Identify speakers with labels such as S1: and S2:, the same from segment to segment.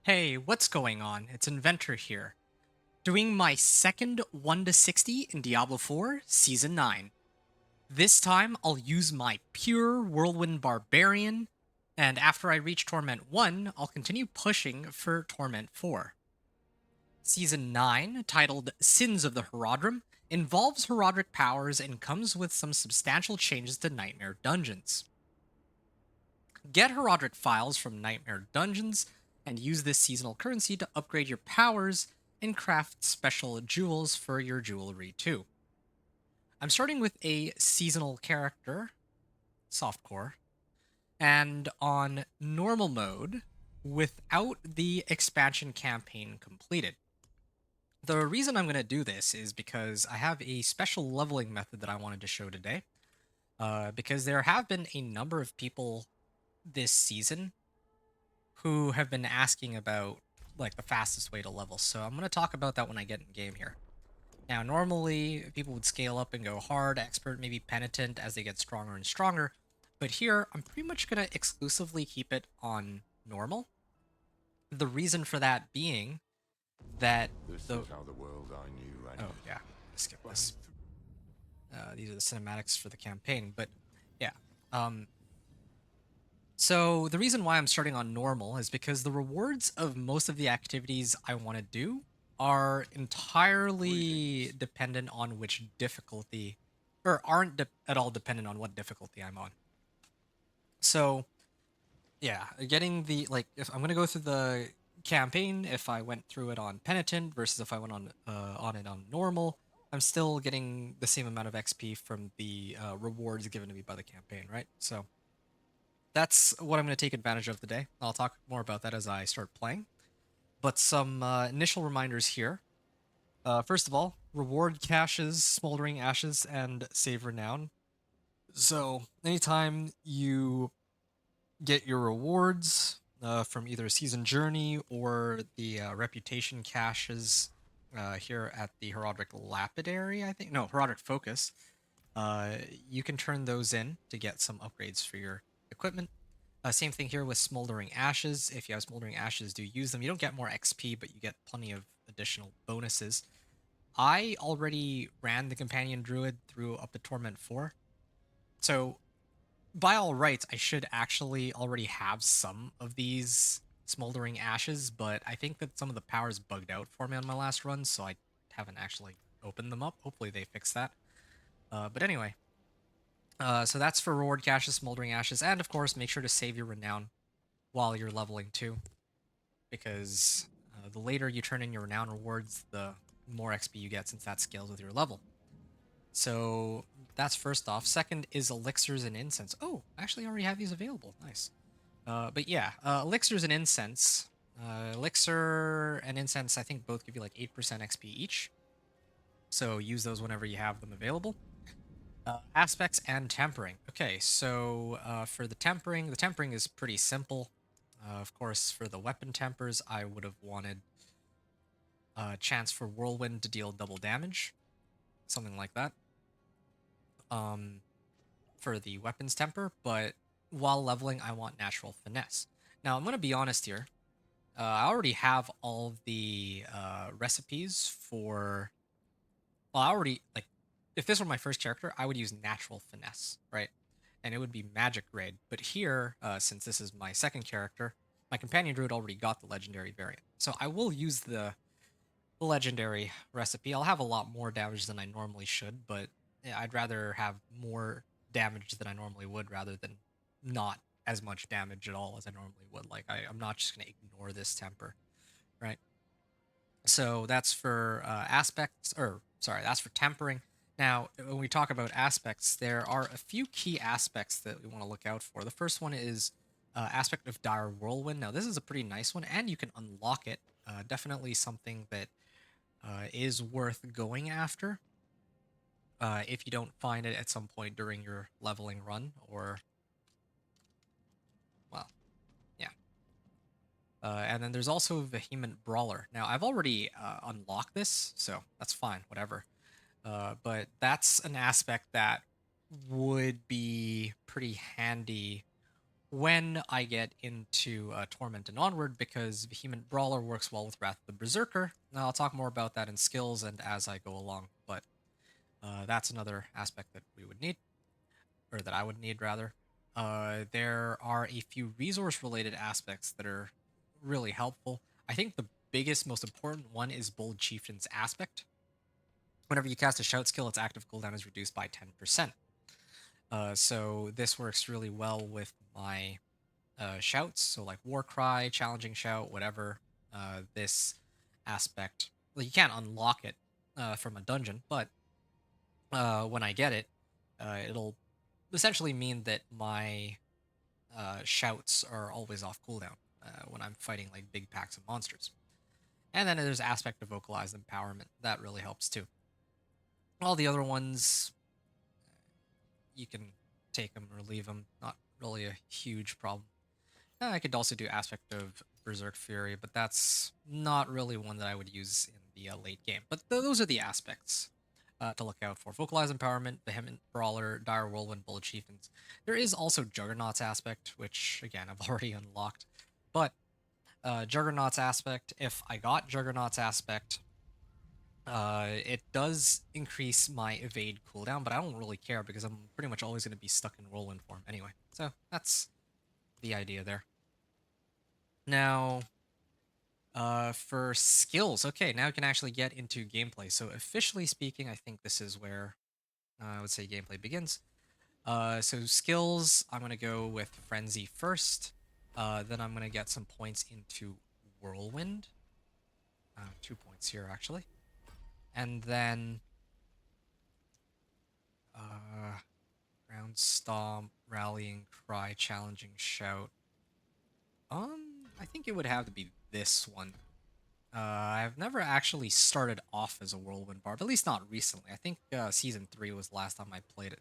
S1: Hey, what's going on? It's Inventor here, doing my second 1 to 60 in Diablo 4 Season 9. This time, I'll use my pure Whirlwind Barbarian, and after I reach Torment 1, I'll continue pushing for Torment 4. Season 9, titled Sins of the Horadrim, involves Horadric powers and comes with some substantial changes to Nightmare Dungeons. Get Horadric files from Nightmare Dungeons and use this seasonal currency to upgrade your powers and craft special jewels for your jewelry too. I'm starting with a seasonal character, softcore, and on normal mode without the expansion campaign completed. The reason I'm going to do this is because I have a special leveling method that I wanted to show today. Because there have been a number of people this season who have been asking about like the fastest way to level. So I'm going to talk about that when I get in game here. Now, normally people would scale up and go hard, expert, maybe penitent as they get stronger and stronger. But here, I'm pretty much going to exclusively keep it on normal. The reason for that being that
S2: This
S1: the
S2: is how the world I knew
S1: oh
S2: ended.
S1: yeah, skip this. These are the cinematics for the campaign, but yeah. Um, So the reason why I'm starting on normal is because the rewards of most of the activities I want to do are entirely
S2: Greetings.
S1: dependent on which difficulty, or aren't at all dependent on what difficulty I'm on. So yeah, getting the like if I'm gonna go through the campaign, if I went through it on penitent versus if I went on it on normal, I'm still getting the same amount of XP from the rewards given to me by the campaign, right? So that's what I'm going to take advantage of today. I'll talk more about that as I start playing. But some initial reminders here. First of all, reward caches, smoldering ashes, and save renown. So anytime you get your rewards from either a season journey or the reputation caches here at the Herodic Lapidary, I think. No, Herodic Focus. You can turn those in to get some upgrades for your equipment. Same thing here with Smoldering Ashes. If you have Smoldering Ashes, do use them. You don't get more XP, but you get plenty of additional bonuses. I already ran the Companion Druid through up to Torment 4. So, by all rights, I should actually already have some of these Smoldering Ashes, but I think that some of the powers bugged out for me on my last run, so I haven't actually opened them up. Hopefully they fix that. But anyway, so that's for reward caches, Smoldering Ashes, and of course, make sure to save your renown while you're leveling too, because the later you turn in your renown rewards, the more XP you get since that scales with your level. So that's first off. Second is elixirs and incense. Oh, I actually already have these available. Nice. But yeah, elixirs and incense. Elixir and incense, I think both give you like 8% XP each. So use those whenever you have them available. Aspects and tempering. Okay, so for the tempering is pretty simple. Of course, for the weapon tempers, I would have wanted a chance for Whirlwind to deal double damage, something like that. Um, for the weapons temper, but while leveling, I want natural finesse. Now, I'm gonna be honest here. I already have all of the recipes for. Well, I already like. If this were my first character, I would use natural finesse, right? And it would be magic grade. But here, since this is my second character, my companion druid already got the legendary variant. So I will use the legendary recipe. I'll have a lot more damage than I normally should, but yeah, I'd rather have more damage than I normally would rather than not as much damage at all as I normally would. Like I'm not just gonna ignore this temper, right? So that's for aspects, or sorry, that's for tempering. Now, when we talk about aspects, there are a few key aspects that we want to look out for. The first one is aspect of Dire Whirlwind. Now, this is a pretty nice one, and you can unlock it. Definitely something that is worth going after if you don't find it at some point during your leveling run, or, well, yeah. And then there's also Vehement Brawler. Now, I've already unlocked this, so that's fine, whatever. But that's an aspect that would be pretty handy when I get into Torment and onward, because Vehement Brawler works well with Wrath of the Berserker. Now, I'll talk more about that in skills and as I go along, but that's another aspect that we would need, or that I would need rather. There are a few resource-related aspects that are really helpful. I think the biggest, most important one is Bold Chieftain's aspect. Whenever you cast a shout skill, its active cooldown is reduced by 10%. So this works really well with my shouts, so like war cry, challenging shout, whatever. This aspect, well, you can't unlock it from a dungeon, but when I get it, it'll essentially mean that my shouts are always off cooldown when I'm fighting like big packs of monsters. And then there's aspect of vocalized empowerment that really helps too. All the other ones, you can take them or leave them, not really a huge problem. I could also do aspect of Berserk Fury, but that's not really one that I would use in the late game. But those are the aspects to look out for. Vocalized Empowerment, Vehement Brawler, Dire Whirlwind, Bullet Chieftains. There is also Juggernaut's aspect, which, again, I've already unlocked. But Juggernaut's aspect, if I got Juggernaut's aspect, it does increase my evade cooldown, but I don't really care because I'm pretty much always going to be stuck in Whirlwind form anyway. So that's the idea there. Now, for skills, okay, now we can actually get into gameplay. So officially speaking, I think this is where I would say gameplay begins. So skills, I'm gonna go with Frenzy first. Then I'm gonna get some points into Whirlwind. 2 points here actually, and then Ground Stomp, Rallying Cry, Challenging Shout. I think it would have to be this one. I've never actually started off as a Whirlwind Barb, at least not recently. I think Season 3 was the last time I played it,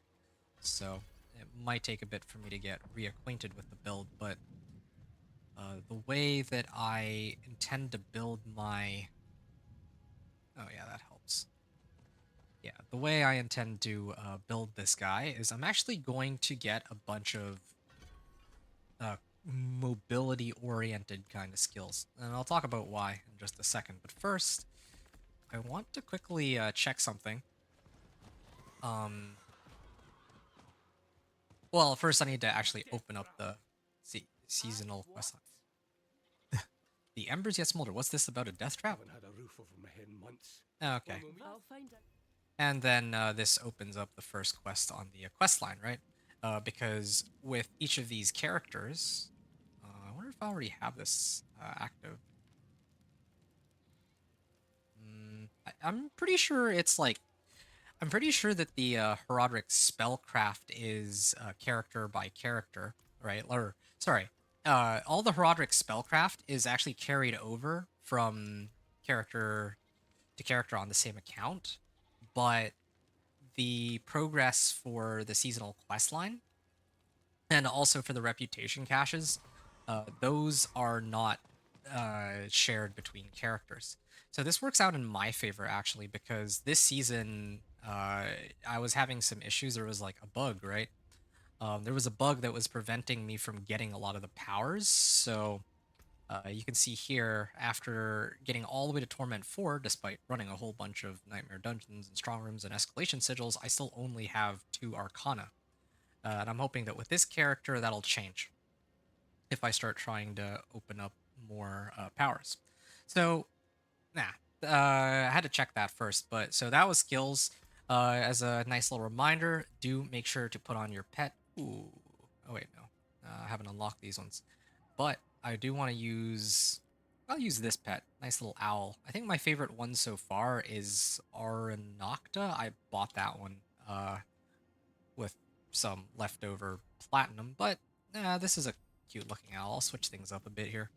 S1: so it might take a bit for me to get reacquainted with the build, but the way that I intend to build my... Oh yeah, that helps. Yeah, the way I intend to build this guy is I'm actually going to get a bunch of mobility-oriented kind of skills, and I'll talk about why in just a second. But first, I want to quickly check something. Well, first I need to actually open up the seasonal quest line. The embers yet smolder. What's this about a death trap?
S3: Haven't had a roof over my head in months.
S1: Okay.
S4: I'll find it.
S1: And then this opens up the first quest on the quest line, right? Because with each of these characters, I wonder if I already have this active. I'm pretty sure it's like, I'm pretty sure that the Herodic Spellcraft is character by character, right? Or, sorry, all the Herodic Spellcraft is actually carried over from character to character on the same account, but the progress for the seasonal quest line and also for the reputation caches, those are not shared between characters. So this works out in my favor actually, because this season I was having some issues. There was like a bug, right? There was a bug that was preventing me from getting a lot of the powers. So you can see here, after getting all the way to Torment 4, despite running a whole bunch of Nightmare Dungeons and Strong Rooms and Escalation Sigils, I still only have 2 Arcana. And I'm hoping that with this character, that'll change if I start trying to open up more powers. So, I had to check that first. But so that was skills. As a nice little reminder, do make sure to put on your pet. Ooh. Oh, wait, no. I haven't unlocked these ones. But I do want to use... I'll use this pet. Nice little owl. I think my favorite one so far is Aranocta. I bought that one with some leftover platinum, but this is a cute looking owl. I'll switch things up a bit here.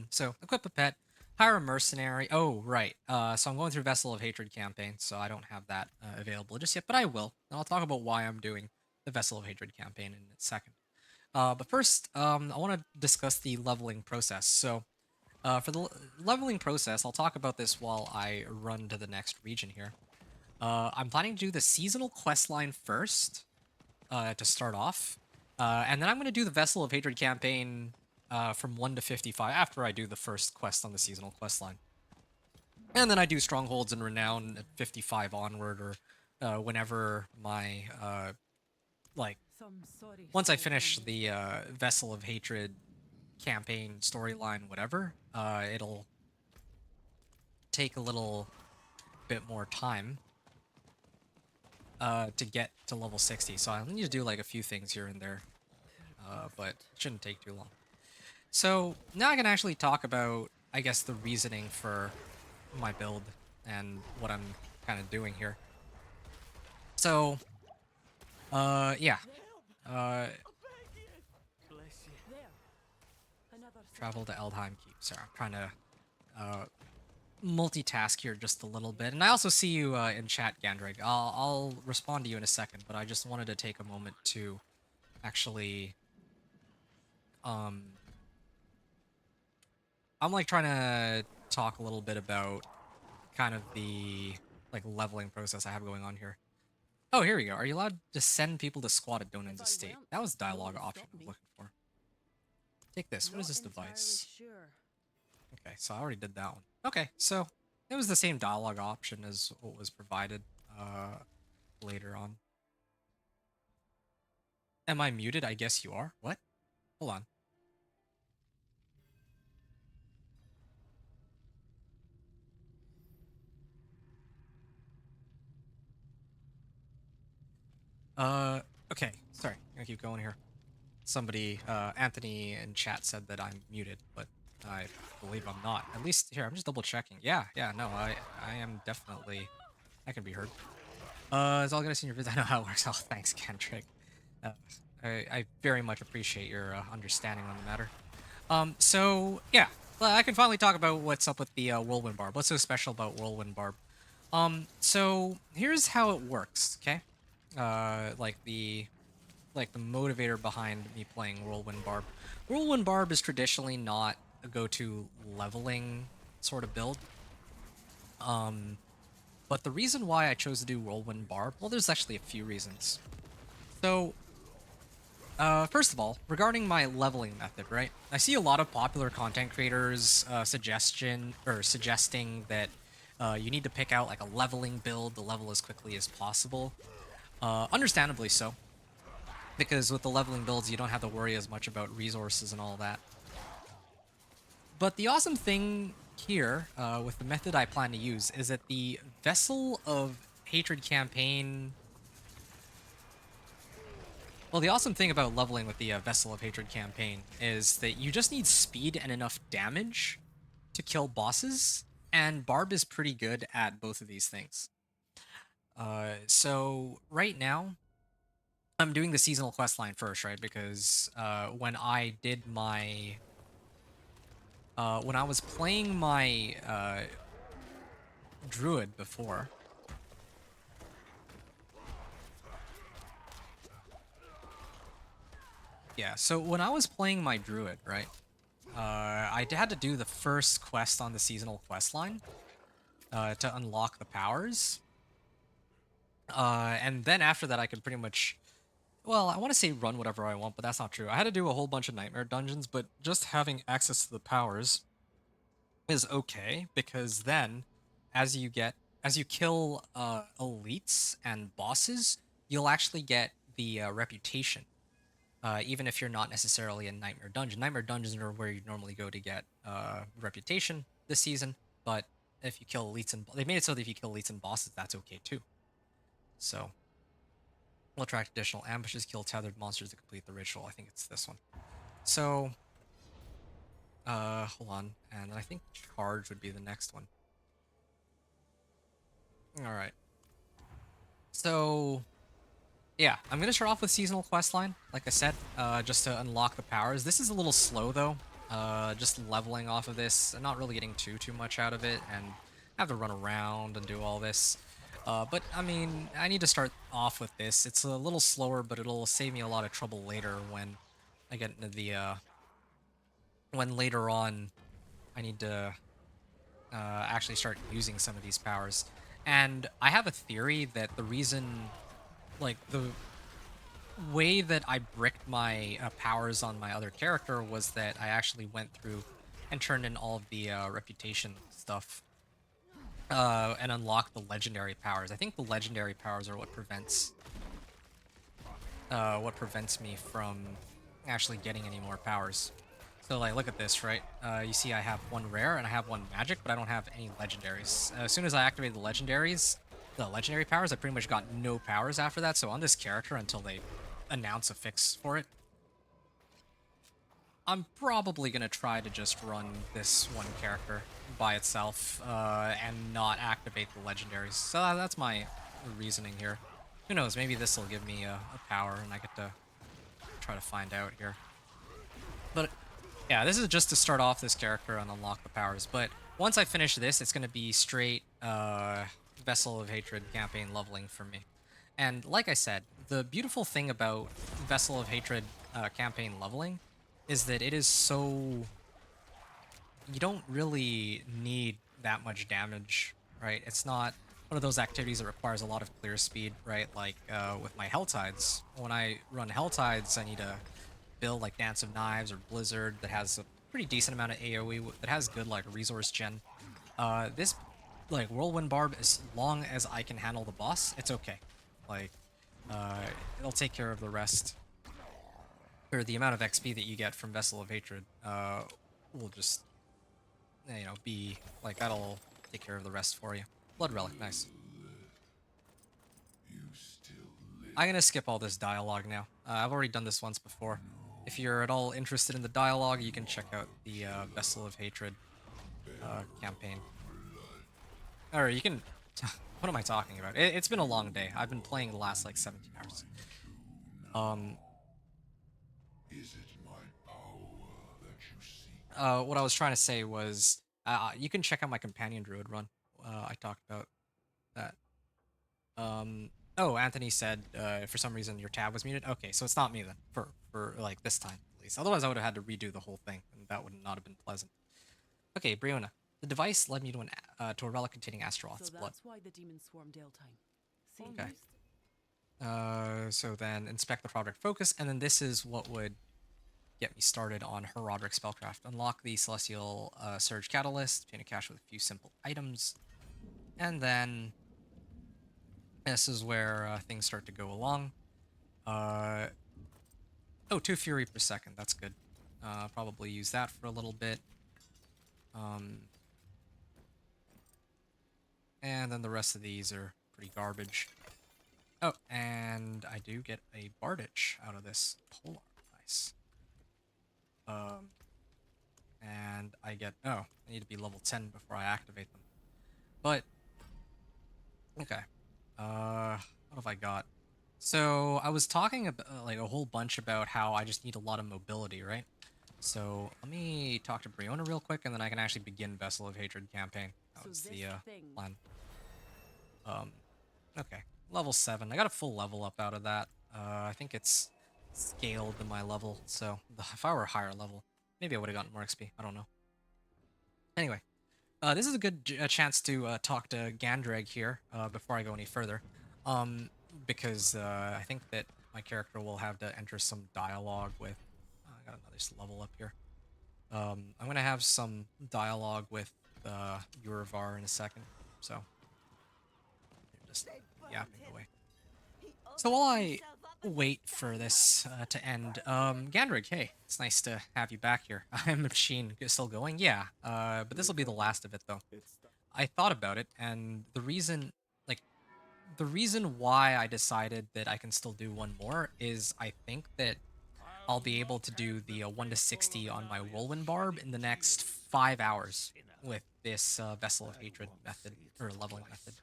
S1: So equip a pet, hire a mercenary. Oh, right. So I'm going through Vessel of Hatred campaign, so I don't have that available just yet, but I will. And I'll talk about why I'm doing the Vessel of Hatred campaign in a second. But first, I want to discuss the leveling process. So for the leveling process, I'll talk about this while I run to the next region here. I'm planning to do the seasonal quest line first to start off, And then I'm going to do the Vessel of Hatred campaign from 1 to 55 after I do the first quest on the seasonal quest line. And then I do Strongholds and Renown at 55 onward, or whenever my, once I finish the Vessel of Hatred campaign storyline, whatever, it'll take a little bit more time to get to level 60. So I'll need to do like a few things here and there, but it shouldn't take too long. So now I can actually talk about, I guess, the reasoning for my build and what I'm kind of doing here. So, yeah. Travel to Eldheim Keep. Sorry, I'm trying to multitask here just a little bit. And I also see you in chat, Gandrig. I'll respond to you in a second, but I just wanted to take a moment to actually... I'm like trying to talk a little bit about kind of the like leveling process I have going on here. Oh, here we go. Are you allowed to send people to squat at Donan's estate? That was the dialogue option I was looking for. Take this. What is this device? Okay, so I already did that one. Okay, so it was the same dialogue option as what was provided later on. Am I muted? I guess you are. What? Hold on. Okay, sorry. I'm gonna keep going here. Somebody, Anthony in chat said that I'm muted, but I believe I'm not. At least, here, I'm just double checking. Yeah, no, I am definitely, I can be heard. It's all gonna see your vids. I know how it works. Oh, thanks, Kendrick. I very much appreciate your understanding on the matter. So, yeah, I can finally talk about what's up with the Whirlwind Barb. What's so special about Whirlwind Barb? So here's how it works, okay? Like the motivator behind me playing Whirlwind Barb. Whirlwind Barb is traditionally not a go-to leveling sort of build. But the reason why I chose to do Whirlwind Barb, well, there's actually a few reasons. So, first of all, regarding my leveling method, right? I see a lot of popular content creators suggesting that you need to pick out like a leveling build to level as quickly as possible. Understandably so, because with the leveling builds, you don't have to worry as much about resources and all that. But the awesome thing here, with the method I plan to use, is that the Vessel of Hatred campaign... Well, the awesome thing about leveling with the Vessel of Hatred campaign is that you just need speed and enough damage to kill bosses, and Barb is pretty good at both of these things. So right now, I'm doing the seasonal quest line first, right? Because when I did my... when I was playing my druid before... Yeah, so when I was playing my druid, right? I had to do the first quest on the seasonal quest line to unlock the powers. And then after that, I could pretty much... Well, I want to say run whatever I want, but that's not true. I had to do a whole bunch of nightmare dungeons, but just having access to the powers is okay, because then as you kill elites and bosses, you'll actually get the reputation. Even if you're not necessarily in Nightmare Dungeon. Nightmare Dungeons are where you normally go to get reputation this season, but if you kill elites and... They made it so that if you kill elites and bosses, that's okay too. So, we'll attract additional ambushes, kill tethered monsters to complete the ritual. I think it's this one. So, hold on. And I think charge would be the next one. Alright. So, yeah, I'm going to start off with seasonal questline, like I said, just to unlock the powers. This is a little slow, though. Just leveling off of this. I'm not really getting too much out of it, and I have to run around and do all this. But, I mean, I need to start off with this. It's a little slower, but it'll save me a lot of trouble later when I get into the, when later on I need to actually start using some of these powers. And I have a theory that the reason, like, way that I bricked my powers on my other character was that I actually went through and turned in all of the reputation stuff and unlocked the legendary powers. I think the legendary powers are what prevents me from actually getting any more powers. So like, look at this, right? You see I have one rare and I have one magic, but I don't have any legendaries. As soon as I activate the legendaries, the legendary powers, I pretty much got no powers after that. So on this character, until they announce a fix for it, I'm probably gonna try to just run this one character by itself and not activate the legendaries. So that's my reasoning here. Who knows? Maybe this will give me a power, and I get to try to find out here. But yeah, this is just to start off this character and unlock the powers. But once I finish this, it's gonna be straight Vessel of Hatred campaign leveling for me. And like I said, the beautiful thing about Vessel of Hatred campaign leveling is that it is so, you don't really need that much damage, right? It's not one of those activities that requires a lot of clear speed, right? Like with my Hell Tides. When I run Hell Tides, I need to build like Dance of Knives or Blizzard that has a pretty decent amount of AoE, that has good like resource gen. This like Whirlwind Barb, as long as I can handle the boss, it's okay. Like it'll take care of the rest. Or the amount of XP that you get from Vessel of Hatred will just, be like, that'll take care of the rest for you. Blood Relic, nice. I'm gonna skip all this dialogue now. I've already done this once before. If you're at all interested in the dialogue, you can check out the Vessel of Hatred campaign. Or you can... what am I talking about? It's been a long day. I've been playing the last, like, 17 hours. What I was trying to say was, you can check out my companion druid run. I talked about that. Oh, Anthony said for some reason your tab was muted. Okay, so it's not me then, for like this time at least. Otherwise, I would have had to redo the whole thing, and that would not have been pleasant. Okay, Briona. The device led me to a relic containing Astaroth's blood.
S4: That's why the demons swarm Dale-time.
S1: Okay. So then inspect the Roderick focus, and then this is what would get me started on her Roderick spellcraft. Unlock the Celestial Surge Catalyst, obtain a cache with a few simple items, and then this is where things start to go along. Oh, 2 Fury per second, that's good. Probably use that for a little bit. And then the rest of these are pretty garbage. Oh, and I do get a Bardich out of this Polar. Nice. And I get... oh, I need to be level 10 before I activate them. But... okay. What have I got? So, I was talking about, like, a whole bunch about how I just need a lot of mobility, right? So, let me talk to Briona real quick, and then I can actually begin Vessel of Hatred campaign. That was the plan. Okay. Level 7. I got a full level up out of that. I think it's scaled to my level, so if I were a higher level, maybe I would have gotten more XP. I don't know. Anyway, this is a good chance to talk to Gandreg here before I go any further, because I think that my character will have to enter some dialogue with... I got another level up here. I'm going to have some dialogue with Urivar in a second, so... just yapping away. So while I wait for this to end, Gandrig, hey, it's nice to have you back here. I'm Machine still going? Yeah, but this will be the last of it, though. I thought about it, and the reason why I decided that I can still do one more is I think that I'll be able to do the 1 to 60 on my Whirlwind Barb in the next 5 hours with this Vessel of Hatred method, or leveling method.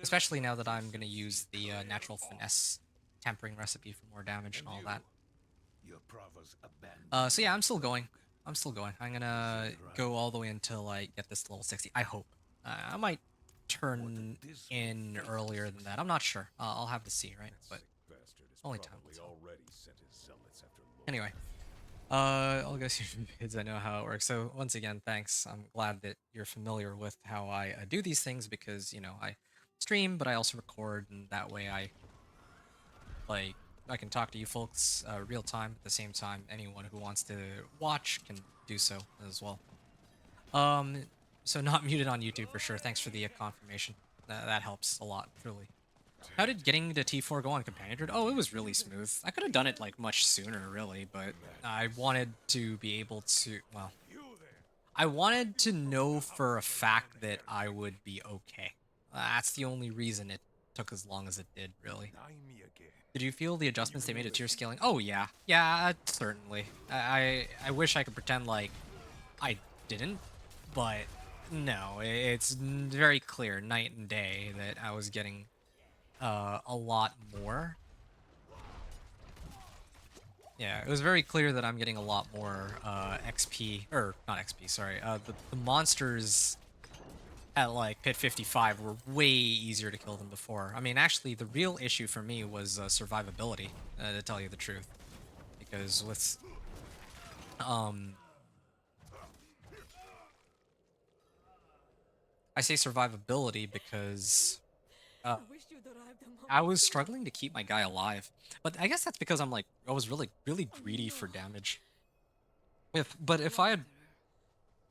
S1: Especially now that I'm going to use the natural finesse tempering recipe for more damage and all that. So yeah, I'm still going. I'm going to go all the way until I get this level 60. I hope. I might turn in earlier than that. I'm not sure. I'll have to see, right? But only time will tell. Anyway. I'll go see vids. I know how it works. So once again, thanks. I'm glad that you're familiar with how I do these things because, I stream, but I also record, and that way I, like, I can talk to you folks real time. At the same time, anyone who wants to watch can do so as well. Um, so not muted on YouTube for sure. Thanks for the confirmation. That helps a lot, truly. How did getting to T4 go on Companion Druid? Oh, it was really smooth. I could have done it like much sooner, really, but I wanted to be able to, well, I wanted to know for a fact that I would be okay. That's the only reason it took as long as it did, really. Did you feel the adjustments they made to tier scaling? Oh yeah, yeah, certainly. I wish I could pretend like I didn't, but no, it's very clear, night and day, that I was getting a lot more. Yeah, it was very clear that I'm getting a lot more XP, or not XP, sorry. The monsters at like Pit 55 were way easier to kill than before. I mean, actually, the real issue for me was survivability, to tell you the truth. Because with, I say survivability because I was struggling to keep my guy alive. But I guess that's because I'm like, I was really greedy for damage. But if I had,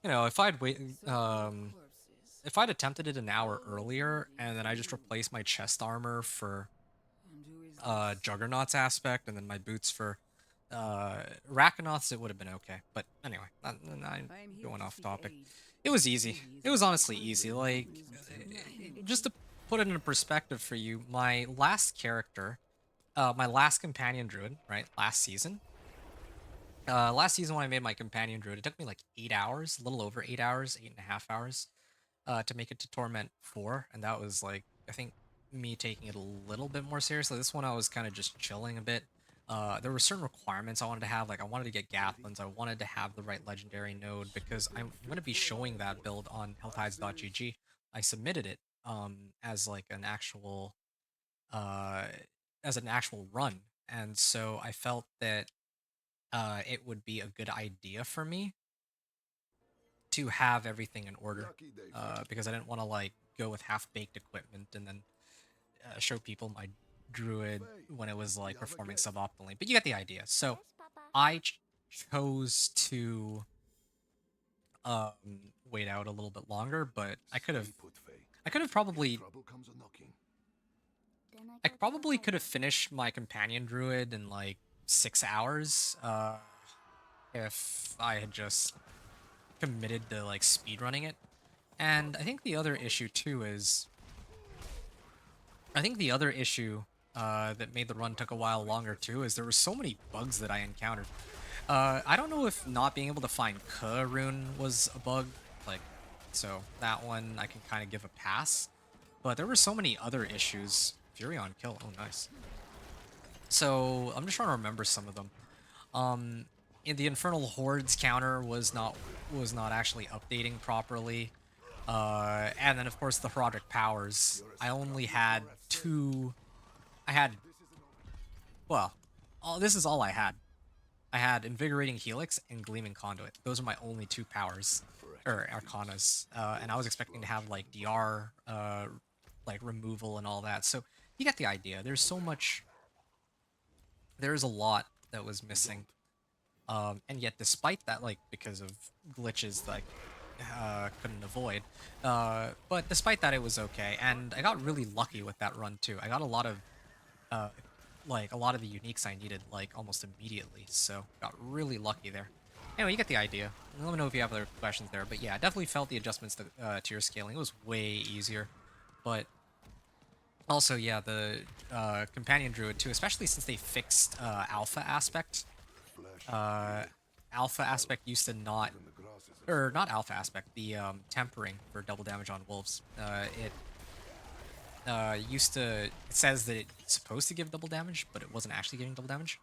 S1: you know, if I'd wait, if I'd attempted it an hour earlier and then I just replaced my chest armor for Juggernaut's aspect and then my boots for Rackanauts, it would have been okay. But anyway, I'm going off topic. It was easy. It was honestly easy. Like, just to put it in perspective for you, my last character, my last companion druid, right, last season when I made my companion druid, it took me like 8 hours, a little over 8 hours, 8.5 hours, to make it to Torment 4, and that was like, I think, me taking it a little bit more seriously. This one I was kind of just chilling a bit. There were certain requirements I wanted to have, like I wanted to get Gathlins, I wanted to have the right legendary node, because I'm going to be showing that build on healthhides.gg. I submitted it as like an actual, uh, as an actual run, and so I felt that it would be a good idea for me to have everything in order, because I didn't want to like go with half-baked equipment and then show people my druid when it was like performing suboptimally. But you get the idea. So I chose to um, wait out a little bit longer, but I could have probably I probably could have finished my companion druid in like 6 hours if I had just committed to like speedrunning it. And I think the other issue too is, I think the other issue that made the run took a while longer too is there were so many bugs that I encountered. I don't know if not being able to find Ka rune was a bug, like, so that one I can kind of give a pass. But there were so many other issues. Fury on kill, oh nice. So I'm just trying to remember some of them. In the Infernal Hordes counter was not actually updating properly. And then of course the Herodic powers. I only had two. I had, well, this is all I had. I had Invigorating Helix and Gleaming Conduit. Those are my only two powers, or Arcanas. And I was expecting to have like DR, like removal and all that. So you get the idea. There's so much. There's a lot that was missing. And yet, despite that, like because of glitches, like couldn't avoid. But despite that, it was okay, and I got really lucky with that run too. I got a lot of like a lot of the uniques I needed like almost immediately, so got really lucky there. Anyway, you get the idea. Let me know if you have other questions there, but yeah, I definitely felt the adjustments to tier scaling. It was way easier, but also yeah, the companion druid too, especially since they fixed alpha aspect. Alpha aspect used to not, or not alpha aspect, the tempering for double damage on wolves. It used to, it says that it's supposed to give double damage, but it wasn't actually giving double damage.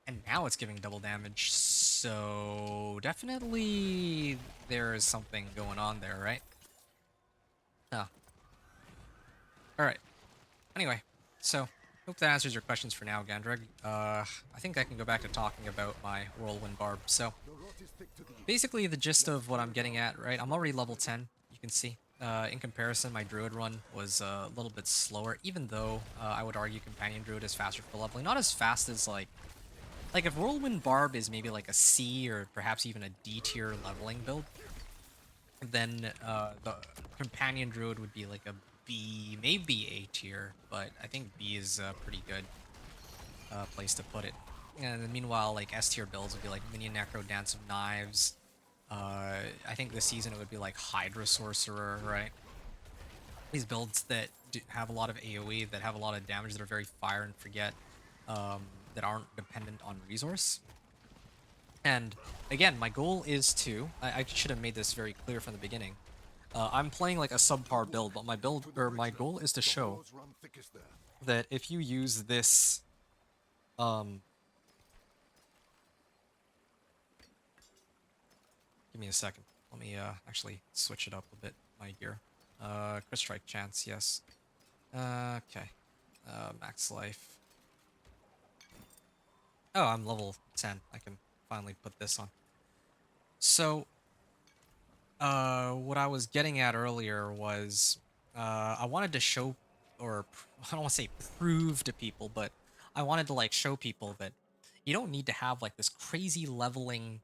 S1: And now it's giving double damage, so definitely there is something going on there, right? Oh. Alright. Anyway, so hope that answers your questions for now, Gandreg. I think I can go back to talking about my Whirlwind Barb. So basically the gist of what I'm getting at, right? I'm already level 10, you can see. In comparison, my druid run was a little bit slower, even though I would argue companion druid is faster for leveling. Not as fast as like if Whirlwind Barb is maybe like a C or perhaps even a D tier leveling build, then the companion druid would be like a B, maybe A tier, but I think B is a pretty good place to put it. And then meanwhile, like S tier builds would be like Minion Necro, Dance of Knives. I think this season it would be like Hydra Sorcerer, right? These builds that have a lot of AoE, that have a lot of damage, that are very fire and forget, that aren't dependent on resource. And again, my goal is to, I should have made this very clear from the beginning. I'm playing like a subpar build, but my my goal is to show that if you use this, give me a second. Let me actually switch it up a bit, my gear. Crit strike chance, yes. Okay. Max life. Oh, I'm level 10. I can finally put this on. So, what I was getting at earlier was, I wanted to show, or I don't want to say prove to people, but I wanted to like show people that you don't need to have like this crazy leveling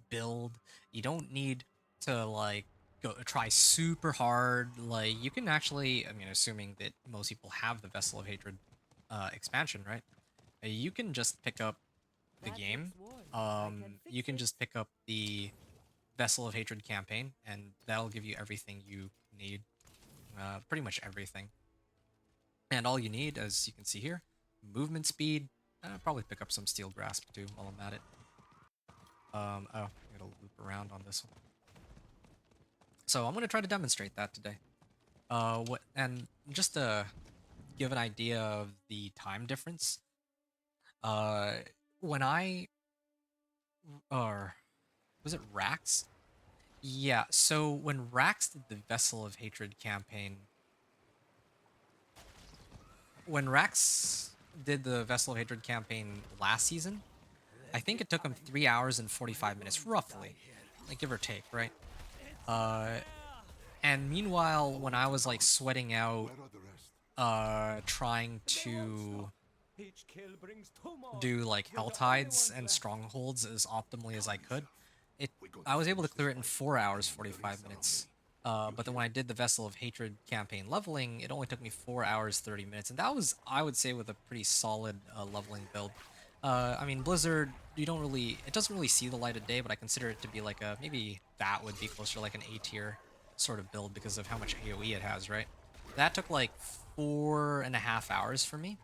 S1: build. You don't need to like go try super hard. Like you can actually, I mean, assuming that most people have the Vessel of Hatred expansion, right? You can just pick up the game. You can just pick up the Vessel of Hatred campaign, and that'll give you everything you need. Pretty much everything. And all you need, as you can see here, movement speed. Probably pick up some Steel Grasp too while I'm at it. Oh, I gotta loop around on this one. So I'm gonna try to demonstrate that today. And just to give an idea of the time difference. When I, or was it Rax? Yeah, so when Rax did the Vessel of Hatred campaign, when Rax did the Vessel of Hatred campaign last season, I think it took him 3 hours and 45 minutes, roughly, like give or take, right? And meanwhile, when I was like sweating out, trying to do like Hell Tides and Strongholds as optimally as I could, I was able to clear it in 4 hours 45 minutes. But then when I did the Vessel of Hatred campaign leveling, it only took me 4 hours 30 minutes, and that was, I would say, with a pretty solid leveling build. I mean, Blizzard, it doesn't really see the light of day, but I consider it to be like a, maybe that would be closer to like an A tier sort of build because of how much AoE it has, right? That took like 4.5 hours for me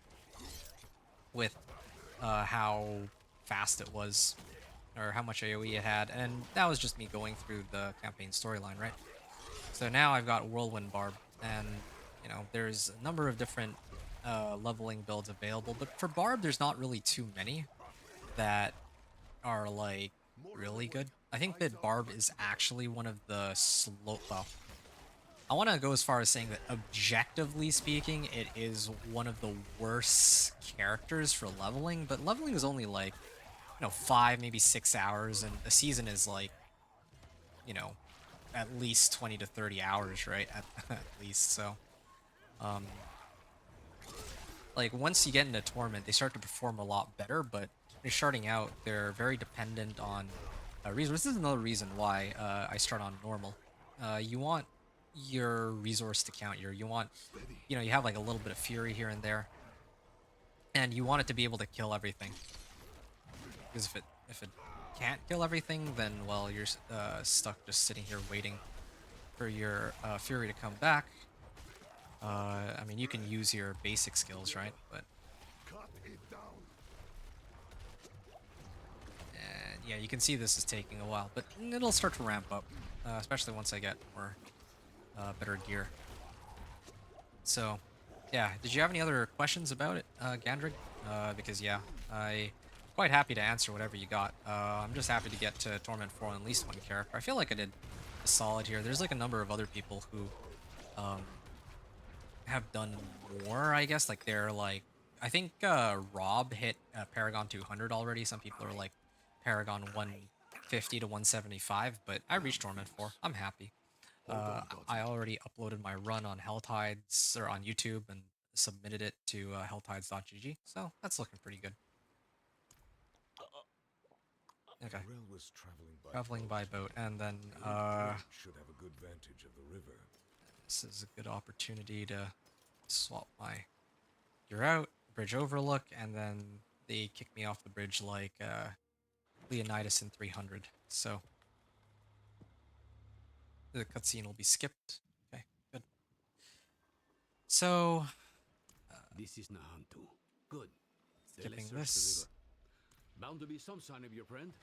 S1: with how fast it was, or how much AoE it had, and that was just me going through the campaign storyline, right? So now I've got Whirlwind Barb, and you know there's a number of different leveling builds available, but for Barb there's not really too many that are like really good. I think that Barb is actually one of the well, I want to go as far as saying that objectively speaking, it is one of the worst characters for leveling, but leveling is only like, 5, maybe 6 hours, and a season is like, you know, at least 20 to 30 hours, right? At least, so, um, like, once you get into Torment, they start to perform a lot better, but when you're starting out, they're very dependent on resources. This is another reason why I start on normal. You want your resource to count. You want, you have like a little bit of fury here and there, and you want it to be able to kill everything. Because if it can't kill everything, then well, you're stuck just sitting here waiting for your fury to come back. I mean, you can use your basic skills, right? But and yeah, you can see this is taking a while, but it'll start to ramp up, especially once I get more better gear. So, yeah, did you have any other questions about it, Gandrig? Because yeah, I'm quite happy to answer whatever you got. I'm just happy to get to Torment 4 on at least one character. I feel like I did a solid here. There's like a number of other people who have done more, I guess. Like they're like, I think Rob hit Paragon 200 already. Some people are like Paragon 150 to 175, but I reached Torment 4. I'm happy. I already uploaded my run on Helltides or on YouTube and submitted it to helltides.gg, so that's looking pretty good. Okay,
S2: The rail was
S1: traveling by boat, and then
S2: should have a good vantage of the river.
S1: this is a good opportunity to swap my gear out, bridge overlook, and then they kick me off the bridge like Leonidas in 300. So the cutscene will be skipped. Okay, good. So
S3: This is Nahantu. Good. Then
S1: skipping
S3: let's search the
S1: this,
S3: river. Bound to be some sign of your friend.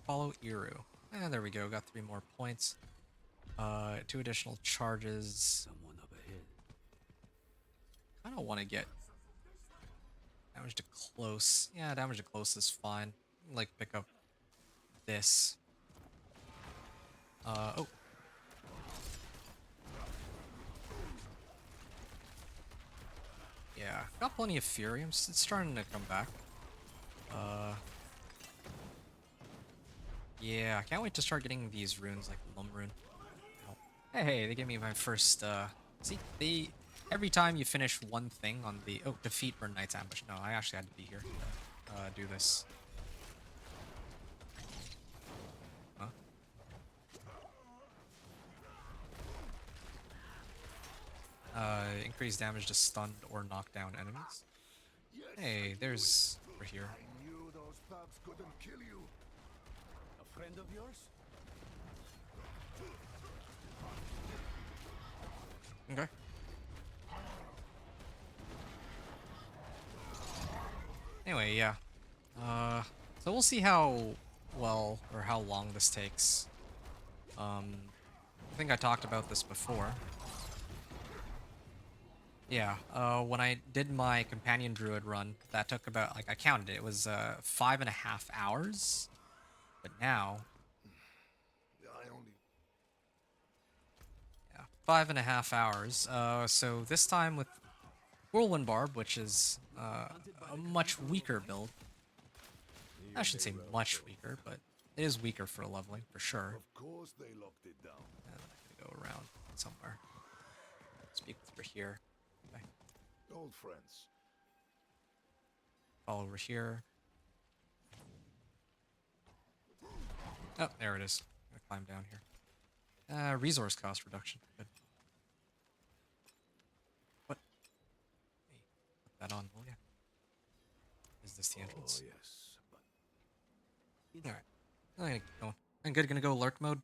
S1: follow Iru. And there we go, got 3 more points. 2 additional charges.
S3: Someone up ahead.
S1: I don't want to get damage to close. Yeah, damage to close is fine. Like pick up this. Oh. Yeah, got plenty of fury. It's starting to come back. Yeah, I can't wait to start getting these runes like Lum Rune. Oh. Hey, they gave me my first, see, every time you finish one thing on the, oh, defeat Burn Knight's ambush. No, I actually had to be here to, do this. Huh? Increase damage to stunned or knocked down enemies. Hey, there's over here.
S2: I knew those thugs couldn't kill you.
S3: A friend of yours?
S1: Okay. Anyway, yeah. So we'll see how well or how long this takes. I think I talked about this before. Yeah, when I did my companion druid run, that took about, like, I counted it, it was 5.5 hours. But now,
S2: I only.
S1: yeah, 5.5 hours. So this time with Whirlwind Barb, which is a much weaker build. I shouldn't say much weaker, but it is weaker for leveling, for sure.
S2: Of course they locked it down.
S1: And I'm gonna go around somewhere. Speak through here. Okay.
S2: Old friends.
S1: Fall over here. Oh, there it is. I'm gonna climb down here. Resource cost reduction. Good. What? Hey, put that on, will ya? Is this the entrance?
S2: Oh yes, but
S1: Alright. I'm gonna keep going. I'm good, gonna go lurk mode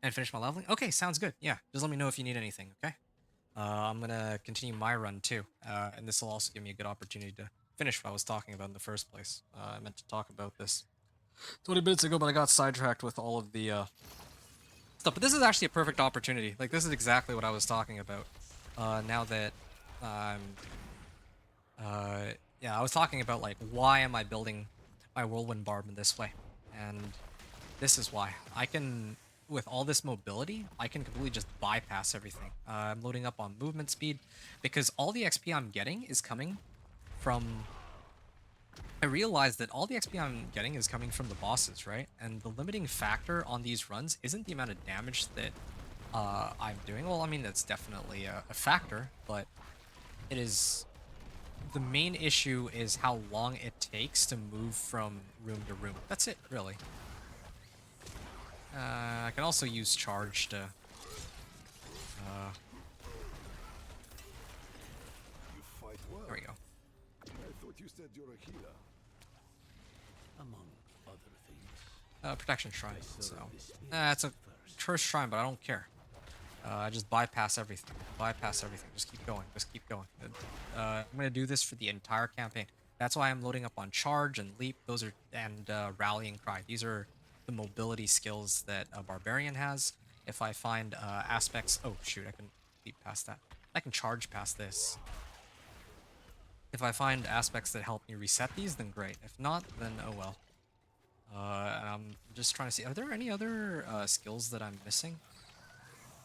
S1: and finish my leveling. Okay, sounds good. Yeah, just let me know if you need anything, okay? I'm gonna continue my run too. And this will also give me a good opportunity to finish what I was talking about in the first place. I meant to talk about this 20 minutes ago, but I got sidetracked with all of the stuff. But this is actually a perfect opportunity. Like, this is exactly what I was talking about. Now that I'm... yeah, I was talking about, like, why am I building my Whirlwind Barb in this way? And this is why. I can, with all this mobility, I can completely just bypass everything. I'm loading up on movement speed, because all the XP I'm getting is coming from... I realized that all the XP I'm getting is coming from the bosses, right? And the limiting factor on these runs isn't the amount of damage that I'm doing. Well, I mean, that's definitely a factor, but it is... The main issue is how long it takes to move from room to room. That's it, really. I can also use charge to...
S2: you fight well.
S1: there we go.
S2: I thought you said you're a healer.
S3: Among other things.
S1: Protection shrine, so... it's a cursed shrine, but I don't care. I just bypass everything. Bypass everything. Just keep going. Just keep going. I'm gonna do this for the entire campaign. That's why I'm loading up on charge and leap. Those are and rallying cry. These are the mobility skills that a barbarian has. If I find aspects, oh shoot, I can leap past that. I can charge past this. If I find aspects that help me reset these, then great. If not, then oh well. And I'm just trying to see, are there any other skills that I'm missing?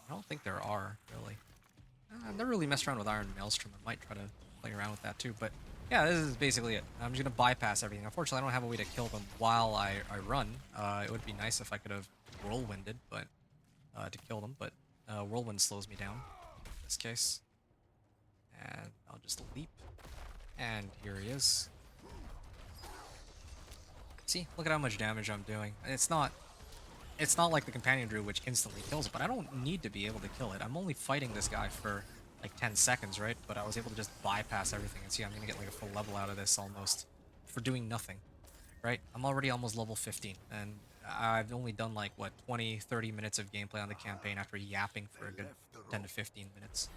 S1: I don't think there are, really. I've never really messed around with Iron Maelstrom. I might try to play around with that too, but yeah, this is basically it. I'm just gonna bypass everything. Unfortunately, I don't have a way to kill them while I run. It would be nice if I could have whirlwinded, but to kill them, but Whirlwind slows me down in this case. And I'll just leap. And here he is. See, look at how much damage I'm doing. It's not like the companion druid which instantly kills it, but I don't need to be able to kill it. I'm only fighting this guy for like 10 seconds, right? But I was able to just bypass everything. And see, I'm gonna get like a full level out of this almost for doing nothing, right? I'm already almost level 15, and I've only done like, what, 20, 30 minutes of gameplay on the campaign after yapping for a good 10 to 15 minutes.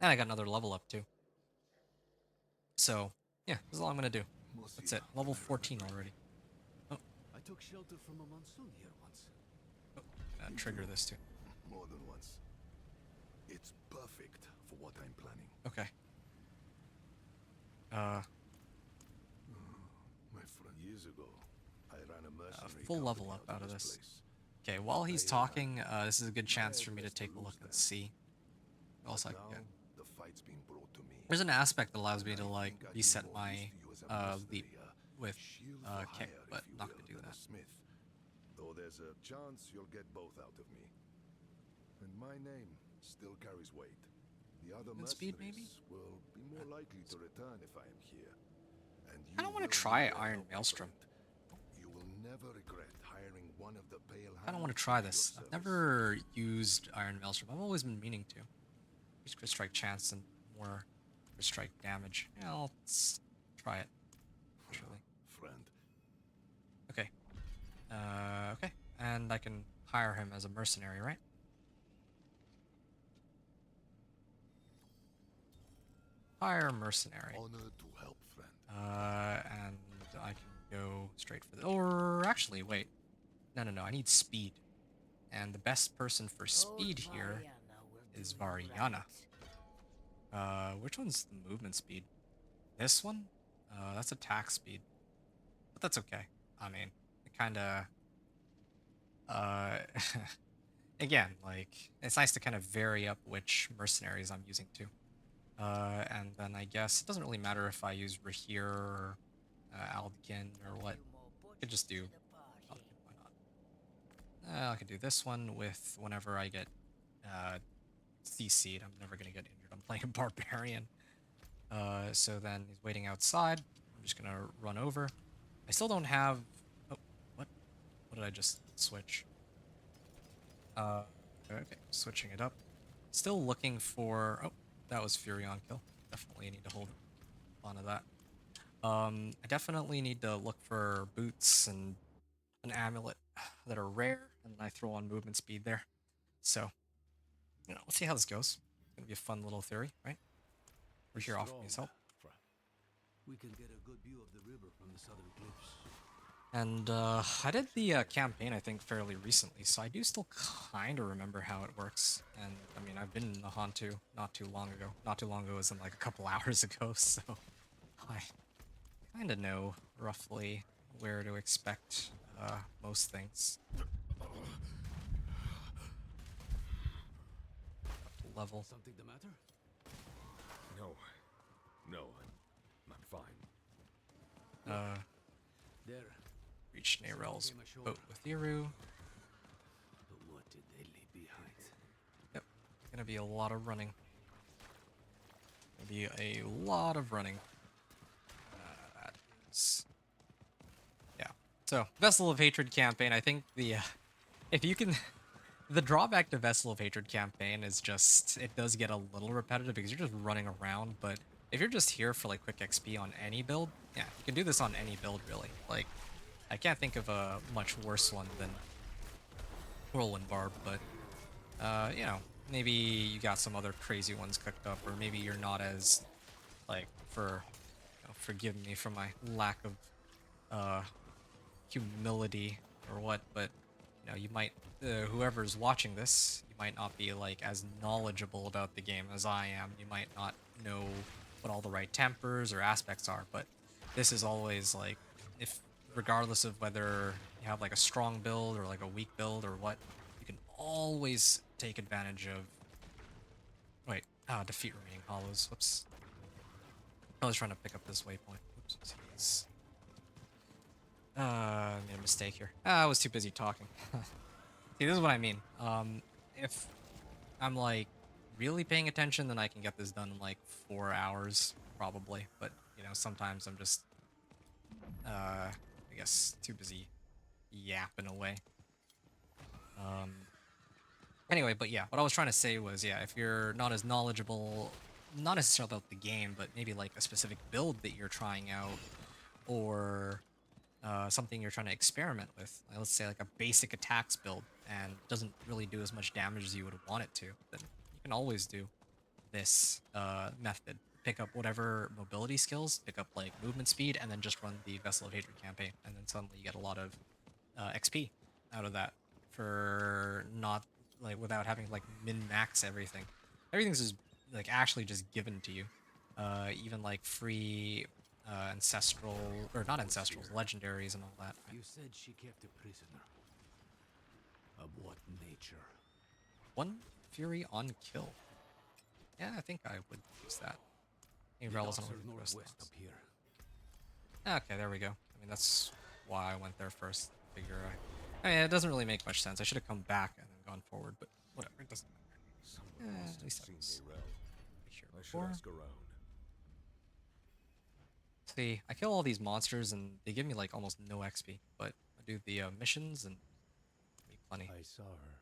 S1: And I got another level up too. So, yeah, this is all I'm gonna do. That's it. Level 14 already. Oh,
S3: I took shelter from a monsoon here once.
S1: trigger this too.
S2: More than once. It's perfect for what I'm planning.
S1: Okay.
S2: My friend, years ago, I ran a mercenary
S1: Full level
S2: company
S1: up out of
S2: this
S1: this.
S2: place.
S1: Okay, while he's talking, this is a good chance for me to take a look and see what else I can
S2: Now,
S1: get.
S2: the fight's being brought to me.
S1: There's an aspect that allows me to
S2: I
S1: like
S2: think I'd be
S1: reset
S2: more
S1: my
S2: use to you as a
S1: leap
S2: mercenary,
S1: with
S2: shield for
S1: kick,
S2: hire,
S1: but
S2: if you
S1: not
S2: will,
S1: gonna do
S2: than a
S1: that.
S2: smith. Though there's a chance you'll get both out of me. And my name still carries weight. The other
S1: Movement speed, maybe?
S2: mercenaries will be more likely to return if I am here. And
S1: I don't
S2: want to
S1: try Iron Maelstrom.
S2: You will never regret hiring one of the pale
S1: I don't want to
S2: hands
S1: try
S2: into your
S1: this. I've
S2: service.
S1: never used Iron Maelstrom. I've always been meaning to. Use crit strike chance and more crit strike damage. Yeah, let's try it. Actually.
S2: Friend,
S1: Okay. Okay. And I can hire him as a mercenary, right? Hire mercenary.
S2: honored to help, friend.
S1: And I can go straight for the. Or actually, wait. No. I need speed. And the best person for speed here is Variana. Which one's the movement speed? This one? That's attack speed. But that's okay. I mean, it kinda... again, like, it's nice to kind of vary up which mercenaries I'm using too. And then I guess it doesn't really matter if I use Rahir or Aldkin or what. I could just do Aldkin, why not? I could do this one with whenever I get CC'd. I'm never gonna get injured. I'm playing a Barbarian. So then he's waiting outside. I'm just gonna run over. I still don't have... Oh, what? What did I just switch? Okay, switching it up. Still looking for... Oh, that was Furion kill. Definitely need to hold on to that. I definitely need to look for boots and an amulet that are rare, and I throw on movement speed there. So, let's see how this goes. It's gonna be a fun little theory, right? We're here offering his help.
S3: Friend. We can get a good view of the river from the southern cliffs.
S1: And I did the campaign, I think, fairly recently, so I do still kind of remember how it works. And, I mean, I've been in the Hantu not too long ago. Not too long ago as in, like, a couple hours ago, so I kind of know roughly where to expect most things. Level.
S3: Something the matter?
S2: No, I'm fine.
S3: There.
S1: Reach Nairel's boat with Iru.
S3: But what did they leave behind?
S1: Yep, gonna be a lot of running. Gonna be a lot of running. That is... Yeah. So, Vessel of Hatred campaign, I think the... if you can... The drawback to Vessel of Hatred campaign is just... It does get a little repetitive because you're just running around, but if you're just here for, like, quick XP on any build, yeah, you can do this on any build, really. Like, I can't think of a much worse one than Whirlwind Barb, but, maybe you got some other crazy ones cooked up, or maybe you're not as, like, forgive me for my lack of, humility or what, but, you might, whoever's watching this, you might not be, like, as knowledgeable about the game as I am. You might not know what all the right tempers or aspects are, but this is always, like, regardless of whether you have like a strong build or like a weak build or what, you can always take advantage of... Wait, defeat remaining hollows. Whoops. I was trying to pick up this waypoint. Whoops. Jeez. I made a mistake here. I was too busy talking. See, this is what I mean. If I'm like really paying attention, then I can get this done in like 4 hours probably. But you know, sometimes I'm just I guess too busy yapping away. Um, anyway, but yeah, what I was trying to say was, yeah, if you're not as knowledgeable, not necessarily about the game, but maybe like a specific build that you're trying out, or something you're trying to experiment with, like, let's say like a basic attacks build, and doesn't really do as much damage as you would want it to, then you can always do this method. Pick up whatever mobility skills, pick up like movement speed, and then just run the Vessel of Hatred campaign, and then suddenly you get a lot of XP out of that for not like without having to like min max everything. Everything's just like actually just given to you. Even like free ancestral or not ancestrals, legendaries and all that.
S3: You said she kept a prisoner. Of what nature?
S1: One fury on kill. Yeah, I think I would use that. Any
S3: The
S1: relics
S3: docks
S1: on
S3: are
S1: the
S3: northwest up here.
S1: Okay, there we go. I mean, that's why I went there first. Figure I mean, it doesn't really make much sense. I should have come back and then gone forward, but whatever. It doesn't matter.
S2: Someone must
S1: At
S2: have
S1: least I
S2: seen
S1: was
S2: me around.
S1: here
S2: I should
S1: before.
S2: ask around.
S1: See, I kill all these monsters and they give me like almost no XP, but I do the missions and give me plenty.
S3: I saw her.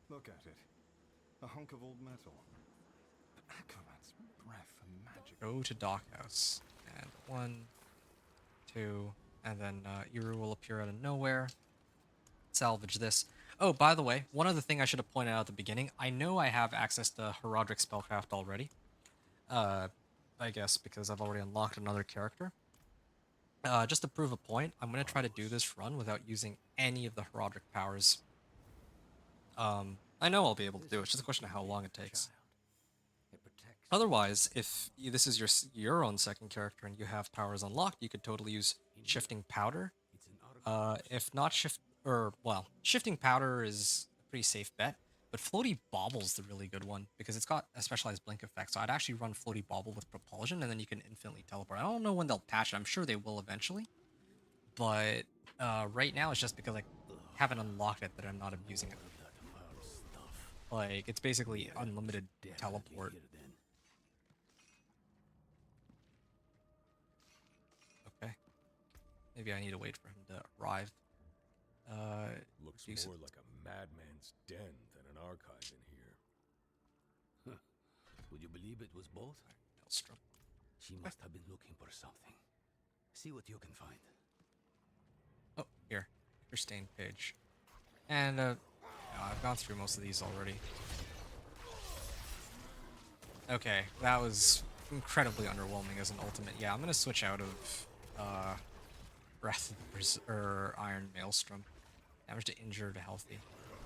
S2: Look at it. A hunk of old metal. But Akarat's breath and magic.
S1: Go to Dockhouse. And 1, 2, and then Iru will appear out of nowhere. Salvage this. Oh, by the way, one other thing I should have pointed out at the beginning. I know I have access to Herodic Spellcraft already. I guess because I've already unlocked another character. Just to prove a point, I'm going to try to do this run without using any of the Herodic powers. I know I'll be able to do it. It's just a question of how long it takes.
S3: It protects.
S1: Otherwise, if this is your own second character and you have powers unlocked, you could totally use Shifting Powder.
S3: It's an article.
S1: If not Shifting Powder is a pretty safe bet, but Floaty Bobble's the really good one because it's got a specialized blink effect. So I'd actually run Floaty Bobble with Propulsion, and then you can infinitely teleport. I don't know when they'll patch it. I'm sure they will eventually, but right now it's just because I haven't unlocked it that I'm not abusing it.
S3: That foul stuff.
S1: Like, it's basically
S3: Yeah,
S1: unlimited
S3: definitely
S1: teleport.
S3: here then.
S1: Okay. Maybe I need to wait for him to arrive.
S2: Looks
S1: use
S2: more
S1: it.
S2: like a madman's den than an archive in here.
S3: Would you believe it was both?
S1: Maelstrom.
S3: She must have been looking for something. See what you can find.
S1: Oh, here. Your stained page. And, I've gone through most of these already. Okay, that was incredibly underwhelming as an ultimate. Yeah, I'm gonna switch out of, Breath of the Iron Maelstrom. Damage to injured to healthy.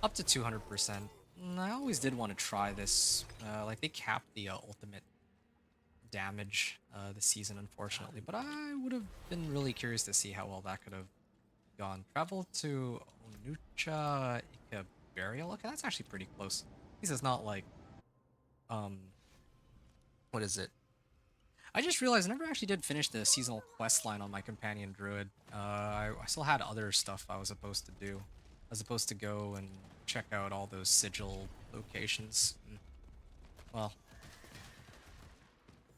S1: Up to 200%. I always did want to try this. Like, they capped the ultimate damage this season, unfortunately. But I would have been really curious to see how well that could have gone. Travel to Onucha Burial. Okay, that's actually pretty close. At least it's not like, what is it? I just realized I never actually did finish the seasonal quest line on my companion druid. I still had other stuff I was supposed to do. I was supposed to go and check out all those sigil locations. Well,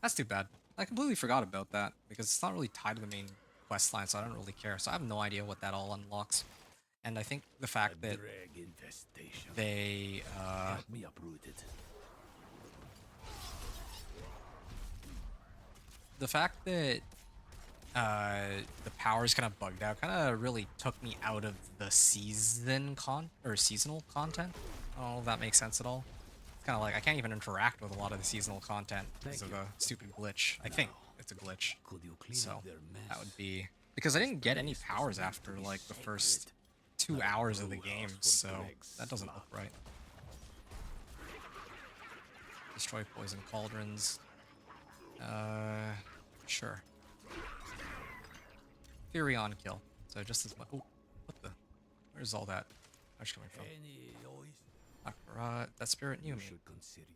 S1: that's too bad. I completely forgot about that because it's not really tied to the main quest line, so I don't really care. So I have no idea what that all unlocks. And I think the fact that
S3: Drag infestation.
S1: they
S3: Help me uproot it.
S1: the fact that the powers kind of bugged out kind of really took me out of the seasonal content. I don't know if that makes sense at all. It's kind of like I can't even interact with a lot of the seasonal content because of
S3: Thank
S1: a stupid glitch. I think it's a glitch.
S3: Could you clean
S1: So
S3: up their mess?
S1: that would be because I didn't get any powers after like the first 2 hours of the game, so that doesn't look right. Destroy poison cauldrons. Sure. Fury on kill. So just as much. Oh, what the? Where's all that? Where's it coming from?
S3: Any noise?
S1: Akarat, that spirit knew
S3: You
S1: me.
S3: should consider.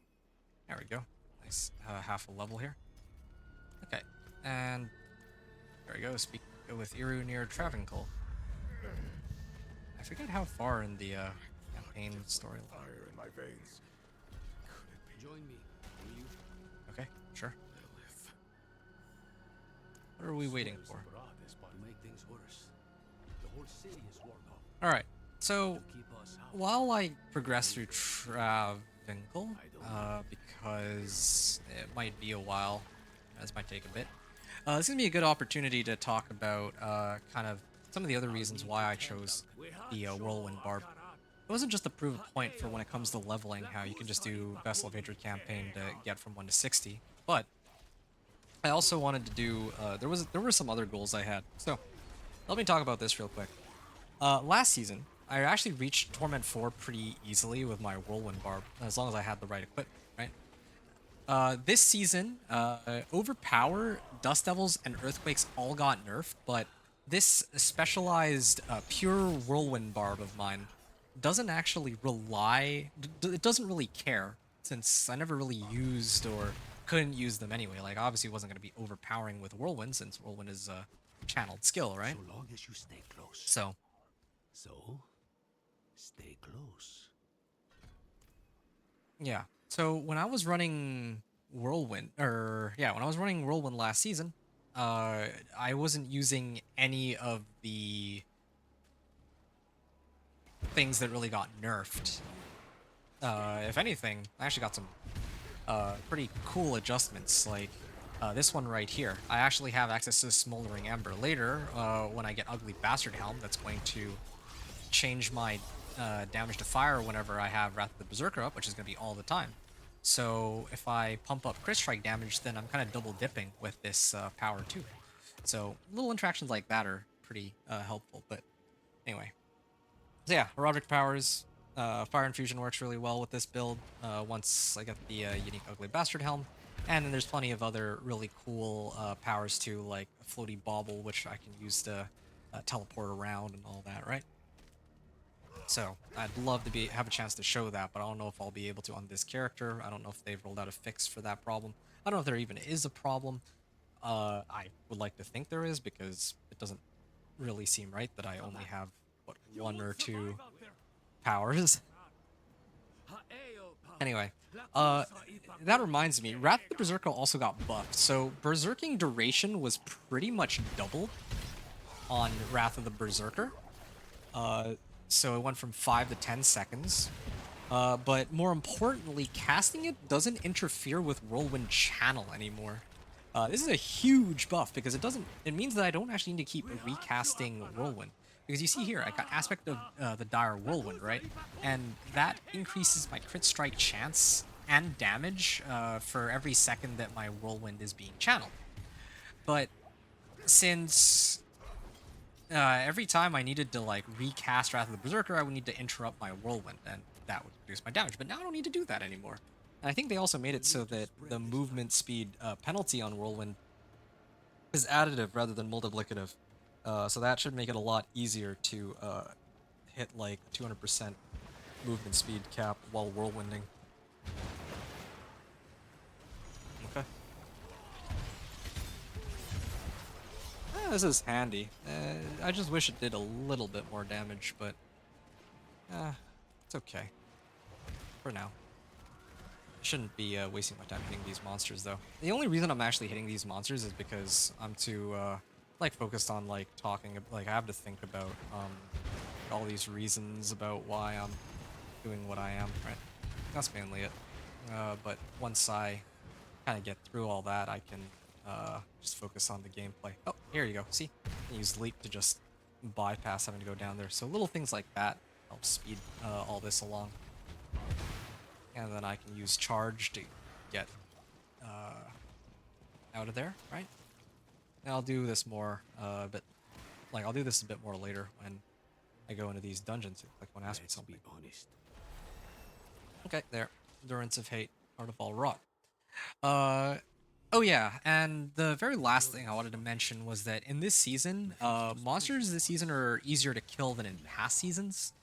S1: There we go. Nice. Half a level here. Okay. And there we go. Go with Iru near Travancore. I forget how far in the campaign storyline.
S2: Fire in my veins.
S3: Join me, will you?
S1: Okay, sure. What are we waiting for?
S3: To make things worse, the whole city is walled off.
S1: All right. So
S3: To keep us out.
S1: while I progress through Travingle, because it might be a while, this might take a bit. This is gonna be a good opportunity to talk about kind of some of the other reasons why I chose the Whirlwind Barb. It wasn't just to prove a point for when it comes to leveling, how you can just do Vessel of Hatred campaign to get from 1 to 60, but I also wanted to do, there were some other goals I had. So let me talk about this real quick. Last season, I actually reached Torment 4 pretty easily with my Whirlwind Barb, as long as I had the right equipment, right? This season, Overpower, Dust Devils, and Earthquakes all got nerfed, but this specialized pure Whirlwind Barb of mine doesn't actually rely, it doesn't really care, since I never really used or couldn't use them anyway. Like, obviously it wasn't going to be overpowering with Whirlwind, since Whirlwind is a channeled skill, right?
S3: So long as you stay close.
S1: So,
S3: Stay close.
S1: yeah. So when I was running Whirlwind, when I was running Whirlwind last season, I wasn't using any of the things that really got nerfed. If anything, I actually got some pretty cool adjustments, like this one right here. I actually have access to Smoldering Ember later when I get Ugly Bastard Helm. That's going to change my damage to fire whenever I have Wrath of the Berserker up, which is going to be all the time. So if I pump up crit strike damage, then I'm kind of double dipping with this power too. So little interactions like that are pretty helpful. But anyway, so yeah, Roderick powers. Fire Infusion works really well with this build once I get the unique Ugly Bastard Helm. And then there's plenty of other really cool powers too, like a Floaty Bauble, which I can use to teleport around and all that, right? So I'd love to have a chance to show that, but I don't know if I'll be able to on this character. I don't know if they've rolled out a fix for that problem. I don't know if there even is a problem. I would like to think there is, because it doesn't really seem right that I only have, what, 1 or 2 powers. Anyway, that reminds me, Wrath of the Berserker also got buffed, so Berserking duration was pretty much doubled on Wrath of the Berserker. So it went from 5 to 10 seconds. But more importantly, casting it doesn't interfere with Whirlwind Channel anymore. This is a huge buff, because it means that I don't actually need to keep recasting Whirlwind. Because you see here, I got Aspect of the Dire Whirlwind, right? And that increases my crit strike chance and damage for every second that my Whirlwind is being channeled. But since every time I needed to like recast Wrath of the Berserker, I would need to interrupt my Whirlwind, and that would reduce my damage. But now I don't need to do that anymore. And I think they also made it so that the movement speed penalty on Whirlwind is additive rather than multiplicative. So that should make it a lot easier to hit like 200% movement speed cap while whirlwinding. Okay. This is handy. I just wish it did a little bit more damage, but it's okay for now. Shouldn't be wasting my time hitting these monsters, though. The only reason I'm actually hitting these monsters is because I'm too like focused on like talking. Like I have to think about all these reasons about why I'm doing what I am. Right? That's mainly it. But once I kind of get through all that, I can just focus on the gameplay. Oh, here you go. See, I use Leap to just bypass having to go down there. So little things like that help speed all this along. And then I can use Charge to get out of there, right? And I'll do this more I'll do this a bit more later when I go into these dungeons. Like when asked me something.
S3: Be honest.
S1: Okay, there. Endurance of Hate, Heart of All Rot. Oh yeah, and the very last thing I wanted to mention was that in this season, monsters this season are easier to kill than in past seasons,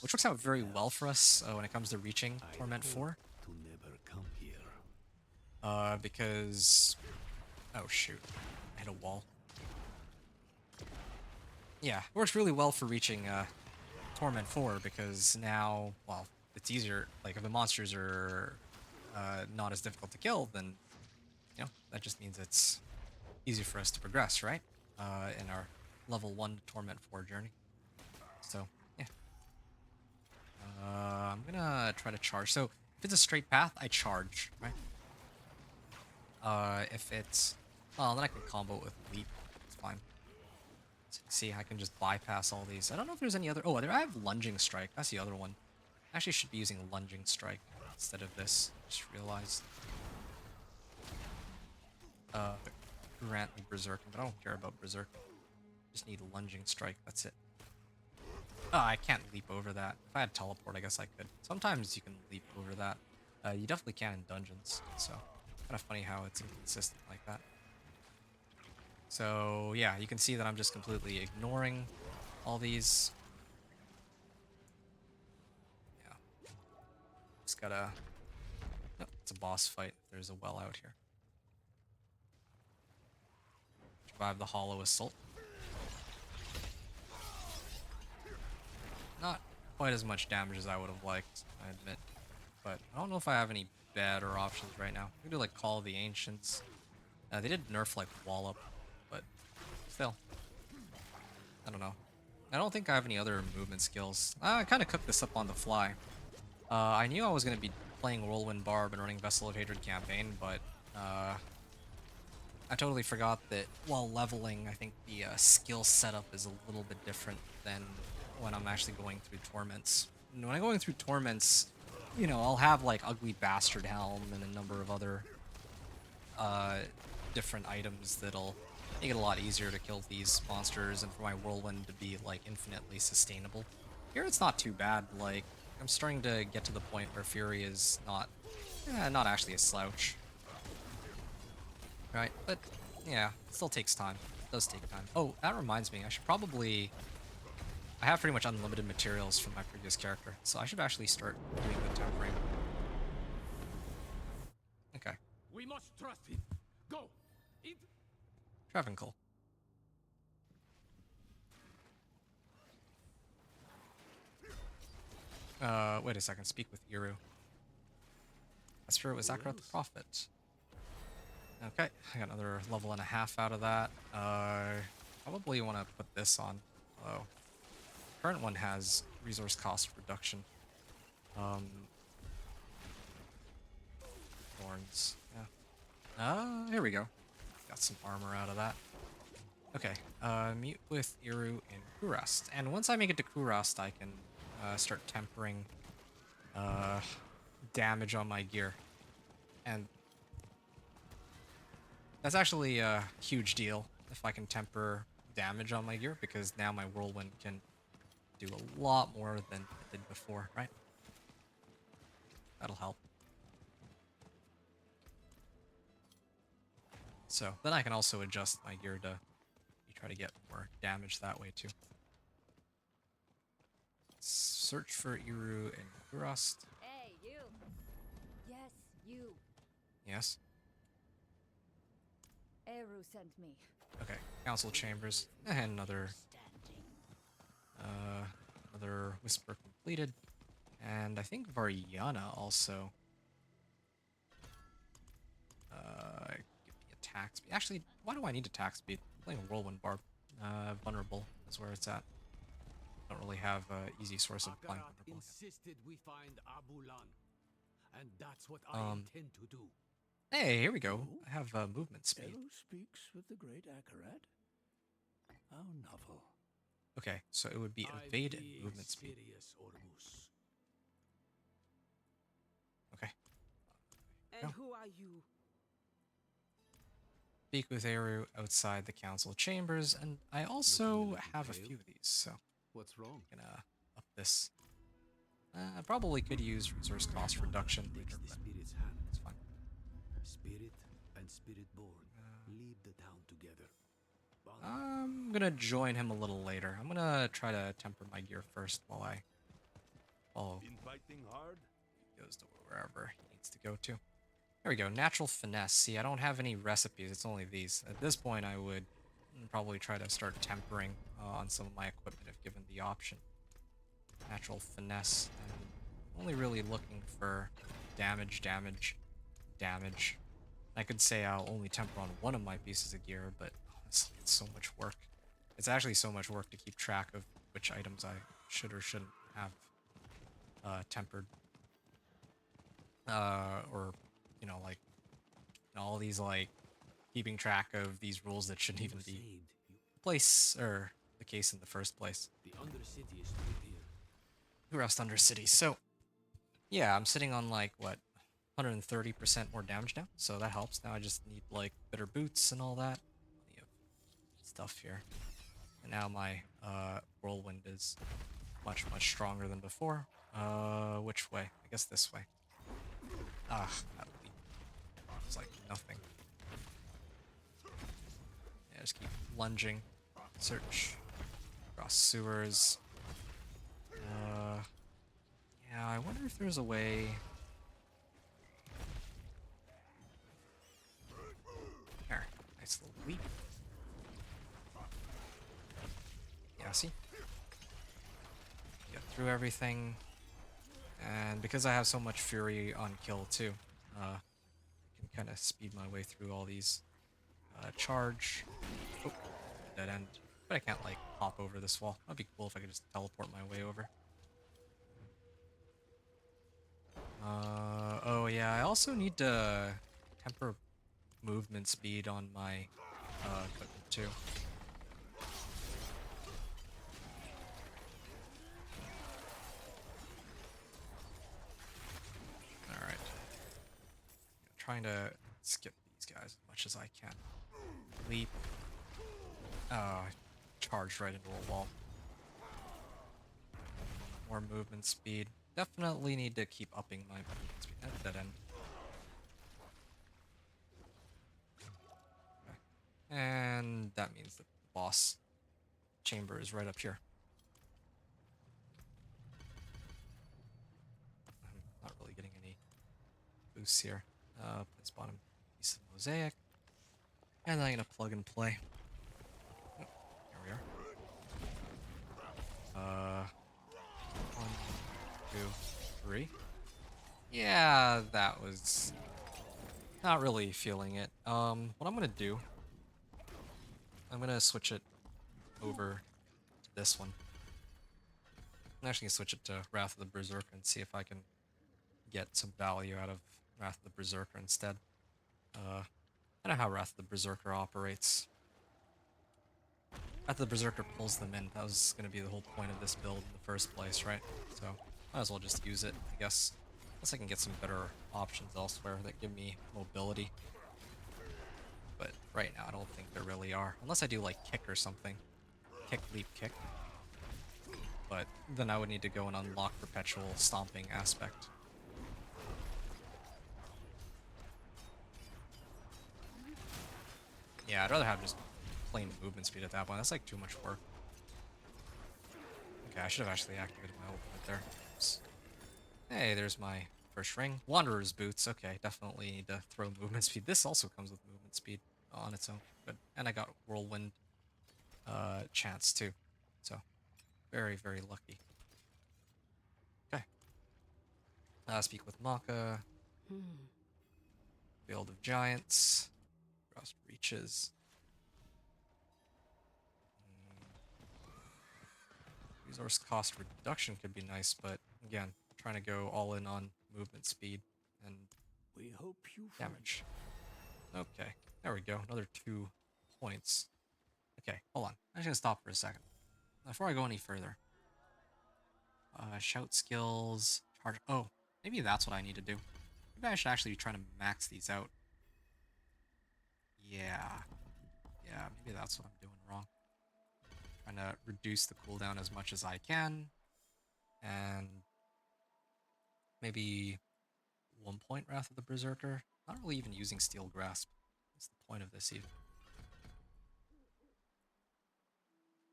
S1: which works out very well for us when it comes to reaching Torment 4.
S3: To never come here.
S1: Because... Oh shoot, I hit a wall. Yeah, it works really well for reaching Torment 4 because now, well, it's easier. Like if the monsters are not as difficult to kill, then that just means it's easy for us to progress, right? In our level 1 to Torment 4 journey. So yeah, I'm gonna try to charge. So if it's a straight path, I charge, right? If it's well, then I can combo it with leap. It's fine. So see, I can just bypass all these. I don't know if there's any other. Oh, I have lunging strike. That's the other one. I actually should be using lunging strike instead of this. Just realized. Grant me berserking, but I don't care about berserk. Just need a lunging strike. That's it. Oh, I can't leap over that. If I had teleport, I guess I could. Sometimes you can leap over that. You definitely can in dungeons. So kind of funny how it's inconsistent like that. So yeah, you can see that I'm just completely ignoring all these. Yeah. Just gotta... Nope, it's a boss fight. There's a well out here. Survive the hollow assault. Not quite as much damage as I would have liked, I admit. But I don't know if I have any better options right now. We could do like Call of the Ancients. They did nerf like Wallop, but still. I don't know. I don't think I have any other movement skills. I kind of cooked this up on the fly. I knew I was going to be playing Whirlwind Barb and running Vessel of Hatred campaign, but I totally forgot that while leveling, I think the skill setup is a little bit different than when I'm actually going through Torments. And when I'm going through Torments, I'll have like Ugly Bastard Helm and a number of other different items that'll make it a lot easier to kill these monsters and for my Whirlwind to be like infinitely sustainable. Here it's not too bad. Like I'm starting to get to the point where Fury is not actually a slouch. Right, but yeah, it still takes time. It does take time. Oh, that reminds me, I have pretty much unlimited materials from my previous character, so I should actually start doing the tempering. Okay.
S3: We must trust him. Go.
S1: Travancore. Wait a second. Speak with Iru. Spirit was Zakarat the Prophet. Okay, I got another level and a half out of that. Probably want to put this on. Although, current one has resource cost reduction. Thorns. Yeah. Here we go. Got some armor out of that. Okay. Meet with Iru in Kurast, and once I make it to Kurast, I can start tempering damage on my gear, and that's actually a huge deal if I can temper damage on my gear, because now my Whirlwind can do a lot more than it did before, right? That'll help. So then I can also adjust my gear to try to get more damage that way too. Search for Iru and Kurast.
S5: Hey, you. Yes, you.
S1: Yes.
S5: Eru sent me.
S1: Okay. Council chambers and another whisper completed, and I think Variana also give me attack speed. Actually, why do I need attack speed? I'm playing a Whirlwind Barb. Vulnerable is where it's at. Don't really have an easy source of playing
S3: Akarat
S1: vulnerable.
S3: insisted we find Abulan, and that's what I intend to do.
S1: Hey, here we go. I have movement speed.
S6: Eru speaks with the great Akarat? How novel.
S1: Okay, so it would be
S3: I
S1: evade and
S3: be
S1: movement speed.
S3: serious, Ormus.
S1: Okay.
S4: And
S1: No.
S4: who are you?
S1: Speak with Eru outside the council chambers, and I also have a few of these, so
S3: What's wrong?
S1: I'm gonna up this. I probably could use resource cost reduction
S3: Takes
S1: later,
S3: the
S1: but
S3: spirit's hand.
S1: it's fine.
S3: Spirit and spirit-born leave the town together.
S1: I'm gonna join him a little later. I'm gonna try to temper my gear first while I follow.
S2: Been fighting hard?
S1: He goes to wherever he needs to go to. There we go. Natural finesse. See, I don't have any recipes. It's only these. At this point, I would probably try to start tempering on some of my equipment if given the option. natural finesse. And I'm only really looking for damage, damage, damage. I could say I'll only temper on one of my pieces of gear, but honestly, it's so much work. It's actually so much work to keep track of which items I should or shouldn't have tempered. Or, you know, like, all these, like, keeping track of these rules that shouldn't
S3: You
S1: even be
S3: saved you.
S1: place or the case in the first place.
S3: The Undercity is prettier.
S1: Who rest under cities. So, yeah, I'm sitting on, like, what, 130% more damage now, so that helps. Now I just need, like, better boots and all that. Plenty of stuff here. And now my Whirlwind is much, much stronger than before. Which way? I guess this way. Ah, that leap. It's like nothing. Yeah, just keep lunging. Search. Cross sewers. Yeah, I wonder if there's a way... There. Nice little leap. Yeah, see? Get through everything. And because I have so much fury on kill too, I can kind of speed my way through all these. Charge. Oh, dead end. But I can't, like, hop over this wall. That'd be cool if I could just teleport my way over. Oh yeah, I also need to temper movement speed on my equipment too. Alright. Trying to skip these guys as much as I can. Leap. Charged right into a wall. More movement speed. Definitely need to keep upping my movement speed. At that end. Okay. And that means that the boss chamber is right up here. I'm not really getting any boosts here. Place bottom piece of mosaic. And then I'm gonna plug and play. Oh, here we are. 1, 2, 3. Yeah, that was not really feeling it. What I'm gonna do, I'm gonna switch it over to this one. I'm actually gonna switch it to Wrath of the Berserker and see if I can get some value out of Wrath of the Berserker instead. I know how Wrath of the Berserker operates. Wrath of the Berserker pulls them in. That was gonna be the whole point of this build in the first place, right? So, might as well just use it, I guess. Unless I can get some better options elsewhere that give me mobility. But right now, I don't think there really are. Unless I do, like, kick or something. Kick, leap, kick. But then I would need to go and unlock perpetual stomping aspect. Yeah, I'd rather have just plain movement speed at that point. That's like too much work. Okay, I should have actually activated my ultimate there. Oops. Hey, there's my first ring. Wanderer's boots. Okay, definitely need to throw movement speed. This also comes with movement speed on its own. Good. And I got Whirlwind chance too. So, very, very lucky. Okay. Speak with Maka. Field of Giants. Crossed Reaches. Resource cost reduction could be nice, but again, trying to go all in on movement speed and
S6: We hope you
S1: damage. Okay, there we go. Another 2 points. Okay, hold on. I'm just gonna stop for a second. Before I go any further. Shout skills. Charge. Oh, maybe that's what I need to do. Maybe I should actually be trying to max these out. Yeah. Yeah, maybe that's what I'm doing wrong. Trying to reduce the cooldown as much as I can. And maybe 1 point Wrath of the Berserker. Not really even using Steel Grasp. What's the point of this even?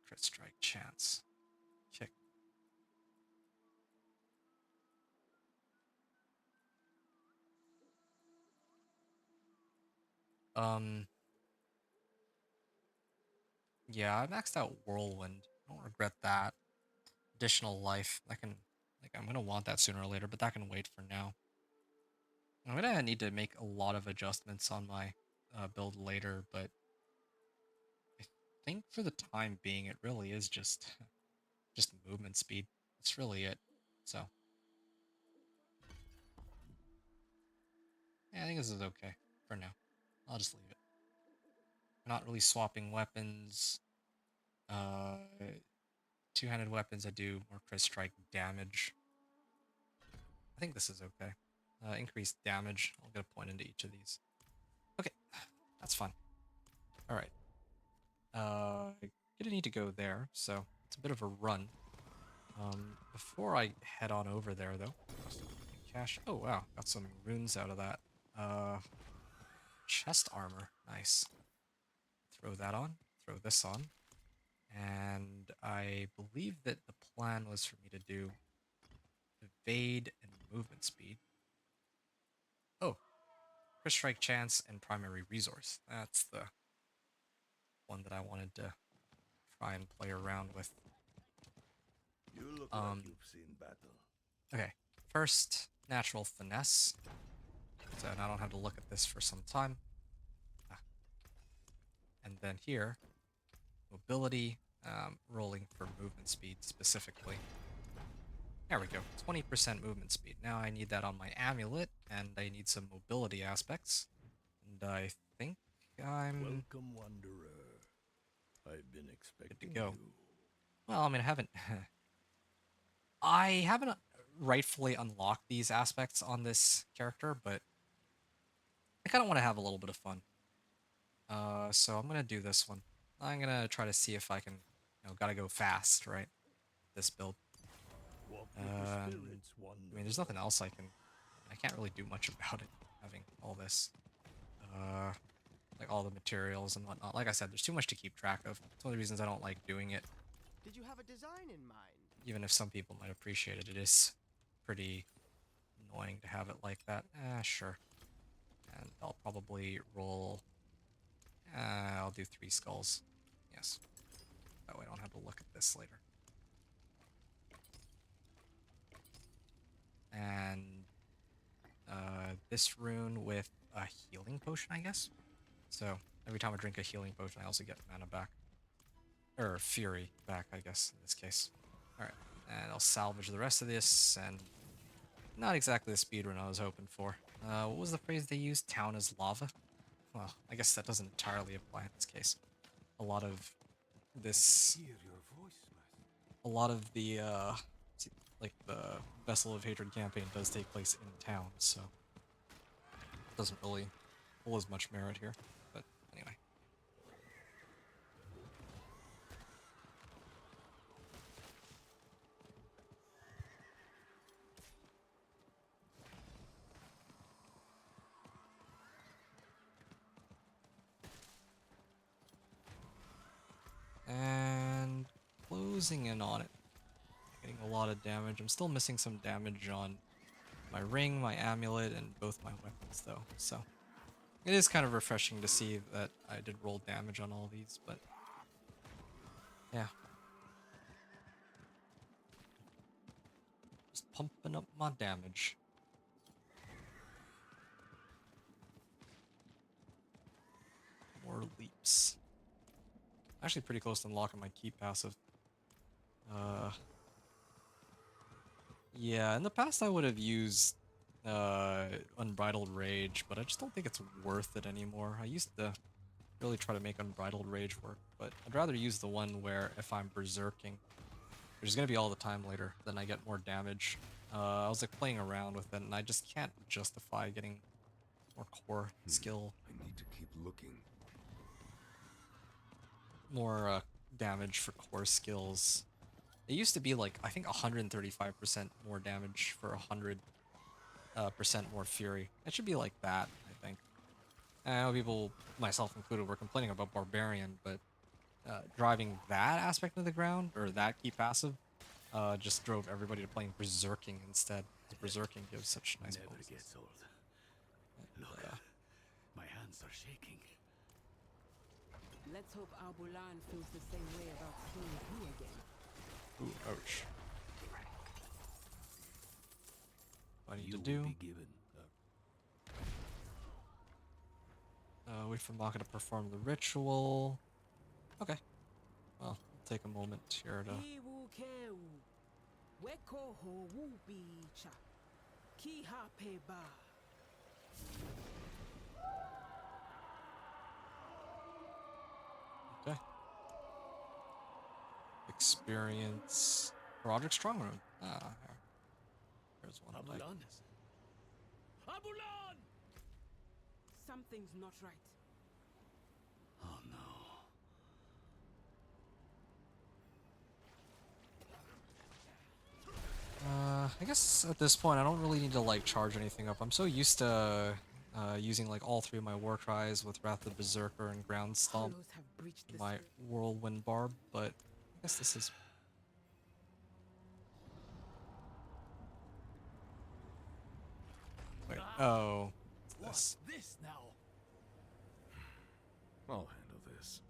S1: Crit strike chance. Kick. Yeah, I maxed out Whirlwind. I don't regret that. additional life. That can, like, I'm gonna want that sooner or later, but that can wait for now. I'm gonna need to make a lot of adjustments on my build later, but I think for the time being, it really is just just movement speed. That's really it. So yeah, I think this is okay for now. I'll just leave it. I'm not really swapping weapons. Uh, two-handed weapons that do more crit strike damage. I think this is okay. Increased damage. I'll get a point into each of these. Okay, that's fine. All right. Gonna need to go there, so it's a bit of a run. Before I head on over there, though, cash. Oh wow, got some runes out of that. Chest armor, nice. Throw that on. Throw this on, and I believe that the plan was for me to do evade and movement speed. Oh, crit strike chance and primary resource. That's the one that I wanted to try and play around with.
S2: You look like you've seen battle.
S1: Okay, first, natural finesse. So now I don't have to look at this for some time. And then here, mobility, rolling for movement speed specifically. There we go, 20% movement speed. Now I need that on my amulet, and I need some mobility aspects. And I think I'm
S6: Welcome, wanderer. I've been
S1: good
S6: expecting
S1: to go.
S6: you.
S1: Well, I mean, I haven't rightfully unlocked these aspects on this character, but I kind of want to have a little bit of fun. So I'm gonna do this one. I'm gonna try to see if I can, gotta go fast, right? This build.
S6: Walk with the
S1: I
S6: spirits, wanderer.
S1: mean, there's nothing else I can't really do much about it, having all this. Like all the materials and whatnot. Like I said, there's too much to keep track of. It's one of the reasons I don't like doing it.
S7: Did you have a design in mind?
S1: Even if some people might appreciate it, it is pretty annoying to have it like that. Sure. And I'll probably roll... I'll do 3 skulls. Yes. That way I don't have to look at this later. And this rune with a healing potion, I guess? So every time I drink a healing potion, I also get mana back. Or fury back, I guess, in this case. Alright, and I'll salvage the rest of this, and not exactly the speedrun I was hoping for. What was the phrase they used? Town is lava? Well, I guess that doesn't entirely apply in this case. A lot of this...
S3: Hear your voice, master.
S1: A lot of the, like, the Vessel of Hatred campaign does take place in town, so... It doesn't really hold as much merit here, but anyway. And closing in on it. Getting a lot of damage. I'm still missing some damage on my ring, my amulet, and both my weapons though. So it is kind of refreshing to see that I did roll damage on all these, but yeah. Just pumping up my damage. More leaps. Actually pretty close to unlocking my key passive. Yeah, in the past I would have used Unbridled Rage, but I just don't think it's worth it anymore. I used to really try to make Unbridled Rage work, but I'd rather use the one where if I'm berserking, which is going to be all the time later, then I get more damage. I was like playing around with it, and I just can't justify getting more core skill,
S2: I need to keep looking.
S1: more damage for core skills. It used to be like, I think 135% more damage for 100% more fury. It should be like that, I think. I know people, myself included, were complaining about Barbarian, but driving that aspect of the ground, or that key passive, just drove everybody to playing Berserking instead. Berserking gives such nice
S3: Never
S1: bonuses.
S3: gets old. Look, my hands are shaking.
S4: Let's hope Arbulan feels the same way about seeing you again.
S1: Ooh, ouch. I need
S3: You
S1: to
S3: will
S1: do.
S3: be given
S1: Wait for Maka to perform the ritual. Okay. Well, it'll take a moment here to.
S4: Iwu keu. Weko ho wu bicha. Ki ha pe ba.
S1: Okay. Experience Roderick Strongroom. There's one. Like,
S3: Abulan. Abulan!
S4: Something's not right.
S3: Oh no.
S1: I guess at this point I don't really need to like charge anything up. I'm so used to using like all three of my war cries with Wrath of the Berserker and Ground Stomp
S4: Hollows have breached
S1: in
S4: the
S1: my Whirlwind Barb, but I guess this is. Wait, oh, it's this.
S3: What's this now?
S2: I'll handle this.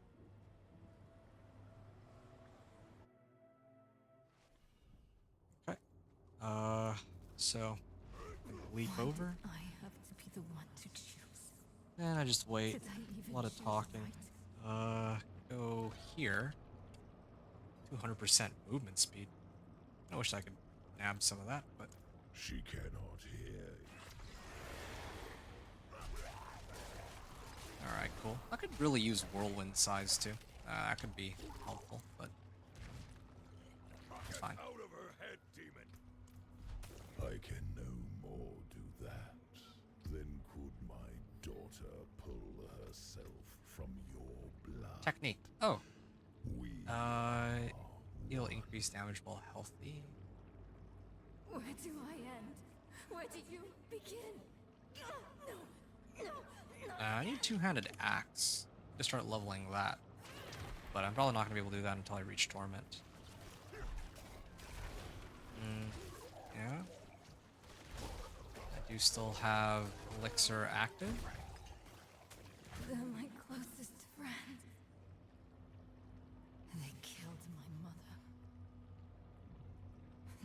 S1: Okay. So leap over,
S5: I have to be the one to choose.
S1: and I just wait.
S5: Did I even
S1: A lot of
S5: choose
S1: talking.
S5: right?
S1: Go here. 200% movement speed. I wish I could nab some of that, but
S2: She cannot hear.
S1: alright, cool. I could really use whirlwind size too. That could be helpful, but it's fine.
S2: Out of her head, demon! I can no more do that than could my daughter pull herself from your blood.
S1: Technique. Oh.
S2: We
S1: Heal increased damage while healthy.
S5: Where do I end? Where do you begin? No, no, no.
S1: I need two-handed axe to start leveling that, but I'm probably not gonna be able to do that until I reach Torment. Yeah. I do still have Elixir active.
S5: They're my closest friend. They killed my mother.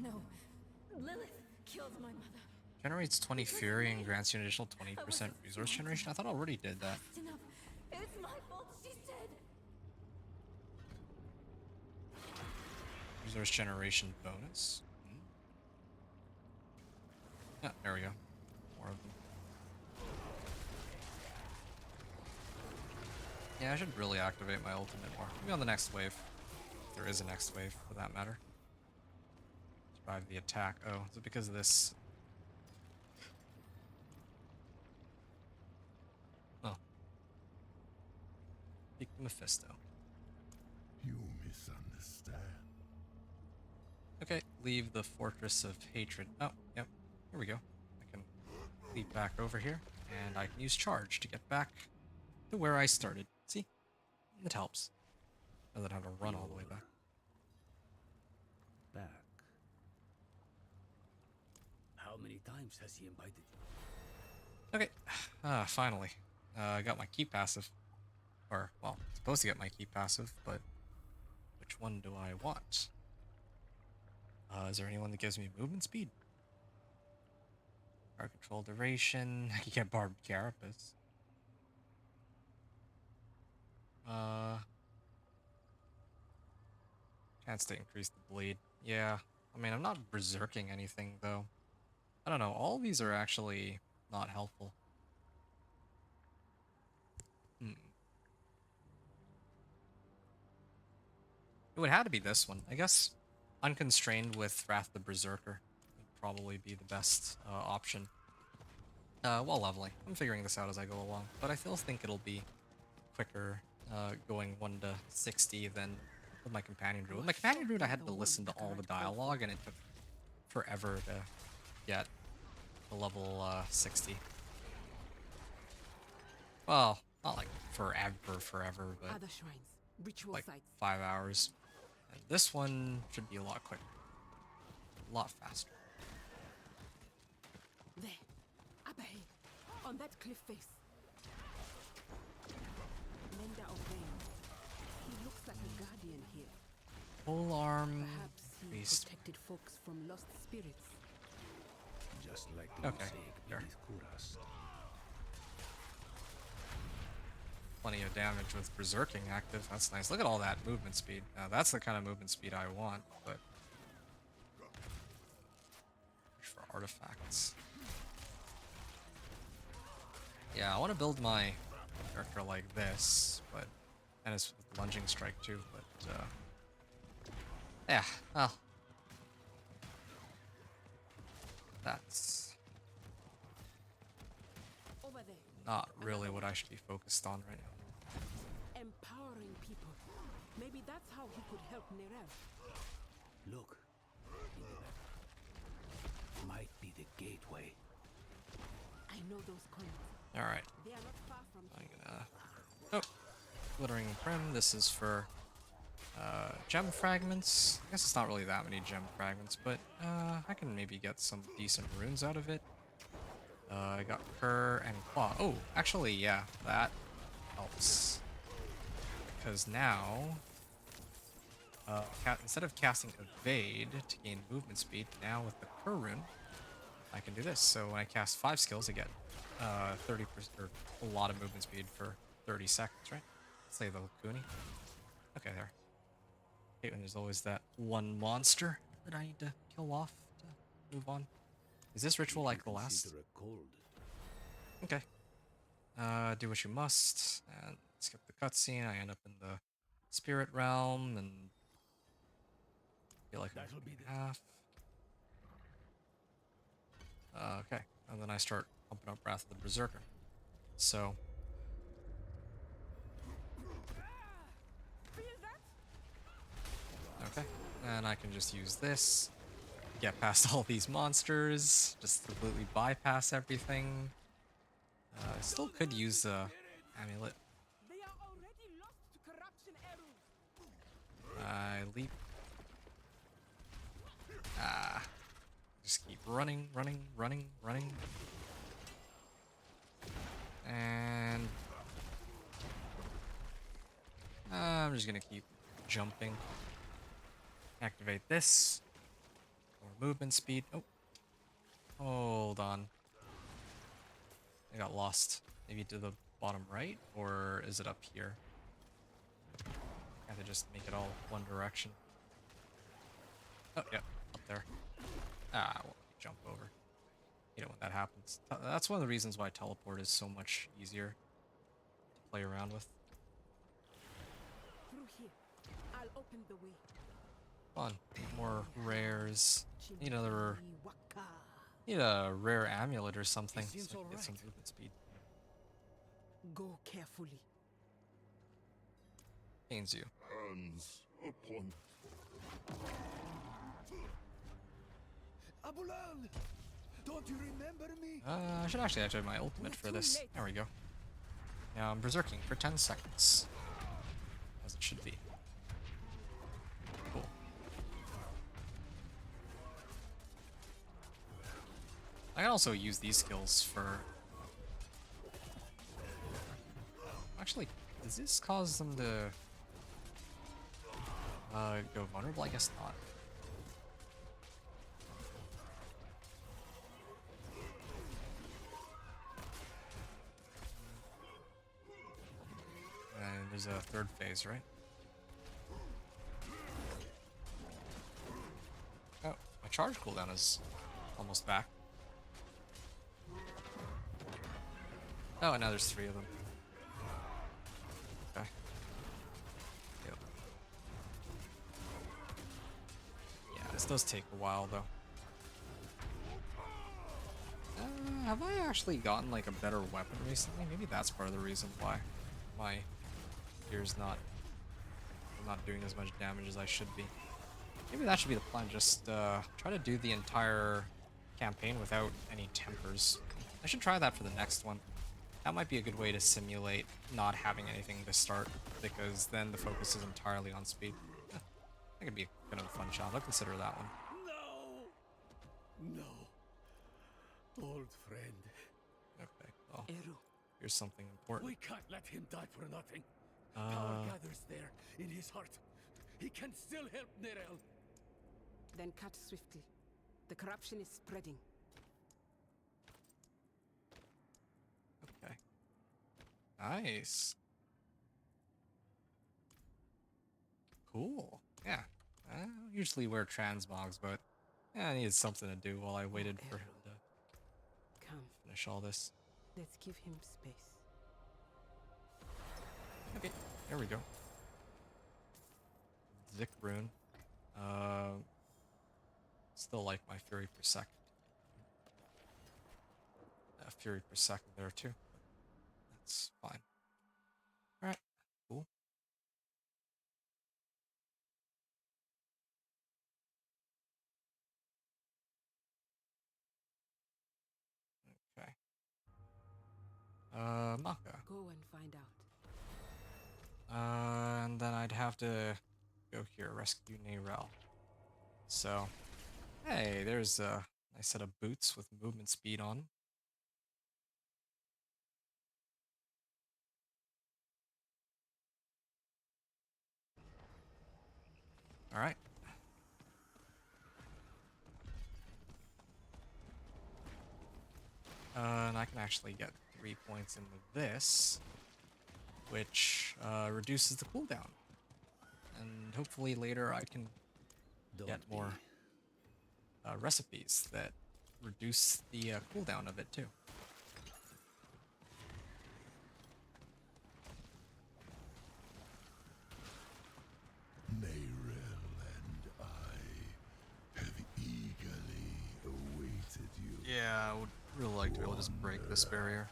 S5: No, Lilith killed my mother.
S1: Generates 20 fury and grants you an additional 20% resource generation. I thought I already did that.
S5: That's enough. It's my fault she's dead.
S1: Resource generation bonus. Yeah, there we go. More of them. Yeah, I should really activate my ultimate more. Maybe on the next wave. If there is a next wave, for that matter. Survive the attack. Oh, is it because of this? Oh. Peek Mephisto.
S2: You misunderstand.
S1: Okay, leave the Fortress of Hatred. Oh, yep. Here we go. I can leap back over here, and I can use Charge to get back to where I started. See? It helps. Rather than have to run all the way back.
S3: Back. How many times has he invited you?
S1: Okay. Finally. I got my key passive. Or, well, supposed to get my key passive, but which one do I want? Is there anyone that gives me movement speed? Guard control duration. I can get Barbed Carapace. Chance to increase the bleed. Yeah. I mean, I'm not berserking anything, though. I don't know. All of these are actually not helpful. It would have to be this one. I guess Unconstrained with Wrath the Berserker would probably be the best option. While leveling. I'm figuring this out as I go along, but I still think it'll be quicker going 1 to 60 than with my Companion Druid. With my Companion Druid, I had to listen to all the dialogue, and it took forever to get to level 60. Well, not like forever, but
S4: Other shrines, ritual
S1: like
S4: sites.
S1: 5 hours. And this one should be a lot quicker. A lot faster.
S4: There, up ahead, on that cliff face. Mender of Rain. He looks like a guardian here.
S1: Full arm
S4: Perhaps he
S1: beast.
S4: protected folks from lost spirits.
S3: Just like
S1: Okay, sure. Plenty of damage with berserking active. That's nice. Look at all that movement speed. Now that's the kind of movement speed I want, but for artifacts. Yeah, I want to build my character like this, but and it's with lunging strike too, but yeah, well, that's
S4: Over there.
S1: not really what I should be focused on right now.
S4: Empowering people. Maybe that's how he could help Nerel.
S3: Look. Might be the gateway.
S4: I know those coins.
S1: All right,
S4: They are not far from
S1: I'm
S4: here.
S1: gonna. Oh, glittering prim. This is for gem fragments. I guess it's not really that many gem fragments, but I can maybe get some decent runes out of it. I got Cur and Claw. Oh, actually, yeah, that helps. Because now, instead of casting Evade to gain movement speed, now with the Cur rune, I can do this. So when I cast 5 skills, I get 30% or a lot of movement speed for 30 seconds, right? Say the Lakuni. Okay, there. Okay, and there's always that one monster that I need to kill off to move on. Is this ritual like the last?
S3: Consider a cold.
S1: Okay. Do what you must, and skip the cutscene. I end up in the spirit realm, and feel like I'm
S3: That'll be the
S1: half. Okay, and then I start pumping up Wrath of the Berserker. So,
S4: Feel that?
S1: okay, and I can just use this, get past all these monsters, just completely bypass everything. I still could use the amulet.
S4: They are already lost to corruption arrows.
S1: I leap. Just keep running, running, running, running. And I'm just gonna keep jumping. Activate this. More movement speed. Oh. Hold on. I got lost. Maybe to the bottom right? Or is it up here? I have to just make it all one direction. Oh, yeah. Up there. Ah, well, jump over. You know when that happens. That's one of the reasons why teleport is so much easier to play around with.
S4: Through here. I'll open the way.
S1: Fun. More rares. Need another.
S4: Waka.
S1: Need a rare amulet or something.
S3: He seems
S1: So I can get some
S3: alright.
S1: movement speed.
S4: Go carefully.
S1: Pains you.
S2: Hands upon.
S6: Abulan! Don't you remember me?
S1: I should actually activate my ultimate for this. There we go. Now I'm berserking for 10 seconds. As it should be. Cool. I can also use these skills for... Actually, does this cause them to go vulnerable? I guess not. And there's a third phase, right? Oh, my charge cooldown is almost back. Oh, and now there's 3 of them. Okay. Yep. Yeah, this does take a while, though. Have I actually gotten, like, a better weapon recently? Maybe that's part of the reason why my gear's not... I'm not doing as much damage as I should be. Maybe that should be the plan, just try to do the entire campaign without any tempers. I should try that for the next one. That might be a good way to simulate not having anything to start, because then the focus is entirely on speed. Yeah, that could be kind of a fun challenge. I'll consider that one.
S6: No! No. Old friend.
S1: Okay, well,
S4: Eru.
S1: here's something important.
S6: We can't let him die for nothing. Power gathers there in his heart. He can still help Nerel.
S4: Then cut swiftly. The corruption is spreading.
S1: Nice. Cool. Yeah. I don't usually wear transmogs, but yeah, I needed something to do while I waited for him to
S4: Come,
S1: finish all this.
S4: let's give him space.
S1: Okay, there we go. Zick rune. Still like my fury per second. Fury per second there too. That's fine. Alright, cool. Okay. Maka.
S4: Go and find out.
S1: And then I'd have to go here, rescue Neyrel. So, hey, there's a nice set of boots with movement speed on. Alright. And I can actually get 3 points into this, which reduces the cooldown. And hopefully later I can get more recipes that reduce the cooldown of it too.
S2: Neyrel and I have eagerly awaited you.
S1: Yeah, I would really like to be able to just break this barrier.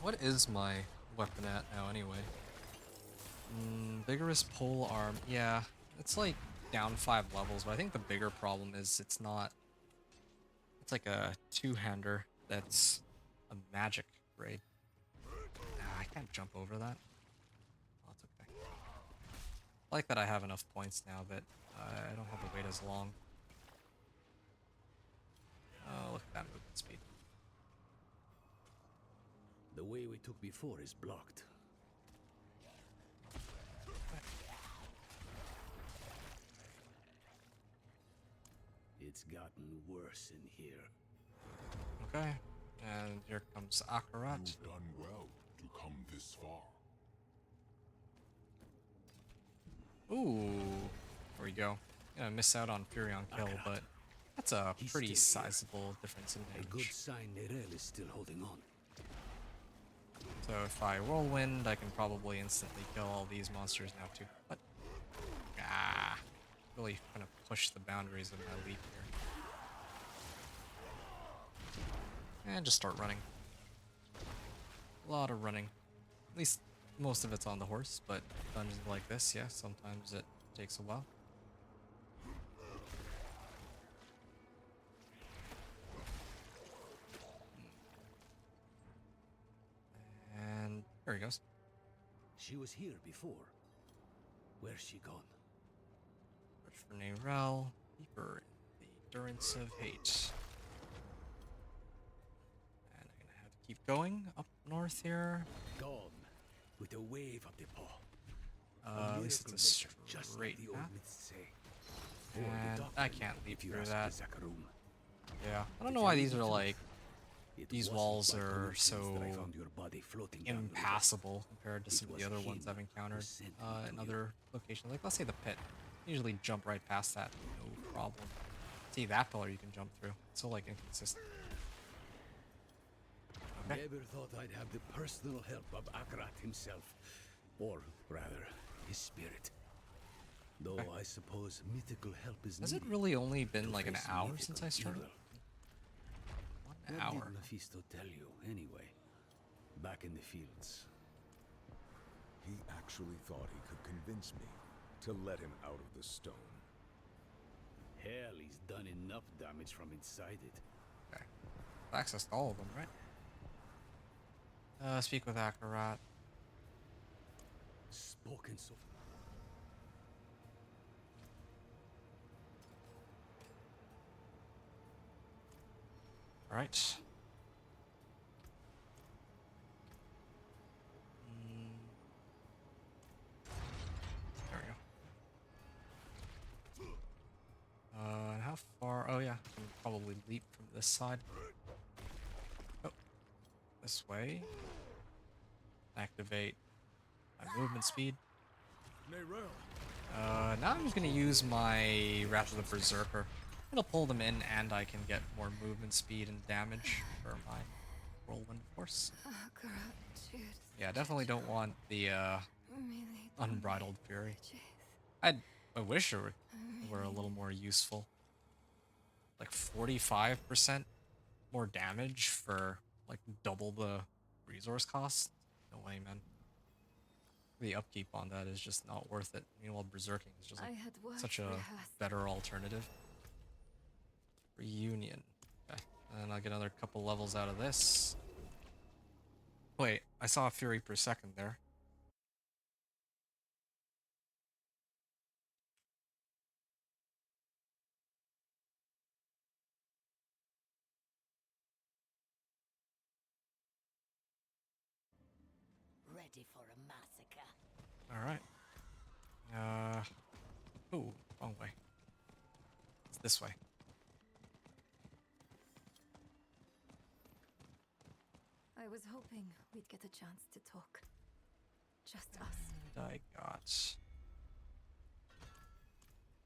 S1: What is my weapon at now anyway? Vigorous pole arm. Yeah, it's like down 5 levels, but I think the bigger problem is it's not... It's like a two-hander that's a magic grade. I can't jump over that. Oh, it's okay. I like that I have enough points now that I don't have to wait as long. Oh, look at that movement speed.
S3: The way we took before is blocked. It's gotten worse in here.
S1: Okay, and here comes Akarat.
S2: You've done well to come this far.
S1: Ooh, there we go. Gonna miss out on Fury on kill, but that's a
S3: He's
S1: pretty
S3: still here.
S1: sizable difference in
S3: A good
S1: damage.
S3: sign Neyrel is still holding on.
S1: So if I Whirlwind, I can probably instantly kill all these monsters now too. But really kind of push the boundaries of my leap here. And just start running. A lot of running. At least most of it's on the horse, but dungeons like this, yeah, sometimes it takes a while. And there he goes.
S3: She was here before. Where's she gone?
S1: Search for Neyrel, deeper in the endurance of hate. And I'm gonna have to keep going up north here.
S3: Gone. With a wave of the paw.
S1: At least it's a
S3: just
S1: straight
S3: like the old
S1: path.
S3: myths say. Or the
S1: And
S3: doctor,
S1: I can't leap
S3: if you
S1: through
S3: ask
S1: that.
S3: the Zakarum.
S1: Yeah, I don't
S3: To
S1: know why
S3: tell you
S1: these
S3: the
S1: are
S3: truth,
S1: like
S3: it
S1: these
S3: wasn't
S1: walls
S3: by
S1: are
S3: coincidence
S1: so
S3: that I found your body floating down the river.
S1: impassable compared to
S3: It
S1: some of the
S3: was
S1: other ones
S3: him
S1: I've encountered
S3: who sent me
S1: in
S3: to
S1: other locations. Like let's say the pit. Usually jump right past that, no problem. See that pillar you can jump through. It's so like inconsistent. Okay.
S3: Never thought I'd have the personal help of Akarat himself. Or rather, his spirit. Though
S1: Okay.
S3: I suppose mythical help is
S1: Has it
S3: needed
S1: really only been
S3: to
S1: like an
S3: face
S1: hour
S3: mythical
S1: since I started?
S3: evil.
S1: 1
S3: What
S1: hour.
S3: did Mephisto tell you, anyway? Back in the fields.
S2: He actually thought he could convince me to let him out of the stone.
S3: Hell, he's done enough damage from inside it.
S1: Okay. Access to all of them, right? Speak with Akarat.
S3: Spoken so.
S1: All right. There we go. And how far? Oh yeah, I can probably leap from this side. Oh, this way. Activate my movement speed.
S6: Nerel.
S1: Now I'm just gonna use my Wrath of the Berserker. It'll pull them in, and I can get more movement speed and damage for my Whirlwind, of course. Yeah, definitely don't want the Unbridled Fury. I wish it were a little more useful. Like 45% more damage for like double the resource cost? No way, man. The upkeep on that is just not worth it. Meanwhile, berserking is just like such a better alternative. Reunion. Okay. And I'll get another couple levels out of this. Wait, I saw a fury per second there.
S5: Ready for a massacre.
S1: Alright. Oh, wrong way. It's this way.
S5: I was hoping we'd get a chance to talk. Just us.
S1: And I got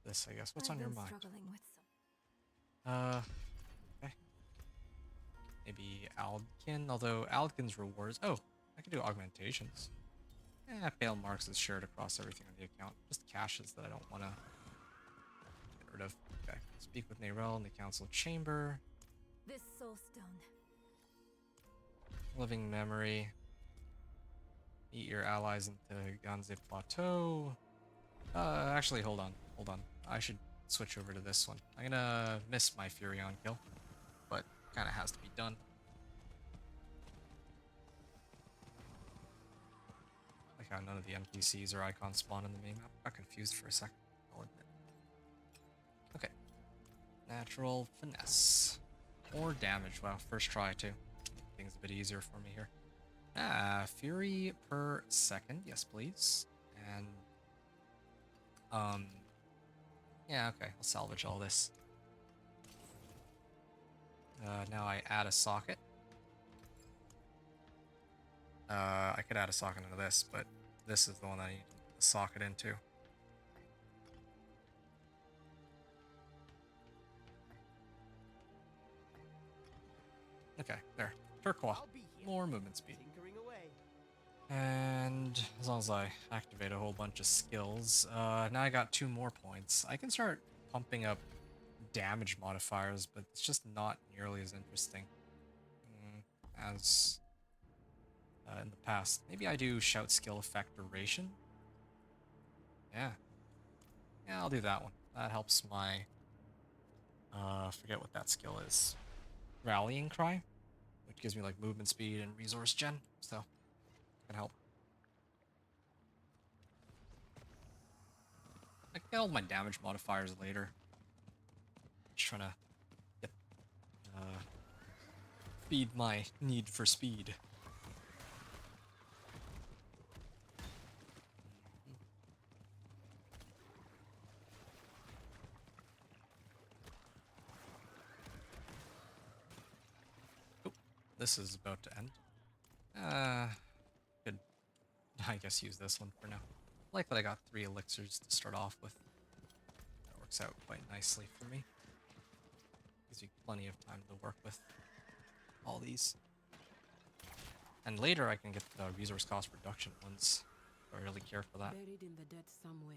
S1: this, I guess. What's on your mind?
S5: Struggling with some.
S1: Okay. Maybe Aldkin, although Aldkin's rewards. Oh, I can do augmentations. Pale marks is shared across everything on the account. Just caches that I don't want to get rid of. Okay. Speak with Nerel in the council chamber.
S5: This soulstone.
S1: Living memory. Meet your allies into Ganze Plateau. Actually, hold on. I should switch over to this one. I'm gonna miss my Furion kill, but kind of has to be done. Like how none of the NPCs or icons spawn in the main map. Got confused for a second, I'll admit. Okay. Natural finesse. More damage. Wow, first try too. Things a bit easier for me here. Fury per second. Yes, please. And yeah, okay, I'll salvage all this. Now I add a socket. I could add a socket into this, but this is the one I need a socket into. Okay, there. Turquoise.
S7: I'll be here.
S1: More movement speed.
S7: Tinkering away.
S1: And as long as I activate a whole bunch of skills, now I got 2 more points. I can start pumping up damage modifiers, but it's just not nearly as interesting as in the past. Maybe I do shout skill effect duration. Yeah, I'll do that one. That helps my forget what that skill is. Rallying cry, which gives me like movement speed and resource gen, so can help. I can get all my damage modifiers later. Just trying to get feed my need for speed. Oh, this is about to end. Could I guess use this one for now. I like that I got 3 elixirs to start off with. That works out quite nicely for me. Gives me plenty of time to work with all these. And later I can get the resource cost reduction ones. Do I really care for that?
S4: Buried in the dead somewhere.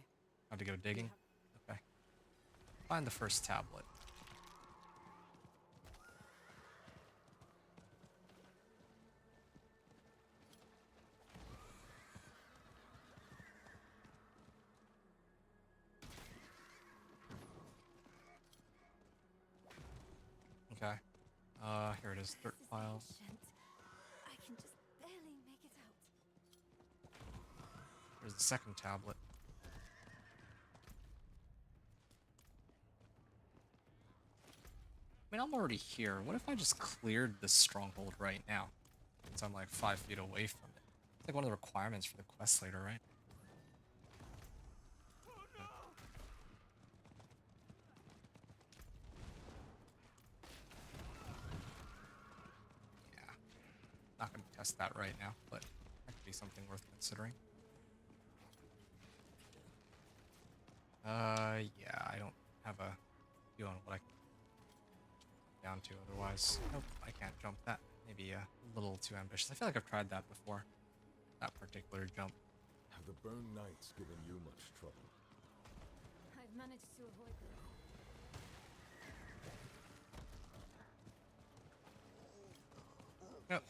S1: Have to go digging? Okay. Find the first tablet. Okay. Here it is. Dirt files.
S5: I can just barely make it out.
S1: Here's the second tablet. I mean, I'm already here. What if I just cleared this stronghold right now? Since I'm like 5 feet away from it. It's like one of the requirements for the quest later, right? Yeah. Not gonna test that right now, but I could be something worth considering. Yeah, I don't have a view on what I can down to otherwise. Nope, I can't jump that. Maybe a little too ambitious. I feel like I've tried that before. That particular jump.
S2: Have the Burn Knights given you much trouble?
S5: I've managed to avoid them.
S1: Yep.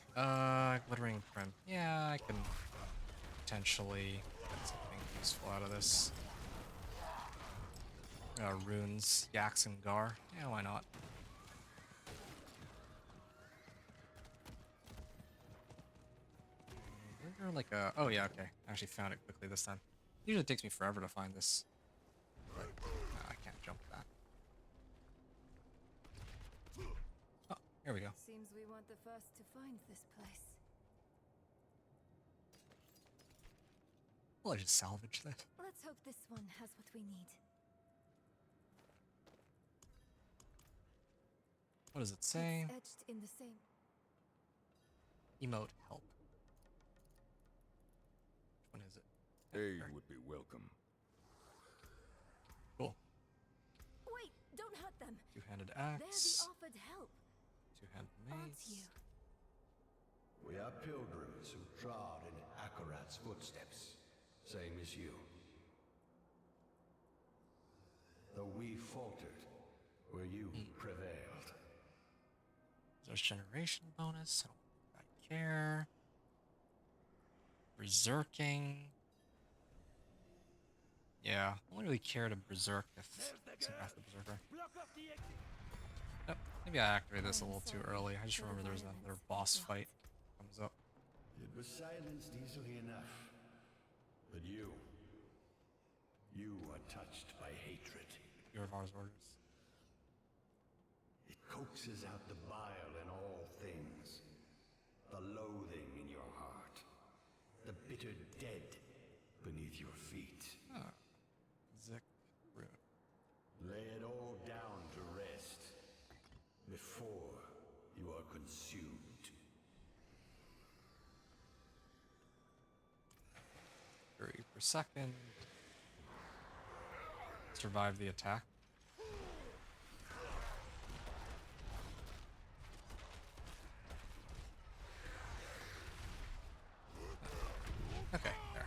S1: Glittering Prim. Yeah, I can potentially get something useful out of this. Runes, Yax and Gar. Yeah, why not? Is there like a... Oh yeah, okay. I actually found it quickly this time. Usually it takes me forever to find this. But no, I can't jump that. Oh, here we go.
S5: Seems we weren't the first to find this place.
S1: Well, I just salvage that.
S5: Let's hope this one has what we need.
S1: What does it say?
S5: It's etched in the same.
S1: Emote help. Which one is it?
S2: Aid
S1: There.
S2: would be welcome.
S1: Cool.
S5: Wait, don't hurt them.
S1: Two-handed
S5: They're the
S1: axe.
S5: offered help,
S1: Two-handed
S5: aren't you?
S1: mace.
S3: We are pilgrims who trod in Akarat's footsteps, same as you. Though we faltered, where you prevailed.
S1: There's generation bonus. I don't care. Berserking. Yeah, I don't really care to berserk if it's Wrath of the Berserker.
S6: Block off the exit.
S1: Nope. Maybe I activated this a little too early. I just remember there's another boss fight comes up.
S3: It was silenced easily enough. But you are touched by hatred.
S1: Yurvar's orders.
S3: It coaxes out the bile in all things. The loathing in your heart. The bitter dead beneath your feet.
S1: Ah. Zik rune.
S3: Lay it all down to rest before you are consumed.
S1: Fury per second. Survive the attack. Okay, there.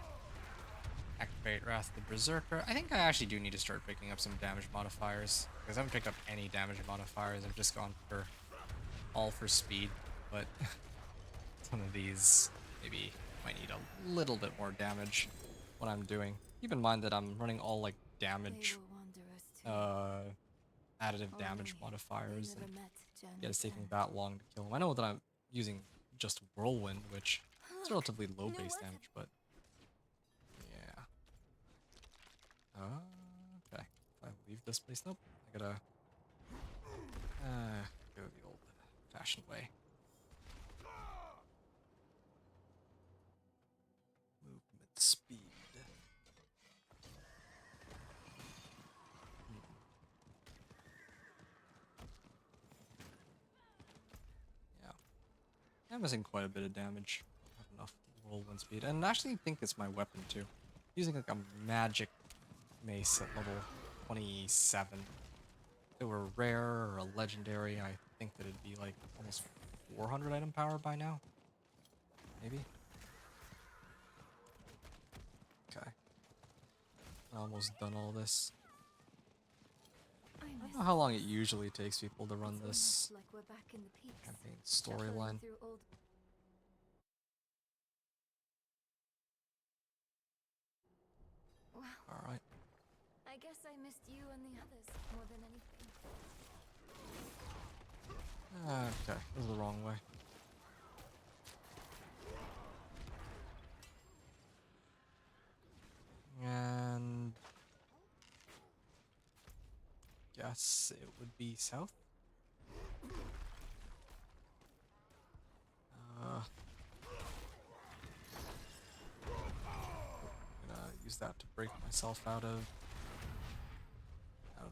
S1: Activate Wrath of the Berserker. I think I actually do need to start picking up some damage modifiers, because I haven't picked up any damage modifiers. I've just gone for all for speed, but some of these maybe might need a little bit more damage when I'm doing. Keep in mind that I'm running all like damage,
S5: They were wanderers too.
S1: additive damage
S5: Only
S1: modifiers,
S5: they never
S1: and
S5: met
S1: yeah, it's taking
S5: Journey's
S1: that long to kill them. I know that I'm using just Whirlwind, which is relatively low
S5: no
S1: base
S5: weapon.
S1: damage, but yeah. Okay. If I leave this place, nope. I gotta go the old-fashioned way. Movement speed. Yeah. I'm missing quite a bit of damage. I have enough whirlwind speed. And I actually think it's my weapon too. Using like a magic mace at level 27. If it were rare or a legendary, I think that it'd be like almost 400 item power by now. Maybe? Okay. Almost done all this.
S5: I
S1: I don't
S5: miss
S1: know how long it usually takes people to run
S5: It's
S1: this
S5: almost like we're back in the peaks.
S1: campaign
S5: shuffling
S1: storyline.
S5: through old- Well,
S1: Alright.
S5: I guess I missed you and the others more than anything.
S1: Okay, this is the wrong way. And guess it would be south. Gonna use that to break myself out of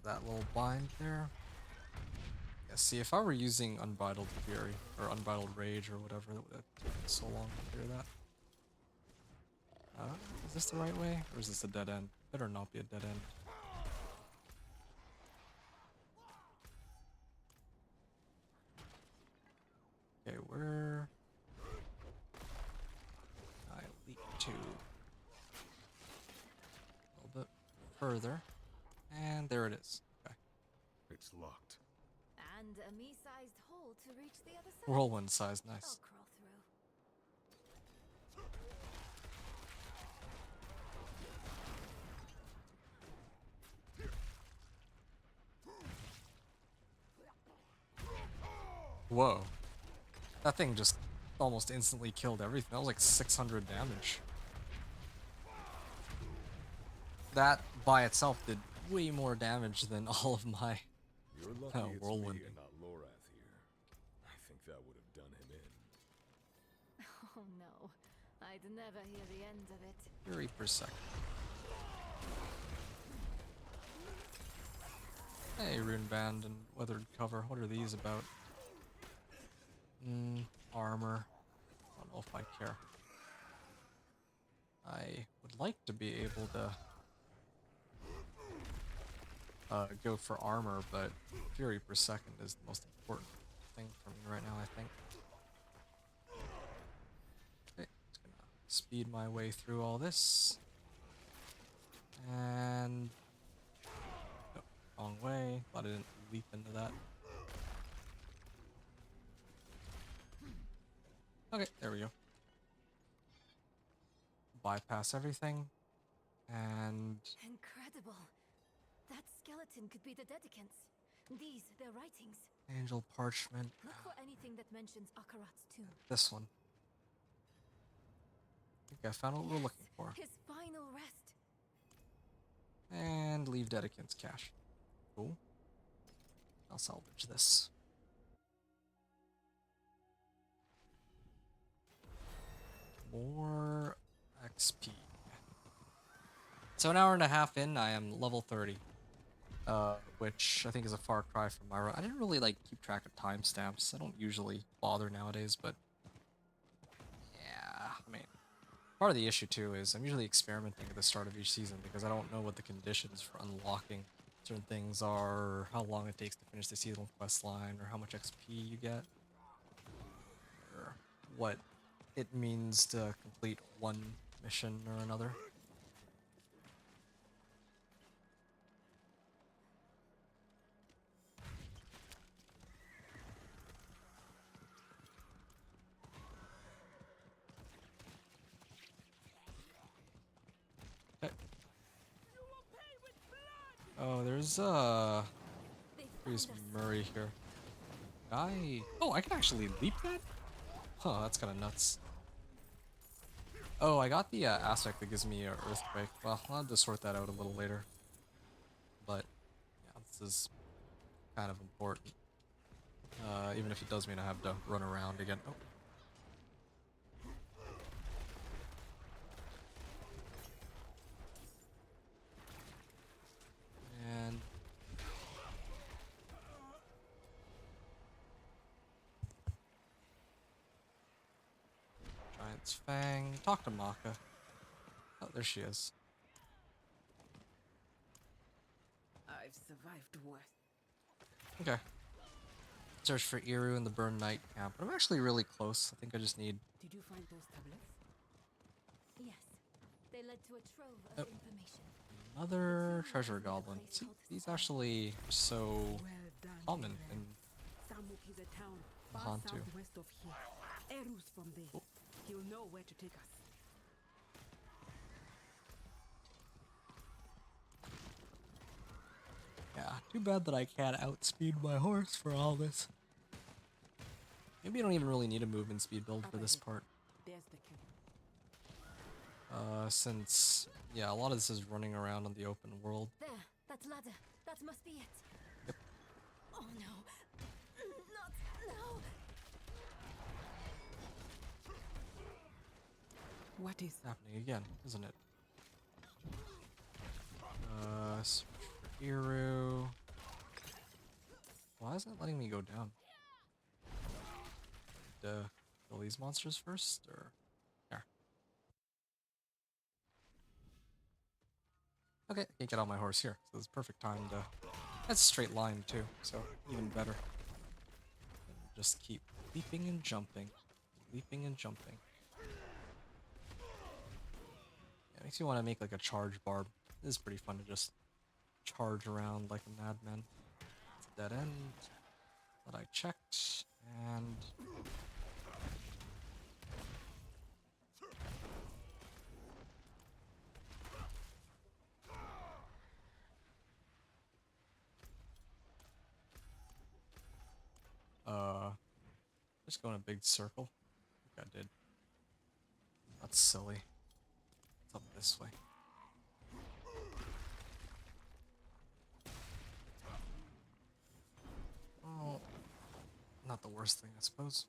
S1: that little bind there. Yeah, see, if I were using Unbridled Fury or Unbridled Rage or whatever, that would have taken so long to clear that. Is this the right way? Or is this a dead end? Better not be a dead end. Okay, where I leap to a little bit further. And there it is. Okay.
S6: It's locked.
S5: And a me-sized hole to reach the other side.
S1: Whirlwind size,
S5: I'll
S1: nice.
S5: crawl through.
S1: Whoa. That thing just almost instantly killed everything. That was like 600 damage. That by itself did way more damage than all of my
S2: You're lucky it's
S1: whirlwind.
S2: me and not Lorath here. I think that would have done him in.
S5: Oh no, I'd never hear the end of it.
S1: Fury per second. Hey, Rune Band and Weathered Cover. What are these about? Armor. I don't know if I care. I would like to be able to go for armor, but Fury per second is the most important thing for me right now, I think. Okay, just gonna speed my way through all this. And... oh, wrong way. Thought I didn't leap into that. Okay, there we go. Bypass everything. And...
S5: Incredible. That skeleton could be the Dedicants. These, their writings.
S1: Angel Parchment.
S5: Look for anything that mentions Akarat's tomb.
S1: This one. I think I found what we're looking for.
S5: His final rest.
S1: And leave Dedicant's cache. Cool. I'll salvage this. More XP. So an hour and a half in, I am level 30. Which I think is a far cry from my run. I didn't really like keep track of timestamps. I don't usually bother nowadays, but yeah, I mean, part of the issue too is I'm usually experimenting at the start of each season because I don't know what the conditions for unlocking certain things are, or how long it takes to finish the seasonal quest line, or how much XP you get, or what it means to complete one mission or another. Okay. Oh, there's Priest Murray here. Oh, I can actually leap that? Huh, that's kind of nuts. Oh, I got the aspect that gives me an earthquake. Well, I'll have to sort that out a little later. But yeah, this is kind of important. Even if it does mean I have to run around again. Oh. And Giant's Fang. Talk to Maka. Oh, there she is.
S4: I've survived worse.
S1: Okay. Search for Iru in the Burn Knight camp. I'm actually really close. I think I just need...
S4: Did you find those tablets?
S5: Yes. They led to a trove
S1: Oh.
S5: of information.
S1: Another treasure goblin. See, these actually are so
S4: Well done.
S1: common
S4: Iren.
S1: in
S4: Samuk is a town far
S1: Hantu.
S4: southwest of here. Eru's from there. He'll know where to take us.
S1: Yeah, too bad that I can't outspeed my horse for all this. Maybe I don't even really need a movement speed build for this part.
S4: There's the camp.
S1: Since, yeah, a lot of this is running around on the open world.
S5: There, that ladder. That must be it.
S1: Yep.
S5: Oh no. Not now.
S4: What is?
S1: Happening again, isn't it? Search for Iru. Why isn't it letting me go down? Kill these monsters first, or... Okay, I can't get on my horse here, so it's perfect time to... That's a straight line too, so even better. Just keep leaping and jumping. Leaping and jumping. Yeah, it makes you want to make like a charge barb. It is pretty fun to just charge around like a madman. It's a dead end that I checked, and... Just go in a big circle. I think I did. That's silly. It's up this way. Oh, not the worst thing, I suppose.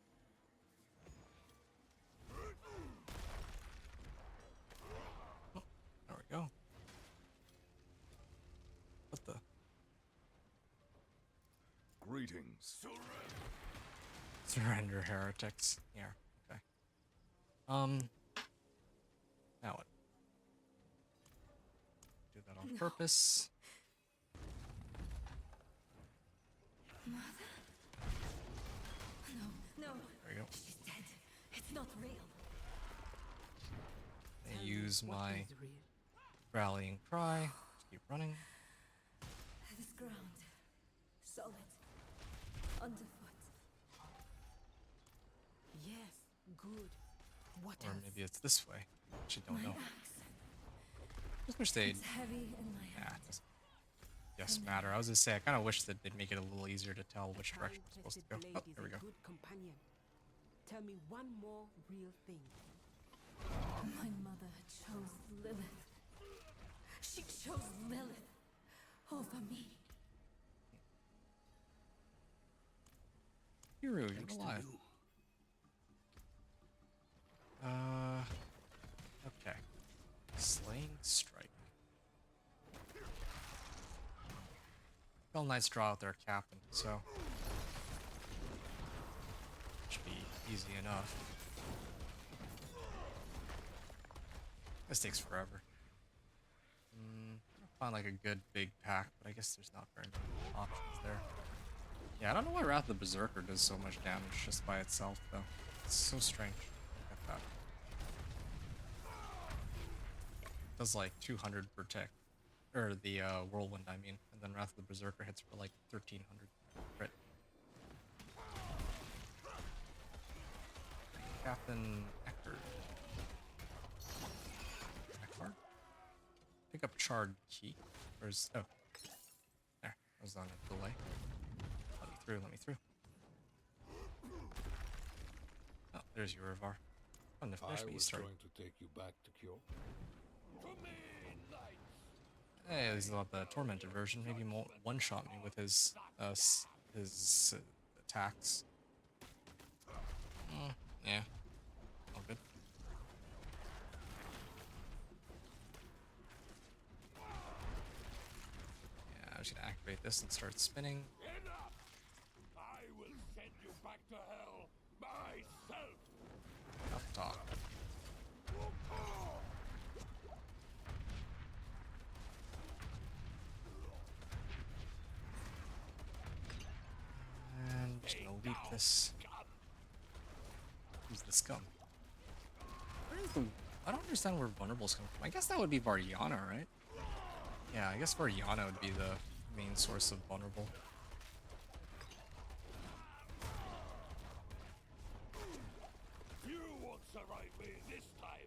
S1: Oh, there we go. What the?
S2: Greetings.
S1: Surrender, heretics. Here. Okay. Now what? Do that on purpose.
S5: No,
S1: There you go.
S5: she's dead. It's not real.
S1: I use
S4: What
S1: my
S4: is real?
S1: rallying cry. Just keep running.
S5: This ground. Solid. Underfoot.
S4: Yes, good. What
S1: Or
S4: else?
S1: maybe it's this way. Actually, don't
S5: My
S1: know.
S5: axe.
S1: Just wish they'd...
S5: It's heavy in my
S1: Nah,
S5: hand.
S1: it doesn't just matter. I was gonna say, I kind of wish that they'd make it a little easier to tell which direction we're supposed to go.
S4: Time-tested
S1: Oh,
S4: blade
S1: there we
S4: is a
S1: go.
S4: good companion. Tell me one more real thing.
S5: My mother chose Lilith. She chose Lilith over me.
S1: Hero,
S3: Thanks
S1: you're
S3: to
S1: alive.
S3: you.
S1: Okay. Slaying Strike. Well, nice draw out there, Captain, so... Should be easy enough. This takes forever. Find like a good big pack, but I guess there's not very many options there. Yeah, I don't know why Wrath of the Berserker does so much damage just by itself, though. It's so strange. Look at that. Does like 200 per tick. Or the Whirlwind, I mean. And then Wrath of the Berserker hits for like 1300 crit. Captain Eckard. Eckard? Pick up Charred Key. Where's... Oh. There. I was on a delay. Let me through, let me through. Oh, there's your Rivar. Fun to finish what you started.
S2: going to take you back to Kyo.
S1: Hey, he's not the tormented version. Maybe he won't one-shot me with his attacks. Yeah, all good. Yeah, I'm just gonna activate this and start spinning.
S6: Enough! I will send you back to hell myself!
S1: Up top. And just gonna leap this. Who's the scum? I don't understand where vulnerables come from. I guess that would be Vardiana, right? Yeah, I guess Vardiana would be the main source of vulnerable.
S6: You won't survive me this time!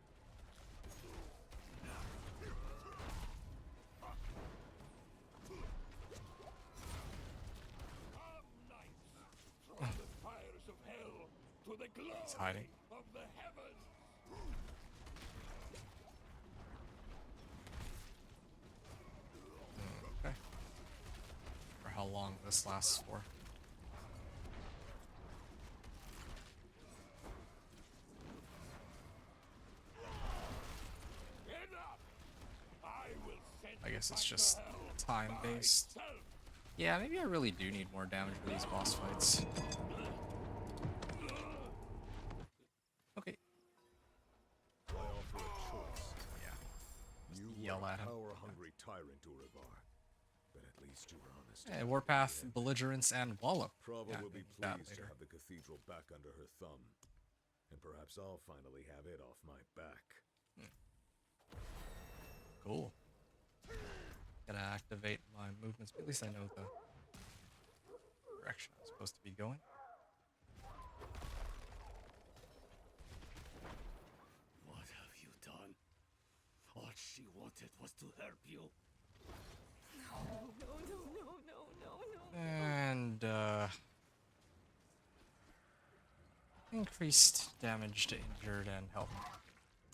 S6: Come, knights, from the fires of hell to the glory
S1: He's hiding.
S6: of the heavens!
S1: Okay. For how long this lasts for.
S6: Enough! I will send
S1: I
S6: you
S1: guess it's
S6: back to
S1: just
S6: hell
S1: time-based.
S6: myself.
S1: Yeah, maybe I really do need more damage for these boss fights. Okay.
S2: I offer a choice.
S1: Yeah.
S2: You
S1: Yell
S2: are
S1: at him.
S2: power-hungry tyrant, Urivar. But at least you were honest.
S1: Hey,
S2: about
S1: Warpath,
S2: the end.
S1: Belligerence, and Wallop.
S2: Prava
S1: Yeah,
S2: will be
S1: maybe that
S2: pleased to
S1: later.
S2: have the cathedral back under her thumb. And perhaps I'll finally have it off my back.
S1: Cool. Gotta activate my movements. At least I know the direction I'm supposed to be going.
S6: What have you done? All she wanted was to hurt you.
S5: No.
S1: And, increased damage to injured and health.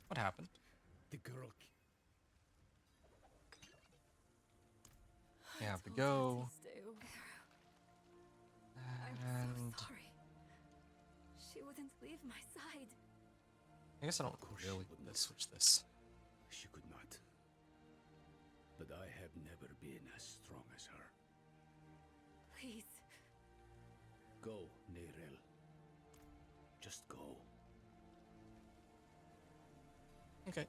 S1: What happened?
S6: The girl.
S1: You have to
S5: Told her
S1: go.
S5: to stay away. I'm
S1: And
S5: so sorry. She wouldn't leave my side.
S1: I guess I don't
S6: course
S1: really
S6: she
S1: need
S6: wouldn't.
S1: to switch this.
S6: She could not. But I have never been as strong as her.
S5: Please.
S6: Go, Neyrel. Just go.
S1: Okay.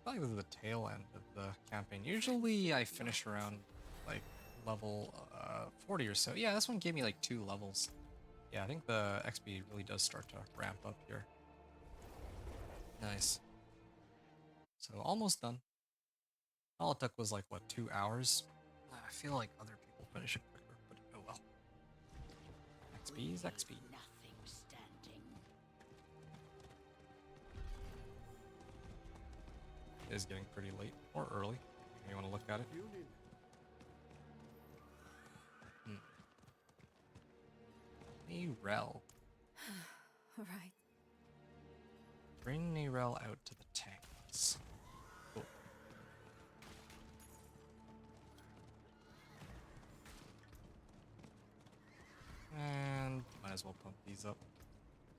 S1: I feel like this is the tail end of the campaign. Usually I finish around like level 40 or so. Yeah, this one gave me like 2 levels. Yeah, I think the XP really does start to ramp up here. Nice. So almost done. All it took was like, what, 2 hours? I feel like other people finish it quicker, but oh well. XP is XP.
S8: Nothing standing.
S1: It is getting pretty late, or early. You want to look at it? Neyrel.
S5: Right.
S1: Bring Neyrel out to the tanks. Cool. And might as well pump these up.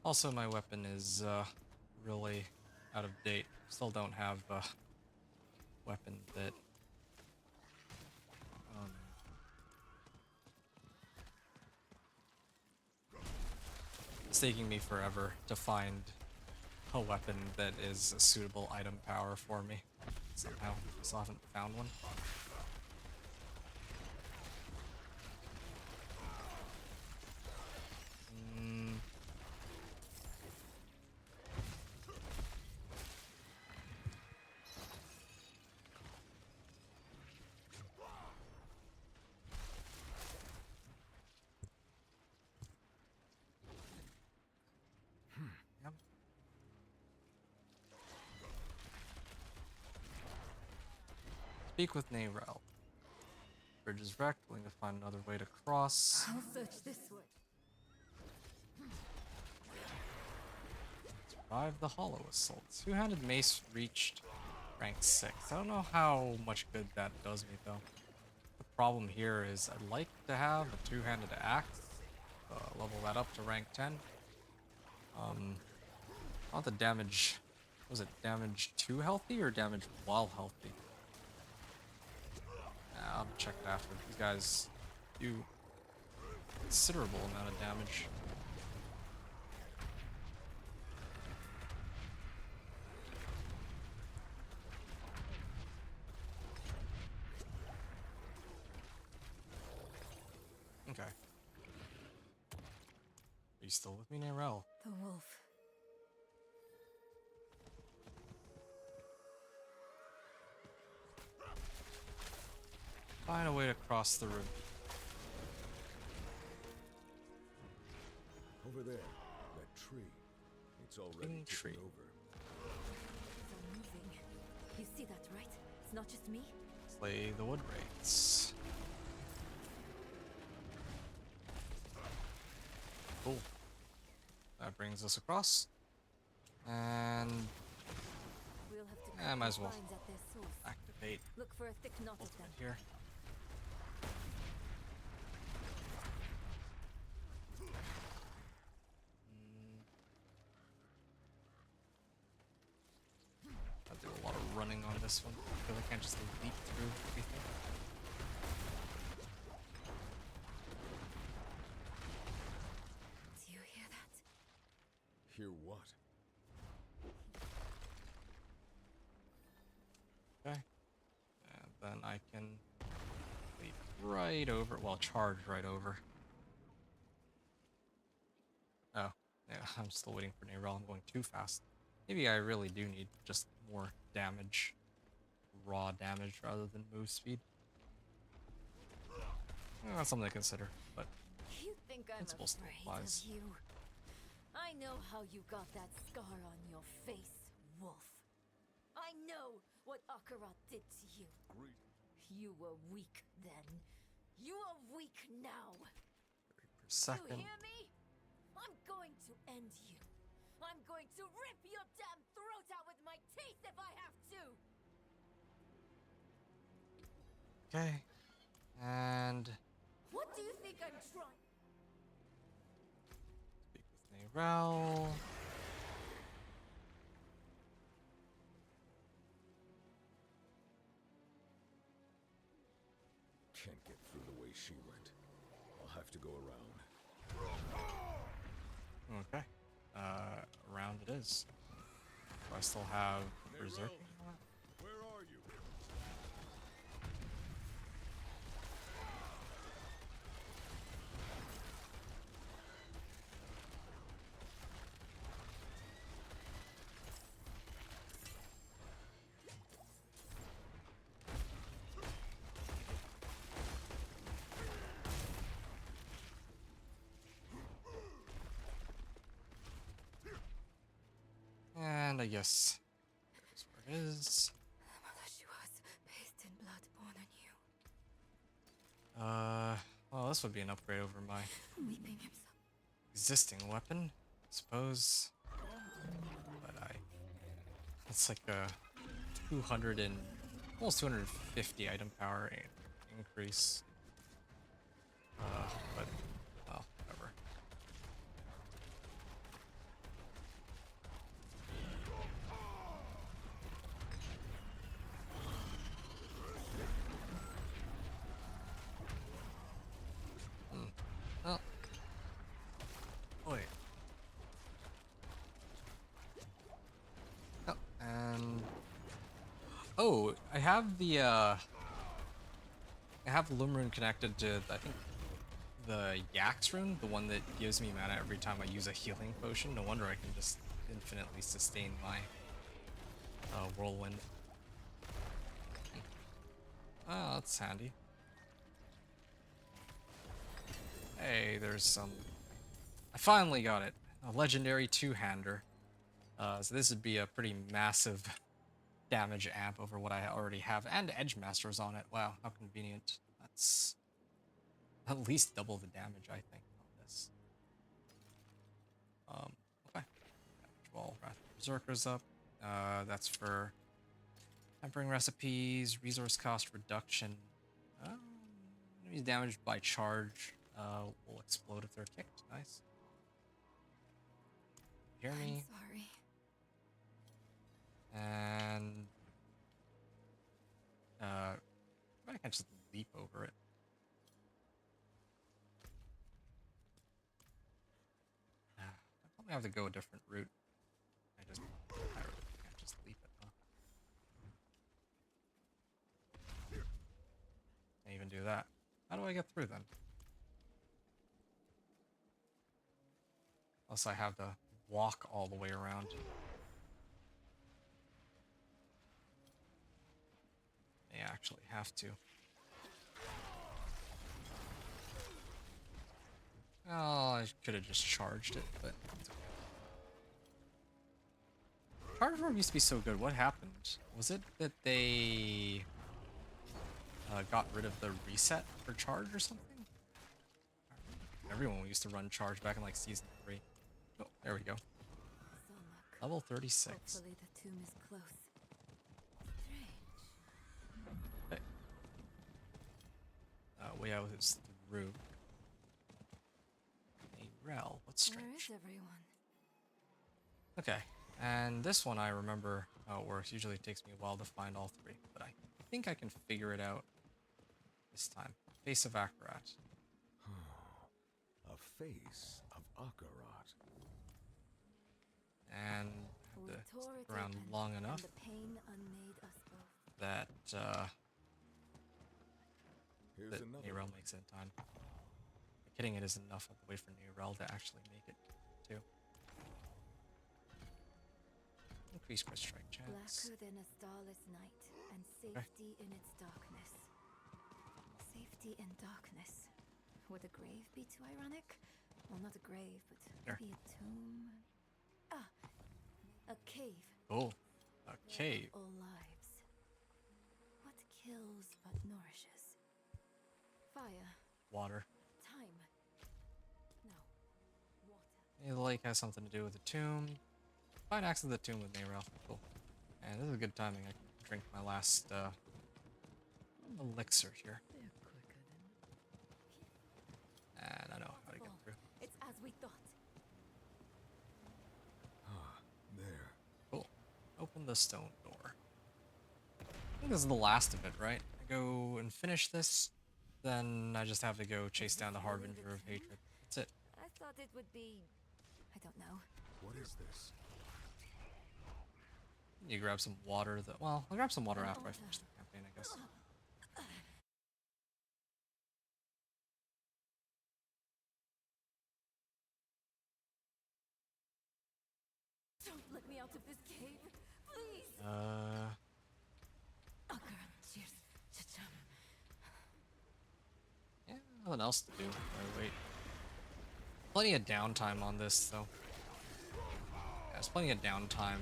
S1: Also, my weapon is really out of date. Still don't have a weapon that it's taking me forever to find a weapon that is a suitable item power for me. Somehow, I still haven't found one. Yep. Speak with Neyrel. Bridge is wrecked. Willing to find another way to cross.
S5: I'll search this way.
S1: Survive the hollow assaults. Two-handed mace reached rank 6. I don't know how much good that does me though. The problem here is I'd like to have a two-handed axe. Level that up to rank 10. Not the damage. Was it damage to healthy or damage while healthy? I'll check it after. These guys do considerable amount of damage. Okay. Are you still with me, Neyrel?
S5: The wolf.
S1: Find a way to cross the room.
S2: Over there, that tree. It's already
S1: Big tree.
S2: tipping over.
S5: It's moving. You see that, right? It's not just me.
S1: Slay the wood wraiths. Cool. That brings us across. And
S5: We'll have to
S1: yeah,
S5: cut
S1: might
S5: the
S1: as well
S5: vines at their source.
S1: activate
S5: Look for a thick knot of them.
S1: ultimate here. I'll do a lot of running on this one because I can't just leap through everything.
S5: Do you hear that?
S2: Hear what?
S1: then I can leap right over, well, charge right over. Oh, yeah, I'm still waiting for Narelle. I'm going too fast. Maybe I really do need just more damage, raw damage, rather than move speed. That's something to consider, but
S5: You think I'm
S1: principle still
S5: afraid
S1: applies.
S5: of you? I know how you got that scar on your face, wolf. I know what Akarat did to you. You were weak then. You are weak now.
S1: Per second.
S5: You hear me? I'm going to end you. I'm going to rip your damn throat out with my teeth if I have to.
S1: Okay. And
S5: What do you think I'm trying?
S1: speak with Narelle.
S2: Can't get through the way she went. I'll have to go around.
S1: Okay. Around it is. Do I still have Berserk?
S2: Where are you?
S1: And I guess there's where it is.
S5: Malashua's paste and blood born on you.
S1: Well, this would be an upgrade over my
S5: Weeping himself.
S1: existing weapon, I suppose. But it's like a 200 and almost 250 item power increase. But well, whatever. Oh. Wait. Oh, and oh, I have the I have Lumrune connected to I think the Yax rune, the one that gives me mana every time I use a healing potion. No wonder I can just infinitely sustain my Whirlwind. Oh, that's handy. Hey, there's some... I finally got it. A legendary two-hander. So this would be a pretty massive damage amp over what I already have. And Edge Masters on it. Wow, how convenient. That's at least double the damage, I think, on this. Okay. Damage wall, Wrath of Berserker's up. That's for tempering recipes, resource cost reduction. Enemies damaged by charge will explode if they're kicked. Nice. Hear me?
S5: I'm sorry.
S1: And I can just leap over it. I probably have to go a different route. I really can't just leap it, huh? Can't even do that. How do I get through then? Unless I have to walk all the way around. I actually have to. Oh, I could have just charged it, but it's okay. Charge Room used to be so good. What happened? Was it that they got rid of the reset for charge or something? Everyone used to run charge back in like season 3. Oh, there we go.
S5: Solmak.
S1: Level 36.
S5: Hopefully the tomb is close. Strange.
S1: Okay. Way out is through. A rel. What's
S5: Where
S1: strange?
S5: is everyone?
S1: Okay, and this one I remember how it works. Usually it takes me a while to find all 3, but I think I can figure it out this time. Face of Akarat.
S2: A face of Akarat.
S1: And I
S5: We
S1: have to
S5: tore
S1: stick
S5: it
S1: around
S5: open,
S1: long
S5: and
S1: enough
S5: the pain unmade us both.
S1: that
S2: Here's
S1: that
S2: another
S1: Narelle
S2: one.
S1: makes it in time. Hitting it isn't enough. I have to wait for Narelle to actually make it too. Increase crit strike chance.
S5: Blacker than a starless night, and safety in its darkness. Safety in darkness. Would a grave be too ironic? Well, not a grave, but
S1: Sure.
S5: maybe a tomb. Ah, a cave.
S1: Cool. A cave.
S5: Of all lives. What kills but nourishes? Fire.
S1: Water.
S5: Time. No. Water.
S1: The lake has something to do with the tomb. Find access to the tomb with Narelle. Cool. And this is good timing. I can drink my last elixir here. And I know how to get through.
S5: It's as we thought.
S2: Ah, there.
S1: Cool. Open the stone door. I think this is the last of it, right? I go and finish this, then I just have to go chase down the Harbinger of Hatred. That's it.
S5: I thought it would be... I don't know.
S2: What is this?
S1: You grab some water. Well, I'll grab some water after I finish the campaign, I guess.
S5: Don't let me out of this cave, please. Cheers. Cha-chum.
S1: Yeah, nothing else to do. I wait. Plenty of downtime on this, though. Yeah, there's plenty of downtime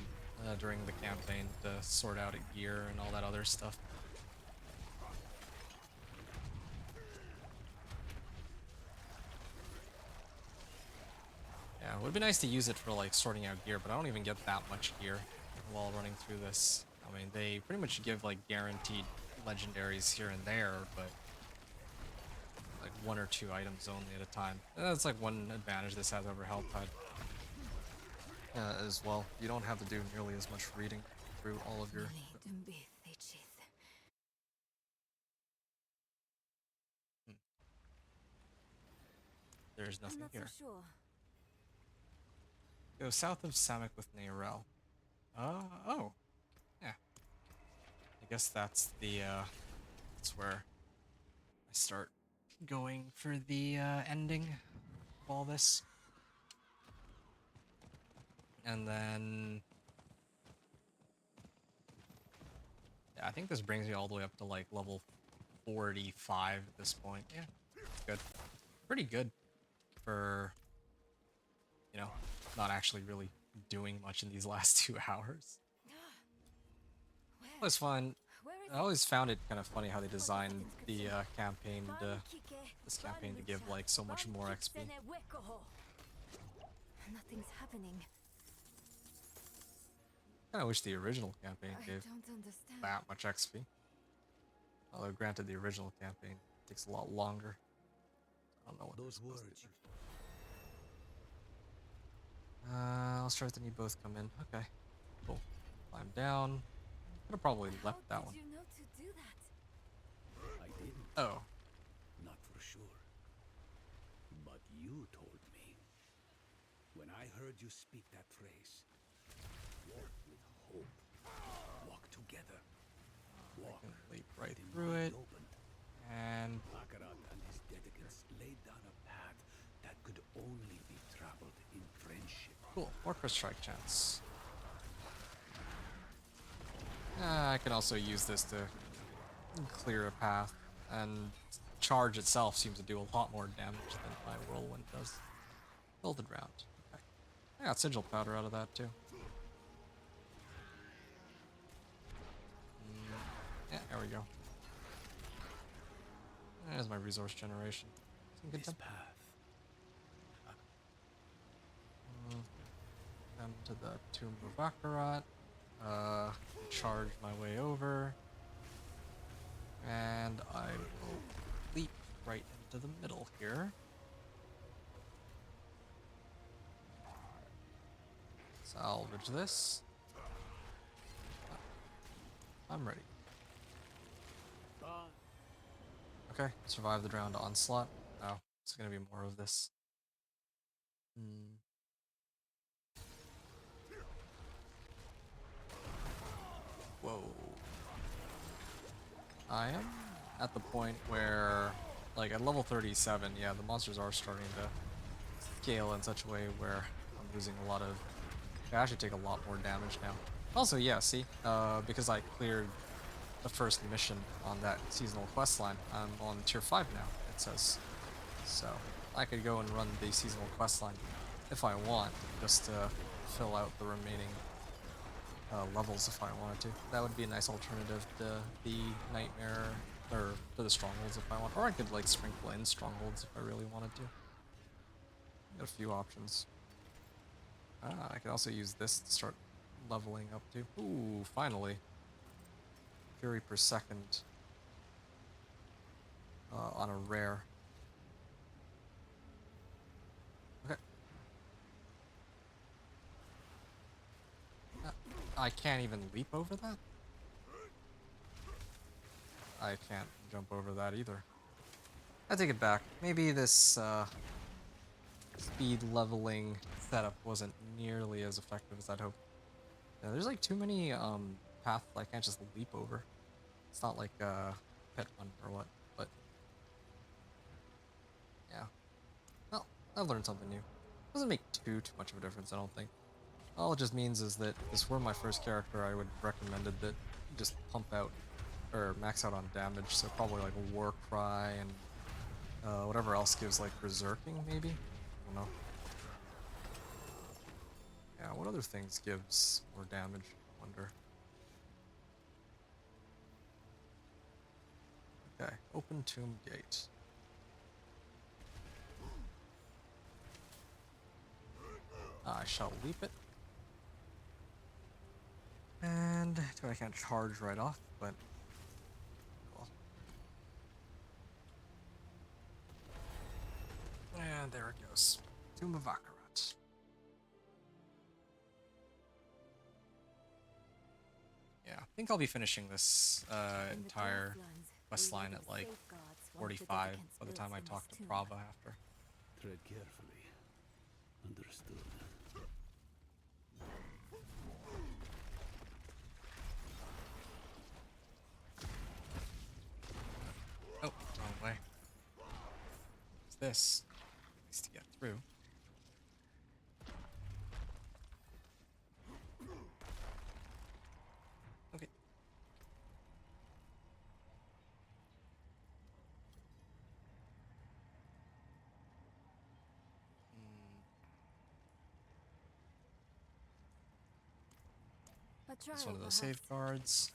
S1: during the campaign to sort out a gear and all that other stuff. Yeah, it would be nice to use it for like sorting out gear, but I don't even get that much gear while running through this. I mean, they pretty much give like guaranteed legendaries here and there, but like 1 or 2 items only at a time. And that's like one advantage this has over Helltide as well. You don't have to do nearly as much reading through all of your... There's nothing here.
S5: So sure.
S1: Go south of Samek with Narelle. Oh. Yeah. I guess that's the, that's where I start going for the, ending of all this. And then... Yeah, I think this brings me all the way up to, like, level 45 at this point. Yeah, it's good. Pretty good for, you know, not actually really doing much in these last 2 hours. It was fun. I always found it kind of funny how they designed the campaign to this campaign to give like so much more XP.
S5: Nothing's happening.
S1: I wish the original campaign
S5: I
S1: gave
S5: don't understand.
S1: that much XP. Although granted, the original campaign takes a lot longer. I don't know what those words. I'll start then you both come in. Okay, cool. Climb down. Could have probably left that one.
S5: How did you know to do that?
S6: I didn't.
S1: Oh,
S6: Not for sure. But you told me. When I heard you speak that phrase, walk with hope. Walk together. Walk.
S1: I can leap right
S6: with the
S1: through
S6: mind
S1: it.
S6: open.
S1: And
S6: Akarat and his dedicants laid down a path that could only be traveled in friendship.
S1: cool, more crit strike chance. I can also use this to clear a path, and charge itself seems to do a lot more damage than my whirlwind does. Builded round. Okay. I got sigil powder out of that too. Yeah, there we go. There's my resource generation. Some good
S6: This
S1: time.
S6: path.
S1: Come to the Tomb of Akarat. Charge my way over. And I will leap right into the middle here. Salvage this. I'm ready. Okay, survive the drowned onslaught. Oh, it's gonna be more of this. Whoa. I am at the point where, like at level 37, yeah, the monsters are starting to scale in such a way where I'm losing a lot of. I actually take a lot more damage now. Also, yeah, see, because I cleared the first mission on that seasonal quest line, I'm on tier 5 now, it says. So I could go and run the seasonal quest line if I want, just to fill out the remaining levels if I wanted to. That would be a nice alternative to the nightmare, or to the strongholds if I want. Or I could like sprinkle in strongholds if I really wanted to. Got a few options. I could also use this to start leveling up too. Ooh, finally. Fury per second on a rare. Okay. I can't even leap over that? I can't jump over that either. I take it back. Maybe this speed leveling setup wasn't nearly as effective as I'd hoped. Yeah, there's like too many paths I can't just leap over. It's not like pit one or what, but yeah. Well, I've learned something new. Doesn't make too much of a difference, I don't think. All it just means is that if this were my first character, I would recommended that you just pump out or max out on damage. So probably like a War Cry and whatever else gives like berserking, maybe. I don't know. Yeah, what other things gives more damage? I wonder. Okay, open tomb gate. I shall leap it. And I can't charge right off, but cool. And there it goes. Tomb of Akarat. Yeah, I think I'll be finishing this entire quest line at like 45 by the time I talk to Prava after.
S6: Tread carefully. Understood.
S1: Oh, wrong way. What's this? Needs to get through. Okay. It's one of those safeguards.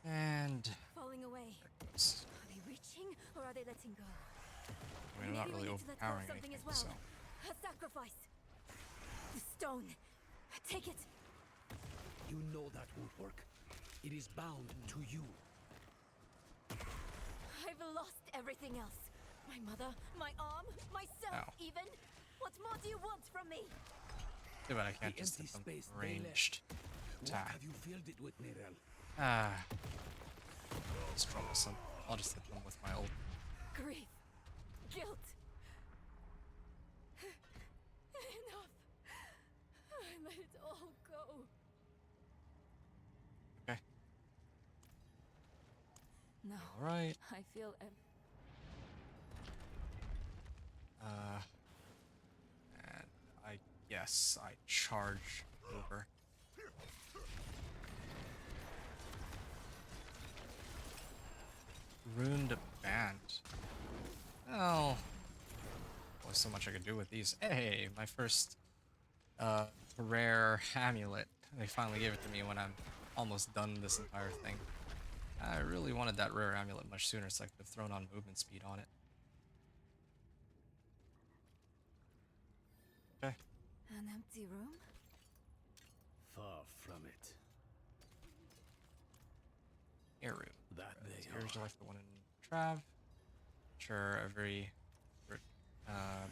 S1: And
S5: Falling away.
S1: there it goes.
S5: Are they reaching or are they letting go?
S1: I mean, I'm not
S5: Maybe we
S1: really
S5: need to let go of
S1: overpowering
S5: something
S1: anything,
S5: as well.
S1: so.
S5: A sacrifice. The stone. Take it.
S6: You know that won't work. It is bound to you.
S5: I've lost everything else. My mother, my arm, myself
S1: Ow.
S5: even. What more do you want from me?
S1: Too bad I can't
S6: The
S1: just
S6: empty
S1: hit them
S6: space they
S1: ranged
S6: What
S1: attack.
S6: have you filled it with, Nerel?
S1: Ah. It's troublesome. I'll just hit them with my ult.
S5: Grief. Guilt. Enough. I let it all go.
S1: Okay.
S5: No.
S1: Alright.
S5: I feel
S1: And I guess I charge over. Ruined band. Oh. Only so much I could do with these. Hey, my first rare amulet. They finally gave it to me when I'm almost done this entire thing. I really wanted that rare amulet much sooner, so I could have thrown on movement speed on it. Okay.
S5: an empty room.
S6: Far from it.
S1: Air room.
S6: That they
S1: Here's
S6: are.
S1: like the one in Trav. Sure, every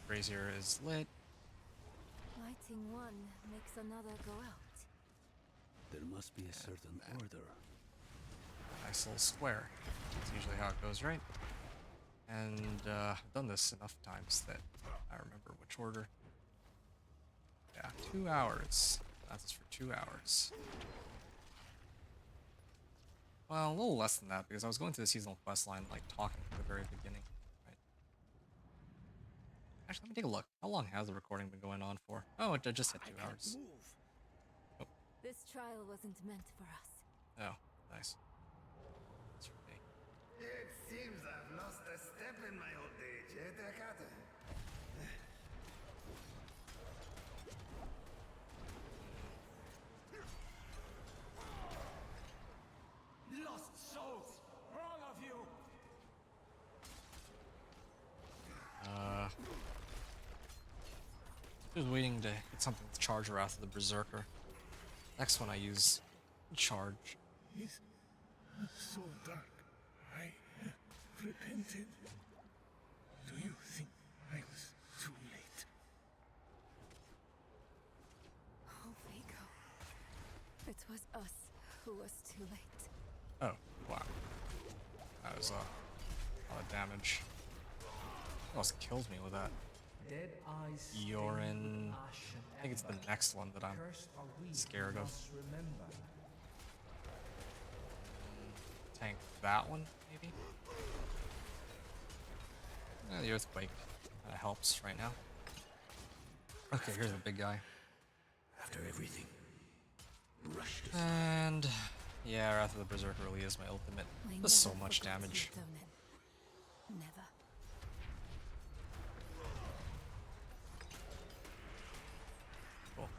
S1: brazier is lit.
S5: Lighting one makes another go out.
S6: There must be a certain order.
S1: Nice little square. That's usually how it goes, right? And I've done this enough times that I remember which order. Yeah, 2 hours. That's for 2 hours. Well, a little less than that because I was going through the seasonal quest line, like talking at the very beginning. Right. Actually, let me take a look. How long has the recording been going on for? Oh, it just hit 2 hours. Oh,
S5: This trial wasn't meant for us.
S1: oh, nice. That's for me.
S3: It seems I've lost a step in my old age, eh, Dekata? Lost souls! All of you!
S1: Just waiting to get something with charge Wrath of the Berserker. Next one I use charge.
S2: It's so dark. I have repented. Do you think I was too late?
S5: Oh, Vigo. It was us who was too late.
S1: Oh, wow. That was a lot of damage. Who else kills me with that?
S9: Dead eyes
S1: Yorin. I think it's the next one that I'm scared of.
S9: Remember.
S1: Tank that one, maybe? The earthquake helps right now. Okay, here's the big guy.
S3: After everything, rush to
S1: And yeah, Wrath of the Berserker really is my ultimate.
S5: We
S1: Does so
S5: never
S1: much
S5: forgot you,
S1: damage.
S5: Donan. Never.
S1: Cool.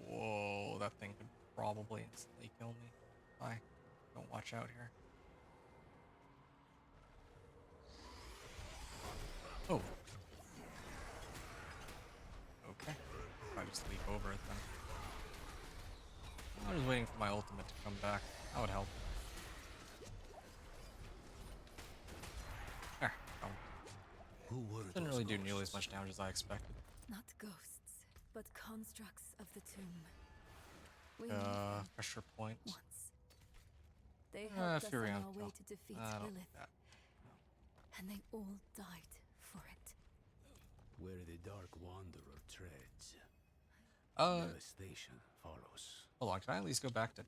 S1: Whoa, that thing could probably instantly kill me if I don't watch out here. Oh. Okay. I just leap over it then. I'm just waiting for my ultimate to come back. That would help. There. Oh.
S6: Who were
S1: Didn't
S6: those
S1: really do nearly as
S6: ghosts?
S1: much damage as I expected.
S5: Not ghosts, but constructs of the tomb. We knew them
S1: Pressure point.
S5: once. They helped us on
S1: Furion
S5: our way
S1: kill.
S5: to defeat
S1: I don't
S5: Lilith,
S1: think that.
S5: and they all died for it.
S6: Where the Dark Wanderer treads,
S1: Uh,
S6: devastation follows.
S1: hold on. Can I at least go back to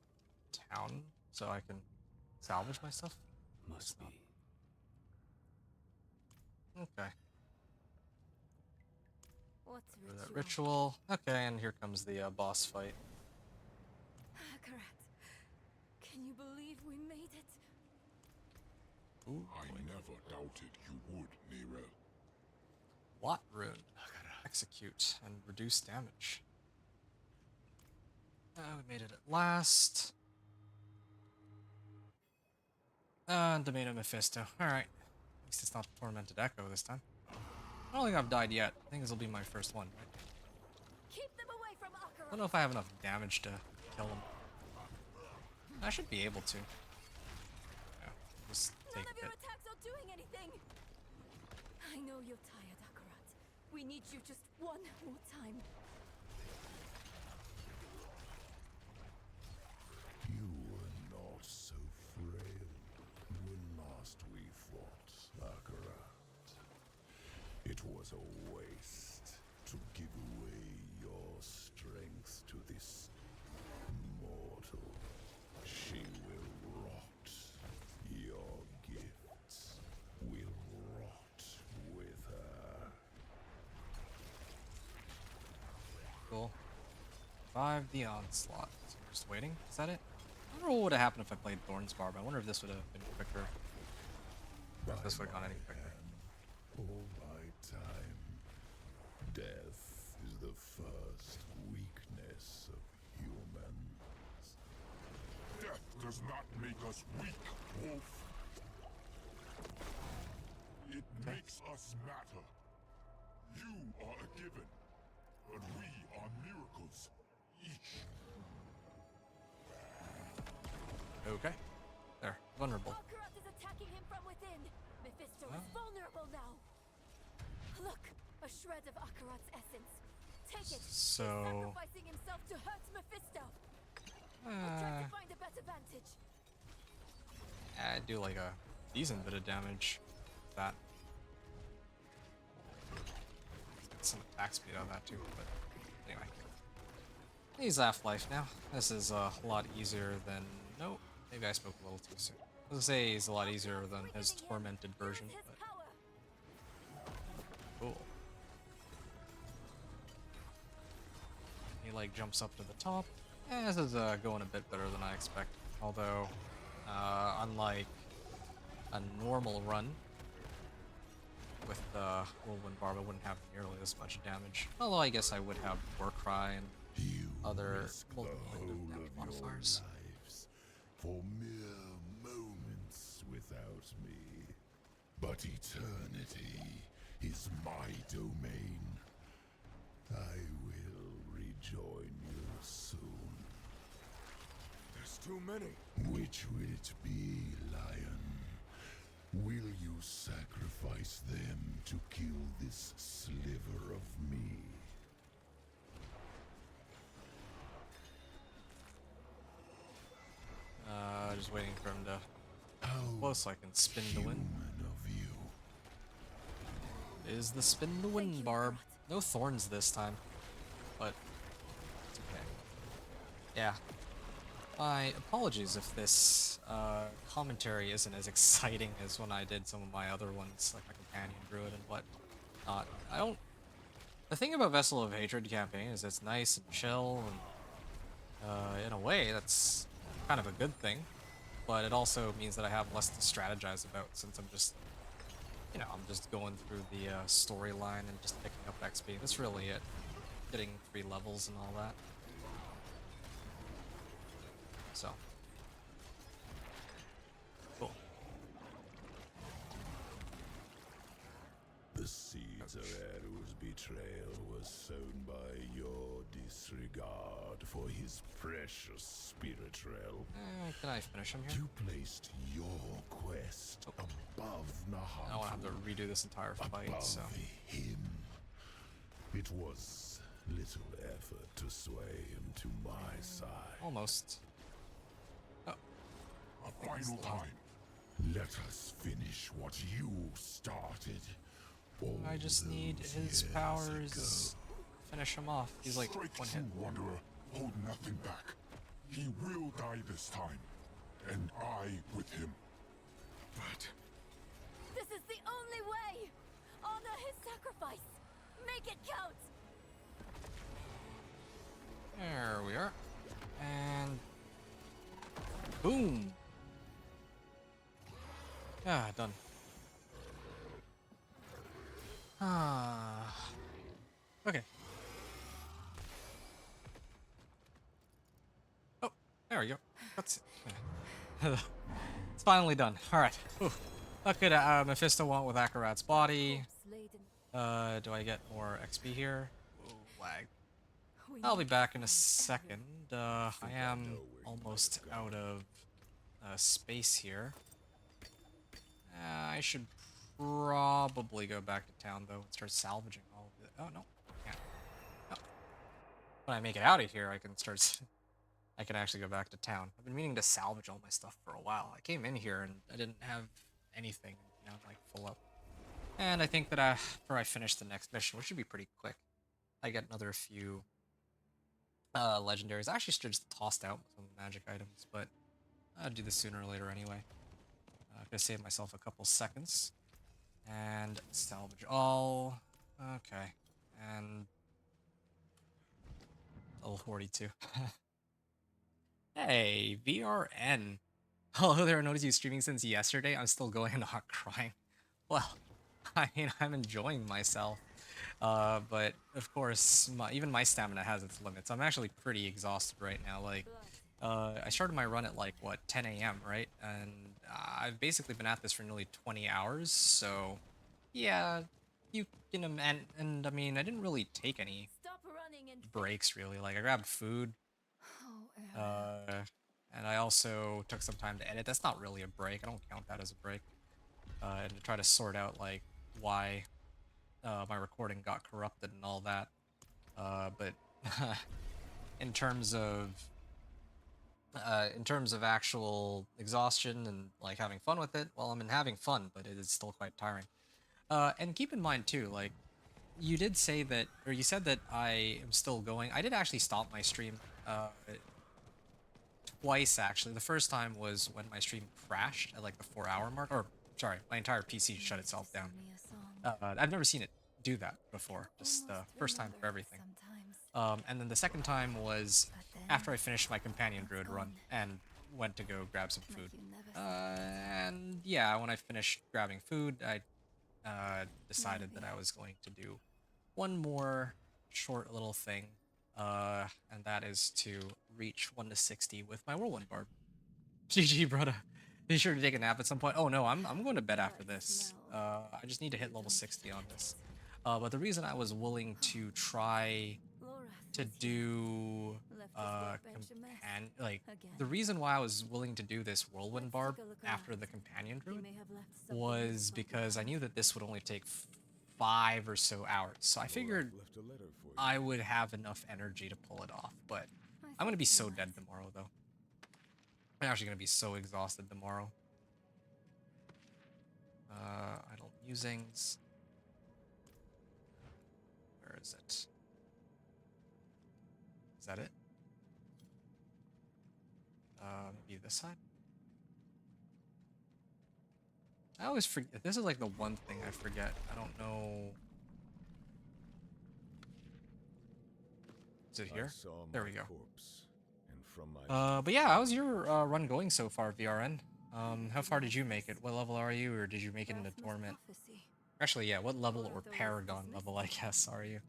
S1: town so I can salvage my stuff?
S6: Must be.
S1: Okay.
S5: What
S1: For that
S5: ritual?
S1: ritual. Okay, and here comes the boss fight.
S5: Akarat, can you believe we made it?
S1: Ooh,
S2: I never doubted you would, Nero.
S1: Lot rune. Execute and reduce damage. We made it at last. Domain Mephisto. Alright. At least it's not the Tormented Echo this time. I don't think I've died yet. I think this will be my first one, right?
S5: Keep them away from
S1: I
S5: Akarat.
S1: don't know if I have enough damage to kill him. I should be able to. Yeah, just
S5: None
S1: take
S5: of
S1: it.
S5: your attacks are doing anything. I know you're tired, Akarat. We need you just one more time.
S2: You were not so frail when last we fought, Akarat. It was a waste to give away your strength to this mortal. She will rot. Your gifts will rot with her.
S1: Cool. Survive the onslaught. So we're just waiting. Is that it? I wonder what would have happened if I played Thorn's Barb. I wonder if this would have been quicker. Or if this would have gone any quicker.
S2: All by time. Death is the first weakness of humans. Death does not make us weak, Wolf. It makes us matter. You are a given, but we are miracles. Each.
S1: Okay. There. Vulnerable.
S5: Akarat is attacking him from within. Mephisto is vulnerable now. Look, a shred of Akarat's essence. Take it.
S1: So-
S5: He's sacrificing himself to hurt Mephisto. I'll try to find a better vantage.
S1: I do like a decent bit of damage. That. attack speed out of that too, but anyway. He's half-life now. This is a lot easier than... Nope, maybe I spoke a little too soon. I was gonna say he's a lot easier than his tormented version, but... Cool. He like jumps up to the top. This is going a bit better than I expected. Although, unlike a normal run with the Whirlwind Barb, I wouldn't have nearly this much damage. Although I guess I would have Warcry and
S2: You
S1: other
S2: risk the
S1: multiple
S2: whole
S1: damage
S2: of your
S1: modifiers.
S2: lives for mere moments without me. But eternity is my domain. I will rejoin you soon.
S3: There's too many.
S2: Which will it be, Lion? Will you sacrifice them to kill this sliver of me?
S1: Just waiting for him to
S2: How
S1: close so I can spin the wind.
S2: human of you.
S1: Is the spin the wind barb. No thorns this time, but it's okay. Yeah. My apologies if this commentary isn't as exciting as when I did some of my other ones, like my Companion Druid and whatnot. I don't... The thing about Vessel of Hatred campaign is it's nice and chill, and in a way that's kind of a good thing, but it also means that I have less to strategize about since I'm just, you know, I'm just going through the storyline and just picking up XP. That's really it. Getting 3 levels and all that. So. Cool.
S2: The seeds of Eru's betrayal was sown by your disregard for his precious spirit realm.
S1: Can I finish him here?
S2: You placed your quest above
S1: I don't want to have to
S2: Nahavu,
S1: redo this entire fight,
S2: above
S1: so.
S2: him. It was little effort to sway him to my side.
S1: Almost. Oh.
S2: A final time. Let us finish what you started.
S1: I just need his powers. Finish him off. He's like
S9: Strike
S1: one
S9: true,
S1: hit.
S9: Wanderer. Hold nothing back. He will die this time, and I with him. But
S5: This is the only way! Honor his sacrifice! Make it count!
S1: There we are. And boom. Ah, done. Ah. Okay. Oh, there we go. That's it. It's finally done. All right. Ooh. What could Mephisto want with Akarat's body? Do I get more XP here? Ooh, lag. I'll be back in a second. I am almost out of space here. I should probably go back to town though and start salvaging all of it. Oh no, can't. No. When I make it out of here, I can start. I can actually go back to town. I've been meaning to salvage all my stuff for a while. I came in here and I didn't have anything. You know, like full up. And I think that after I finish the next mission, which should be pretty quick, I get another few legendaries. I actually should just tossed out some magic items, but I'll do this sooner or later anyway. I'm gonna save myself a couple seconds and salvage all. Okay, and level 42. Hey, VRN. Hello there, I noticed you streaming since yesterday. I'm still going and not crying. Well, I mean, I'm enjoying myself. But of course, even my stamina has its limits. I'm actually pretty exhausted right now. Like, I started my run at like, what, 10 a.m., right? And I've basically been at this for nearly 20 hours, so yeah, you can, and I mean, I didn't really take any breaks, really. Like, I grabbed food, and I also took some time to edit. That's not really a break. I don't count that as a break. And to try to sort out, like, why my recording got corrupted and all that. But in terms of actual exhaustion and like having fun with it, well, I'm having fun, but it is still quite tiring. And keep in mind too, like you did say that, or you said that I am still going. I did actually stop my stream twice, actually. The first time was when my stream crashed at like the 4-hour mark, or sorry, my entire PC shut itself down. I've never seen it do that before, just first time for everything. And then the second time was after I finished my companion druid run and went to go grab some food. And yeah, when I finished grabbing food, I decided that I was going to do one more short little thing, and that is to reach 1 to 60 with my Whirlwind Barb. GG, brother. Be sure to take a nap at some point. Oh no, I'm going to bed after this. I just need to hit level 60 on this. But the reason I was willing to try to do the reason why I was willing to do this Whirlwind Barb after the companion druid was because I knew that this would only take 5 or so hours. So I figured I would have enough energy to pull it off, but I'm gonna be so dead tomorrow though. I'm actually gonna be so exhausted tomorrow. Idle musings. Where is it? Is that it? Maybe this side? I always forget. This is like the one thing I forget. I don't know. Is it here? There we go. But yeah, how's your run going so far, VRN? How far did you make it? What level are you, or did you make it into Torment? Actually, yeah, what level or Paragon level, I guess, are you?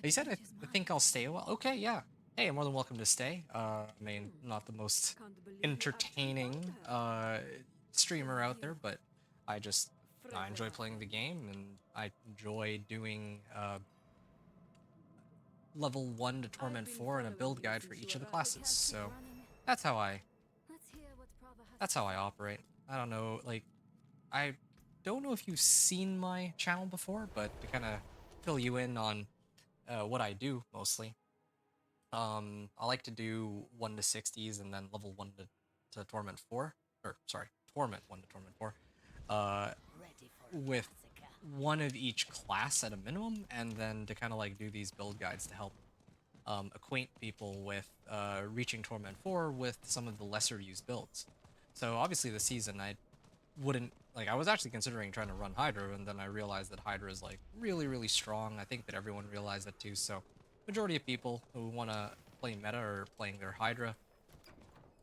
S1: You said I think I'll stay a while. Okay, yeah. Hey, I'm more than welcome to stay. I mean, not the most entertaining streamer out there, but I enjoy playing the game, and I enjoy doing level 1 to Torment 4 and a build guide for each of the classes. So that's how I operate. I don't know, like, I don't know if you've seen my channel before, but to kind of fill you in on what I do mostly. I like to do 1 to 60s and then level 1 to Torment 4, or sorry, Torment 1 to Torment 4, with one of each class at a minimum, and then to kind of like do these build guides to help acquaint people with reaching Torment 4 with some of the lesser used builds. So obviously this season I was actually considering trying to run Hydra, and then I realized that Hydra is like really, really strong. I think that everyone realized that too, so majority of people who want to play meta are playing their Hydra.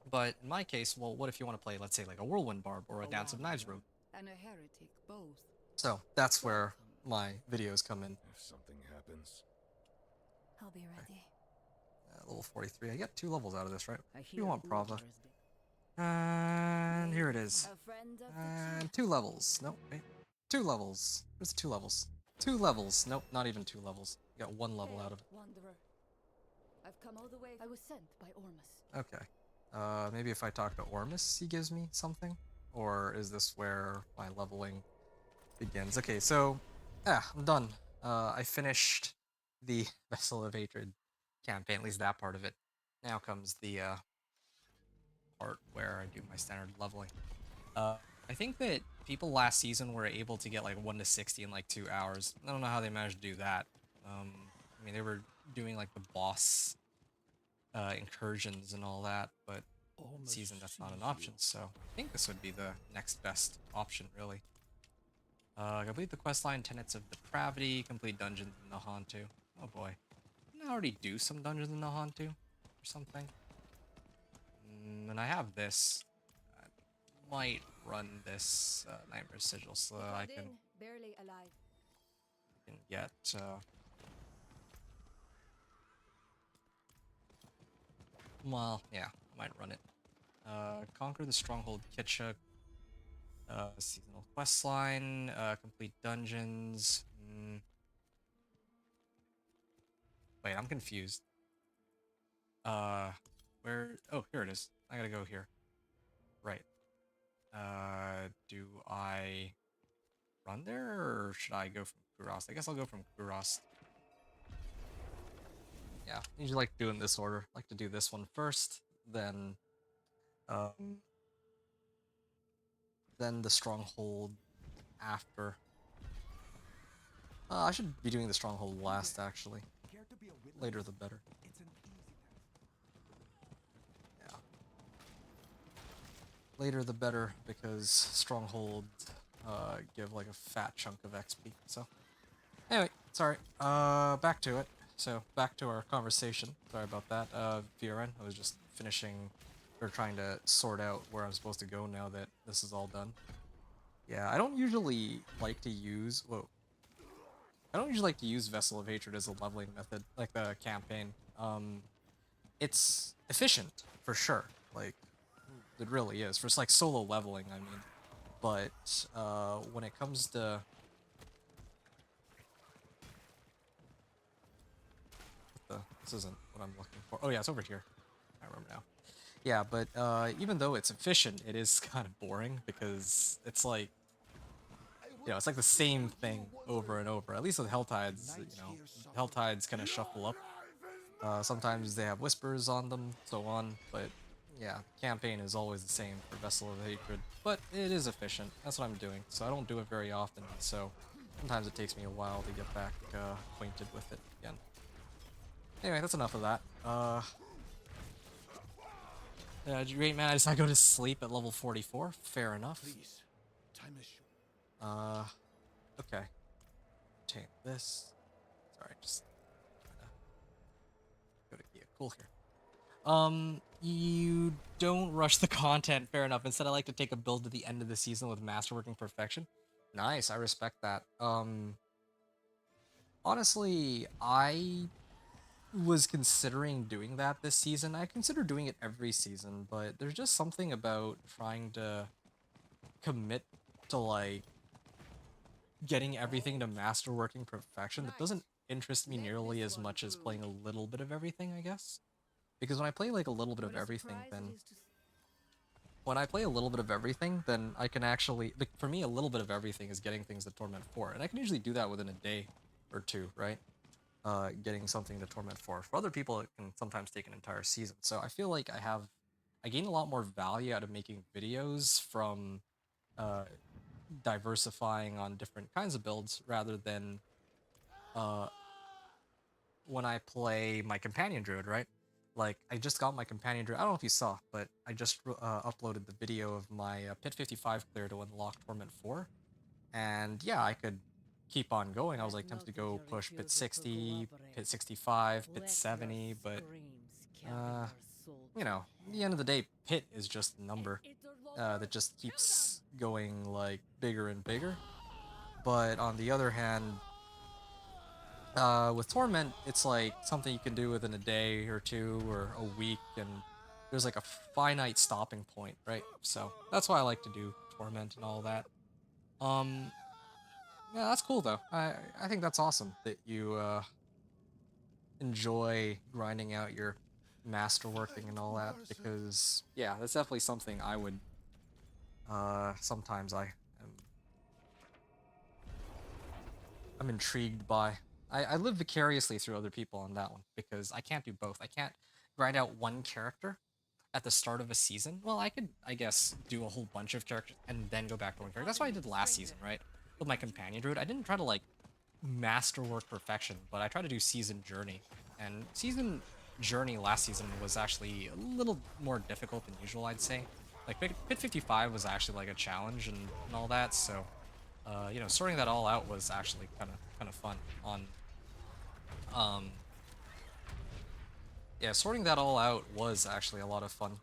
S1: But in my case, well, what if you want to play, let's say, like a Whirlwind Barb or a Dance of Knives room?
S4: And a heretic both.
S1: So that's where my videos come in.
S2: If something happens,
S5: I'll be ready.
S1: Level 43. I get 2 levels out of this, right?
S4: I
S1: Do you want
S4: hear
S1: Prava?
S4: rumors
S1: And here it is.
S5: A friend of the
S1: And 2 levels. Nope, wait. 2 levels. Where's the 2 levels? 2 levels. Nope, not even 2 levels. You got 1 level out of it.
S5: Wanderer. I've come all the way. I was sent by Ormus.
S1: Okay. Maybe if I talk to Ormus, he gives me something? Or is this where my leveling begins? Okay, so, I'm done. I finished the Vessel of Hatred campaign, at least that part of it. Now comes the part where I do my standard leveling. I think that people last season were able to get like 1 to 60 in like 2 hours. I don't know how they managed to do that. I mean, they were doing like the boss incursions and all that, but this season that's not an option, so I think this would be the next best option, really. Complete the questline Tenets of Depravity, complete dungeons in Nahantu. Oh boy. Didn't I already do some dungeons in Nahantu or something? And I have this. I might run this Nightmare Sigil so that I can
S5: barely alive.
S1: get well, yeah, I might run it. Conquer the Stronghold Kitchuk. Seasonal questline, complete dungeons. Wait, I'm confused. Where? Oh, here it is. I gotta go here. Right. Do I run there, or should I go from Kurast? I guess I'll go from Kurast. Yeah, I usually like doing this order. I like to do this one first, then the Stronghold after. I should be doing the stronghold last, actually. Later the better. Yeah. Later the better, because stronghold give like a fat chunk of XP. So anyway, sorry. Back to it. So back to our conversation. Sorry about that. VRN. I was just finishing or trying to sort out where I'm supposed to go now that this is all done. Yeah, I don't usually like to use. Whoa. I don't usually like to use Vessel of Hatred as a leveling method, like the campaign. It's efficient, for sure. Like, it really is. For like solo leveling, I mean. But, when it comes to... This isn't what I'm looking for. Oh yeah, it's over here. I remember now. Yeah, but, even though it's efficient, it is kind of boring, because it's like... You know, it's like the same thing over and over. At least with Helltides, you know, Helltides kind of shuffle up. Sometimes they have whispers on them, so on, but yeah, campaign is always the same for Vessel of Hatred, but it is efficient. That's what I'm doing, so I don't do it very often, so sometimes it takes me a while to get back acquainted with it again. Anyway, that's enough of that. Great man, I decided to go to sleep at level 44. Fair enough.
S3: Please, time is short.
S1: Okay. Obtain this. Sorry, just go to Kia. Cool here. You don't rush the content, fair enough. Instead, I like to take a build to the end of the season with masterworking perfection. Nice, I respect that. Honestly, I was considering doing that this season. I consider doing it every season, but there's just something about trying to commit to, like, getting everything to masterworking perfection that doesn't interest me nearly as much as playing a little bit of everything, I guess. Because when I play like a little bit of everything, then I can actually, like, for me, a little bit of everything is getting things to Torment 4, and I can usually do that within a day or two, right? Getting something to Torment 4. For other people, it can sometimes take an entire season. So I feel like I gain a lot more value out of making videos from diversifying on different kinds of builds rather than uh, when I play my companion druid, right? Like, I just got my companion druid. I don't know if you saw, but I just uploaded the video of my Pit 55 clear to unlock Torment 4. And yeah, I could keep on going. I was like tempted to go push Pit 60, Pit 65, Pit 70, but you know, at the end of the day, Pit is just a number that just keeps going like bigger and bigger. But on the other hand, with Torment, it's like something you can do within a day or two or a week, and there's like a finite stopping point, right? So that's why I like to do Torment and all that. Yeah, that's cool though. I think that's awesome that you enjoy grinding out your masterworking and all that, because yeah, that's definitely something I would sometimes I'm intrigued by. I live vicariously through other people on that one, because I can't do both. I can't grind out one character at the start of a season. Well, I could, I guess, do a whole bunch of characters and then go back to one character. That's what I did last season, right? With my companion druid. I didn't try to, like, masterwork perfection, but I tried to do season journey. And season journey last season was actually a little more difficult than usual, I'd say. Like, Pit 55 was actually, like, a challenge and all that, so... you know, sorting that all out was actually kind of fun. Yeah, sorting that all out was actually a lot of fun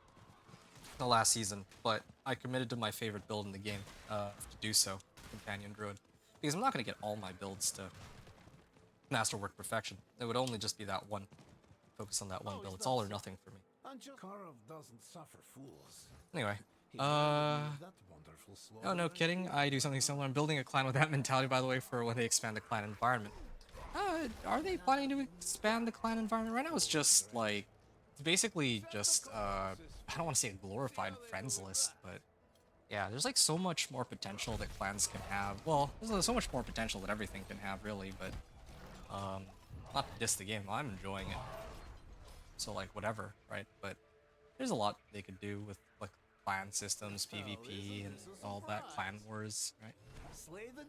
S1: the last season, but I committed to my favorite build in the game to do so, Companion Druid, because I'm not going to get all my builds to Masterwork Perfection. It would only just be that one. Focus on that one build. It's all or nothing for me.
S3: Karov doesn't suffer fools.
S1: Anyway, oh, no kidding. I do something similar. I'm building a clan with that mentality, by the way, for when they expand the clan environment. Are they planning to expand the clan environment? Right now it's just, like, it's basically just, I don't want to say a glorified friends list, but yeah, there's, like, so much more potential that clans can have. Well, there's so much more potential that everything can have, really, but, not to diss the game. I'm enjoying it. So, like, whatever, right? But there's a lot they could do with, like, clan systems, PvP, and all that, clan wars, right?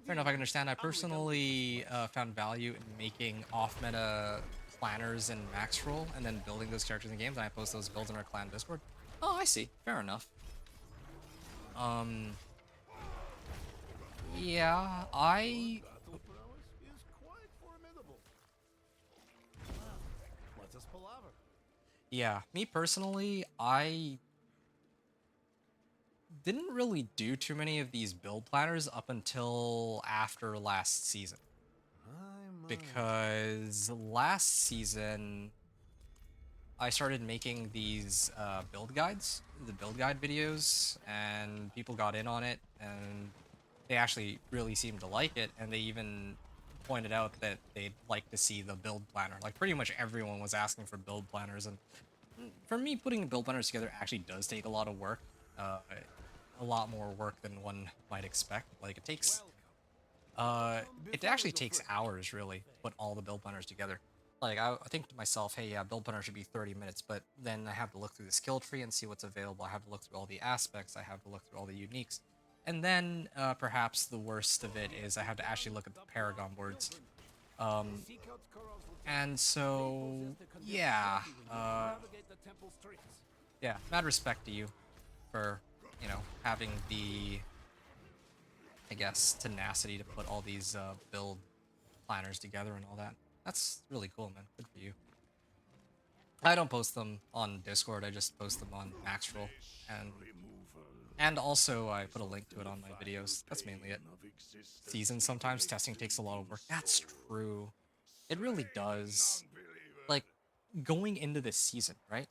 S1: fair enough, I can understand. I personally found value in making off-meta planners in max roll and then building those characters in games, and I post those builds in our clan Discord. Oh, I see. Fair enough. Yeah,
S3: Battle prowess is quite formidable. What's this palaver?
S1: Yeah, me personally, I didn't really do too many of these build planners up until after last season. Because last season, I started making these build guides, the build guide videos, and people got in on it, and they actually really seemed to like it, and they even pointed out that they'd like to see the build planner. Like, pretty much everyone was asking for build planners, and for me, putting build planners together actually does take a lot of work. A lot more work than one might expect. Like, it actually takes hours, really, to put all the build planners together. Like, I think to myself, hey, yeah, build planner should be 30 minutes, but then I have to look through the skill tree and see what's available. I have to look through all the aspects. I have to look through all the uniques. And then, perhaps the worst of it is I have to actually look at the Paragon boards. And so, yeah, yeah, mad respect to you for, you know, having the, I guess, tenacity to put all these build planners together and all that. That's really cool, man. Good for you. I don't post them on Discord. I just post them on Maxroll, and also I put a link to it on my videos. That's mainly it. Season sometimes testing takes a lot of work. That's true. It really does. Like, going into this season, right?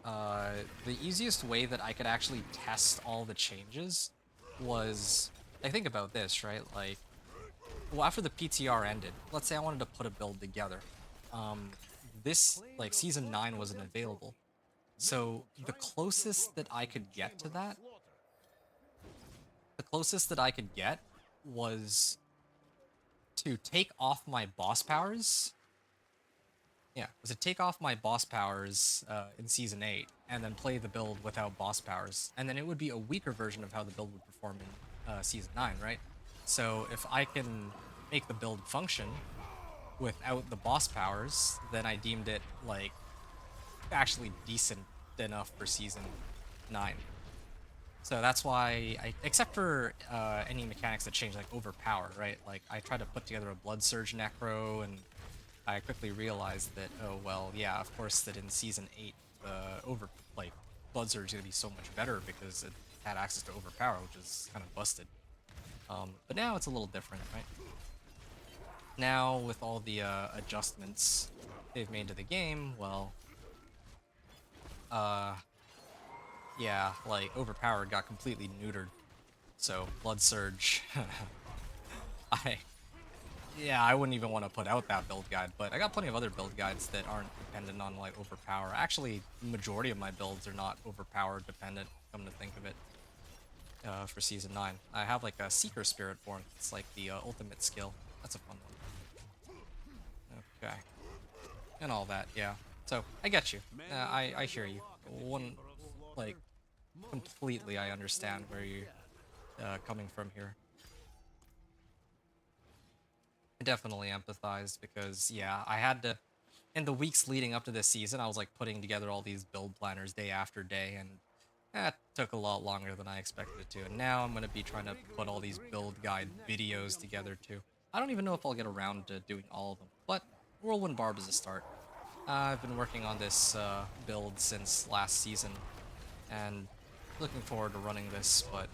S1: The easiest way that I could actually test all the changes was, like, think about this, right? Like, well, after the PTR ended, let's say I wanted to put a build together. This, like, Season 9 wasn't available. So, the closest that I could get to that, was to take off my boss powers. Yeah, was to take off my boss powers in Season 8, and then play the build without boss powers. And then it would be a weaker version of how the build would perform in Season 9, right? So if I can make the build function without the boss powers, then I deemed it, like, actually decent enough for Season 9. So that's why except for any mechanics that change, like overpower, right? Like, I tried to put together a Blood Surge Necro, and I quickly realized that, oh, well, yeah, of course, that in Season 8, Blood Surge is going to be so much better because it had access to overpower, which is kind of busted. But now it's a little different, right? Now, with all the adjustments they've made to the game, well, yeah, like, overpowered got completely neutered. So, Blood Surge, I wouldn't even want to put out that build guide, but I got plenty of other build guides that aren't dependent on, like, overpower. Actually, the majority of my builds are not overpower dependent, come to think of it, for Season 9. I have, like, a Seeker Spirit form. It's like the ultimate skill. That's a fun one. Okay. And all that, yeah. So, I get you. I hear you. Like, completely I understand where you're coming from here. I definitely empathized because, yeah, I had to, in the weeks leading up to this season, I was, like, putting together all these build planners day after day, and that took a lot longer than I expected it to. And now I'm going to be trying to put all these build guide videos together, too. I don't even know if I'll get around to doing all of them, but Whirlwind Barb is a start. I've been working on this build since last season, and looking forward to running this, but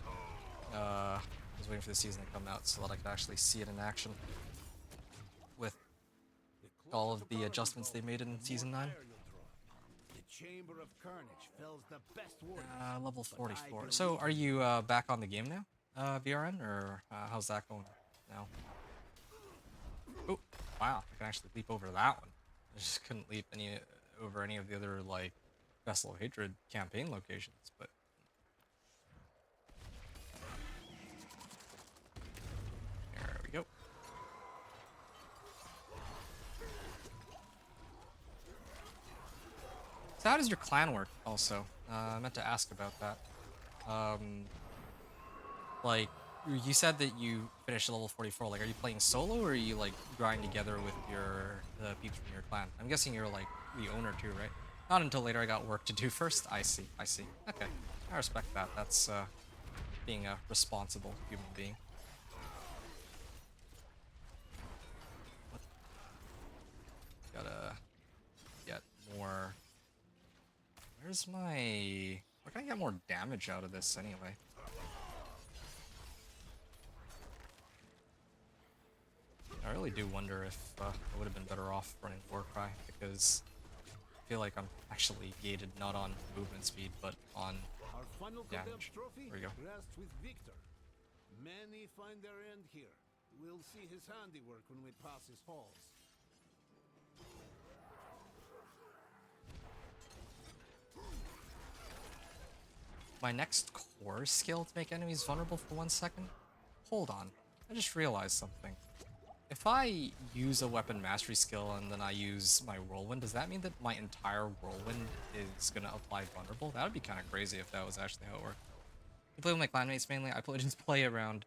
S1: I was waiting for the season to come out so that I could actually see it in action with all of the adjustments they made in Season 9. Level 44. So, are you back on the game now, VRN, or how's that going now? Oh, wow, I can actually leap over that one. I just couldn't leap over any of the other, like, Vessel of Hatred campaign locations, but... There we go. So how does your clan work, also? I meant to ask about that. Like, you said that you finished level 44. Like, are you playing solo or are you like grinding together with the peeps from your clan? I'm guessing you're like the owner too, right? Not until later. I got work to do first. I see. I see. Okay, I respect that. That's being a responsible human being. Gotta get more. Where's my? Where can I get more damage out of this anyway? I really do wonder if I would have been better off running Warcry, because I feel like I'm actually gated not on movement speed, but on
S6: Our final
S1: damage.
S6: trophy
S1: There we go.
S6: rests with Victor. Many find their end here. We'll see his handiwork when we pass his halls.
S1: My next core skill to make enemies vulnerable for 1 second? Hold on. I just realized something. If I use a weapon mastery skill and then I use my Whirlwind, does that mean that my entire Whirlwind is gonna apply vulnerable? That would be kind of crazy if that was actually how it worked. I play with my clanmates mainly. I just play around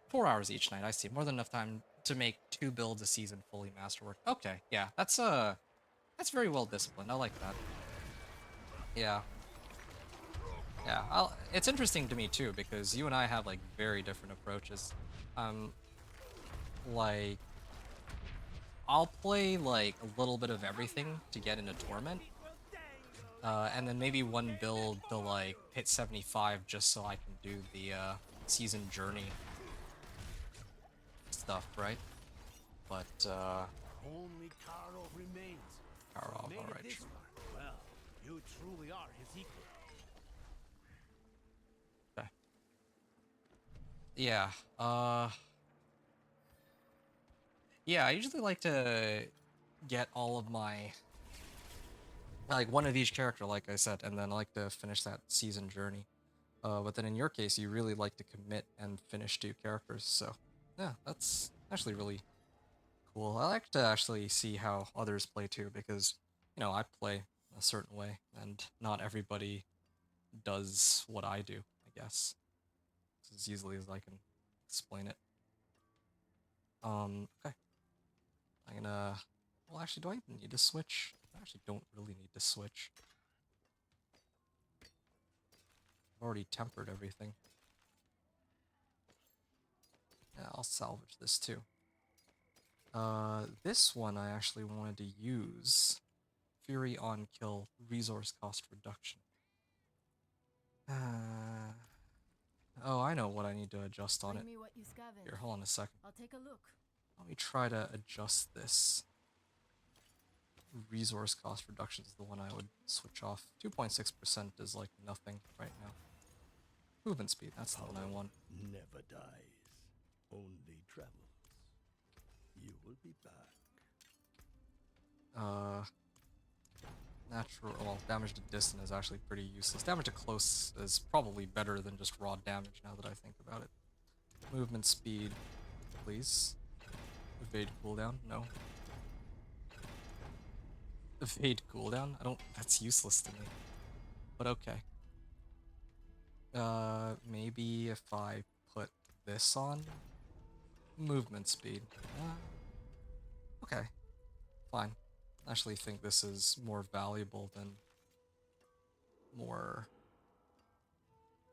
S1: 4 hours each night. I see. More than enough time to make 2 builds a season fully masterwork. Okay, yeah. That's very well disciplined. I like that. Yeah. Yeah, it's interesting to me too, because you and I have like very different approaches. Like, I'll play like a little bit of everything to get into Torment, and then maybe one build to like hit 75 just so I can do the season journey stuff, right? But
S6: Only Karov remains.
S1: Karov,
S6: Made it
S1: alright,
S6: this
S1: sure.
S6: far. Well, you truly are his equal.
S1: Okay. Yeah. Yeah, I usually like to get all of my like one of each character, like I said, and then I like to finish that season journey. But then in your case, you really like to commit and finish 2 characters, so yeah, that's actually really cool. I like to actually see how others play too, because, you know, I play a certain way, and not everybody does what I do, I guess. As easily as I can explain it. Okay. I'm gonna... Well, actually, do I even need to switch? I actually don't really need to switch. I've already tempered everything. Yeah, I'll salvage this too. This one I actually wanted to use. Fury on kill, resource cost reduction. Oh, I know what I need to adjust on it.
S5: Bring me what you scavenged.
S1: Here, hold on a second.
S5: I'll take a look.
S1: Let me try to adjust this. Resource cost reduction is the one I would switch off. 2.6% is like nothing right now. Movement speed, that's the one I want.
S3: Never dies, only travels. You will be back.
S1: Natural, well, damage to distant is actually pretty useless. Damage to close is probably better than just raw damage now that I think about it. Movement speed, please. Evade cooldown, no. Evade cooldown? That's useless to me. But okay. Maybe if I put this on? Movement speed. Okay. Fine. I actually think this is more valuable than more...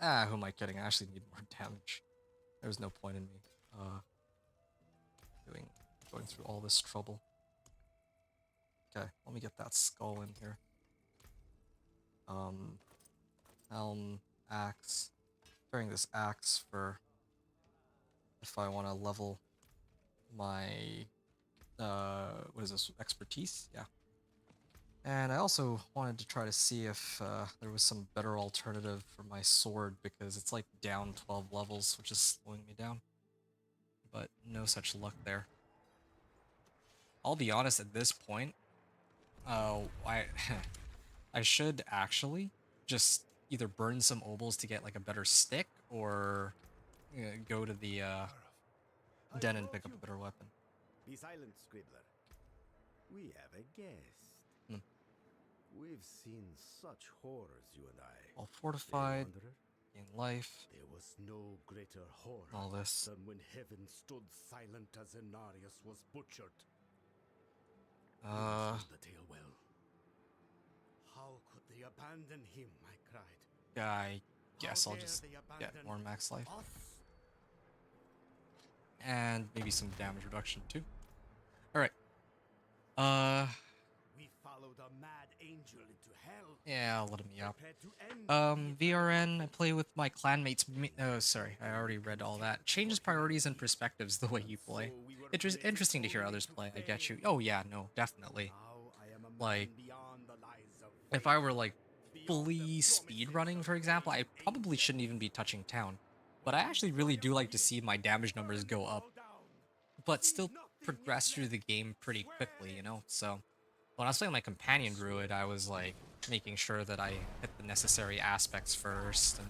S1: who am I kidding? I actually need more damage. There's no point in me, going through all this trouble. Okay, let me get that skull in here. Helm, axe. Carrying this axe for if I want to level my, what is this, expertise? Yeah. And I also wanted to try to see if there was some better alternative for my sword, because it's like down 12 levels, which is slowing me down. But no such luck there. I'll be honest, at this point, I I should actually just either burn some obols to get like a better stick, or go to the den and pick up a better weapon.
S3: Be silent, Scribbler. We have a guest. We've seen such horrors, you and I.
S1: All fortified.
S3: Wanderer?
S1: Gain life.
S6: There was no greater horror
S1: All this.
S6: than when heaven stood silent as Inarius was butchered. You told the tale well. How could they abandon him, I cried.
S1: I guess
S6: How
S1: I'll
S6: dare
S1: just
S6: they
S1: get
S6: abandon
S1: more max life.
S6: us?
S1: And maybe some damage reduction too. Alright.
S6: We followed a mad angel into hell.
S1: Yeah, I'll let him yap.
S6: Prepared to end the
S1: VRN, I play with my clanmates. Oh, sorry, I already read all that. Changes priorities and perspectives the way you play. It's just interesting to hear others play, I get you. Oh yeah, no, definitely.
S6: Now I am a man
S1: Like,
S6: beyond the lies of
S1: if I were like fully speedrunning, for example, I probably shouldn't even be touching town. But I actually really do like to see my damage numbers go up, but still progress through the game pretty quickly, you know? So, when I was playing my companion druid, I was like making sure that I hit the necessary aspects first and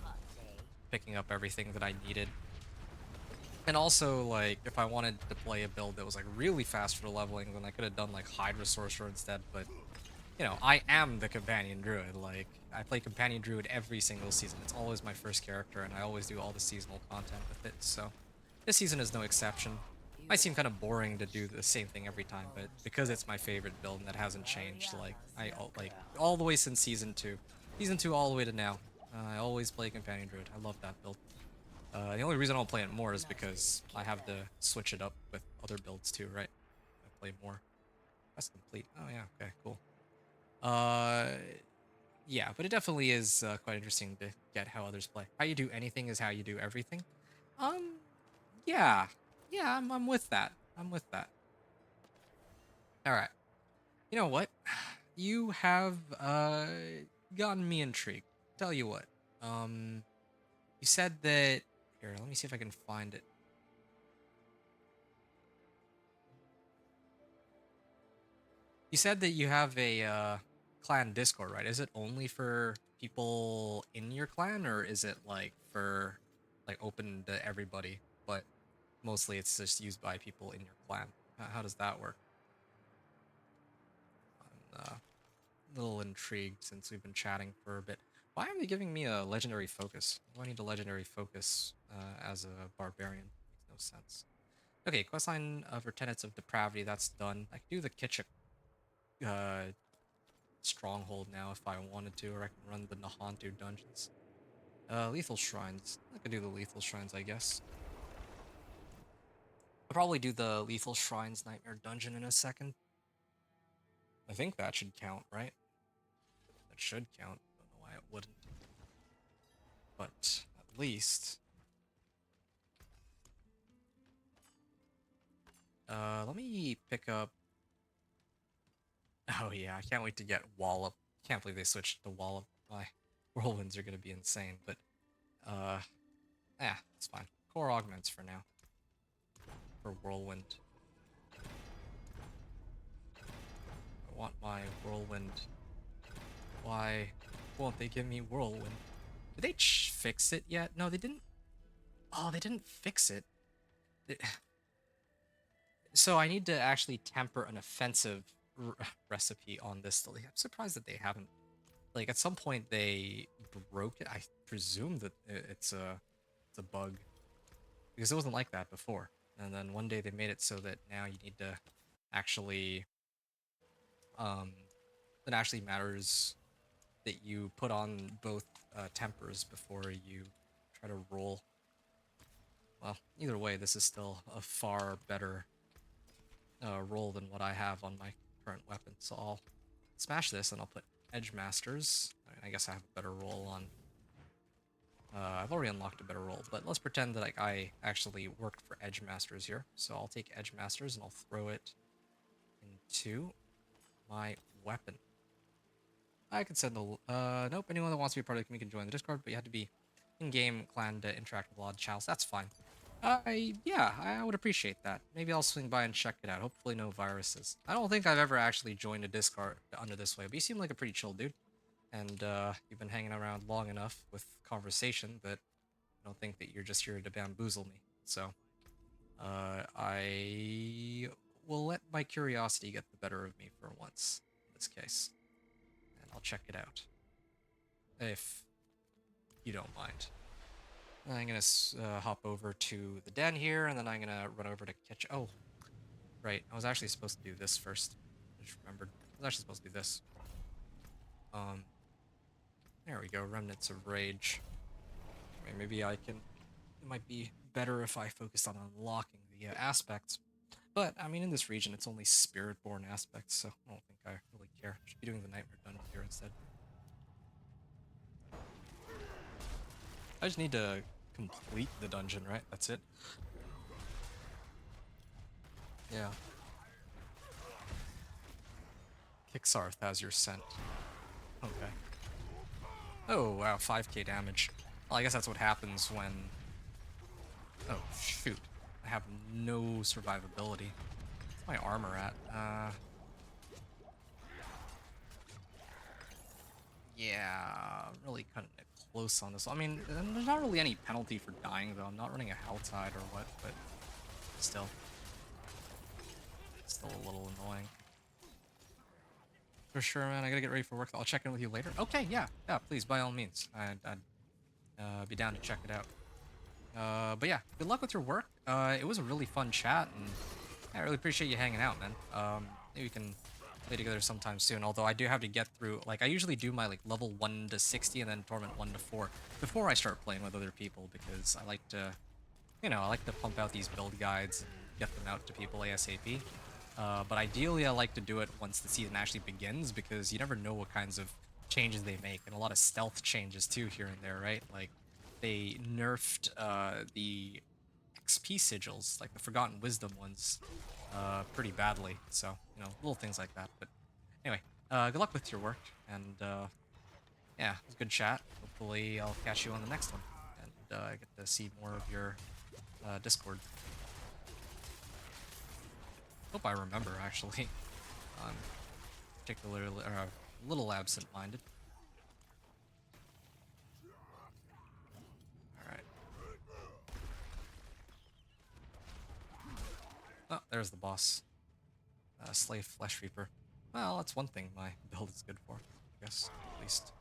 S1: picking up everything that I needed. And also, like, if I wanted to play a build that was like really fast for leveling, then I could have done like Hydra Sorcerer instead, but you know, I am the companion druid. Like, I play companion druid every single season. It's always my first character, and I always do all the seasonal content with it, so this season is no exception. Might seem kind of boring to do the same thing every time, but because it's my favorite build and that hasn't changed, like, all the way since season 2. Season 2 all the way to now. I always play companion druid. I love that build. The only reason I don't play it more is because I have to switch it up with other builds too, right? I play more. That's complete. Oh yeah, okay, cool. Yeah, but it definitely is quite interesting to get how others play. How you do anything is how you do everything. Yeah, I'm with that. I'm with that. All right. You know what? You have gotten me intrigued. Tell you what. You said that. Here, let me see if I can find it. You said that you have a clan Discord, right? Is it only for people in your clan, or is it like for like open to everybody, but mostly it's just used by people in your clan? How does that work? I'm a little intrigued since we've been chatting for a bit. Why are they giving me a legendary focus? Why do I need a legendary focus as a barbarian? Makes no sense. Okay, questline for Tenets of Depravity, that's done. I can do the Kitchik stronghold now if I wanted to, or I can run the Nahantu dungeons. Lethal Shrines. I could do the Lethal Shrines, I guess. I'll probably do the Lethal Shrines Nightmare Dungeon in a second. I think that should count, right? That should count. Don't know why it wouldn't. But at least... let me pick up... Oh yeah, I can't wait to get Wallop. Can't believe they switched to Wallop. My Whirlwinds are gonna be insane, but... yeah, it's fine. Core augments for now. For Whirlwind. I want my Whirlwind. Why won't they give me Whirlwind? Did they fix it yet? No, they didn't. Oh, they didn't fix it. So I need to actually temper an offensive recipe on this. I'm surprised that they haven't. Like, at some point they broke it. I presume that it's a bug. Because it wasn't like that before. And then one day they made it so that now you need to actually... it actually matters that you put on both tempers before you try to roll. Well, either way, this is still a far better roll than what I have on my current weapon. So I'll smash this and I'll put Edge Masters. I guess I have a better roll on... I've already unlocked a better roll, but let's pretend that I actually worked for Edge Masters here. So I'll take Edge Masters and I'll throw it into my weapon. I could send the... nope, anyone that wants to be part of the community can join the Discord, but you have to be in-game clan to interact with a lot of channels. That's fine. Yeah, I would appreciate that. Maybe I'll swing by and check it out. Hopefully no viruses. I don't think I've ever actually joined a Discord under this way, but you seem like a pretty chill dude. And, you've been hanging around long enough with conversation that I don't think that you're just here to bamboozle me. So, I will let my curiosity get the better of me for once, in this case. And I'll check it out. If you don't mind. I'm gonna hop over to the den here, and then I'm gonna run over to catch. Oh, right. I was actually supposed to do this first. I just remembered. I was actually supposed to do this. There we go. Remnants of Rage. I mean, maybe I can. It might be better if I focused on unlocking the aspects. But I mean, in this region, it's only spirit-born aspects, so I don't think I really care. Should be doing the Nightmare Dungeon here instead. I just need to complete the dungeon, right? That's it. Yeah. Kixarth has your scent. Okay. Oh, wow, 5k damage. Well, I guess that's what happens when... Oh, shoot. I have no survivability. What's my armor at? Yeah, really cutting it close on this. I mean, there's not really any penalty for dying, though. I'm not running a Helltide or what, but still. Still a little annoying. For sure, man. I gotta get ready for work. I'll check in with you later. Okay, yeah. Yeah, please, by all means. I'd be down to check it out. But yeah, good luck with your work. It was a really fun chat, and I really appreciate you hanging out, man. Maybe we can play together sometime soon, although I do have to get through, like, I usually do my, like, level 1 to 60 and then Torment 1 to 4 before I start playing with other people, because I like to, you know, I like to pump out these build guides and get them out to people ASAP. But ideally, I like to do it once the season actually begins, because you never know what kinds of changes they make, and a lot of stealth changes too here and there, right? Like, they nerfed the XP sigils, like the Forgotten Wisdom ones, pretty badly. So, you know, little things like that. But anyway, good luck with your work, and yeah, it was a good chat. Hopefully, I'll catch you on the next one, and I get to see more of your Discord. Hope I remember, actually. I'm particularly a little absent-minded. Alright. Oh, there's the boss. Slave Flesh Reaper. Well, that's one thing my build is good for, I guess, at least.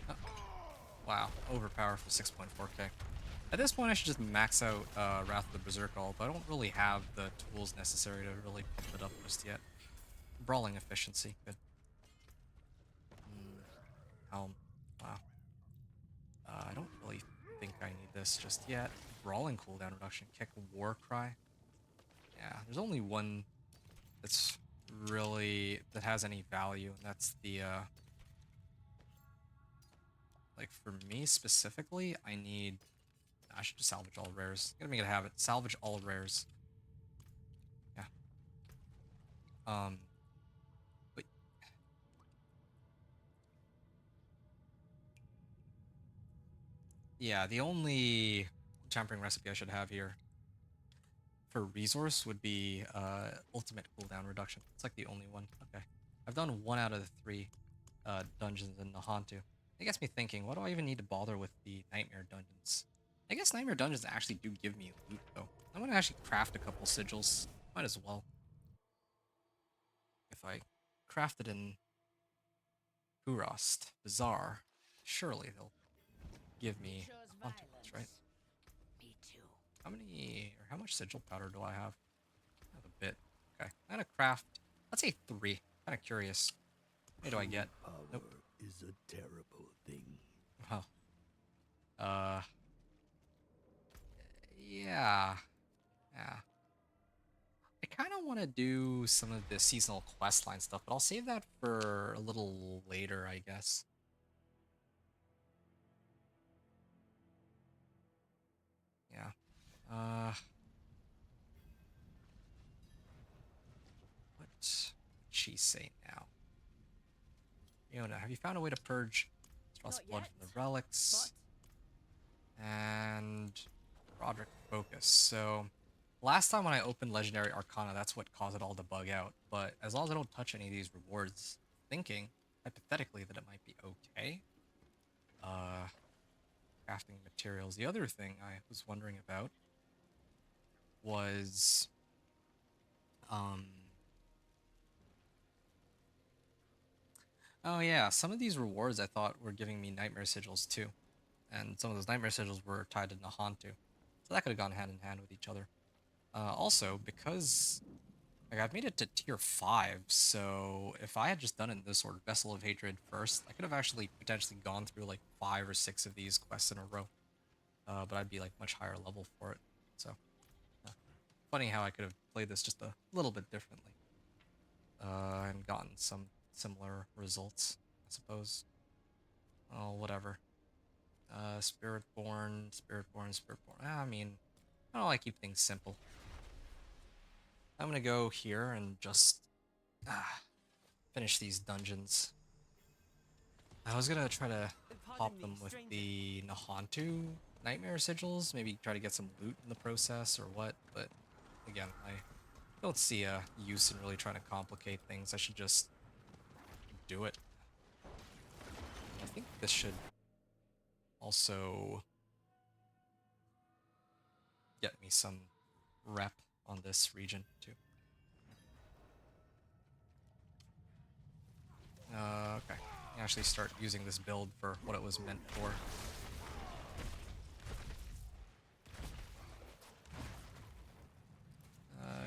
S1: Oh. Wow, overpower for 6.4k. At this point, I should just max out Wrath of the Berserker, but I don't really have the tools necessary to really pump it up just yet. Brawling efficiency, good. Helm, wow. I don't really think I need this just yet. Brawling cooldown reduction, kick war cry. Yeah, there's only one that's really, that has any value, and that's the, like, for me specifically, I should just salvage all rares. Gotta make it a habit. Salvage all rares. Yeah. But yeah, the only tampering recipe I should have here for resource would be ultimate cooldown reduction. It's like the only one. Okay. I've done 1 out of the 3 dungeons in Nahantu. It gets me thinking, what do I even need to bother with the Nightmare Dungeons? I guess Nightmare Dungeons actually do give me loot, though. I'm gonna actually craft a couple sigils. Might as well. If I craft it in Kurost, Bazaar, surely they'll give me a bunch of those, right?
S8: Me too.
S1: How many, or how much sigil powder do I have? I have a bit. Okay, I'm gonna craft, let's say 3. Kind of curious. What do I get?
S3: Power
S1: Nope.
S3: is a terrible thing.
S1: Well, yeah. Yeah. I kind of want to do some of the seasonal questline stuff, but I'll save that for a little later, I guess. Yeah. What would she say now? Fiona, have you found a way to purge Strauss blood from the relics? And Roderick Focus. So last time when I opened Legendary Arcana, that's what caused it all to bug out. But as long as I don't touch any of these rewards, thinking hypothetically that it might be okay. Crafting materials. The other thing I was wondering about was oh yeah, some of these rewards I thought were giving me nightmare sigils too. and some of those nightmare sigils were tied to Nahantu, so that could have gone hand in hand with each other. Also, because like I've made it to tier 5, so if I had just done it in this order, Vessel of Hatred first, I could have actually potentially gone through like 5 or 6 of these quests in a row. But I'd be like much higher level for it. So, funny how I could have played this just a little bit differently. And gotten some similar results, I suppose. Oh, whatever. Spiritborn, Spiritborn, Spiritborn. I mean, I don't like keep things simple. I'm gonna go here and just finish these dungeons. I was gonna try to pop them with the Nahantu Nightmare Sigils, maybe try to get some loot in the process or what, but again, I don't see a use in really trying to complicate things. I should just do it. I think this should also get me some rep on this region too. Okay. Actually start using this build for what it was meant for.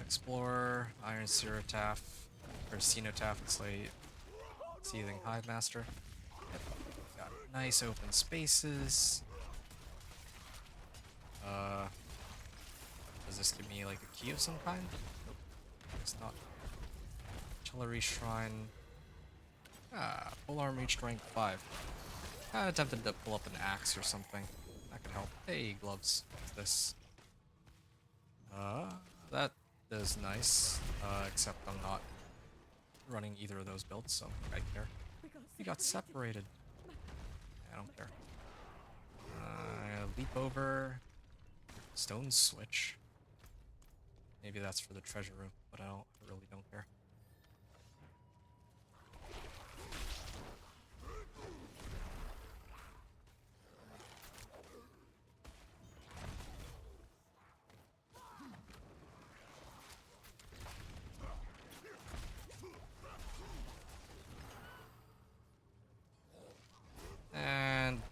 S1: Explorer, Iron Cerotaph, or Cenotaph, it's like Seething Hive Master. Yep. Got nice open spaces. Does this give me like a key of some kind? Nope. It's not. Artillery Shrine. Polearm reached rank 5. I attempted to pull up an axe or something. That could help. Hey, gloves. What's this? That is nice. Except I'm not running either of those builds, so I care. We got separated. I don't care. Leap over. Stone switch. Maybe that's for the treasure room, but I really don't care. And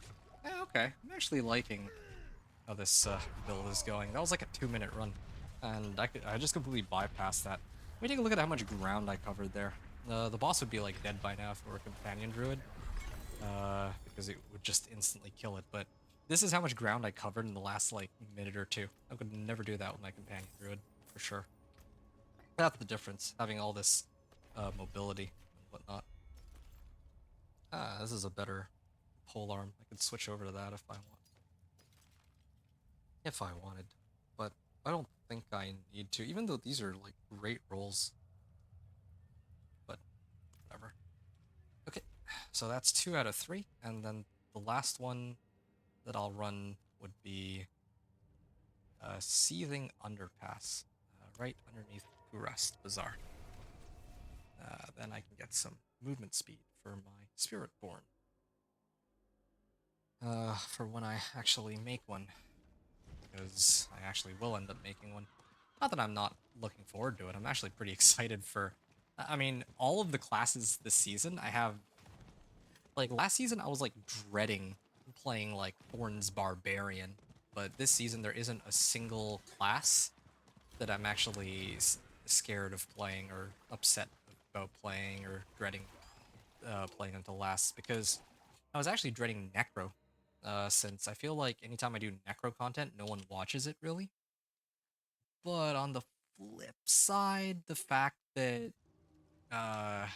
S1: okay, I'm actually liking how this build is going. That was like a 2-minute run, and I just completely bypassed that. Let me take a look at how much ground I covered there. The boss would be like dead by now if it were a companion druid, because it would just instantly kill it. But this is how much ground I covered in the last like minute or two. I could never do that with my companion druid for sure. That's the difference, having all this mobility and whatnot. This is a better polearm. I could switch over to that if I want. If I wanted, but I don't think I need to, even though these are like great rolls. But whatever. Okay, so that's 2 out of 3, and then the last one that I'll run would be Seething Underpass, right underneath Urest Bazaar. Then I can get some movement speed for my Spiritborn. For when I actually make one, because I actually will end up making one. Not that I'm not looking forward to it, I'm actually pretty excited for... I mean, all of the classes this season, I have... Like, last season I was, like, dreading playing, like, Whirlwind Barbarian, but this season there isn't a single class that I'm actually scared of playing or upset about playing or dreading playing until last, because I was actually dreading Necro, since I feel like anytime I do Necro content, no one watches it really. But on the flip side, the fact that I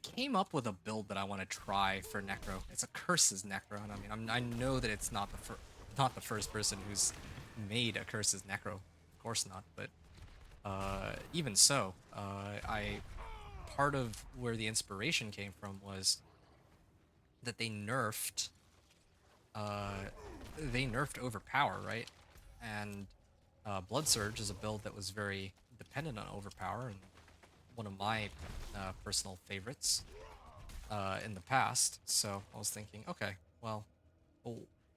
S1: came up with a build that I want to try for Necro. It's a Curses Necro, and I mean, I know that it's not the first person who's made a Curses Necro. Of course not, but even so, part of where the inspiration came from was that they nerfed Overpower, right? And Blood Surge is a build that was very dependent on Overpower, and one of my personal favorites in the past. So I was thinking, okay, well,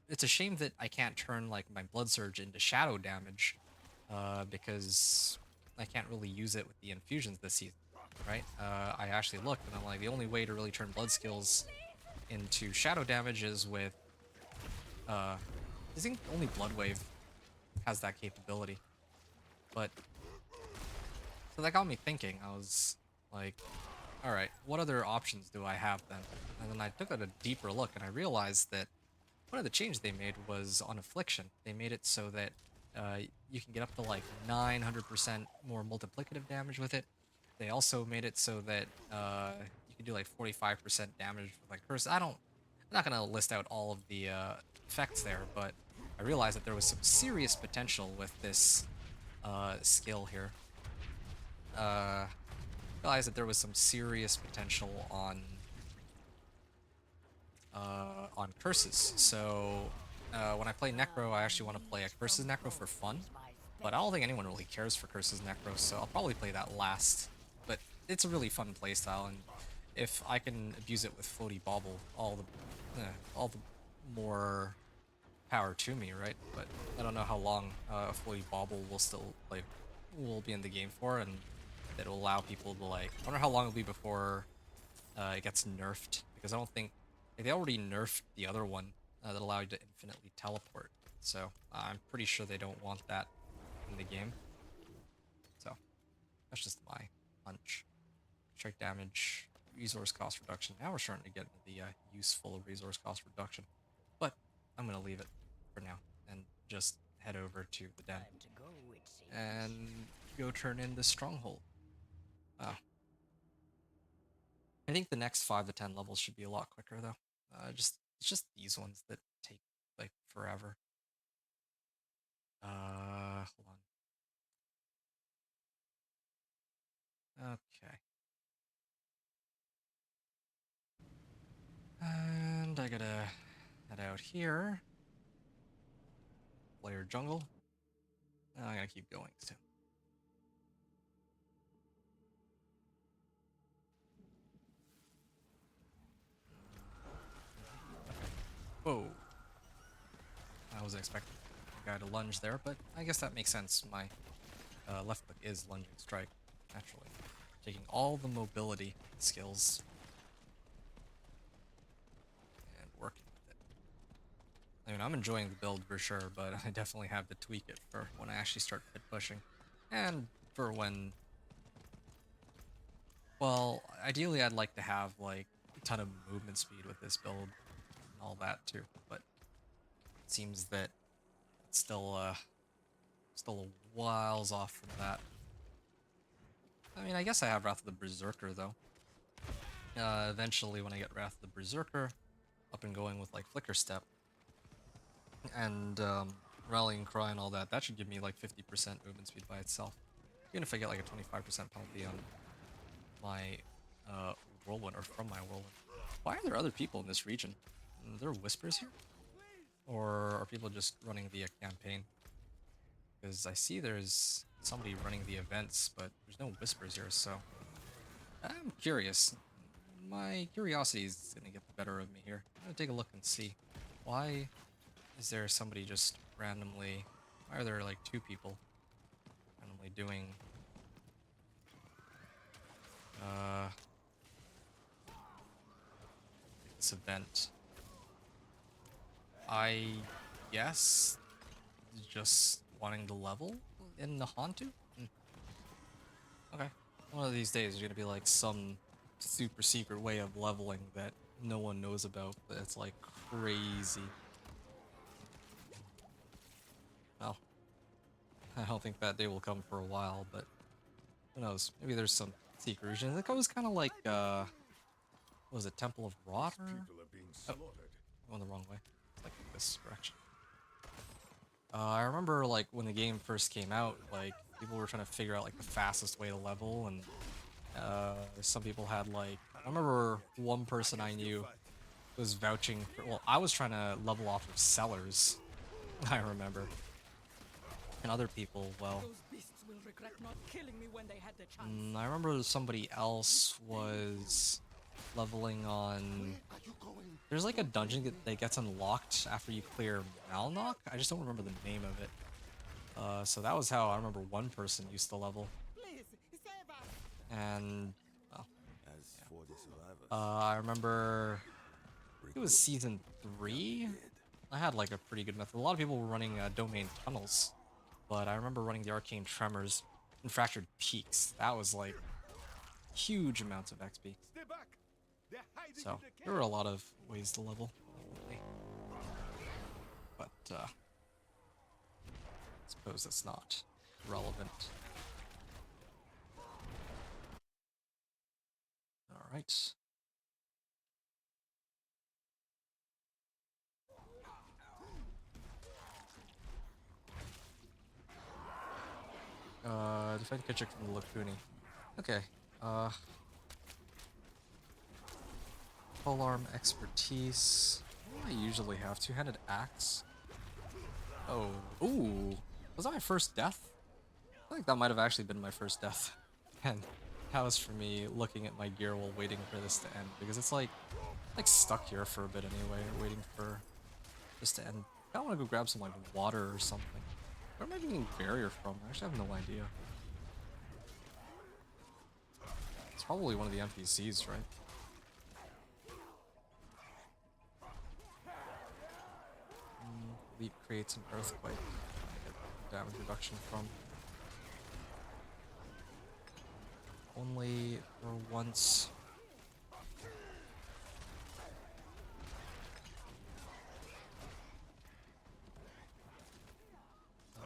S1: it's a shame that I can't turn like my Blood Surge into shadow damage, because I can't really use it with the infusions this season, right? I actually looked and I'm like, the only way to really turn blood skills into shadow damages with I think only Blood Wave has that capability. But so that got me thinking. I was like, all right, what other options do I have then? And then I took a deeper look and I realized that one of the changes they made was on Affliction. They made it so that you can get up to like 900% more multiplicative damage with it. They also made it so that you can do like 45% damage with like curse. I'm not gonna list out all of the effects there, but I realized that there was some serious potential with this skill here. Realized that there was some serious potential on curses. So when I play Necro, I actually want to play a Curses Necro for fun, but I don't think anyone really cares for Curses Necro, so I'll probably play that last. But it's a really fun playstyle, and if I can abuse it with Floaty Bauble, all the more power to me, right? But I don't know how long Floaty Bauble will be in the game for, and it'll allow people to like. I wonder how long it'll be before it gets nerfed, because I don't think they already nerfed the other one that allowed you to infinitely teleport. So I'm pretty sure they don't want that in the game. So that's just my hunch. Strike damage, resource cost reduction. Now we're starting to get into the useful resource cost reduction. But I'm gonna leave it for now and just head over to the den and go turn in the stronghold. Wow. I think the next 5 to 10 levels should be a lot quicker though. It's just these ones that take like forever. Hold on. Okay. And I gotta head out here. Player jungle. I gotta keep going too. Whoa. I wasn't expecting the guy to lunge there, but I guess that makes sense. My left click is lunging strike, naturally. Taking all the mobility skills and working with it. I mean, I'm enjoying the build for sure, but I definitely have to tweak it for when I actually start pit pushing. And for when... Well, ideally I'd like to have like a ton of movement speed with this build and all that too, but it seems that it's still a whiles off from that. I mean, I guess I have Wrath of the Berserker though. Eventually when I get Wrath of the Berserker up and going with like Flicker Step and Rallying Cry and all that, that should give me like 50% movement speed by itself. Even if I get like a 25% penalty on my Whirlwind, or from my Whirlwind. Why are there other people in this region? Are there whispers here? Or are people just running the campaign? Because I see there's somebody running the events, but there's no whispers here, so I'm curious. My curiosity is gonna get the better of me here. I'm gonna take a look and see. Why is there somebody just randomly... Why are there like 2 people randomly doing... this event? I guess just wanting to level in the Hantu? Okay. One of these days there's gonna be like some super secret way of leveling that no one knows about, but it's like crazy. Well, I don't think that day will come for a while, but who knows? Maybe there's some secret region. It goes kind of like, what was it, Temple of Rot? Oh, going the wrong way. It's like this direction. I remember like when the game first came out, like people were trying to figure out like the fastest way to level, and some people had like, I remember one person I knew was vouching for, well, I was trying to level off of cellars, I remember. And other people, well, I remember somebody else was leveling on... There's like a dungeon that gets unlocked after you clear Malnock. I just don't remember the name of it. So that was how I remember one person used to level. And well, yeah. I remember it was season 3. I had like a pretty good method. A lot of people were running domain tunnels, but I remember running the arcane tremors and fractured peaks. That was like huge amounts of XP.
S3: Stay back. They're hiding
S1: So
S3: in the
S1: there were a lot of ways to level, but I suppose that's not relevant. All right. Defend Kitchik from the Lacuni. Okay. Polearm expertise. I usually have two-handed axe. Oh, ooh. Was that my first death? I think that might have actually been my first death. And that was for me looking at my gear while waiting for this to end, because it's like stuck here for a bit anyway, waiting for this to end. I want to go grab some like water or something. Where am I getting barrier from? I actually have no idea. It's probably one of the NPCs, right? Leap creates an earthquake. I get damage reduction from. Only for once.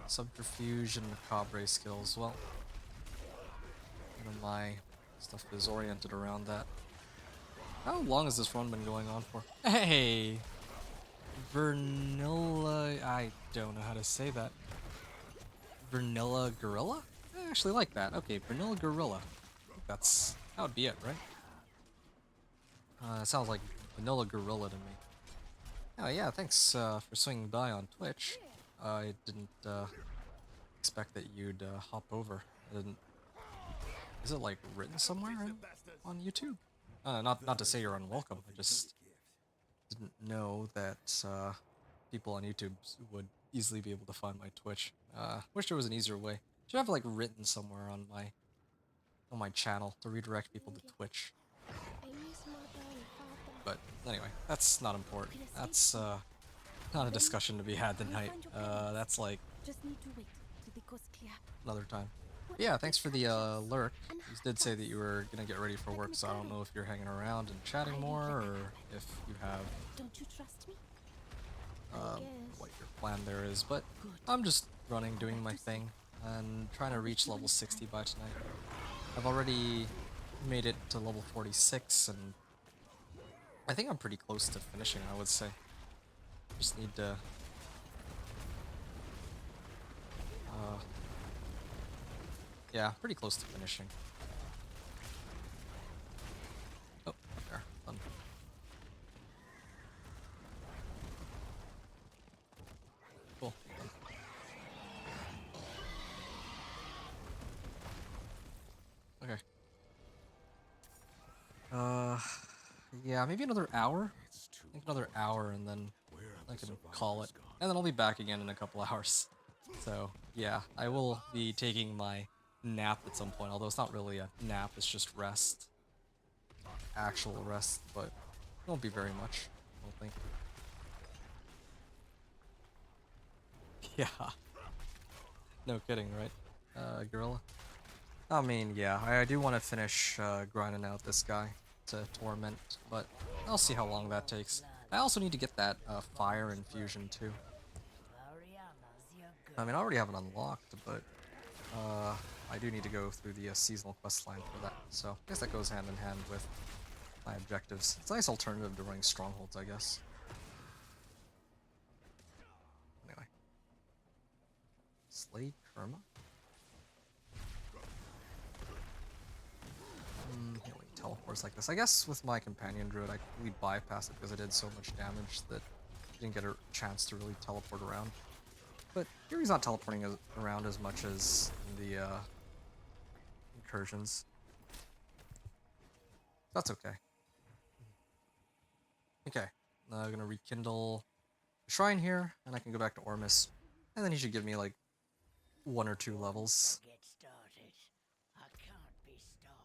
S1: Subterfuge and macabre skills. Well, none of my stuff is oriented around that. How long has this run been going on for? Hey! Vanilla... I don't know how to say that. Vanilla Gorilla? I actually like that. Okay, Vanilla Gorilla. I think that would be it, right? It sounds like Vanilla Gorilla to me. Oh yeah, thanks for swinging by on Twitch. I didn't expect that you'd hop over. I didn't... Is it like written somewhere on YouTube? Not to say you're unwelcome. I just didn't know that people on YouTube would easily be able to find my Twitch. Wish there was an easier way. Should have like written somewhere on my channel to redirect people to Twitch. But anyway, that's not important. That's not a discussion to be had tonight. That's like another time. But yeah, thanks for the lurk. You did say that you were gonna get ready for work, so I don't know if you're hanging around and chatting more, or if you have what your plan there is. But I'm just running, doing my thing, and trying to reach level 60 by tonight. I've already made it to level 46, and I think I'm pretty close to finishing, I would say. Just need to... yeah, pretty close to finishing. Oh, there. Done. Cool. Done. Okay. Yeah, maybe another hour? I think another hour, and then I can call it. And then I'll be back again in a couple hours. So, yeah, I will be taking my nap at some point, although it's not really a nap, it's just rest. Actual rest, but it won't be very much, I don't think. Yeah. No kidding, right? Gorilla? I mean, yeah, I do want to finish grinding out this guy to Torment, but I'll see how long that takes. I also need to get that fire infusion too. I mean, I already have it unlocked, but I do need to go through the seasonal quest line for that, so I guess that goes hand in hand with my objectives. It's a nice alternative to running strongholds, I guess. Anyway. Slay Kerma? Healing teleports like this. I guess with my companion druid, I completely bypassed it because I did so much damage that I didn't get a chance to really teleport around. But here he's not teleporting around as much as in the incursions. That's okay. Okay, now I'm gonna rekindle the shrine here, and I can go back to Ormus, and then he should give me like 1 or 2 levels.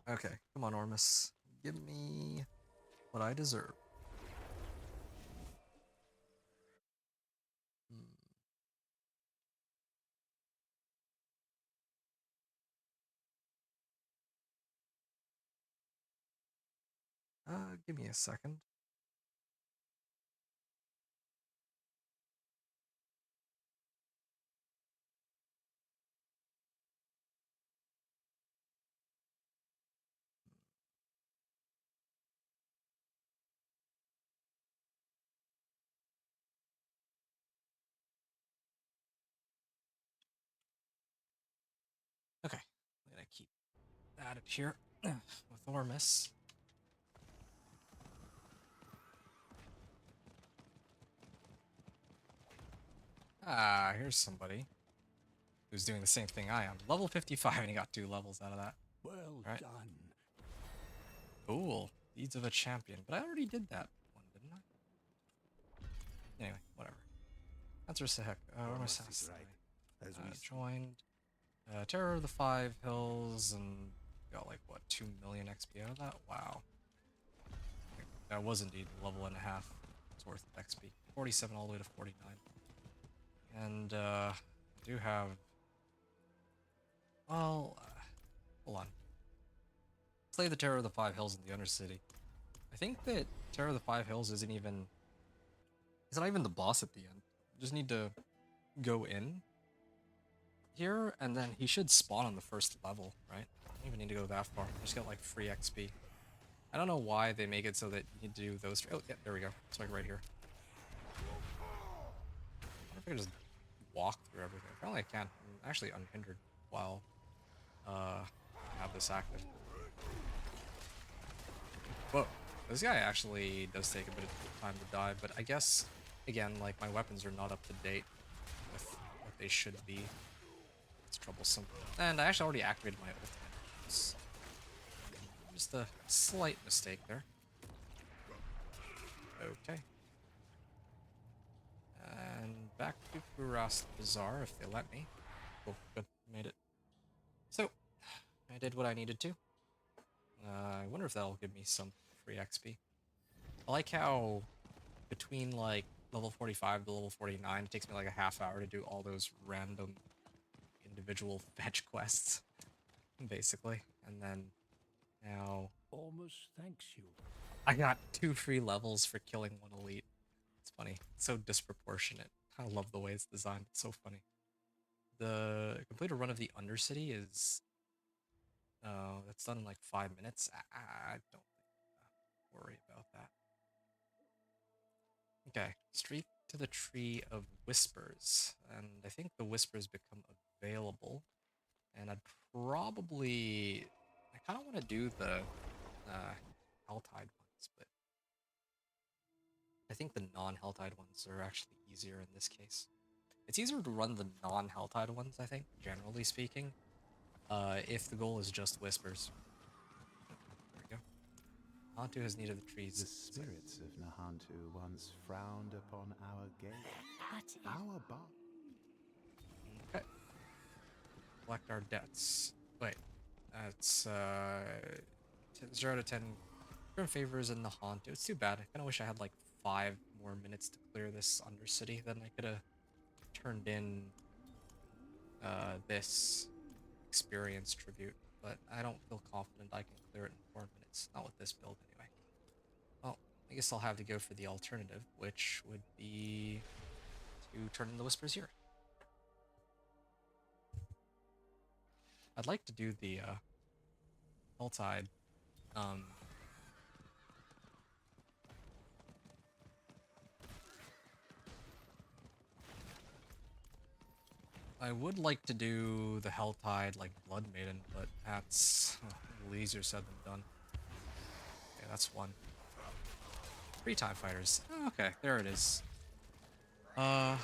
S1: Okay, come on Ormus. Give me what I deserve. Give me a second. Okay, I'm gonna keep added here with Ormus. Ah, here's somebody who's doing the same thing I am. Level 55, and he got 2 levels out of that.
S6: Well
S1: Right.
S6: done.
S1: Cool. Deeds of a Champion. But I already did that one, didn't I? Anyway, whatever. Answer Sahek. Where am I
S3: Ormus is right. As we
S1: joined. Terror of the Five Hills, and got like, what, 2 million XP out of that? Wow. That was indeed a level and a half. It's worth of XP. 47 all the way to 49. And, I do have... Well, hold on. Slay the Terror of the Five Hills in the Undercity. I think that Terror of the Five Hills isn't even... He's not even the boss at the end. You just need to go in here, and then he should spawn on the first level, right? I don't even need to go that far. Just get, like, free XP. I don't know why they make it so that you need to do those... Oh, yeah, there we go. It's like right here. I wonder if I can just walk through everything. Apparently I can. I'm actually unhindered while I have this active. Whoa. This guy actually does take a bit of time to die, but I guess, again, like, my weapons are not up to date with what they should be. It's troublesome. And I actually already activated my ultimate. It's just a slight mistake there. Okay. And back to Kuras Bazaar, if they let me. Cool, good, made it. So, I did what I needed to. I wonder if that'll give me some free XP. I like how between, like, level 45 to level 49, it takes me like a half hour to do all those random individual fetch quests, basically. And then now
S6: Almost thanks you.
S1: I got 2 free levels for killing 1 elite. It's funny. It's so disproportionate. I love the way it's designed. It's so funny. The complete a run of the Undercity is that's done in like 5 minutes. I don't worry about that. Okay, Street to the Tree of Whispers, and I think the Whispers become available, and I'd probably... I kind of want to do the Helltide ones, but I think the non-Helltide ones are actually easier in this case. It's easier to run the non-Helltide ones, I think, generally speaking, if the goal is just Whispers. There we go. Nahantu has need of the trees.
S3: The spirits of Nahantu once frowned upon our gate. Our bar.
S1: Okay. Collect our debts. Wait. That's 0 to 10 current favors in Nahantu. It's too bad. I kind of wish I had like 5 more minutes to clear this Undercity. Then I could have turned in this experience tribute, but I don't feel confident I can clear it in 4 minutes. Not with this build, anyway. Well, I guess I'll have to go for the alternative, which would be to turn in the Whispers here. I'd like to do the Helltide. I would like to do the Helltide, like Blood Maiden, but that's a little easier said than done. Okay, that's one. 3 TIE fighters. Oh, okay, there it is. I'm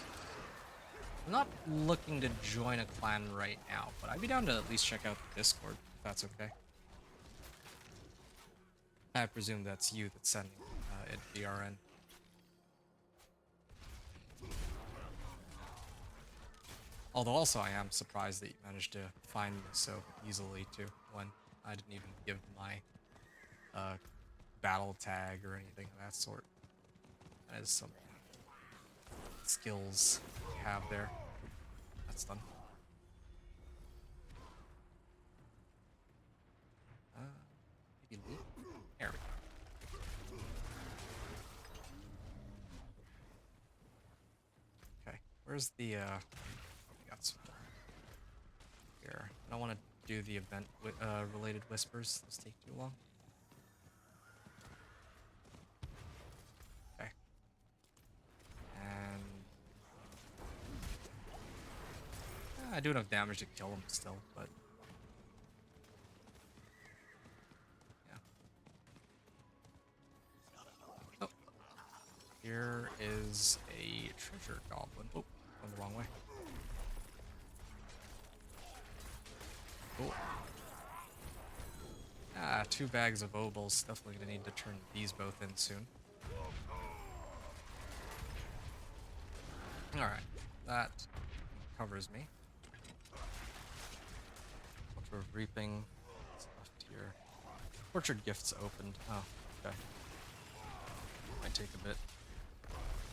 S1: not looking to join a clan right now, but I'd be down to at least check out the Discord, if that's okay. I presume that's you that's sending it BRN. Although also I am surprised that you managed to find me so easily too, when I didn't even give my battle tag or anything of that sort. That is some skills you have there. That's done. Maybe loot? There we go. Where's the we got some here. I don't want to do the event related whispers. Those take too long. Okay. And I do enough damage to kill him still, but yeah. Oh. Here is a treasure goblin. Oh, went the wrong way. Cool. Ah, 2 bags of obols. Definitely gonna need to turn these both in soon. Alright, that covers me. Culture of Reaping. What's left here? Orchard Gifts opened. Oh, okay. Might take a bit.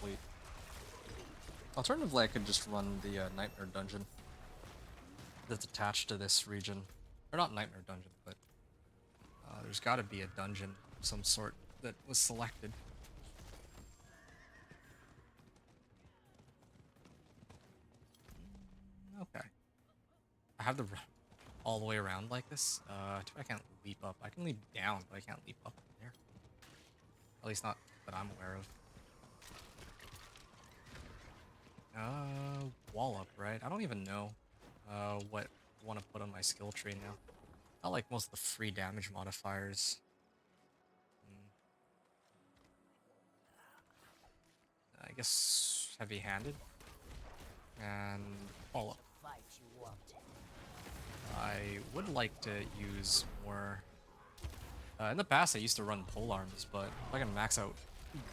S1: Complete. Alternatively, I could just run the Nightmare Dungeon that's attached to this region. Or not Nightmare Dungeon, but there's gotta be a dungeon of some sort that was selected. Okay. I have the all the way around like this. I can't leap up. I can leap down, but I can't leap up in there. At least not that I'm aware of. Wall up, right? I don't even know what I want to put on my skill tree now. I like most of the free damage modifiers. I guess heavy-handed and wall up. I would like to use more. In the past, I used to run pole arms, but if I can max out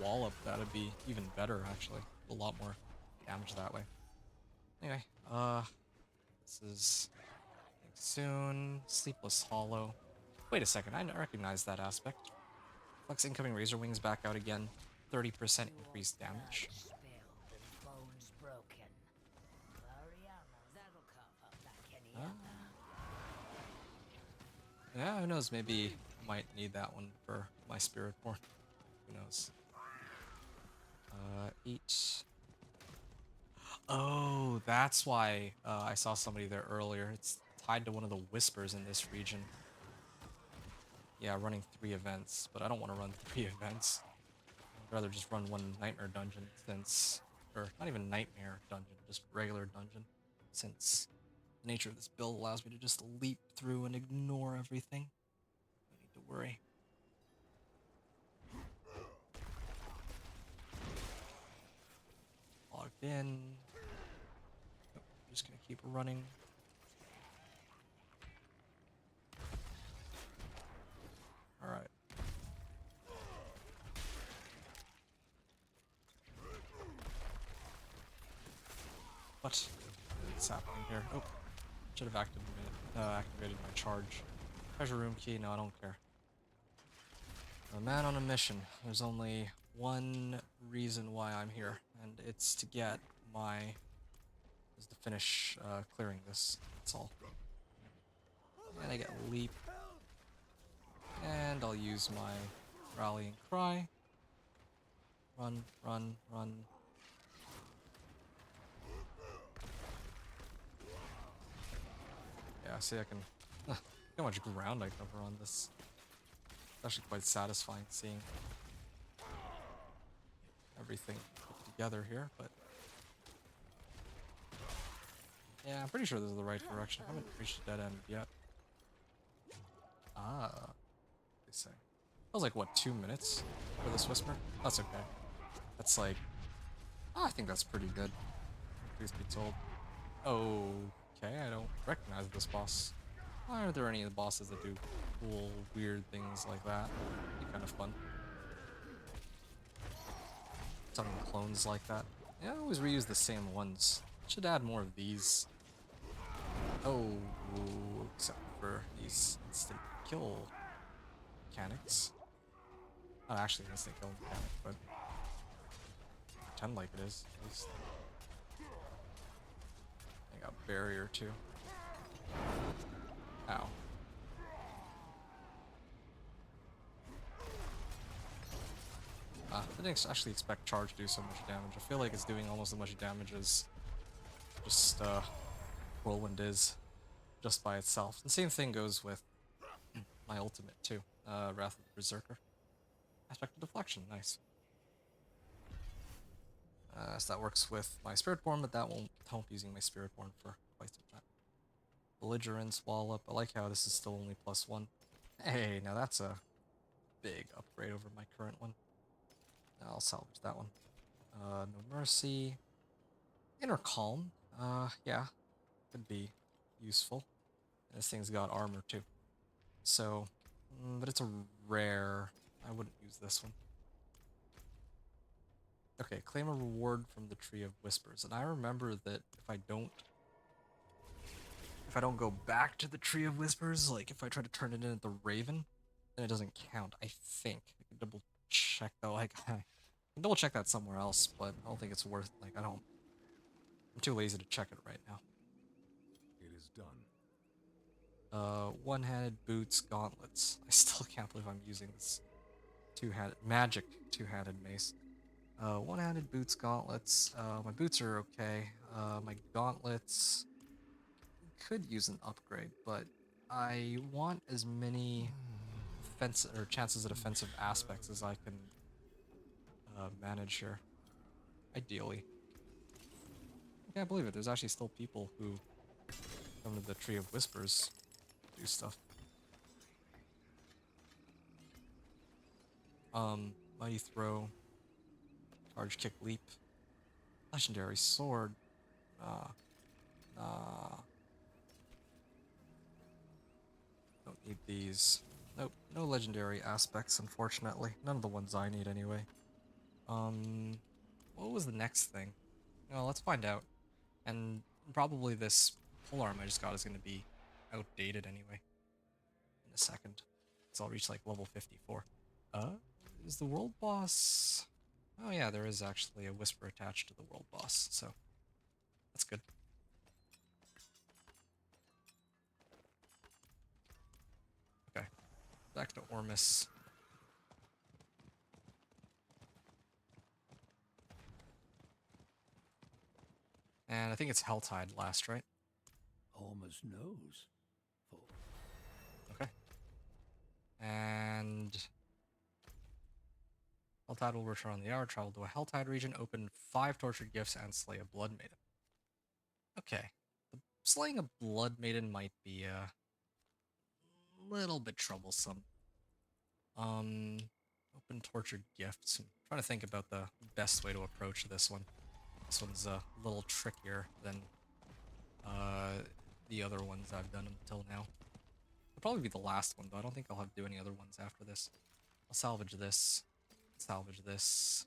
S1: wall up, that'd be even better. Actually, a lot more damage that way. Anyway, this is soon. Sleepless Hollow. Wait a second, I recognize that aspect. Flex incoming Razor Wings back out again. 30% increased damage. Yeah, who knows? Maybe I might need that one for my Spirit Born. Who knows? 8. Oh, that's why I saw somebody there earlier. It's tied to one of the whispers in this region. Yeah, running 3 events, but I don't want to run 3 events. I'd rather just run one Nightmare Dungeon since... Or, not even Nightmare Dungeon, just regular dungeon. Since the nature of this build allows me to just leap through and ignore everything. No need to worry. Logged in. Oh, I'm just gonna keep running. Alright. What is happening here? Oh, should have activated my charge. Treasure room key? No, I don't care. A man on a mission. There's only one reason why I'm here, and it's to get is to finish clearing this. That's all. And I get leap. And I'll use my rallying cry. Run, run, run. Yeah, see, I can... Look how much ground I cover on this. It's actually quite satisfying seeing everything put together here, but... Yeah, I'm pretty sure this is the right direction. I haven't reached a dead end yet. Ah, they say. That was like, what, 2 minutes for this whisper? That's okay. That's like... Oh, I think that's pretty good. Please be told. Okay, I don't recognize this boss. Why aren't there any of the bosses that do cool, weird things like that? It'd be kind of fun. Something clones like that. Yeah, I always reuse the same ones. Should add more of these. Oh, except for these instant kill mechanics. Not actually an instant kill mechanic, but pretend like it is, at least. I got barrier too. Ow. I didn't actually expect charge to do so much damage. I feel like it's doing almost as much damage as just Whirlwind is just by itself. The same thing goes with my ultimate too, Wrath of the Berserker. Aspect of deflection, nice. So that works with my Spiritborn, but that won't help using my Spiritborn for quite some time. Belligerence, Wallop. I like how this is still only +1. Hey, now that's a big upgrade over my current one. I'll salvage that one. No Mercy. Inner Calm. Yeah, could be useful. This thing's got armor too. So, but it's a rare. I wouldn't use this one. Okay, claim a reward from the Tree of Whispers. And I remember that if I don't go back to the Tree of Whispers, like if I try to turn it in at the Raven, then it doesn't count, I think. I can double check though, like I can double check that somewhere else, but I don't think it's worth, like I'm too lazy to check it right now.
S2: It is done.
S1: One-handed boots, gauntlets. I still can't believe I'm using this magic two-handed mace. One-handed boots, gauntlets. My boots are okay. My gauntlets could use an upgrade, but I want as many chances at offensive aspects as I can manage here. Ideally. I can't believe it. There's actually still people who come to the Tree of Whispers do stuff. Mighty Throw. Charge, Kick, Leap. Legendary Sword. Nah. Don't need these. Nope, no legendary aspects, unfortunately. None of the ones I need, anyway. What was the next thing? Well, let's find out. And probably this polearm I just got is going to be outdated anyway. In a second. So I'll reach like level 54. Is the world boss... Oh yeah, there is actually a whisper attached to the world boss, so that's good. Okay, back to Ormus. And I think it's Helltide last, right?
S6: Almost knows.
S1: Okay. And Helltide will return on the hour, travel to a Helltide region, open 5 tortured gifts, and slay a Blood Maiden. Okay. Slaying a Blood Maiden might be a little bit troublesome. Open tortured gifts. I'm trying to think about the best way to approach this one. This one's a little trickier than the other ones I've done until now. It'll probably be the last one, though. I don't think I'll have to do any other ones after this. I'll salvage this. Salvage this.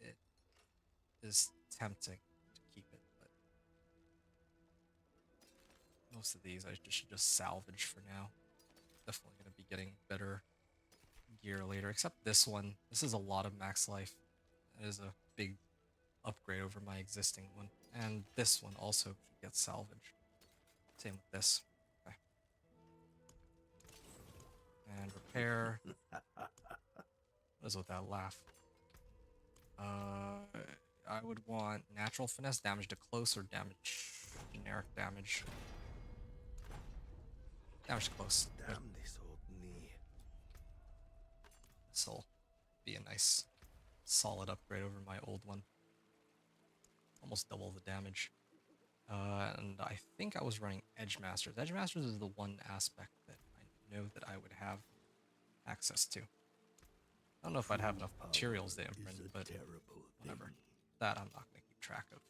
S1: It is tempting to keep it, but most of these I should just salvage for now. Definitely going to be getting better gear later, except this one. This is a lot of max life. It is a big upgrade over my existing one. And this one also should get salvaged. Same with this. Okay. And repair. What is with that laugh? I would want natural finesse, damage to close, or generic damage. Damage to close.
S3: Damn this old knee.
S1: This'll be a nice, solid upgrade over my old one. Almost double the damage. And I think I was running Edge Masters. Edge Masters is the one aspect that I know that I would have access to. I don't know if I'd have enough materials to imprint, but whatever. That I'm not going to keep track of.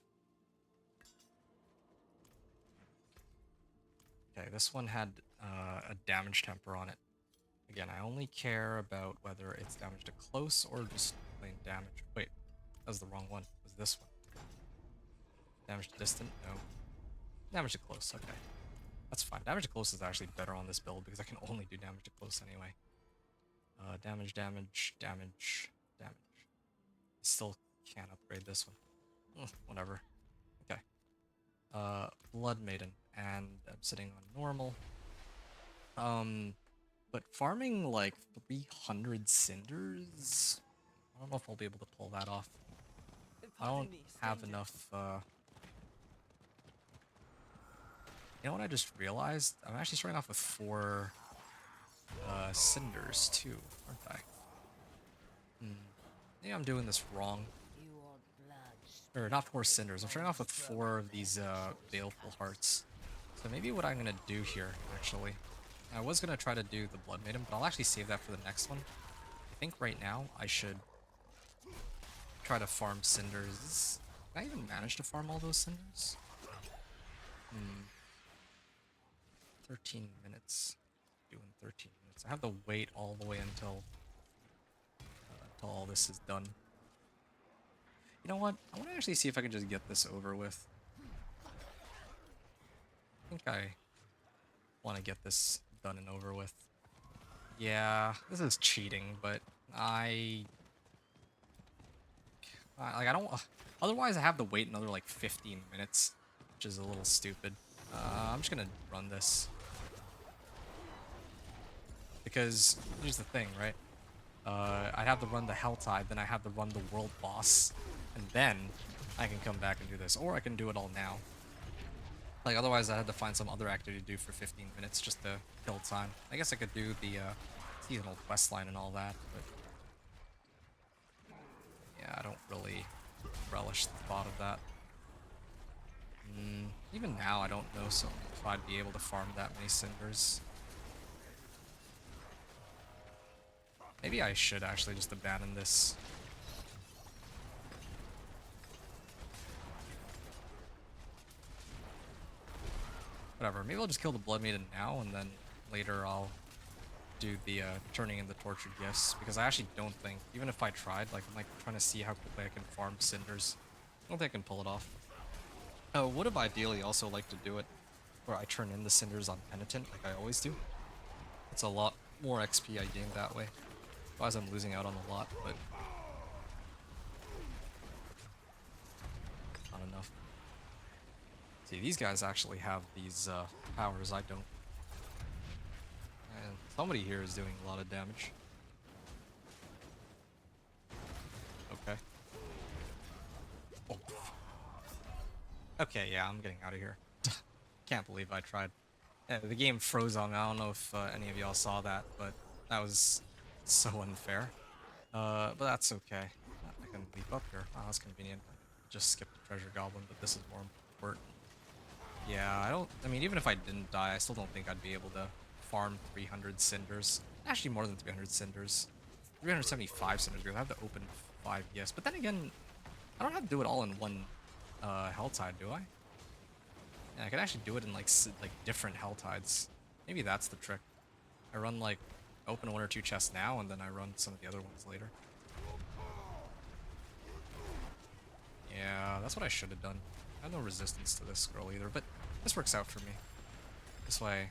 S1: Okay, this one had a damage temper on it. Again, I only care about whether it's damage to close or just plain damage. Wait, that was the wrong one. It was this one. Damage to distant? No. Damage to close, okay. That's fine. Damage to close is actually better on this build because I can only do damage to close anyway. Damage. Still can't upgrade this one. Whatever. Okay. Blood Maiden, and I'm sitting on normal. But farming like 300 cinders? I don't know if I'll be able to pull that off. I have enough, You know what I just realized? I'm actually starting off with 4 cinders too, aren't I? Maybe I'm doing this wrong. Or not 4 cinders. I'm starting off with 4 of these baleful hearts. So maybe what I'm gonna do here, actually, I was gonna try to do the Blood Maiden, but I'll actually save that for the next one. I think right now I should try to farm cinders. Can I even manage to farm all those cinders? 13 minutes. Doing 13 minutes. I have to wait all the way until all this is done. You know what? I want to actually see if I can just get this over with. I think I want to get this done and over with. Yeah, this is cheating, but I don't. Otherwise, I have to wait another like 15 minutes, which is a little stupid. I'm just gonna run this because here's the thing, right? I'd have to run the Helltide, then I have to run the World Boss, and then I can come back and do this, or I can do it all now. Like, otherwise I had to find some other activity to do for 15 minutes just to kill time. I guess I could do the seasonal quest line and all that, but yeah, I don't really relish the thought of that. Even now, I don't know if I'd be able to farm that many cinders. Maybe I should actually just abandon this. Whatever, maybe I'll just kill the Blood Maiden now, and then later I'll do the turning in the tortured gifts, because I actually don't think, even if I tried, like, I'm like trying to see how quickly I can farm cinders. I don't think I can pull it off. Oh, would have ideally also liked to do it where I turn in the cinders on Penitent, like I always do. It's a lot more XP I gain that way. Otherwise I'm losing out on a lot, but not enough. See, these guys actually have these powers I don't. And somebody here is doing a lot of damage. Okay. Oh. Okay, yeah, I'm getting out of here. Can't believe I tried. Yeah, the game froze on me. I don't know if any of y'all saw that, but that was so unfair. But that's okay. I can leap up here. Oh, that's convenient. Just skip the treasure goblin, but this is more important. Yeah, I mean, even if I didn't die, I still don't think I'd be able to farm 300 cinders. Actually, more than 300 cinders. 375 cinders, because I have to open 5 gifts. But then again, I don't have to do it all in one Helltide, do I? Yeah, I can actually do it in like different Helltides. Maybe that's the trick. I run like, open 1 or 2 chests now, and then I run some of the other ones later. Yeah, that's what I should have done. I have no resistance to this scroll either, but this works out for me. This way.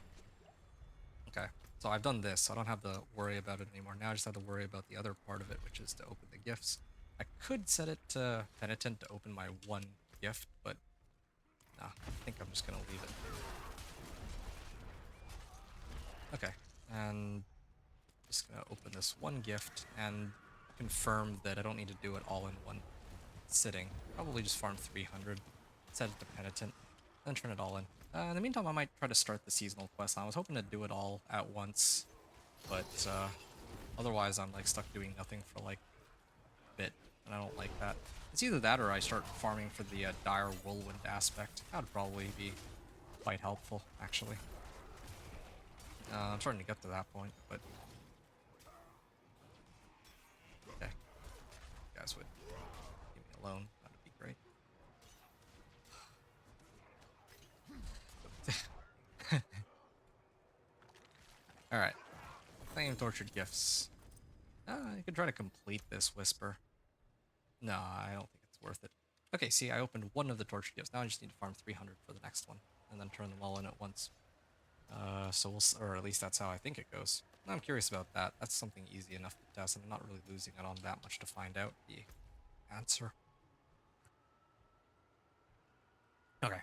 S1: Okay, so I've done this, so I don't have to worry about it anymore. Now I just have to worry about the other part of it, which is to open the gifts. I could set it to Penitent to open my 1 gift, but nah, I think I'm just gonna leave it. Okay, and just gonna open this 1 gift and confirm that I don't need to do it all in 1 sitting. Probably just farm 300, set it to Penitent, then turn it all in. In the meantime, I might try to start the seasonal quest. I was hoping to do it all at once, but otherwise I'm like stuck doing nothing for like a bit, and I don't like that. It's either that or I start farming for the dire whirlwind aspect. That would probably be quite helpful, actually. I'm starting to get to that point, but okay. You guys would leave me alone. That would be great. Alright. Claim tortured gifts. You could try to complete this whisper. No, I don't think it's worth it. Okay, see, I opened 1 of the tortured gifts. Now I just need to farm 300 for the next one, and then turn them all in at once. So we'll, or at least that's how I think it goes. I'm curious about that. That's something easy enough to test, and I'm not really losing it on that much to find out the answer. Okay.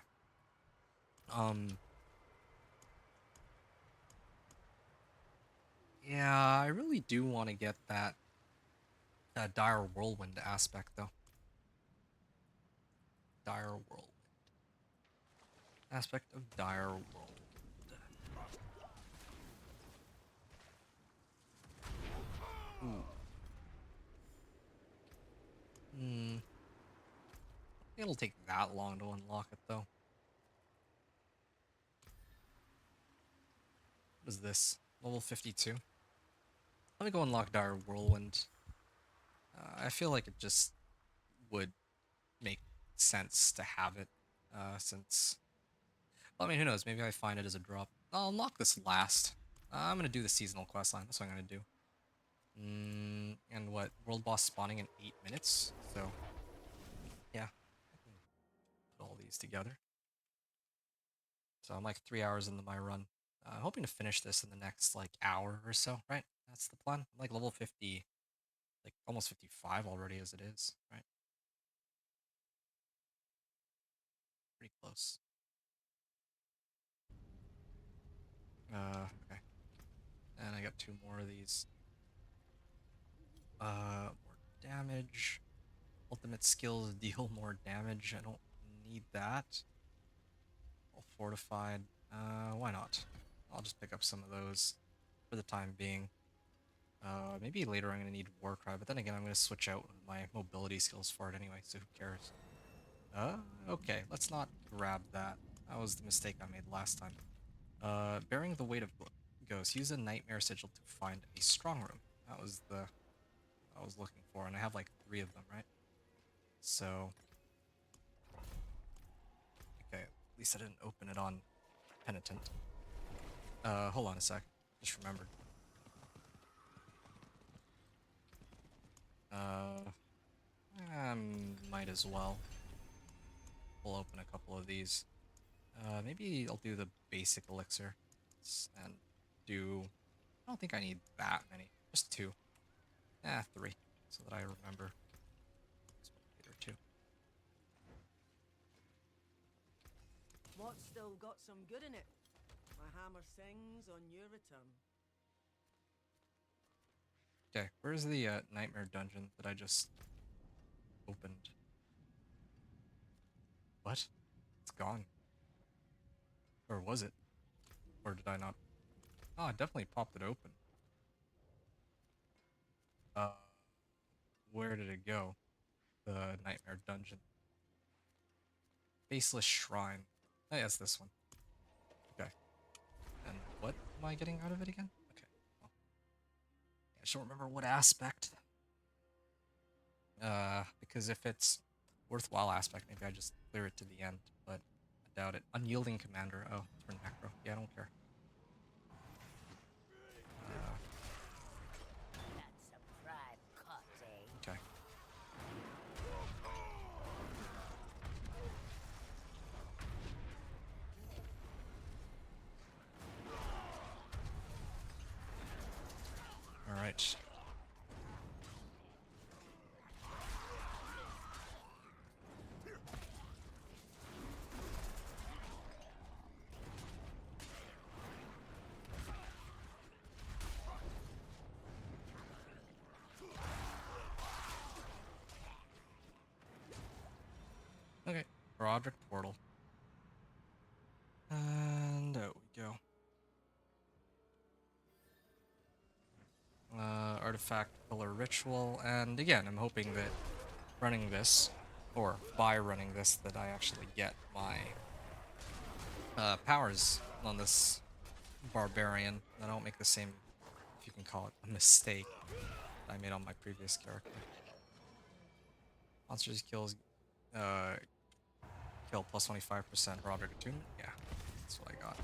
S1: Yeah, I really do want to get that dire whirlwind aspect, though. Aspect of Dire World. Ooh. Hmm. It'll take that long to unlock it though. What is this? Level 52? Let me go unlock Dire Whirlwind. I feel like it just would make sense to have it, since... Well, I mean, who knows? Maybe I find it as a drop. I'll unlock this last. I'm gonna do the seasonal quest line. That's what I'm gonna do. And what? World boss spawning in 8 minutes? So, yeah. I can put all these together. So I'm like 3 hours into my run. Hoping to finish this in the next, like, hour or so, right? That's the plan. I'm like level 50, like almost 55 already as it is, right? Pretty close. Okay. And I got 2 more of these. More damage. Ultimate skills deal more damage. I don't need that. All fortified. Why not? I'll just pick up some of those for the time being. Maybe later I'm gonna need Warcry, but then again I'm gonna switch out my mobility skills for it anyway, so who cares? Okay, let's not grab that. That was the mistake I made last time. Bearing the weight of ghosts. Use a nightmare sigil to find a strong room. That was the I was looking for, and I have like 3 of them, right? So, okay, at least I didn't open it on Penitent. Hold on a sec. Just remembered. Might as well. We'll open a couple of these. Maybe I'll do the basic elixir and do... I don't think I need that many. Just 2. 3, so that I remember. Later too.
S10: What's still got some good in it? My hammer sings on your return.
S1: Okay, where's the nightmare dungeon that I just opened? What? It's gone. Or was it? Or did I not? Oh, I definitely popped it open. Where did it go? The nightmare dungeon. Faceless shrine. Oh, yeah, it's this one. Okay. And what am I getting out of it again? Okay. Well, I just don't remember what aspect. Because if it's worthwhile aspect, maybe I just clear it to the end, but I doubt it. Unyielding commander. Oh, turn macro. Yeah, I don't care.
S8: That's a prime cut, eh?
S1: Okay. All right. Okay, Roderick Portal. And there we go. Artifact Pillar Ritual, and again, I'm hoping that running this, or by running this, that I actually get my powers on this Barbarian. I don't make the same, if you can call it, a mistake that I made on my previous character. Monsters kills, kill plus 25% Roderick Attunement. Yeah, that's what I got.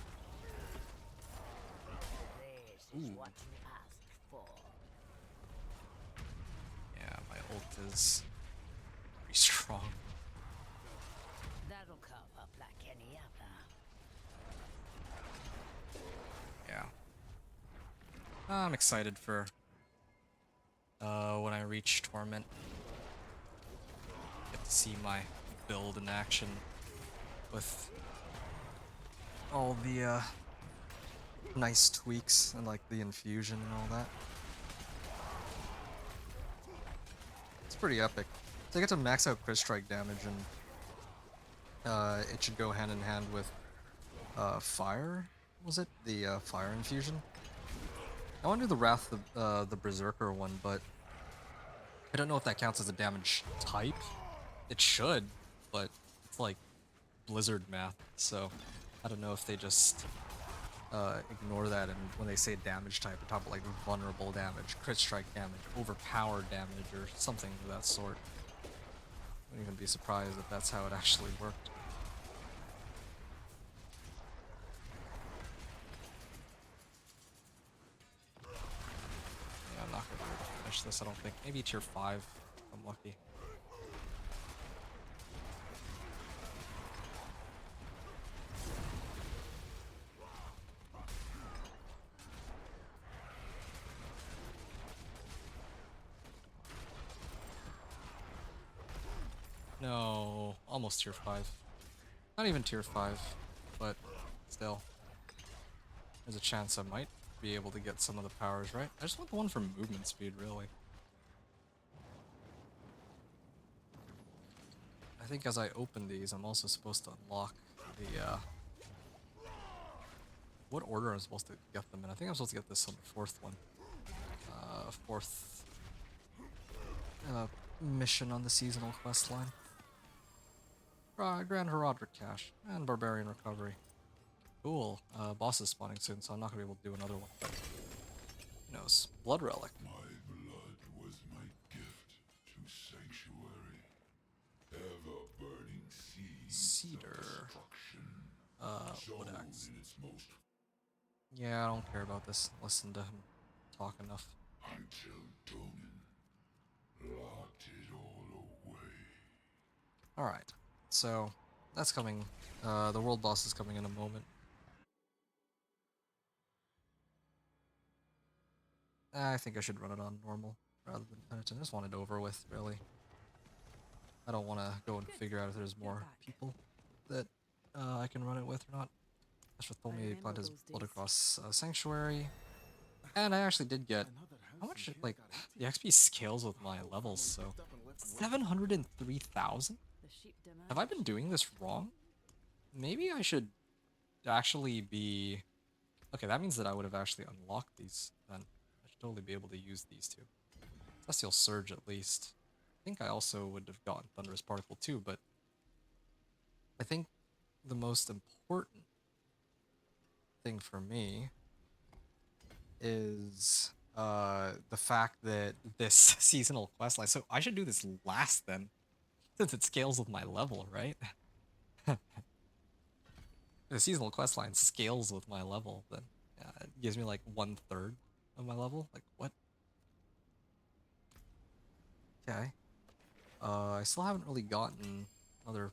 S8: This is what you asked for.
S1: Yeah, my ult is pretty strong.
S8: That'll come up like any other.
S1: Yeah. I'm excited for when I reach Torment. Get to see my build in action with all the nice tweaks and like the infusion and all that. It's pretty epic. So I get to max out crit strike damage, and it should go hand in hand with fire, was it? The fire infusion? I want to do the Wrath of the Berserker one, but I don't know if that counts as a damage type. It should, but it's like Blizzard math, so I don't know if they just ignore that, and when they say damage type, they're talking about like vulnerable damage, crit strike damage, overpowered damage, or something of that sort. I wouldn't even be surprised if that's how it actually worked. Yeah, I'm not gonna be able to finish this, I don't think. Maybe tier 5, if I'm lucky. No, almost tier 5. Not even tier 5, but still. There's a chance I might be able to get some of the powers, right? I just want the one for movement speed, really. I think as I open these, I'm also supposed to unlock the, what order I'm supposed to get them in. I think I'm supposed to get this on the 4th one. 4th mission on the seasonal quest line. Grand Herodic Cache and Barbarian Recovery. Cool. Boss is spawning soon, so I'm not gonna be able to do another one. Who knows? Blood Relic.
S2: My blood was my gift to Sanctuary. Ever-burning seeds
S1: Cedar.
S2: of destruction.
S1: Wood
S2: Sown
S1: axe.
S2: in its most
S1: Yeah, I don't care about this. Listen to him talk enough.
S2: until Domin locked it all away.
S1: Alright, so that's coming. The world boss is coming in a moment. I think I should run it on normal rather than penitent. I just want it over with, really. I don't want to go and figure out if there's more people that I can run it with or not. Ashra told me he planned his blood across Sanctuary. And I actually did get... How much, like, the XP scales with my levels, so... 703,000? Have I been doing this wrong? Maybe I should actually be... Okay, that means that I would have actually unlocked these, then. I should totally be able to use these two. Celestial Surge, at least. I think I also would have gotten Thunderous Particle too, but... I think the most important thing for me is the fact that this seasonal questline... So I should do this last, then, since it scales with my level, right? The seasonal questline scales with my level, then it gives me like 1/3 of my level. Like, what? Okay. I still haven't really gotten another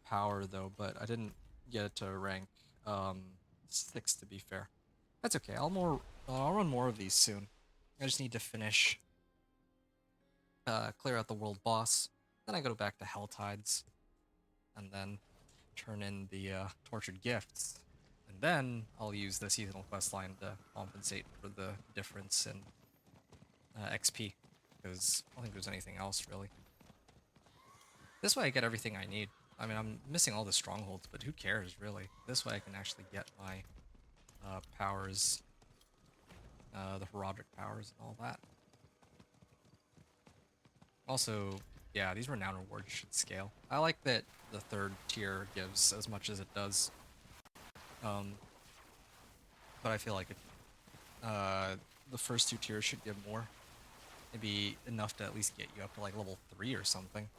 S1: power though, but I didn't get it to rank 6 to be fair. That's okay. I'll run more of these soon. I just need to finish clear out the world boss. Then I go back to Hell Tides, and then turn in the tortured gifts, and then I'll use the seasonal quest line to compensate for the difference in XP, because I don't think there's anything else really. This way I get everything I need. I mean, I'm missing all the strongholds, but who cares really? This way I can actually get my powers, the herodic powers and all that. Also, yeah, these renown rewards should scale. I like that the 3rd tier gives as much as it does. But I feel like the first 2 tiers should give more. Maybe enough to at least get you up to like level 3 or something,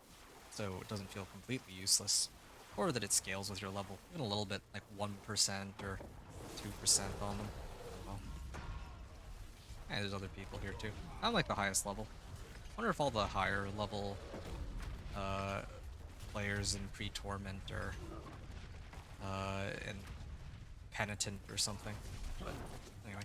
S1: so it doesn't feel completely useless. Or that it scales with your level, even a little bit, like 1% or 2% on them. I don't know. And there's other people here too. I'm like the highest level. I wonder if all the higher level players in pre-Torment or in Penitent or something. But anyway.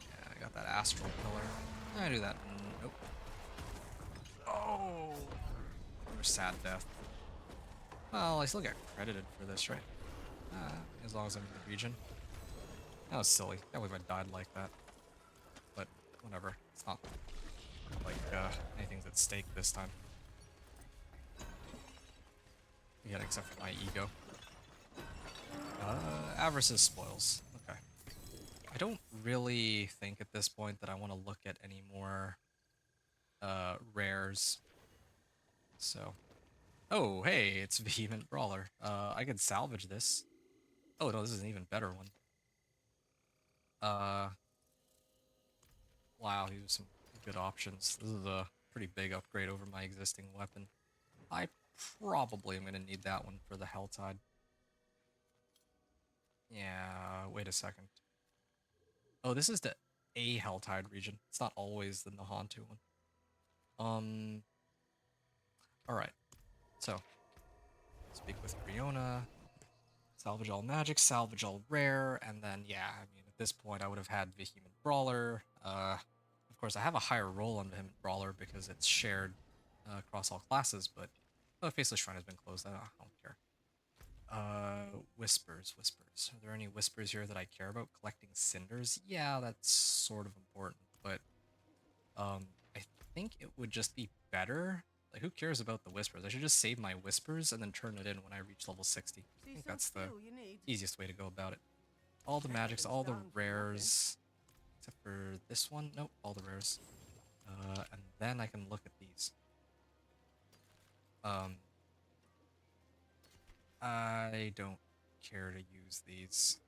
S1: Yeah, I got that astral pillar. I do that. Nope. Oh! Sad death. Well, I still get credited for this, right? As long as I'm in the region. That was silly. That would have died like that. But whatever. It's not like anything's at stake this time. Again, except for my ego. Avarice is spoils. Okay. I don't really think at this point that I want to look at any more rares. So. Oh, hey, it's Vehement Brawler. I could salvage this. Oh no, this is an even better one. Wow, these are some good options. This is a pretty big upgrade over my existing weapon. I probably am gonna need that one for the Helltide. Yeah, wait a second. Oh, this is the A Helltide region. It's not always the Nahantu one. Alright. So, speak with Riona, salvage all magic, salvage all rare, and then, yeah, I mean, at this point I would have had Vehement Brawler. Of course, I have a higher roll on Vehement Brawler because it's shared across all classes, but oh, Faceless Shrine has been closed. I don't care. Whispers. Are there any whispers here that I care about? Collecting cinders? Yeah, that's sort of important, but I think it would just be better. Like, who cares about the whispers? I should just save my whispers and then turn it in when I reach level 60. I think that's the easiest way to go about it. All the magics, all the rares, except for this one. Nope, all the rares. And then I can look at these. I don't care to use these.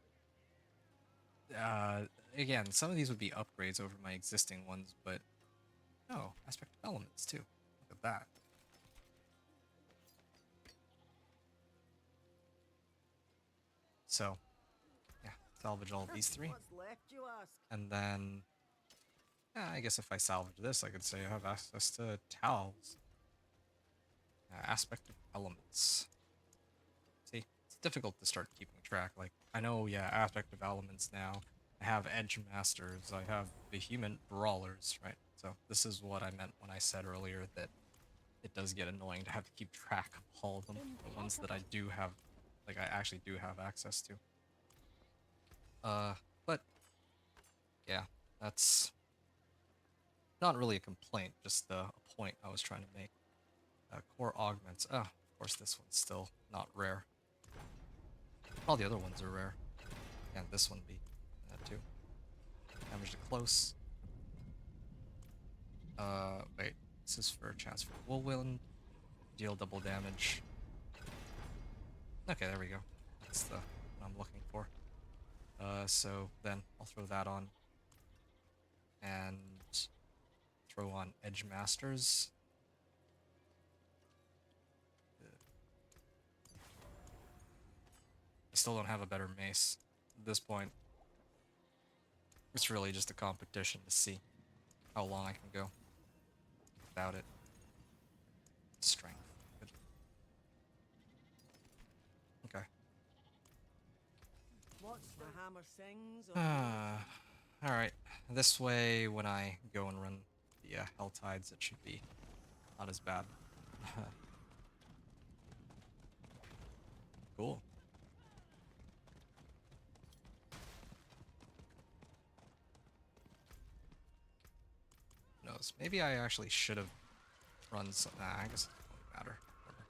S1: Again, some of these would be upgrades over my existing ones, but oh, aspect of elements too. Look at that. So, yeah, salvage all of these three. And then, yeah, I guess if I salvage this, I could say I have access to towels. Aspect of elements. See, it's difficult to start keeping track. Like, I know, yeah, aspect of elements now. I have edge masters. I have vehement brawlers, right? So this is what I meant when I said earlier that it does get annoying to have to keep track of all of them. The ones that I do have, like, I actually do have access to. But yeah, that's not really a complaint, just a point I was trying to make. Core augments. Oh, of course this one's still not rare. All the other ones are rare. And this one be too. Damage to close. Wait. This is for a chance for Whirlwind. Deal double damage. Okay, there we go. That's the what I'm looking for. So then I'll throw that on. And throw on Edge Masters. I still don't have a better mace. At this point, it's really just a competition to see how long I can go without it. Strength. Good. Okay.
S10: The hammer sings.
S1: Alright. This way, when I go and run the Helltides, it should be not as bad. Cool. Who knows? Maybe I actually should have run some. Nah, I guess it doesn't matter. Whatever.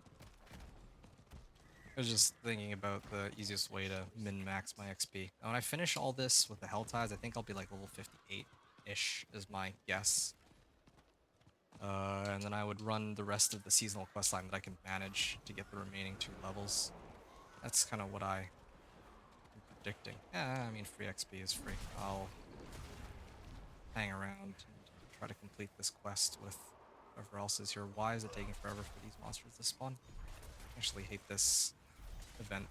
S1: I was just thinking about the easiest way to min-max my XP. Now, when I finish all this with the Helltides, I think I'll be like level 58-ish, is my guess. And then I would run the rest of the seasonal questline that I can manage to get the remaining 2 levels. That's kind of what I am predicting. Yeah, I mean, free XP is free. I'll hang around and try to complete this quest with whoever else is here. Why is it taking forever for these monsters to spawn? I actually hate this event.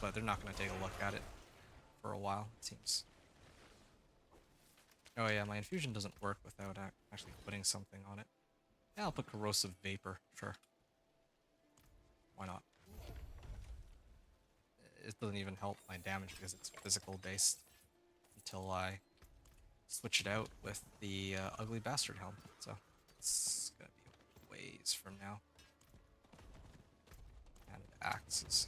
S1: But they're not going to take a look at it for a while, it seems. Oh yeah, my infusion doesn't work without actually putting something on it. Yeah, I'll put corrosive vapor, sure. Why not? It doesn't even help my damage because it's physical based until I switch it out with the ugly bastard helm. So it's gonna be a ways from now. And axes,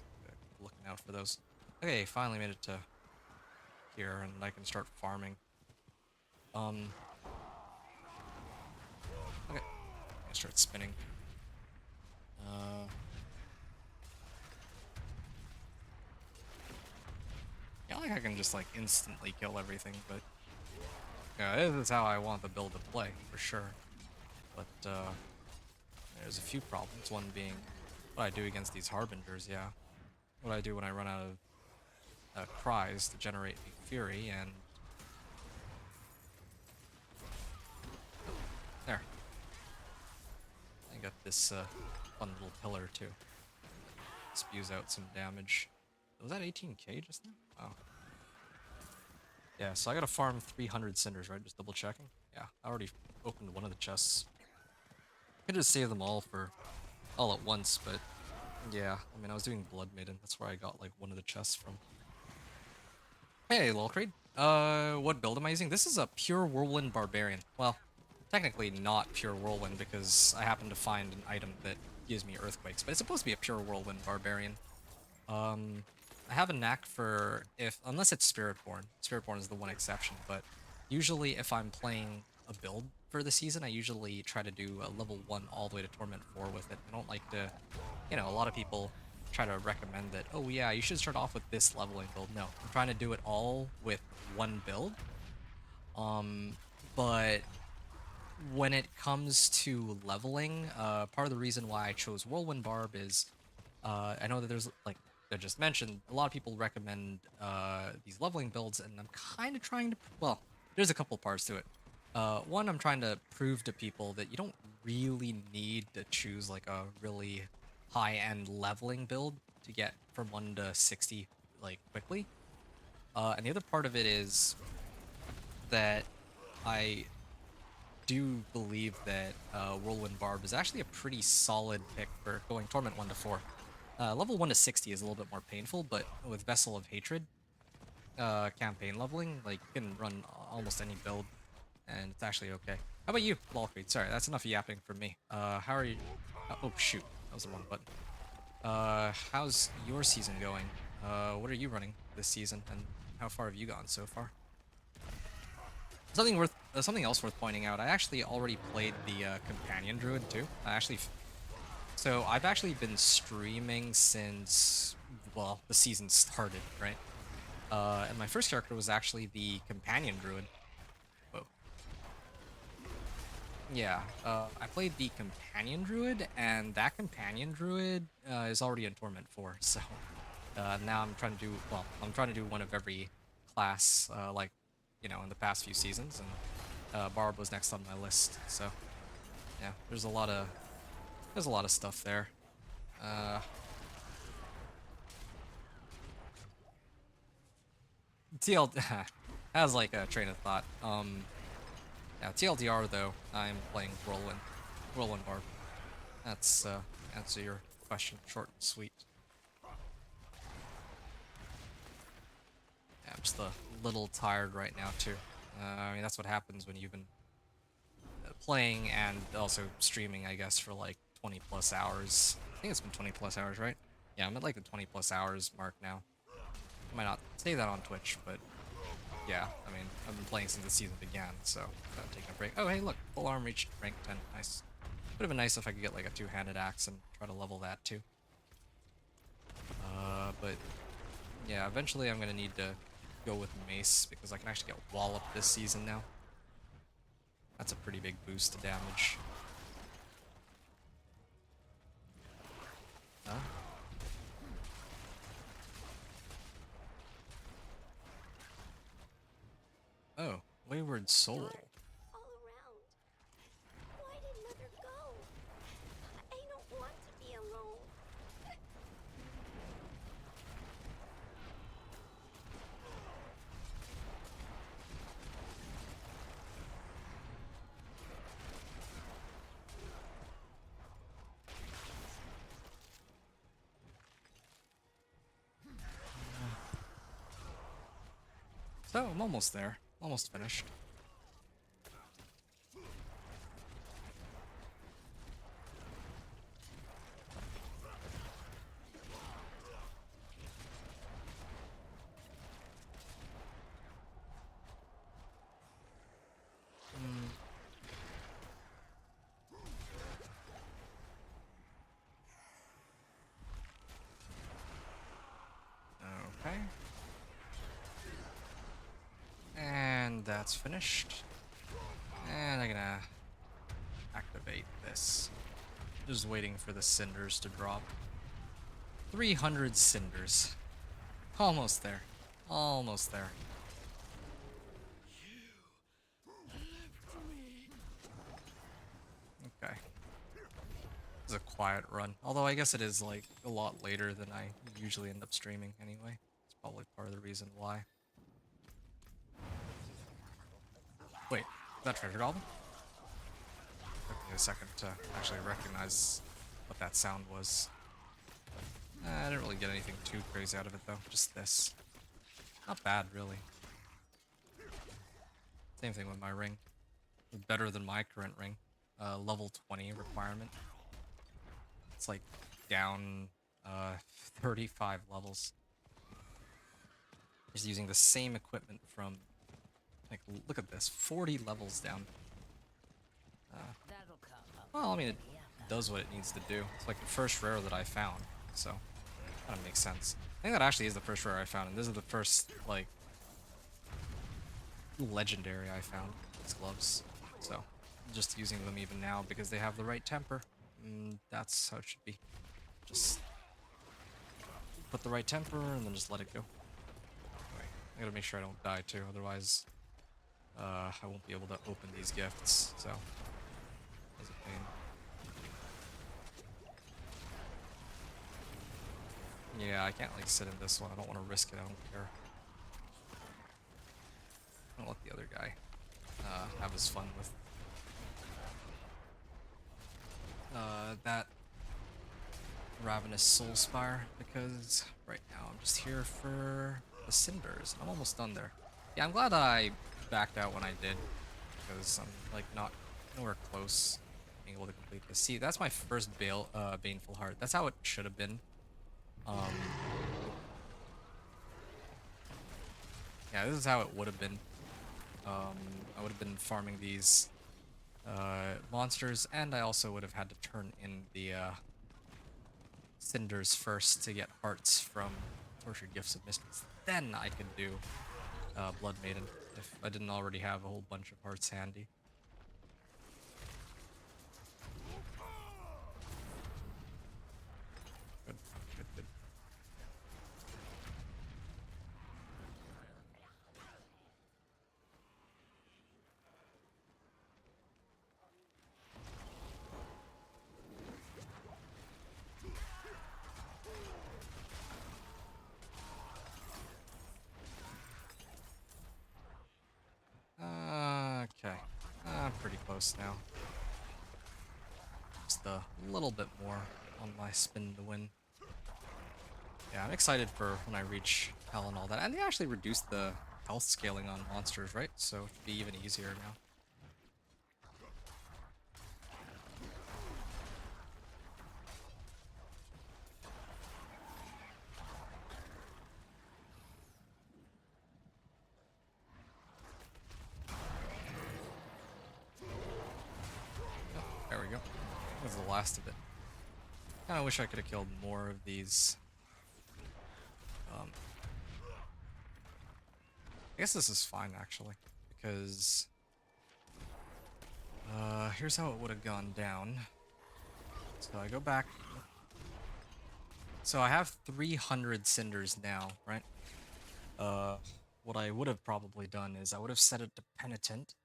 S1: looking out for those. Okay, finally made it to here, and I can start farming. Okay. I start spinning. Yeah, like I can just like instantly kill everything, but yeah, this is how I want the build to play for sure. But there's a few problems. One being what I do against these harbingers. Yeah, what I do when I run out of cries to generate me fury, and there. I got this fun little pillar too. Spews out some damage. Was that 18k just now? Oh. Yeah, so I gotta farm 300 cinders, right? Just double checking. Yeah, I already opened one of the chests. Could just save them all for all at once, but yeah, I mean, I was doing Blood Maiden. That's where I got like one of the chests from. Hey, Lolcrate. What build am I using? This is a pure Whirlwind Barbarian. Well, technically not pure Whirlwind because I happen to find an item that gives me earthquakes, but it's supposed to be a pure Whirlwind Barbarian. I have a knack for unless it's Spiritborn. Spiritborn is the one exception, but usually if I'm playing a build for the season, I usually try to do a level 1 all the way to Torment 4 with it. I don't like to, a lot of people try to recommend that, oh yeah, you should start off with this leveling build. No, I'm trying to do it all with one build. But when it comes to leveling, part of the reason why I chose Whirlwind Barb is I know that there's, like I just mentioned, a lot of people recommend these leveling builds, and I'm kind of trying to, well, there's a couple parts to it. One, I'm trying to prove to people that you don't really need to choose like a really high-end leveling build to get from 1 to 60 like quickly. And the other part of it is that I do believe that Whirlwind Barb is actually a pretty solid pick for going Torment 1 to 4. Level 1 to 60 is a little bit more painful, but with Vessel of Hatred campaign leveling, like, you can run almost any build, and it's actually okay. How about you, Lolcrete? Sorry, that's enough yapping from me. How are you? Oh, shoot. That was the wrong button. How's your season going? What are you running this season, and how far have you gone so far? Something else worth pointing out. I actually already played the Companion Druid too. So I've actually been streaming since, well, the season started, right? And my first character was actually the Companion Druid. Whoa. Yeah, I played the Companion Druid, and that Companion Druid is already in Torment 4, so now I'm trying to do one of every class, like, in the past few seasons, and Barb was next on my list, so yeah, there's a lot of stuff there. TL has like a train of thought. Yeah, TLDR though, I'm playing Whirlwind Barb. That's answer your question, short and sweet. Yeah, I'm just a little tired right now too. I mean, that's what happens when you've been playing and also streaming, I guess, for like 20 plus hours. I think it's been 20 plus hours, right? Yeah, I'm at like the 20 plus hours mark now. I might not say that on Twitch, but yeah, I mean, I've been playing since the season began, so I'm taking a break. Oh, hey, look, full arm reached rank 10. Nice. Would have been nice if I could get like a two-handed axe and try to level that too. But yeah, eventually I'm gonna need to go with mace because I can actually get walloped this season now. That's a pretty big boost to damage. Huh? Oh, Wayward Soul.
S5: All around. Why did Mother go? I don't want to be alone.
S1: So, I'm almost there. Almost finished. Okay. And that's finished. And I'm gonna activate this. Just waiting for the cinders to drop. 300 cinders. Almost there. Almost there. Okay. It's a quiet run. Although I guess it is like a lot later than I usually end up streaming anyway. It's probably part of the reason why. Wait, is that treasure goblin? Took me a second to actually recognize what that sound was. I didn't really get anything too crazy out of it though, just this. Not bad, really. Same thing with my ring. Better than my current ring. Level 20 requirement. It's like down 35 levels. Just using the same equipment from, like, look at this, 40 levels down.
S8: That'll come up.
S1: Well, I mean, it does what it needs to do. It's like the first rare that I found, so kind of makes sense. I think that actually is the first rare I found, and this is the first, like, legendary I found, these gloves. So, just using them even now because they have the right temper. That's how it should be. Just put the right temper and then just let it go. Anyway, I gotta make sure I don't die too, otherwise I won't be able to open these gifts, so that's a pain. Yeah, I can't like sit in this one. I don't want to risk it. I don't care. I'll let the other guy have his fun with that Ravenous Soul Spire, because right now I'm just here for the cinders. I'm almost done there. Yeah, I'm glad I backed out when I did, because I'm like nowhere close being able to complete this. See, that's my first Baneful Heart. That's how it should have been. Yeah, this is how it would have been. I would have been farming these monsters, and I also would have had to turn in the cinders first to get hearts from Tortured Gifts of Mistress. Then I could do Blood Maiden, if I didn't already have a whole bunch of hearts handy. Good, good, good. Okay, I'm pretty close now. Just a little bit more on my spin to win. Yeah, I'm excited for when I reach hell and all that. And they actually reduced the health scaling on monsters, right? So it should be even easier now. There we go. That was the last of it. Kinda wish I could have killed more of these. I guess this is fine actually, because here's how it would have gone down. So I go back. So I have 300 cinders now, right? What I would have probably done is I would have set it to Penitent,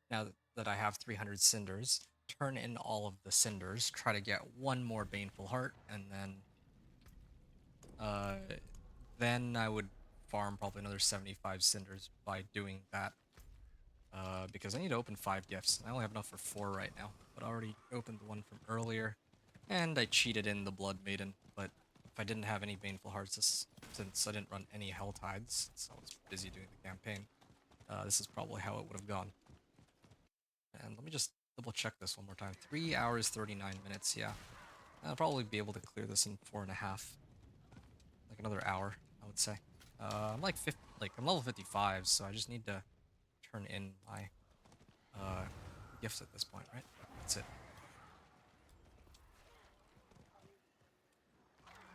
S1: now that I have 300 cinders, turn in all of the cinders, try to get one more Baneful Heart, and then I would farm probably another 75 cinders by doing that. Because I need to open 5 gifts. I only have enough for 4 right now, but I already opened the one from earlier, and I cheated in the Blood Maiden, but if I didn't have any Baneful Hearts, since I didn't run any Hell Tides, so I was busy doing the campaign, this is probably how it would have gone. And let me just double check this one more time. 3 hours, 39 minutes, yeah. I'll probably be able to clear this in 4.5. Like another hour, I would say. I'm like I'm level 55, so I just need to turn in my gifts at this point, right? That's it.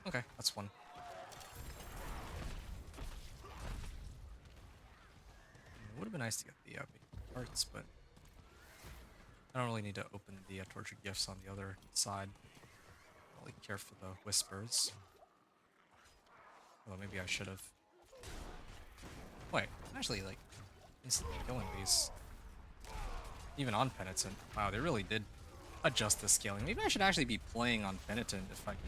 S1: Okay, that's one. have been nice to get the parts, but I don't really need to open the tortured gifts on the other side. I don't really care for the whispers. Well, maybe I should have. Wait, actually, like, instantly killing these. Even on Penitent. Wow, they really did adjust the scaling. Maybe I should actually be playing on Penitent if I could.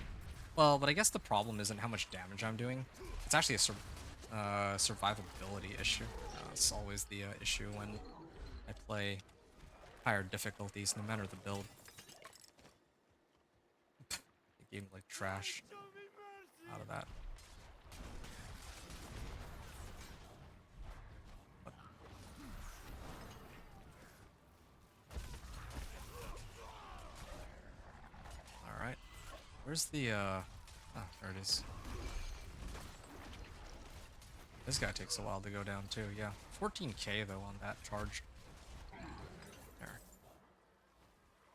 S1: Well, but I guess the problem isn't how much damage I'm doing. It's actually a survivability issue. It's always the issue when I play higher difficulties, no matter the build. The game like trash out of that. Alright. Where's the oh, there it is. This guy takes a while to go down too, yeah. 14k though on that charge. There.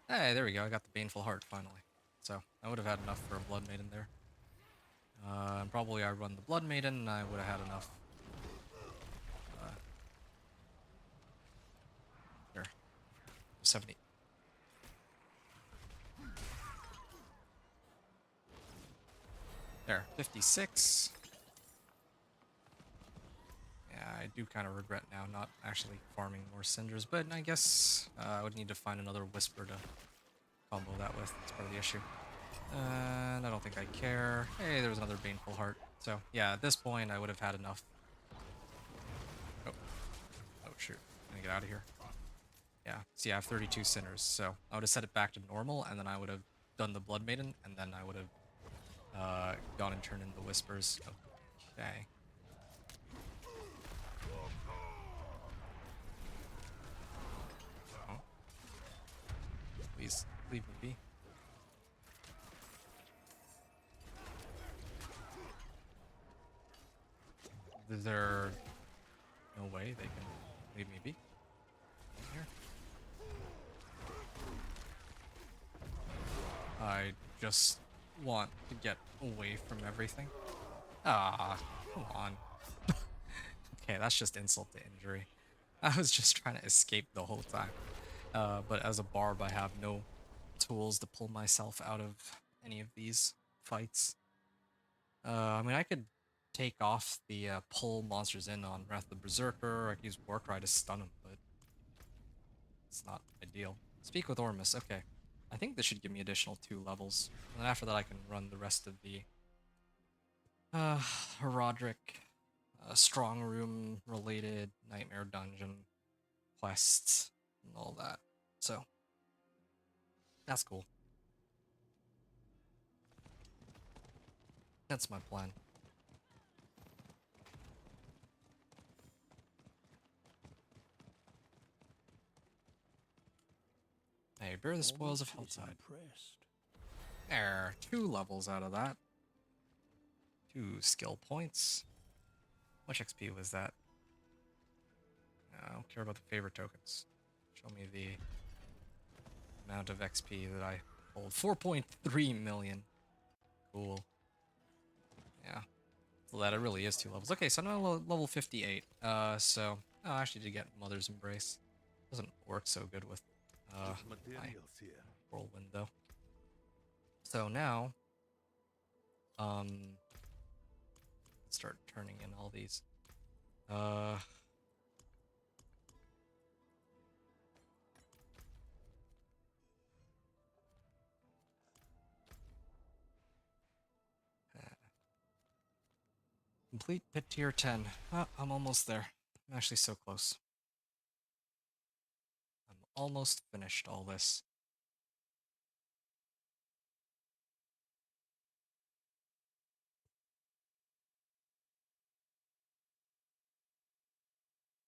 S1: Hey, there we go. I got the Baneful Heart finally. So I would have had enough for a Blood Maiden there. And probably I run the Blood Maiden and I would have had enough. Here. 70. There, 56. Yeah, I do kind of regret now not actually farming more cinders, but I guess I would need to find another Whisper to combo that with. That's part of the issue. And I don't think I care. Hey, there was another Baneful Heart. So, yeah, at this point, I would have had enough. Oh. Oh, shoot. Let me get out of here. Yeah, see, I have 32 Sinners, so I would have set it back to normal, and then I would have done the Blood Maiden, and then I would have gone and turned in the Whispers. Okay. Oh. Please, leave me be. Is there no way they can leave me be? Here. I just want to get away from everything. Ah, come on. Okay, that's just insult to injury. I was just trying to escape the whole time. But as a barb, I have no tools to pull myself out of any of these fights. I mean, I could take off the pull monsters in on Wrath of the Berserker, or I could use Warcry to stun them, but it's not ideal. Speak with Ormus, okay. I think this should give me additional 2 levels. And then after that I can run the rest of the Herodric, strong room related nightmare dungeon quests and all that. So that's cool. That's my plan. Hey, bear the spoils of Helltide. There, 2 levels out of that. 2 skill points. How much XP was that? I don't care about the favorite tokens. Show me the amount of XP that I hold. 4.3 million. Cool. Yeah. Well, that it really is 2 levels. Okay, so I'm now level 58. So I actually did get Mother's Embrace. Doesn't work so good with my Whirlwind though. So now, let's start turning in all these. Complete pit tier 10. I'm almost there. I'm actually so close. I'm almost finished all this.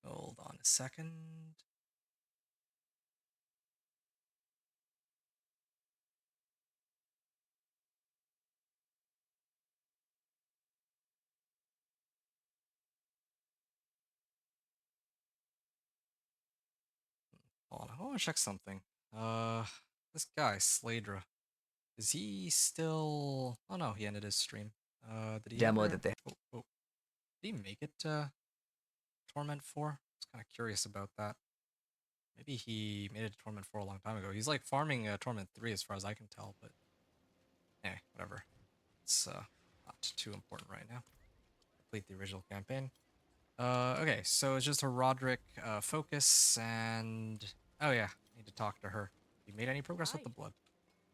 S1: Hold on a second. Hold on, I want to check something. This guy, Sladra. Is he still... Oh no, he ended his stream. Did he
S7: Demo
S1: ever...
S7: that they...
S1: Oh. Did he make it Torment 4? was kind of curious about that. Maybe he made it to Torment 4 a long time ago. He's like farming Torment 3 as far as I can tell, but whatever. It's not too important right now. Complete the original campaign. Okay, so it's just a Roderick focus, and oh yeah, I need to talk to her. You made any progress with the blood?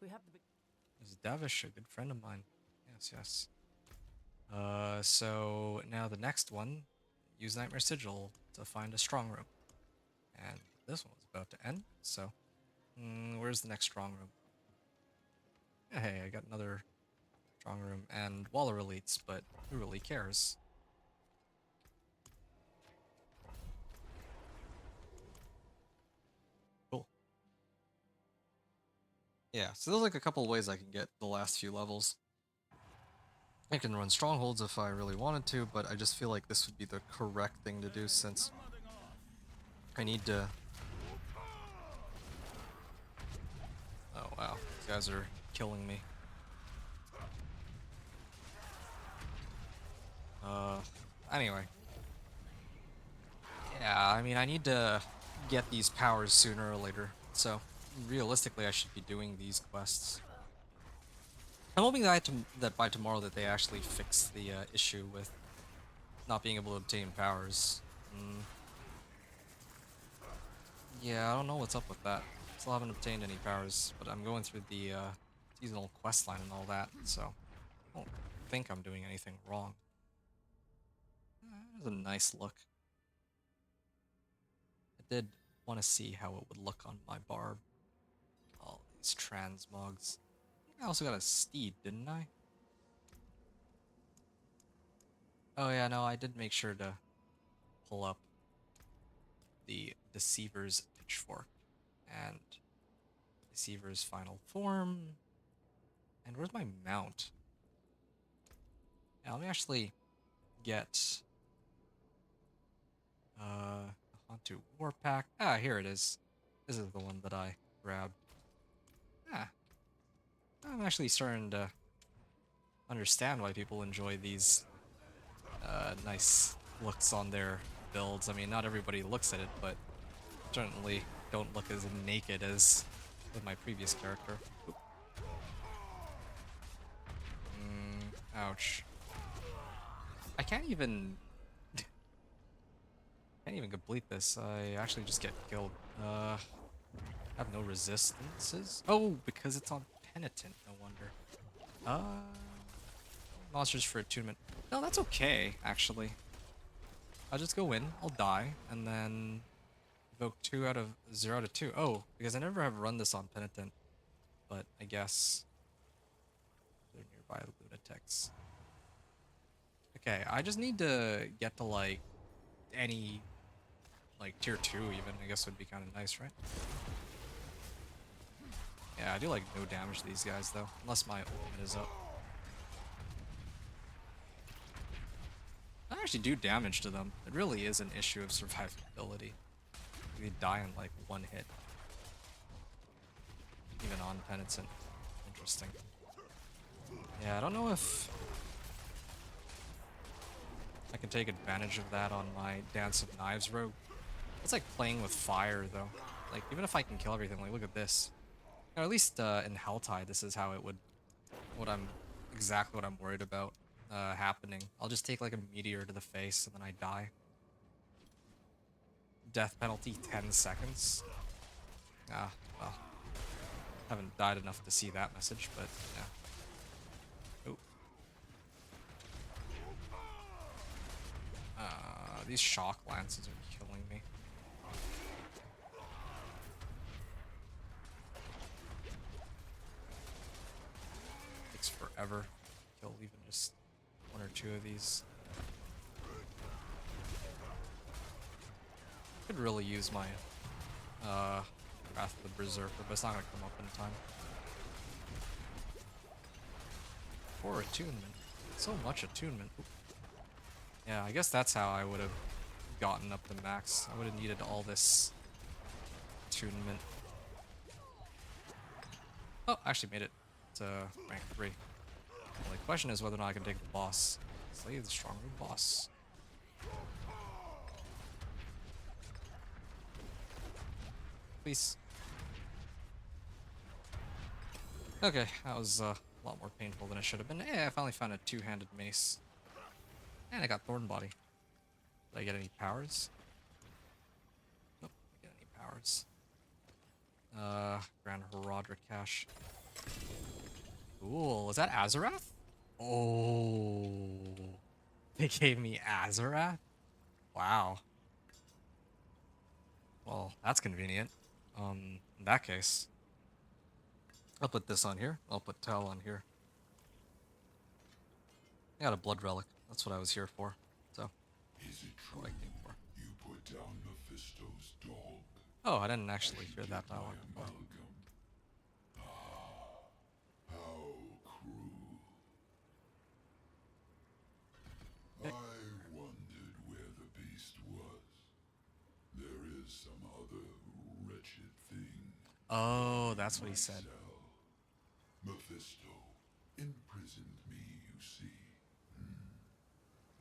S10: We have the big...
S1: This is Davish, a good friend of mine. Yes, yes. So now the next one, use Nightmare Sigil to find a strong room. And this one was about to end, so where's the next strong room? Hey, I got another strong room and Waller elites, but who really cares? Cool. Yeah, so there's like a couple of ways I can get the last few levels. I can run strongholds if I really wanted to, but I just feel like this would be the correct thing to do since I need to... Oh wow, these guys are killing me. Anyway. Yeah, I mean, I need to get these powers sooner or later, so realistically I should be doing these quests. I'm hoping that by tomorrow that they actually fix the issue with not being able to obtain powers. Yeah, I don't know what's up with that. Still haven't obtained any powers, but I'm going through the seasonal quest line and all that, so I don't think I'm doing anything wrong. There's a nice look. I did want to see how it would look on my barb. All these transmogs. I also got a steed, didn't I? Oh yeah, no, I did make sure to pull up the Deceiver's Pitchfork and Deceiver's Final Form. And where's my mount? Yeah, let me actually get onto Warpack. Ah, here it is. This is the one that I grabbed. Ah, I'm actually starting to understand why people enjoy these nice looks on their builds. I mean, not everybody looks at it, but certainly don't look as naked as with my previous character. Oop. Ouch. I can't even complete this. I actually just get killed. Have no resistances. Oh, because it's on Penitent, no wonder. Monsters for attunement. No, that's okay, actually. I'll just go in, I'll die, and then evoke 2 out of 0 out of 2. Oh, because I never have run this on Penitent, but I guess they're nearby lunatics. Okay, I just need to get to like any like tier 2 even, I guess would be kind of nice, right? Yeah, I do like no damage to these guys though, unless my ultimate is up. I actually do damage to them. It really is an issue of survivability. They die in like 1 hit. Even on Penitent. Interesting. Yeah, I don't know if I can take advantage of that on my Dance of Knives rogue. It's like playing with fire though. Like even if I can kill everything, like look at this. Or at least in Helltide, this is how it would, exactly what I'm worried about happening. I'll just take like a meteor to the face and then I die. Death penalty 10 seconds. Ah, well. Haven't died enough to see that message, but yeah. Oh. These shock lances are killing me. Takes forever to kill even just 1 or 2 of these. Could really use my Wrath of the Berserker, but it's not gonna come up in time. For attunement. So much attunement. Oop. Yeah, I guess that's how I would have gotten up to max. I would have needed all this attunement. Oh, I actually made it to rank 3. The only question is whether or not I can take the boss. Slay the strong room boss. please. Okay, that was a lot more painful than it should have been. Hey, I finally found a two-handed mace. And I got Thorn Body. Did I get any powers? Nope, didn't get any powers. Grand Herodric Cache. Cool. Is that Azarath? Oh. They gave me Azarath? Wow. Well, that's convenient. In that case, I'll put this on here. I'll put Tal on here. I got a blood relic. That's what I was here for. So,
S9: Is it
S1: what I came for.
S9: you put down Mephisto's dog?
S1: Oh, I didn't actually hear that dialogue before.
S9: Amalgam. How cruel.
S1: Eh.
S9: I wondered where the beast was. There is some other wretched thing.
S1: Oh, that's what he said.
S9: Mephisto imprisoned me, you see.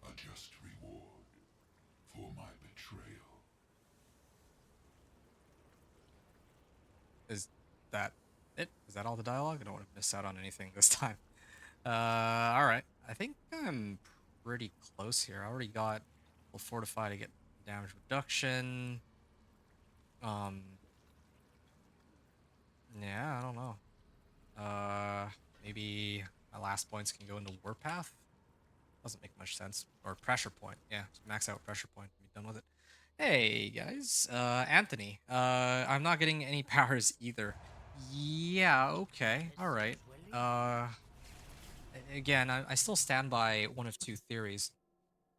S9: A just reward for my betrayal.
S1: Is that it? Is that all the dialogue? I don't want to miss out on anything this time. Alright. I think I'm pretty close here. I already got full fortify to get damage reduction. Yeah, I don't know. Maybe my last points can go into Warpath? Doesn't make much sense. Or Pressure Point. Yeah, just max out Pressure Point and be done with it. Hey, guys. Anthony. I'm not getting any powers either. Yeah, okay. Alright. Again, I still stand by one of two theories.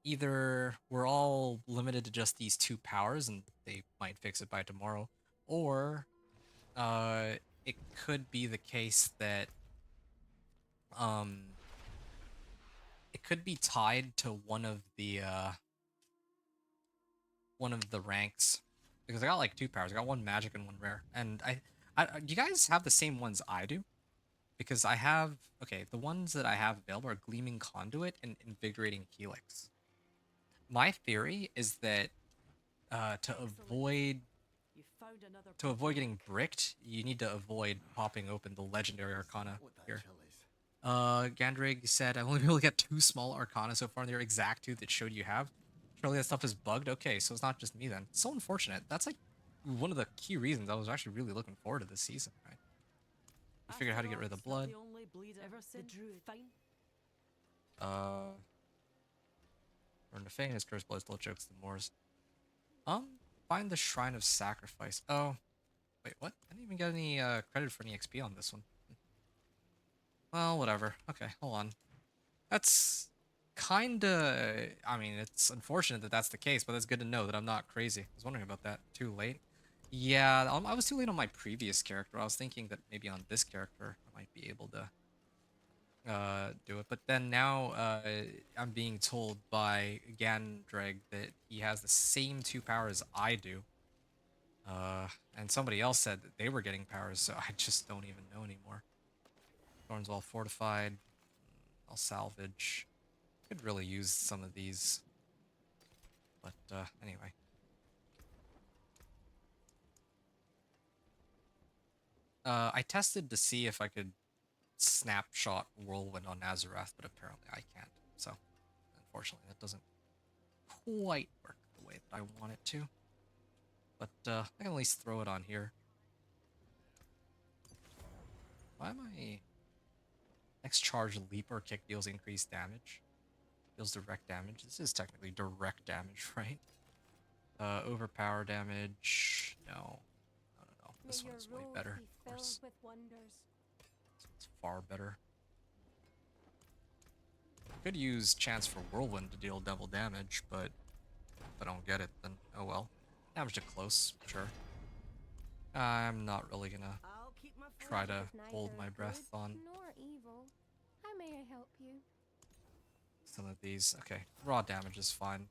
S1: Either we're all limited to just these two powers and they might fix it by tomorrow, or it could be the case that it could be tied to one of the ranks, because I got like two powers. I got one magic and one rare, and do you guys have the same ones I do? Because I have, okay, the ones that I have available are Gleaming Conduit and Invigorating Helix. My theory is that to avoid getting bricked, you need to avoid popping open the legendary arcana here. Gandrig said, I've only been able to get 2 small arcana so far, and they're exact 2 that showed you have. Surely that stuff is bugged? Okay, so it's not just me then. So unfortunate. That's like one of the key reasons I was actually really looking forward to this season, right? We figured out how to get rid of the blood. Burn the Fane, his cursed blood still chokes the Moors. Find the Shrine of Sacrifice. Oh, wait, what? I didn't even get any credit for any XP on this one. Well, whatever. Okay, hold on. That's kinda... I mean, it's unfortunate that that's the case, but that's good to know that I'm not crazy. I was wondering about that. Too late? Yeah, I was too late on my previous character. I was thinking that maybe on this character I might be able to do it. But then now I'm being told by Gandreg that he has the same 2 powers I do. And somebody else said that they were getting powers, so I just don't even know anymore. Thorn's well fortified. I'll salvage. Could really use some of these. But anyway. I tested to see if I could snapshot Whirlwind on Azarath, but apparently I can't. So, unfortunately, that doesn't quite work the way that I want it to. But I can at least throw it on here. Why am I... Next charge, leap or kick deals increased damage. Deals direct damage. This is technically direct damage, right? Overpower damage. No. No. This one is way better, of course. This one's far better. Could use chance for Whirlwind to deal double damage, but if I don't get it, then oh well. Damage to close, sure. I'm not really gonna try to hold my breath on some of these. Okay, raw damage is fine.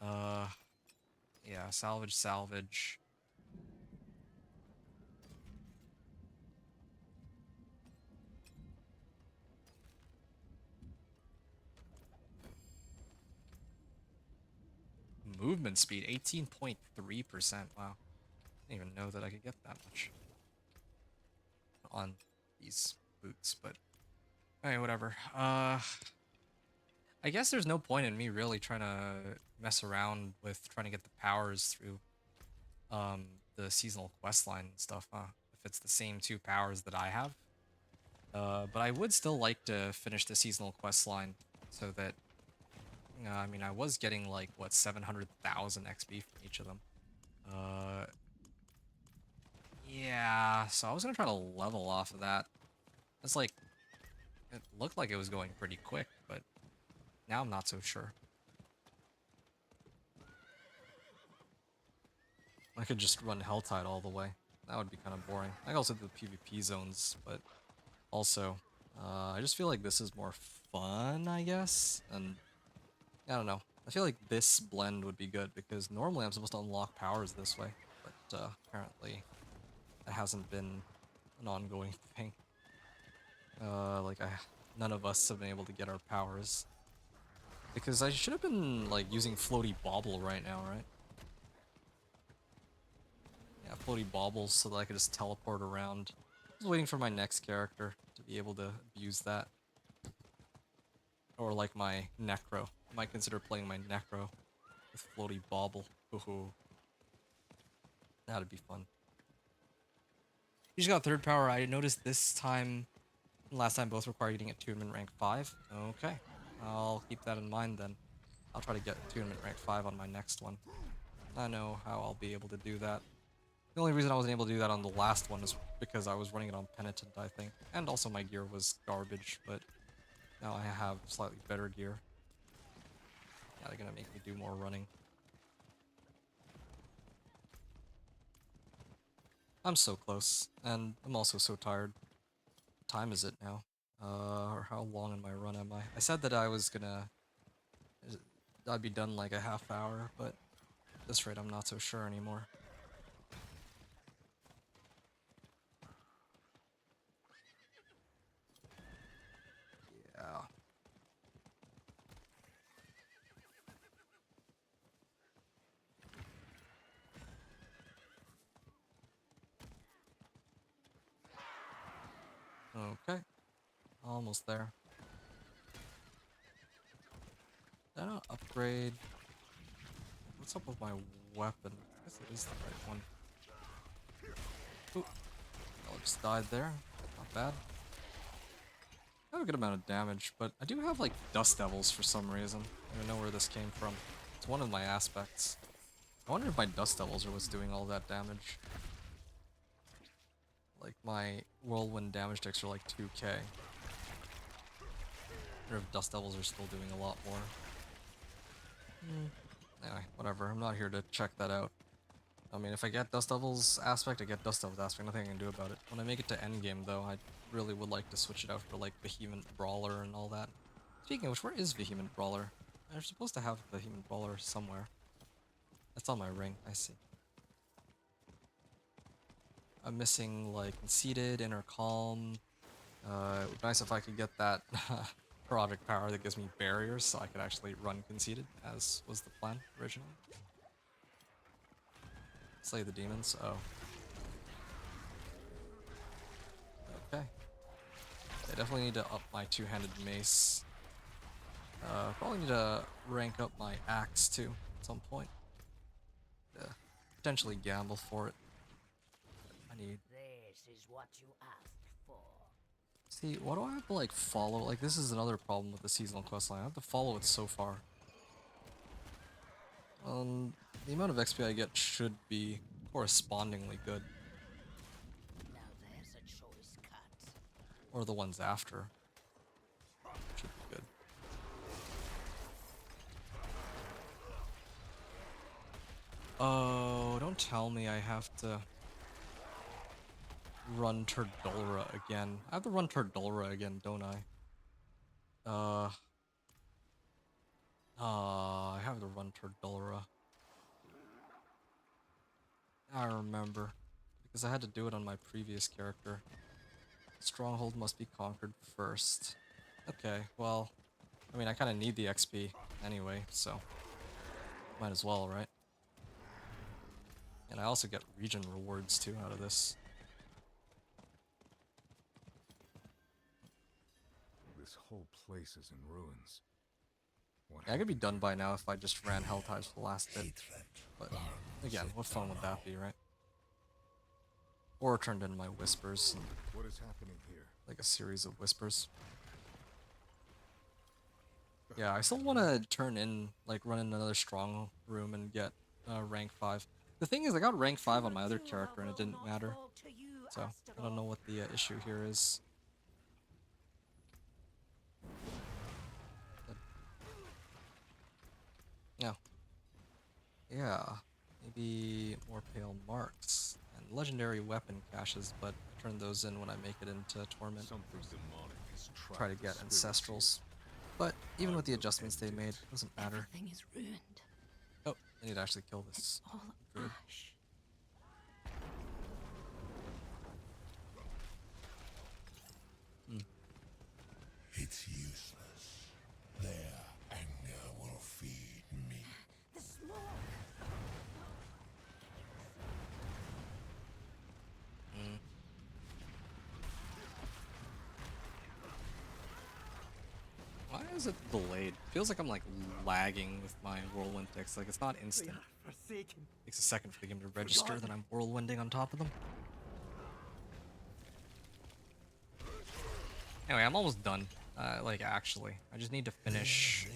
S1: Yeah, salvage. Movement speed, 18.3%, wow. Didn't even know that I could get that much on these boots, but alright, whatever. I guess there's no point in me really trying to mess around with trying to get the powers through the seasonal quest line and stuff, huh? If it's the same 2 powers that I have. But I would still like to finish the seasonal quest line so that I mean, I was getting like what 700,000 XP from each of them. Yeah, so I was gonna try to level off of that. It's like it looked like it was going pretty quick, but now I'm not so sure. I could just run Helltide all the way. That would be kind of boring. I could also do the PvP zones, but also, I just feel like this is more fun, I guess, and I don't know. I feel like this blend would be good because normally I'm supposed to unlock powers this way, but apparently it hasn't been an ongoing thing. None of us have been able to get our powers. Because I should have been, like, using Floaty Bauble right now, right? Yeah, Floaty Baubles so that I could just teleport around. I was waiting for my next character to be able to abuse that. Or like my Necro. I might consider playing my Necro with Floaty Bauble. Ooh. That'd be fun. You just got 3rd power. I noticed this time, last time both require getting attunement rank 5. Okay. I'll keep that in mind then. I'll try to get attunement rank 5 on my next one. I know how I'll be able to do that. The only reason I wasn't able to do that on the last one is because I was running it on Penitent, I think. And also my gear was garbage, but now I have slightly better gear. Yeah, they're gonna make me do more running. I'm so close, and I'm also so tired. What time is it now? Or how long in my run am I? I said that I'd be done like a half hour, but at this rate I'm not so sure anymore. Yeah. Okay. Almost there. Did I not upgrade? What's up with my weapon? I guess it is the right one. Ooh. I just died there. Not bad. I have a good amount of damage, but I do have like Dust Devils for some reason. I don't know where this came from. It's one of my aspects. I wonder if my Dust Devils are what's doing all that damage. Like my Whirlwind damage decks are like 2k. I wonder if Dust Devils are still doing a lot more. Anyway, whatever. I'm not here to check that out. I mean, if I get Dust Devils aspect, I get Dust Devils aspect. Nothing I can do about it. When I make it to endgame, though, I really would like to switch it out for, like, Vehement Brawler and all that. Speaking of which, where is Vehement Brawler? They're supposed to have Vehement Brawler somewhere. That's on my ring, I see. I'm missing, like, Conceited, Inner Calm. It would be nice if I could get that Project Power that gives me barriers so I could actually run Conceited, as was the plan originally. Slay the demons. Oh. Okay. I definitely need to up my 2-handed mace. Probably need to rank up my axe too at some point. Potentially gamble for it. I need.
S8: This is what you asked for.
S1: See, why do I have to like follow? Like, this is another problem with the seasonal questline. I have to follow it so far. The amount of XP I get should be correspondingly good.
S8: Now there's a choice cut.
S1: Or the ones after. Should be good. Oh, don't tell me I have to run Turdulra again. I have to run Turdulra again, don't I? I have to run Turdulra. I remember. Because I had to do it on my previous character. Stronghold must be conquered first. Okay, well, I mean, I kind of need the XP anyway, so might as well, right? And I also get region rewards too out of this.
S11: This whole place is in ruins.
S1: Yeah, I could be done by now if I just ran Hell Tides for the last bit. But again, what fun would that be, right? Or turned into my whispers. And
S11: what is happening here?
S1: like a series of whispers. Yeah, I still want to turn in, like, run in another strong room and get rank 5. The thing is, I got rank 5 on my other character and it didn't matter. So, I don't know what the issue here is. But, yeah. Yeah. Maybe more pale marks. And legendary weapon caches, but I turn those in when I make it into Torment. Try to get ancestrals. But even with the adjustments they made, it doesn't matter.
S8: Everything is ruined.
S1: Oh, I need to actually kill this.
S8: It's all
S1: druid.
S8: ash.
S2: It's useless. Their anger will feed me.
S8: The smoke.
S1: Why is it delayed? Feels like I'm like lagging with my whirlwind ticks. Like it's not instant. Takes a second for the game to register that I'm whirlwinding on top of them. Anyway, I'm almost done. Like actually, I just need to finish.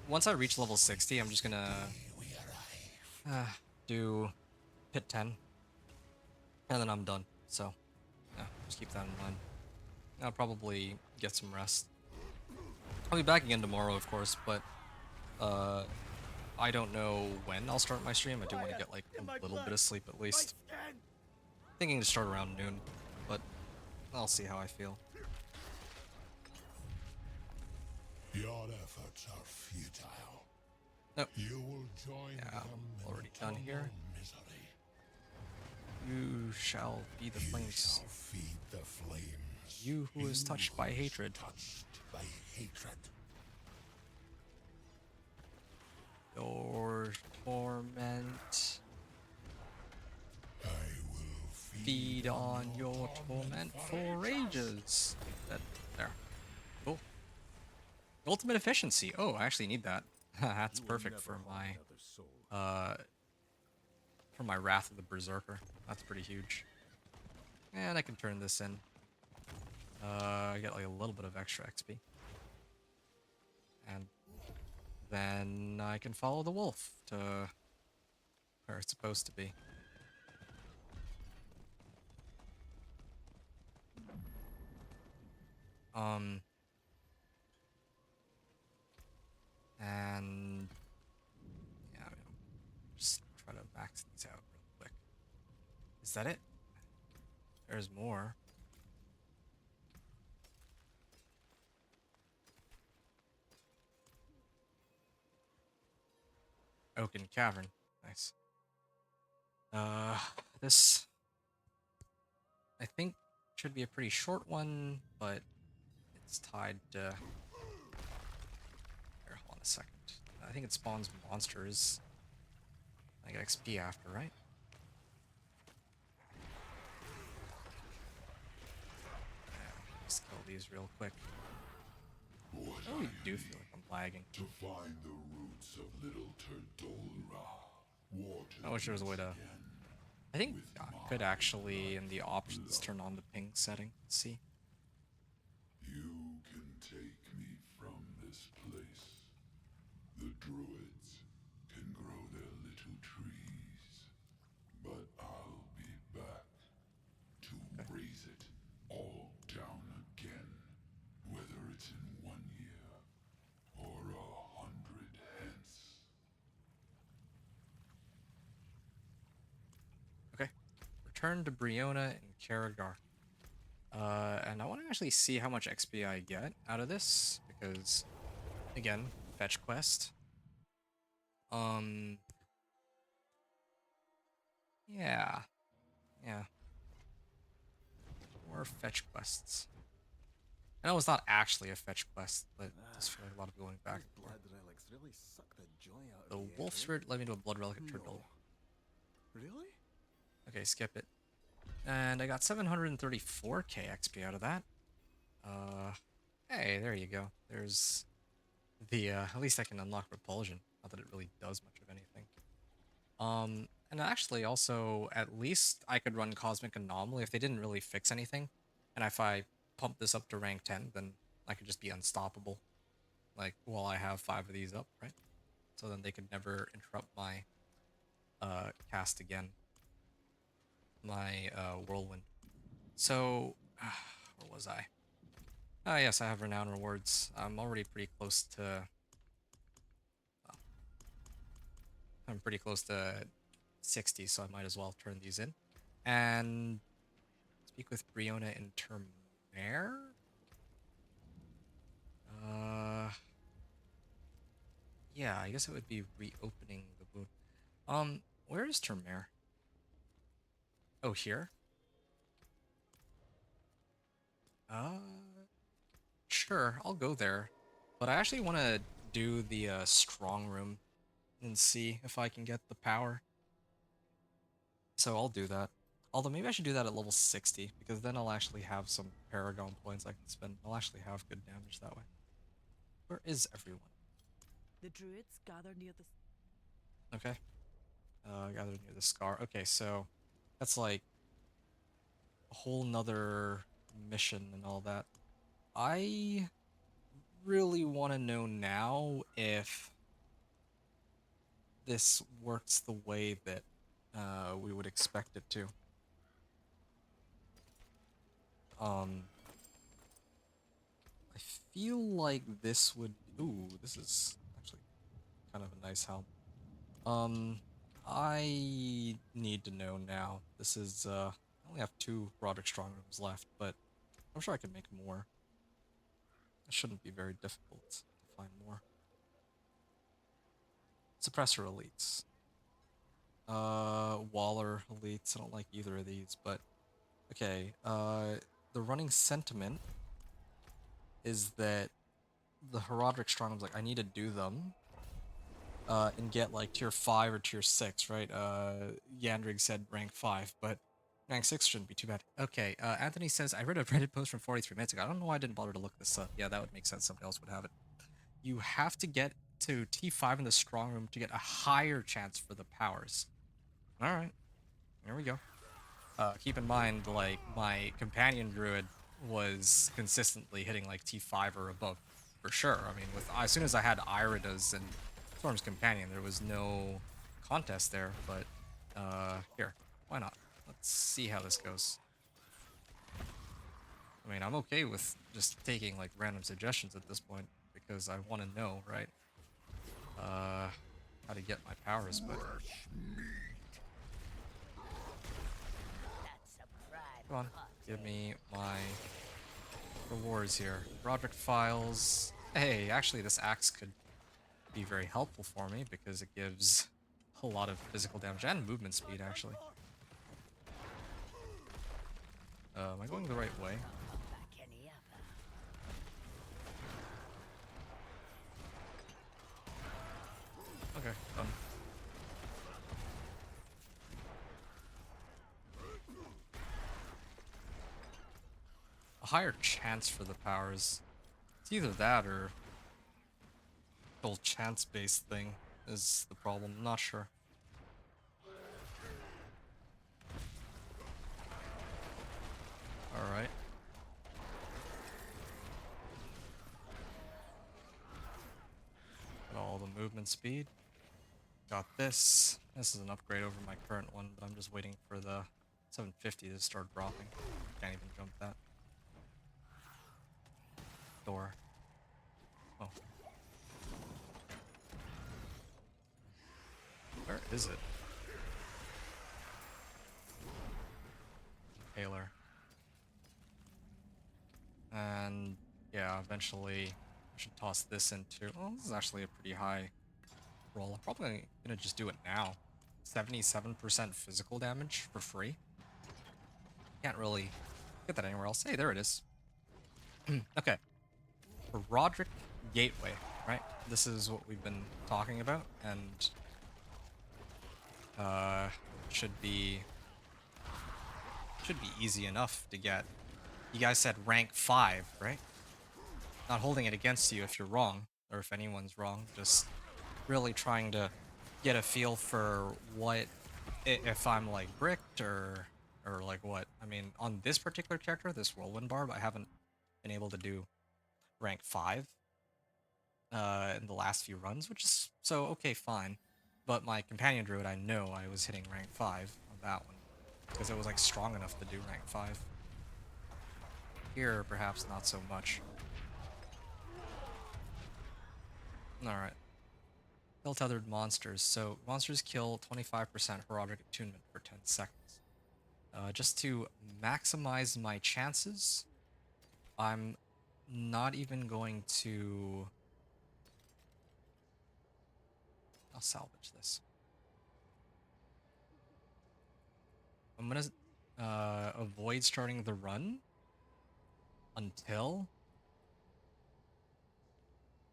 S1: Once I reach level 60, I'm just gonna do pit 10, and then I'm done. So, yeah, just keep that in mind. I'll probably get some rest. I'll be back again tomorrow, of course, but I don't know when I'll start my stream. I do want to get like a little bit of sleep at least. Thinking to start around noon, but I'll see how I feel.
S2: Your efforts are futile.
S1: Nope.
S2: You will join them in
S1: already done here.
S2: misery.
S1: You shall be the flames.
S2: Shall feed the flames.
S1: You who is touched by hatred.
S2: Touched by hatred.
S1: Your torment.
S2: I will
S1: Feed on your torment for ages. There. Cool. Ultimate efficiency. Oh, I actually need that. That's perfect for my Wrath of the Berserker. That's pretty huge. And I can turn this in. I get like a little bit of extra XP. And then I can follow the wolf to where it's supposed to be. And yeah, just try to max these out real quick. Is that it? There's more. Oaken Cavern. Nice. This I think should be a pretty short one, but it's tied to... Here, hold on a second. I think it spawns monsters. I get XP after, right? Let's kill these real quick. I really do feel like I'm lagging.
S2: to find the roots of little Turdolra.
S1: I wish there was a way to... I think I could actually, in the options, turn on the ping setting. Let's see.
S2: You can take me from this place. The druids can grow their little trees, but I'll be back to raise it all down again, whether it's in 1 year or 100 hence.
S1: Okay. Return to Briona and Karagar. And I want to actually see how much XP I get out of this, because, again, fetch quest. Yeah. Yeah. More fetch quests. I know it's not actually a fetch quest, but I just feel like a lot of people going back for it. The wolf spirit led me to a blood relic at Turdol.
S7: Really?
S1: Okay, skip it. And I got 734k XP out of that. Hey, there you go. There's the, at least I can unlock Repulsion. Not that it really does much of anything. And actually also, at least I could run Cosmic Anomaly if they didn't really fix anything. And if I pump this up to rank 10, then I could just be unstoppable. Like, while I have 5 of these up, right? So then they could never interrupt my, cast again. My, Whirlwind. So, where was I? Ah, yes, I have Renown rewards. I'm already pretty close to... well, I'm pretty close to 60, so I might as well turn these in. And speak with Briona in Termare? Yeah, I guess it would be reopening the wound. Where is Termare? Oh, here? Sure, I'll go there. But I actually want to do the, strong room and see if I can get the power. So I'll do that. Although maybe I should do that at level 60, because then I'll actually have some Paragon points I can spend. I'll actually have good damage that way. Where is everyone?
S10: The druids gather near the...
S1: Okay. Gathered near the scar. Okay, so that's like a whole nother mission and all that. I really want to know now if this works the way that we would expect it to. I feel like this would... Ooh, this is actually kind of a nice helm. I need to know now. This is, I only have 2 Roderick Strong Rooms left, but I'm sure I can make more. It shouldn't be very difficult to find more. Suppressor Elites. Waller Elites. I don't like either of these, but... Okay, the running sentiment is that the Herodric Strong Rooms, like, I need to do them, and get like tier 5 or tier 6, right? Yandrig said rank 5, but rank 6 shouldn't be too bad. Okay, Anthony says, I read a Reddit post from 43 minutes ago. I don't know why I didn't bother to look this up. Yeah, that would make sense. Somebody else would have it. You have to get to T5 in the strong room to get a higher chance for the powers. Alright, here we go. Keep in mind, like, my companion druid was consistently hitting like T5 or above, for sure. I mean, with as soon as I had Iridas and Storm's Companion, there was no contest there, but here, why not? Let's see how this goes. I mean, I'm okay with just taking like random suggestions at this point, because I want to know, right? How to get my powers, but... Come on, give me my rewards here. Roderick Files. Hey, actually this axe could be very helpful for me because it gives a lot of physical damage and movement speed, actually. Am I going the right way? Okay, done. A higher chance for the powers. It's either that or the whole chance-based thing is the problem. I'm not sure. Alright. Got all the movement speed. Got this. This is an upgrade over my current one, but I'm just waiting for the 750 to start dropping. Can't even jump that. Door. Oh. Where is it? Taylor. And yeah, eventually I should toss this into... Well, this is actually a pretty high roll. I'm probably gonna just do it now. 77% physical damage for free. Can't really get that anywhere else. Hey, there it is. Okay. For Roderick Gateway, right? This is what we've been talking about, and should be should be easy enough to get. You guys said rank 5, right? Not holding it against you if you're wrong, or if anyone's wrong. Just really trying to get a feel for what, if I'm like bricked or like what. I mean, on this particular character, this Whirlwind Barb, I haven't been able to do rank 5 in the last few runs, which is so okay, fine. But my companion druid, I know I was hitting rank 5 on that one because it was like strong enough to do rank 5. Here, perhaps not so much. Alright. Kill tethered monsters. So monsters kill 25% heraldic attunement for 10 seconds. Just to maximize my chances, I'm not even going to... I'll salvage this. I'm gonna avoid starting the run until...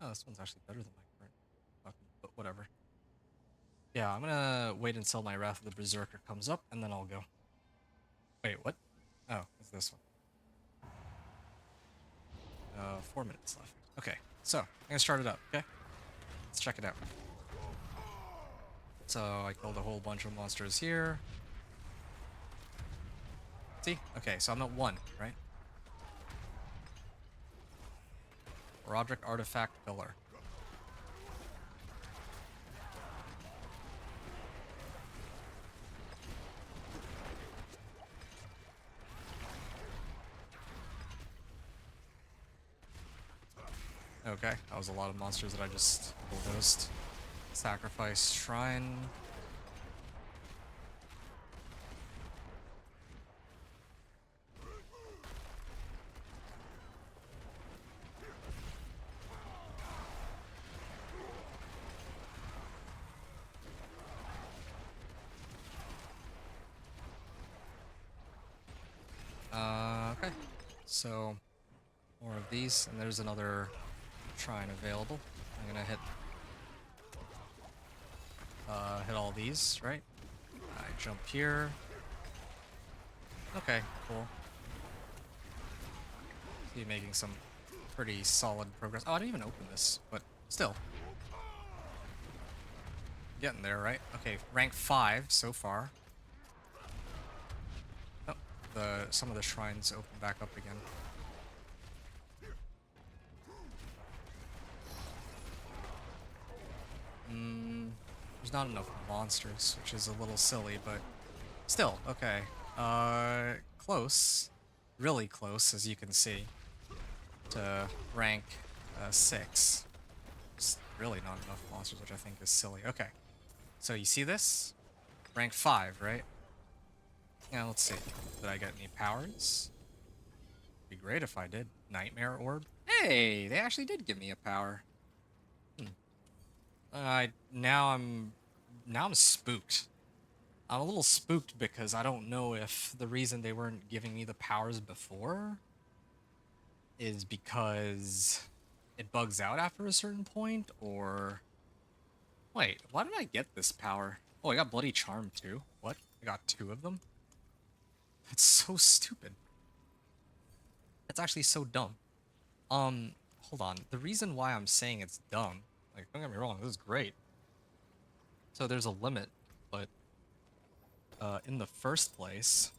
S1: Oh, this one's actually better than my current weapon, but whatever. Yeah, I'm gonna wait until my Wrath of the Berserker comes up, and then I'll go. Wait, what? Oh, it's this one. 4 minutes left. Okay, so I'm gonna start it up, okay? Let's check it out. So I killed a whole bunch of monsters here. See? Okay, so I'm at 1, right? Roderick Artifact Pillar. Okay, that was a lot of monsters that I just bulldozed. Sacrifice Shrine. Okay, so more of these, and there's another shrine available. I'm gonna hit all these, right? I jump here. Okay, cool. See, making some pretty solid progress. Oh, I didn't even open this, but still. Getting there, right? Okay, rank 5 so far. Oh, some of the shrines open back up again. There's not enough monsters, which is a little silly, but still, okay. Close. Really close, as you can see, to rank 6. Just really not enough monsters, which I think is silly. Okay, so you see this? Rank 5, right? Now, let's see. Did I get any powers? Be great if I did. Nightmare Orb? Hey, they actually did give me a power. Now I'm spooked. I'm a little spooked because I don't know if the reason they weren't giving me the powers before is because it bugs out after a certain point, or... Wait, why did I get this power? Oh, I got Bloody Charm too. What? I got 2 of them? That's so stupid. That's actually so dumb. Hold on. The reason why I'm saying it's dumb, like, don't get me wrong, this is great. So there's a limit, but in the first place,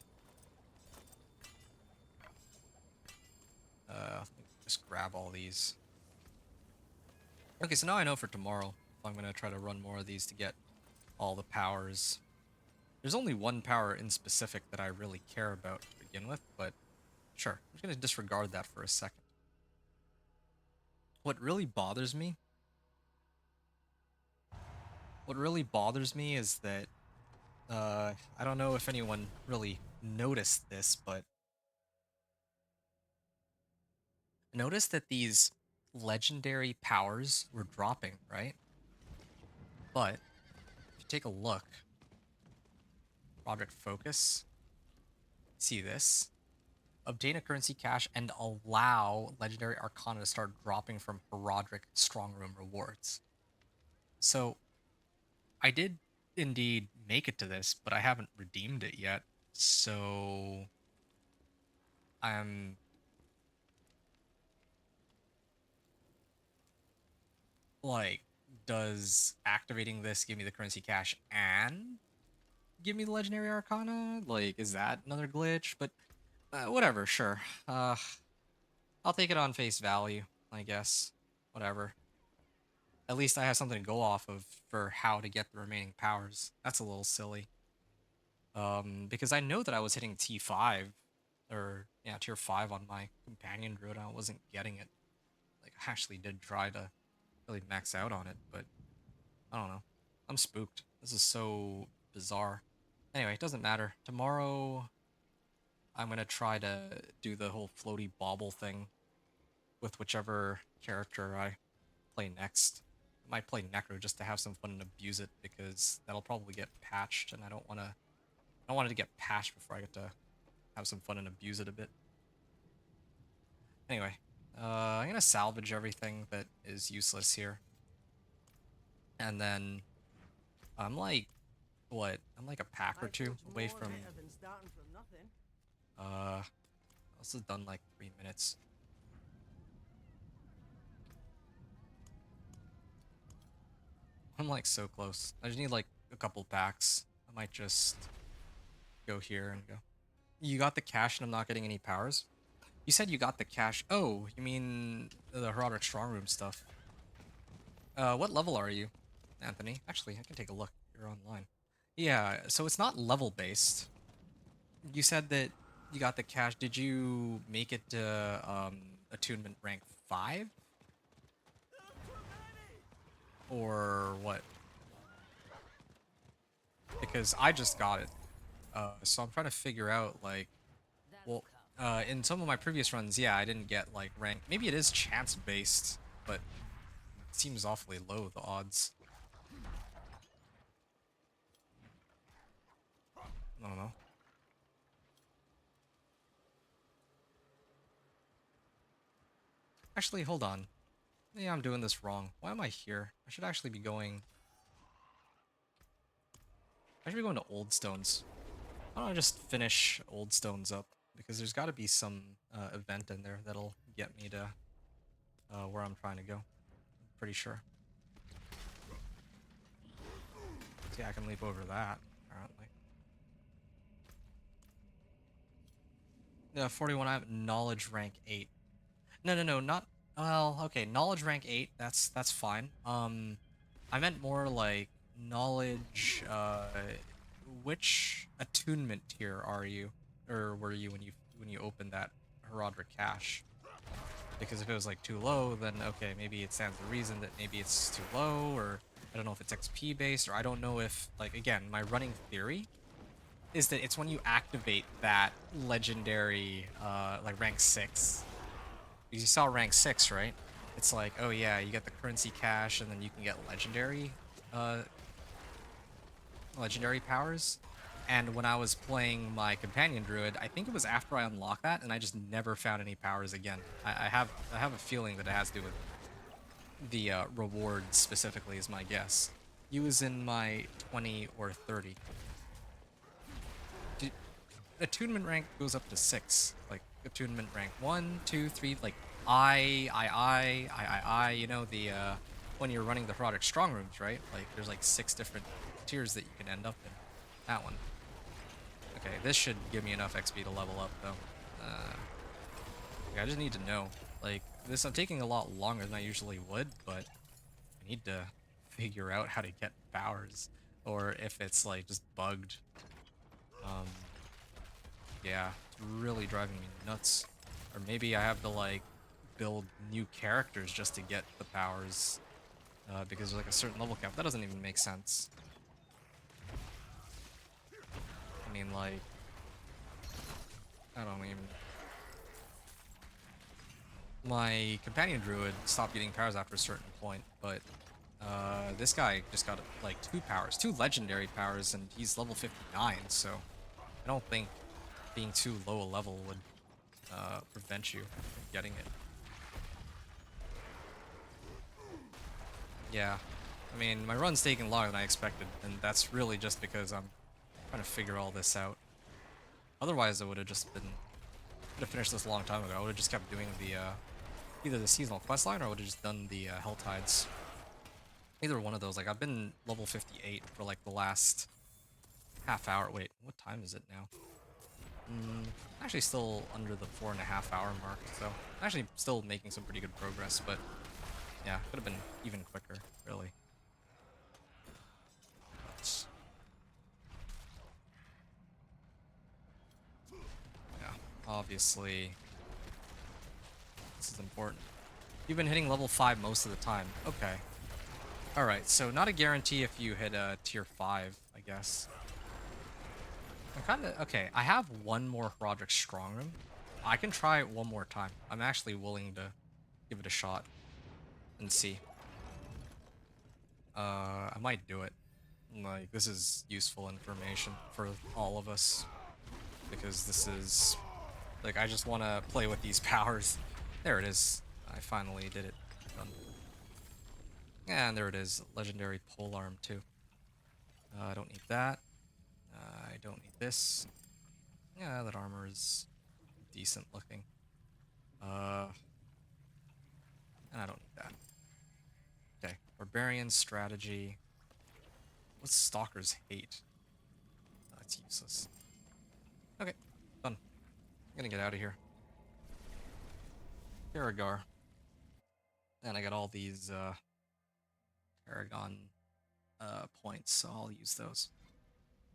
S1: let me just grab all these. Okay, so now I know for tomorrow I'm gonna try to run more of these to get all the powers. There's only one power in specific that I really care about to begin with, but sure, I'm just gonna disregard that for a second. What really bothers me is that I don't know if anyone really noticed this, but notice that these legendary powers were dropping, right? But if you take a look, Project Focus, see this? Obtain a currency cache and allow legendary arcana to start dropping from Herodric Strongroom rewards. So I did indeed make it to this, but I haven't redeemed it yet. So I'm like, does activating this give me the currency cash and give me the legendary arcana? Like, is that another glitch? But whatever, sure. I'll take it on face value, I guess. Whatever. At least I have something to go off of for how to get the remaining powers. That's a little silly. Because I know that I was hitting T5, or yeah, tier 5 on my companion druid, and I wasn't getting it. Like, I actually did try to really max out on it, but I don't know. I'm spooked. This is so bizarre. Anyway, it doesn't matter. Tomorrow, I'm gonna try to do the whole floaty bauble thing with whichever character I play next. I might play Necro just to have some fun and abuse it, because that'll probably get patched, and I don't want it to get patched before I get to have some fun and abuse it a bit. Anyway, I'm gonna salvage everything that is useless here. And then I'm like, what? I'm like a pack or two away from this is done like 3 minutes. I'm like so close. I just need like a couple packs. I might just go here and go. You got the cash and I'm not getting any powers? You said you got the cash. Oh, you mean the Herodic Strongroom stuff. What level are you, Anthony? Actually, I can take a look. You're online. Yeah, so it's not level based. You said that you got the cash. Did you make it to attunement rank 5? Or what? Because I just got it. So I'm trying to figure out, like, well, in some of my previous runs, yeah, I didn't get, like, rank. Maybe it is chance-based, but it seems awfully low, the odds. I don't know. Actually, hold on. Maybe I'm doing this wrong. Why am I here? I should actually be going... I should be going to Old Stones. Why don't I just finish Old Stones up? Because there's got to be some event in there that'll get me to where I'm trying to go. I'm pretty sure. See, I can leap over that, apparently. Yeah, 41, I have knowledge rank 8. No, not... Well, okay, knowledge rank 8, that's fine. I meant more like knowledge, which attunement tier are you? Or were you when you opened that Herodic cache? Because if it was like too low, then okay, maybe it stands to reason that maybe it's too low, or I don't know if it's XP based, or I don't know if, like, again, my running theory is that it's when you activate that legendary, like rank 6. Because you saw rank 6, right? It's like, oh yeah, you get the currency cash, and then you can get legendary powers. And when I was playing my companion druid, I think it was after I unlocked that, and I just never found any powers again. I have a feeling that it has to do with the reward specifically, is my guess. He was in my 20 or 30. Attunement rank goes up to 6. Like, attunement rank 1, 2, 3, like I, you know, the when you're running the Herodic Strongrooms, right? Like, there's like 6 different tiers that you can end up in. That one. Okay, this should give me enough XP to level up, though. Yeah, I just need to know. Like, this, I'm taking a lot longer than I usually would, but I need to figure out how to get powers, or if it's like just bugged. Yeah, it's really driving me nuts. Or maybe I have to like build new characters just to get the powers, because there's like a certain level cap. That doesn't even make sense. I mean, like, I don't even... My companion druid stopped getting powers after a certain point, but this guy just got like 2 powers, 2 legendary powers, and he's level 59, so I don't think being too low a level would prevent you from getting it. Yeah, I mean, my run's taking longer than I expected, and that's really just because I'm trying to figure all this out. Otherwise, it would have just been have finished this a long time ago. I would have just kept doing the either the seasonal quest line or I would have just done the Hell Tides. Either one of those. Like I've been level 58 for like the last half hour. Wait, what time is it now? Actually still under the 4.5 hour mark, so actually still making some pretty good progress, but yeah, could have been even quicker, really. But, yeah, obviously this is important. You've been hitting level 5 most of the time. Okay. Alright, so not a guarantee if you hit tier 5, I guess. I'm kinda... Okay, I have one more Roderick Strong Room. I can try it one more time. I'm actually willing to give it a shot and see. I might do it. Like, this is useful information for all of us. Because this is... Like, I just want to play with these powers. There it is. I finally did it. Done. And there it is. Legendary Polearm, too. I don't need that. I don't need this. Yeah, that armor is decent looking. And I don't need that. Okay. Barbarian strategy. What's Stalker's hate? That's useless. Okay. Done. I'm gonna get out of here. Karagar. And I got all these Paragon points, so I'll use those.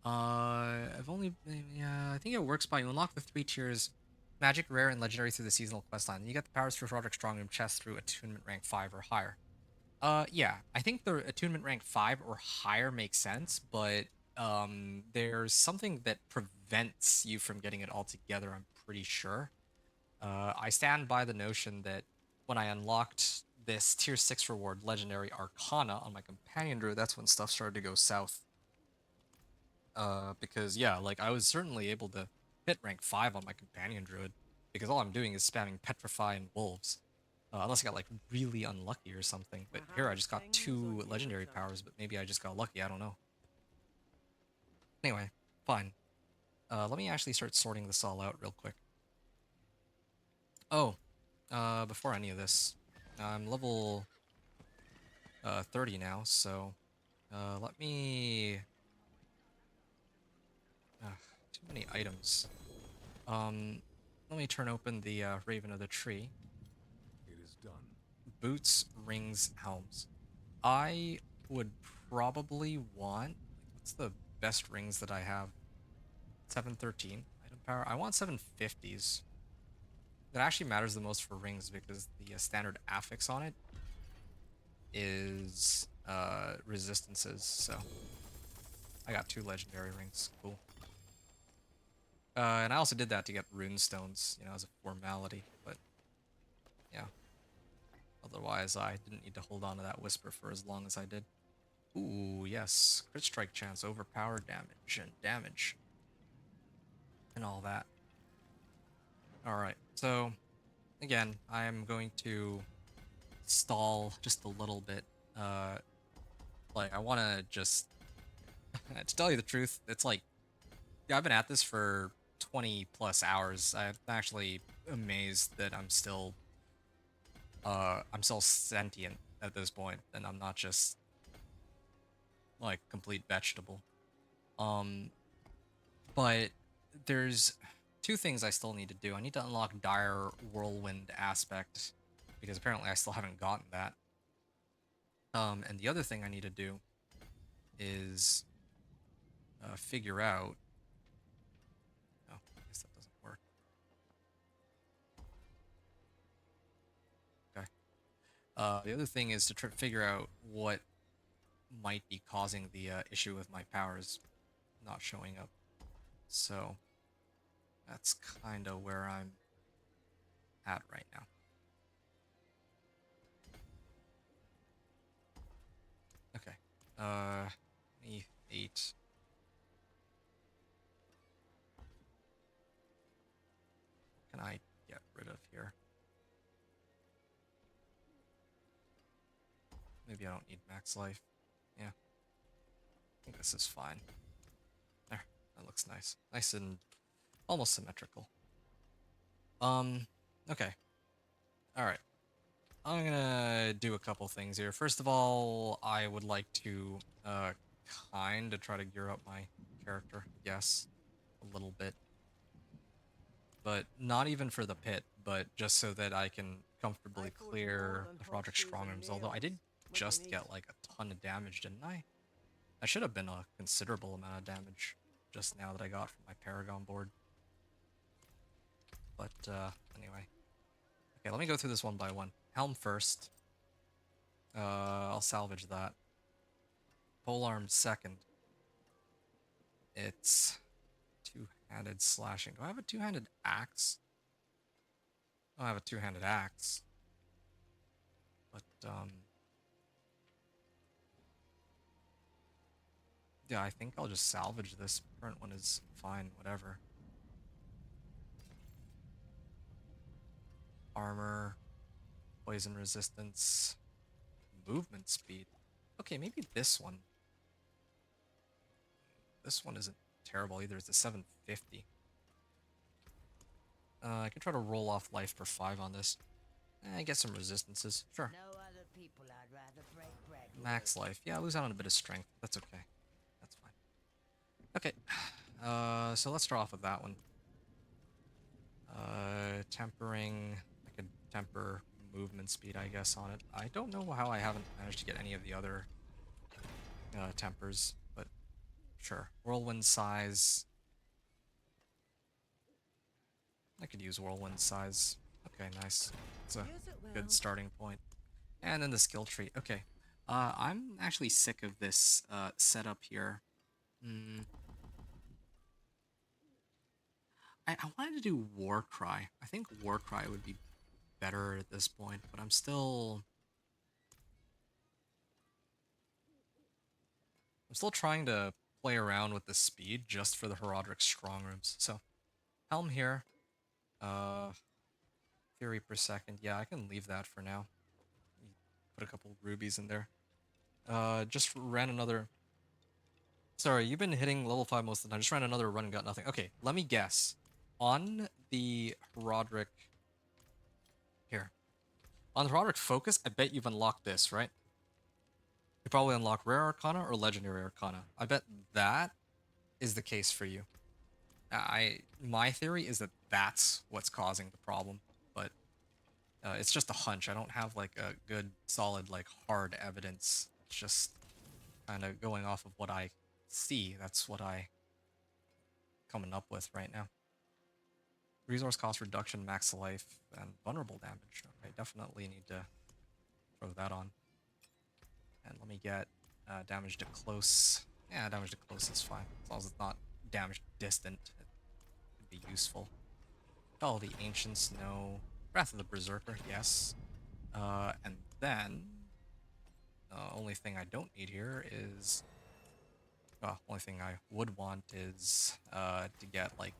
S1: I've only... Yeah, I think it works by you unlock the 3 tiers Magic, Rare, and Legendary through the seasonal questline. You get the powers through Roderick Strongroom chest through attunement rank 5 or higher. Yeah, I think the attunement rank 5 or higher makes sense, but there's something that prevents you from getting it all together, I'm pretty sure. I stand by the notion that when I unlocked this tier 6 reward, Legendary Arcana, on my companion druid, that's when stuff started to go south. Because, yeah, like, I was certainly able to hit rank 5 on my companion druid, because all I'm doing is spamming Petrify and Wolves. Unless I got, like, really unlucky or something. But here I just got 2 legendary powers, but maybe I just got lucky, I don't know. Anyway, fine. Let me actually start sorting this all out real quick. Oh, before any of this, I'm level 30 now, so let me... too many items. Let me turn open the Raven of the Tree.
S11: It is done.
S1: Boots, rings, helms. I would probably want... What's the best rings that I have? 713 item power. I want 750s. That actually matters the most for rings because the standard affix on it is resistances, so I got 2 legendary rings. Cool. And I also did that to get rune stones, you know, as a formality, but yeah. Otherwise, I didn't need to hold on to that whisper for as long as I did. Ooh, yes. Crit strike chance, overpower damage, and damage. And all that. Alright, so, again, I am going to stall just a little bit. Like, I want to just... to tell you the truth, it's like... Yeah, I've been at this for 20 plus hours. I'm actually amazed that I'm still sentient at this point, and I'm not just like complete vegetable. But there's 2 things I still need to do. I need to unlock Dire Whirlwind aspect because apparently I still haven't gotten that. And the other thing I need to do is figure out... Oh, I guess that doesn't work. Okay. The other thing is to figure out what might be causing the issue with my powers not showing up. So that's kind of where I'm at right now. Okay. 8. Can I get rid of here? Maybe I don't need max life. Yeah. I think this is fine. There. That looks nice. Nice and almost symmetrical. Okay. Alright. I'm gonna do a couple things here. First of all, I would like to, kinda try to gear up my character, I guess, a little bit. But not even for the pit, but just so that I can comfortably clear the Roderick Strongrooms, although I did just get, like, a ton of damage, didn't I? I should have been a considerable amount of damage just now that I got from my Paragon board. But, anyway. Okay, let me go through this one by one. Helm first. I'll salvage that. Polearm second. It's two-handed slashing. Do I have a two-handed axe? I don't have a two-handed axe. But, yeah, I think I'll just salvage this. Current one is fine, whatever. Armor, poison resistance, movement speed. Okay, maybe this one. This one isn't terrible either. It's a 750. I can try to roll off life for 5 on this. Get some resistances. Sure.
S8: No other people I'd rather break bread with.
S1: Max life. Yeah, I lose out on a bit of strength. That's okay. That's fine. Okay. So let's start off with that one. Tempering. I could temper movement speed, I guess, on it. I don't know how I haven't managed to get any of the other tempers, but sure. Whirlwind size. I could use whirlwind size. Okay, nice. It's a good starting point. And then the skill tree. Okay. I'm actually sick of this setup here. I wanted to do Warcry. I think Warcry would be better at this point, but I'm still trying to play around with the speed just for the Herodric Strongrooms. So, Helm here. Fury per second. Yeah, I can leave that for now. Put a couple rubies in there. Just ran another... Sorry, you've been hitting level 5 most of the time. Just ran another run and got nothing. Okay, let me guess. On the Herodric... Here. On the Herodric Focus, I bet you've unlocked this, right? You probably unlock Rare Arcana or Legendary Arcana. I bet that is the case for you. My theory is that that's what's causing the problem, but it's just a hunch. I don't have like a good, solid, like hard evidence. It's just kind of going off of what I see. That's what I coming up with right now. Resource cost reduction, max life, and vulnerable damage. Okay, definitely need to throw that on. And let me get damage to close. Yeah, damage to close is fine. As long as it's not damage distant, it could be useful. Oh, the Ancients, no. Wrath of the Berserker, yes. And then, the only thing I don't need here is... Well, only thing I would want is to get, like,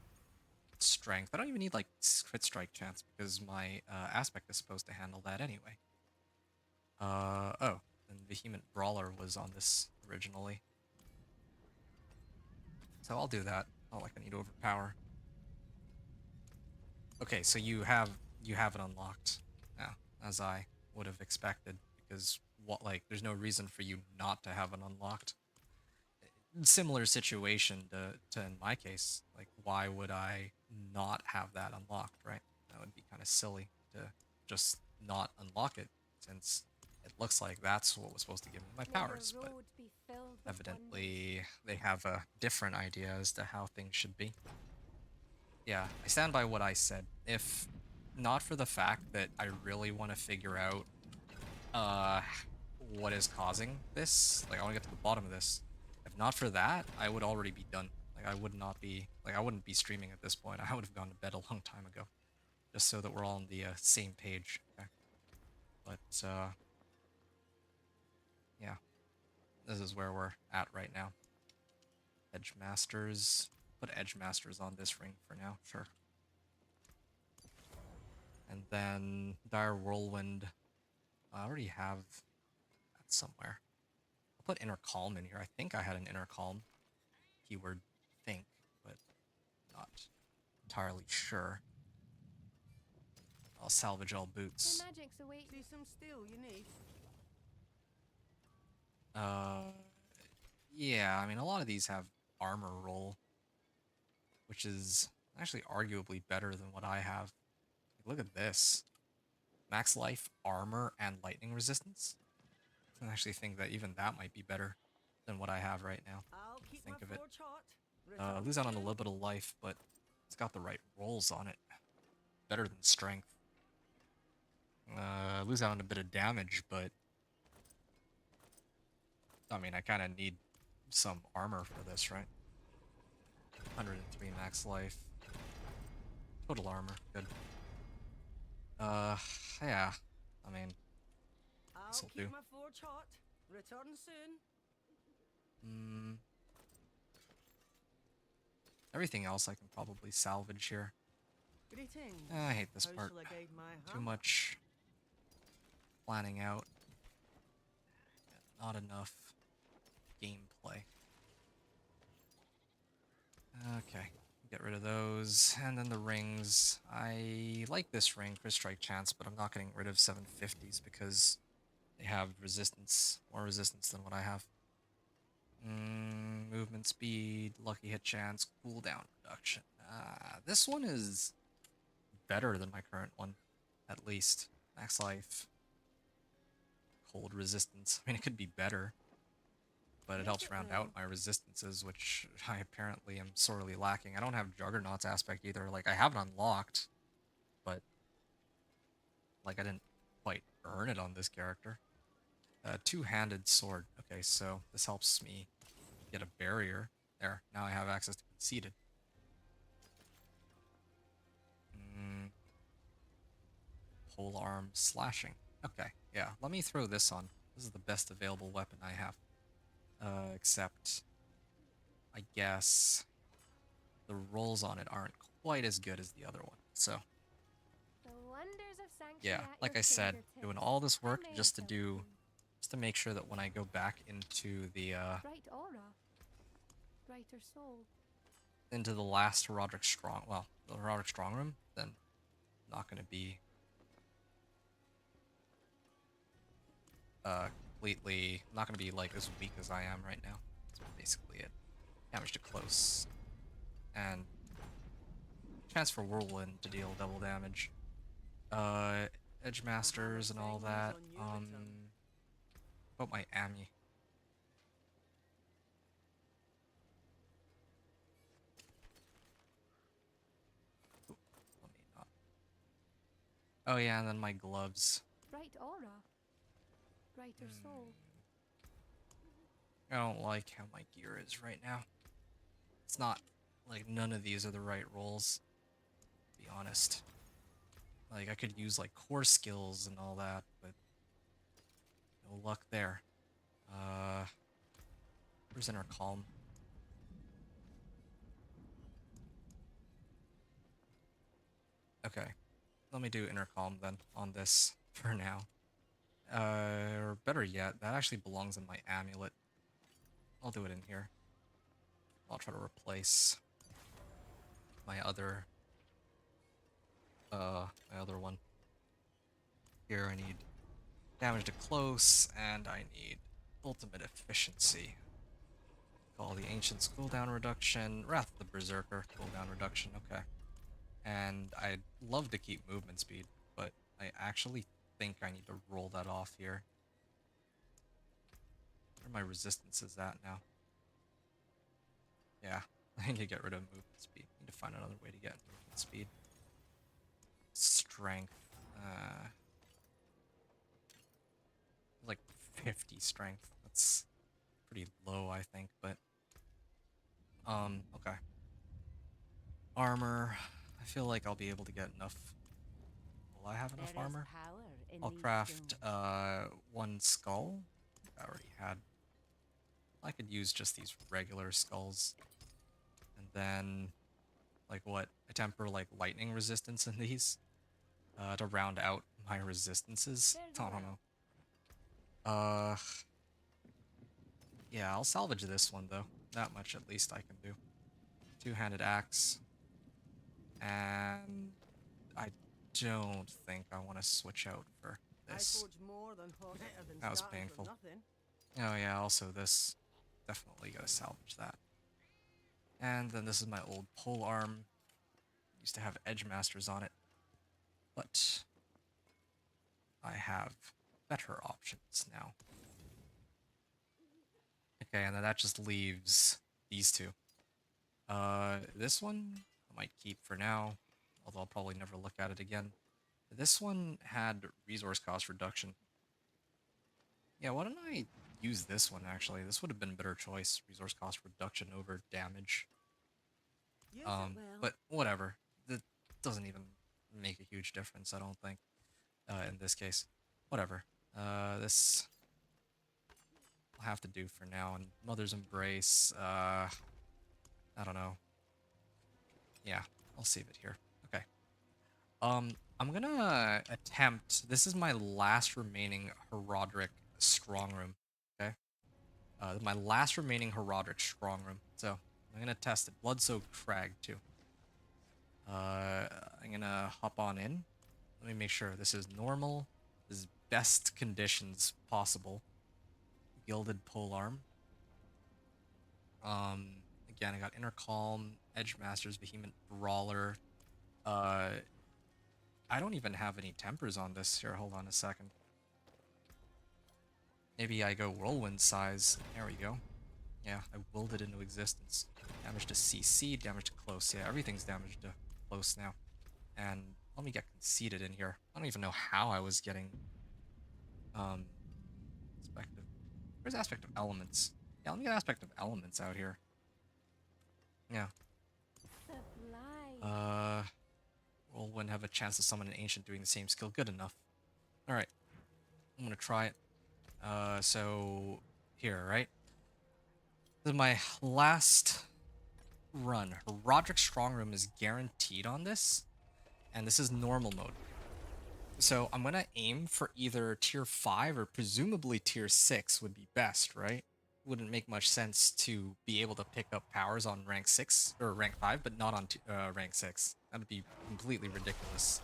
S1: strength. I don't even need, like, crit strike chance, because my aspect is supposed to handle that anyway. Oh, and Vehement Brawler was on this originally. So I'll do that. Not like I need to overpower. Okay, so you have it unlocked now, as I would have expected, because there's no reason for you not to have it unlocked. Similar situation to in my case, like why would I not have that unlocked, right? That would be kind of silly to just not unlock it, since it looks like that's what was supposed to give me my powers, but evidently they have a different idea as to how things should be. Yeah, I stand by what I said. If not for the fact that I really want to figure out what is causing this, like I want to get to the bottom of this. If not for that, I would already be done. Like I wouldn't be streaming at this point. I would have gone to bed a long time ago, just so that we're all on the same page. Okay? But yeah, this is where we're at right now. Edge Masters. Put Edge Masters on this ring for now, sure. And then Dire Whirlwind. I already have that somewhere. I'll put Inner Calm in here. I think I had an Inner Calm. Keyword think, but not entirely sure. I'll salvage all boots.
S10: magic's away. See some steel you need.
S1: Yeah, I mean, a lot of these have armor roll, which is actually arguably better than what I have. Look at this. Max life, armor, and lightning resistance. I actually think that even that might be better than what I have right now.
S10: I'll keep
S1: Think
S10: my
S1: of it.
S10: forge hot.
S1: Lose out on a little bit of life, but it's got the right rolls on it. Better than strength. Lose out on a bit of damage, but I mean, I kind of need some armor for this, right? 103 max life. Total armor, good. Yeah. I mean,
S10: I'll
S1: this'll
S10: keep
S1: do.
S10: my forge hot. Return soon.
S1: Everything else I can probably salvage here.
S10: Greetings.
S1: I hate this
S10: How
S1: part.
S10: shall I guide my
S1: Too
S10: hammer?
S1: much planning out. Not enough gameplay. Okay, get rid of those. And then the rings. I like this ring for strike chance, but I'm not getting rid of 750s because they have resistance, more resistance than what I have. Movement speed, lucky hit chance, cooldown reduction. This one is better than my current one, at least. Max life, cold resistance. I mean, it could be better, but it helps round out my resistances, which I apparently am sorely lacking. I don't have Juggernaut's aspect either. Like, I have it unlocked, but like I didn't quite earn it on this character. Two-handed sword. Okay, so this helps me get a barrier. There, now I have access to conceded. Pole arm slashing. Okay, yeah, let me throw this on. This is the best available weapon I have. Except, I guess, the rolls on it aren't quite as good as the other one. So,
S12: The wonders of sanctuary
S1: yeah,
S12: at
S1: like
S12: your
S1: I said,
S12: fingertips.
S1: doing all this work
S12: I may
S1: just to
S12: have
S1: do, just to make sure that when I go back into the
S12: Bright aura, brighter soul.
S1: into the last Roderick Strong, well, the Roderick Strong room, then not going to be completely, not going to be like as weak as I am right now. That's basically it. Damage to close, and chance for Whirlwind to deal double damage. Edge Masters and all that. About my Ami. Ooh, let me not. Oh yeah, and then my gloves.
S12: Bright aura, brighter soul.
S1: I don't like how my gear is right now. It's not, like, none of these are the right rolls, to be honest. Like, I could use, like, core skills and all that, but no luck there. Where's Inner Calm? Okay, let me do Inner Calm then on this for now. Or better yet, that actually belongs in my amulet. I'll do it in here. I'll try to replace my other one. Here I need damage to close, and I need ultimate efficiency. Call the Ancient's cooldown reduction, Wrath of the Berserker cooldown reduction, okay. And I'd love to keep movement speed, but I actually think I need to roll that off here. Where my resistance is at now? Yeah, I need to get rid of movement speed. Need to find another way to get movement speed. Strength. Like 50 strength. That's pretty low, I think, but okay. Armor. I feel like I'll be able to get enough. Will I have enough armor? I'll craft one skull. I already had. I could use just these regular skulls. And then, like, what? I temper, like, lightning resistance in these to round out my resistances. I don't know. Yeah, I'll salvage this one, though. That much, at least, I can do. Two-handed axe. And I don't think I want to switch out for
S10: I
S1: this.
S10: forge more than better than
S1: That was
S10: starting
S1: painful.
S10: from nothing.
S1: Oh yeah, also this. Definitely gotta salvage that. And then this is my old pole arm. Used to have edge masters on it. But I have better options now. Okay, and then that just leaves these two. This one I might keep for now, although I'll probably never look at it again. This one had resource cost reduction. Yeah, why don't I use this one actually? This would have been a better choice. Resource cost reduction over damage.
S10: Use it well.
S1: But whatever. That doesn't even make a huge difference, I don't think. In this case. Whatever. This I'll have to do for now. And Mother's Embrace, I don't know. Yeah, I'll save it here. Okay. I'm gonna attempt. This is my last remaining Herodric strong room. Okay. My last remaining Herodric strong room. So I'm gonna test it. Blood-soaked Crag too. I'm gonna hop on in. Let me make sure this is normal. This is best conditions possible. Gilded Polearm. Again, I got Inner Calm, Edge Masters, Vehement Brawler. I don't even have any tempers on this. Here, hold on a second. Maybe I go Whirlwind size. There we go. Yeah, I willed it into existence. Damage to CC, damage to close. Yeah, everything's damage to close now. And let me get conceited in here. I don't even know how I was getting aspect of, where's aspect of elements? Yeah, let me get aspect of elements out here. Yeah. Whirlwind have a chance to summon an ancient doing the same skill. Good enough. Alright. I'm gonna try it. So here, right? This is my last run. Roderick Strong Room is guaranteed on this. And this is normal mode. So I'm gonna aim for either tier 5 or presumably tier 6 would be best, right? Wouldn't make much sense to be able to pick up powers on rank 6 or rank 5, but not on rank 6. That'd be completely ridiculous.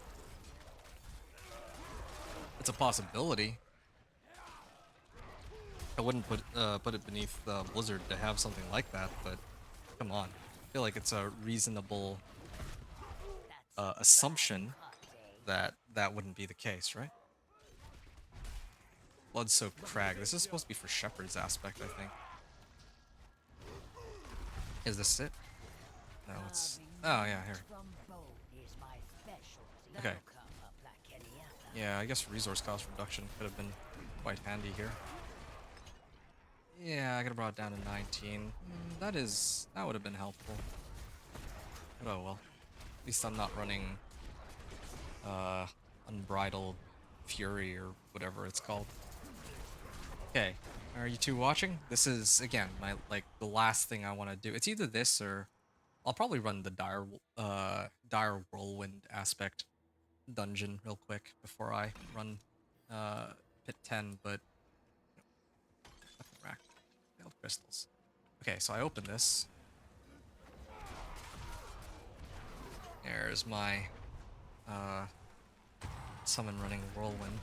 S1: It's a possibility. I wouldn't put it beneath Blizzard to have something like that, but come on. I feel like it's a reasonable assumption that that wouldn't be the case, right? Blood-soaked Crag. This is supposed to be for Shepherd's aspect, I think. Is this it? No, it's... Oh, yeah, here. Okay. Yeah, I guess resource cost reduction could have been quite handy here. Yeah, I could have brought it down to 19. That would have been helpful. But oh well. At least I'm not running Unbridled Fury or whatever it's called. Okay, are you two watching? This is, again, my the last thing I want to do. It's either this or I'll probably run the Dire Whirlwind aspect dungeon real quick before I run Pit 10, but rack failed crystals. Okay, so I open this. There's my summon running Whirlwind.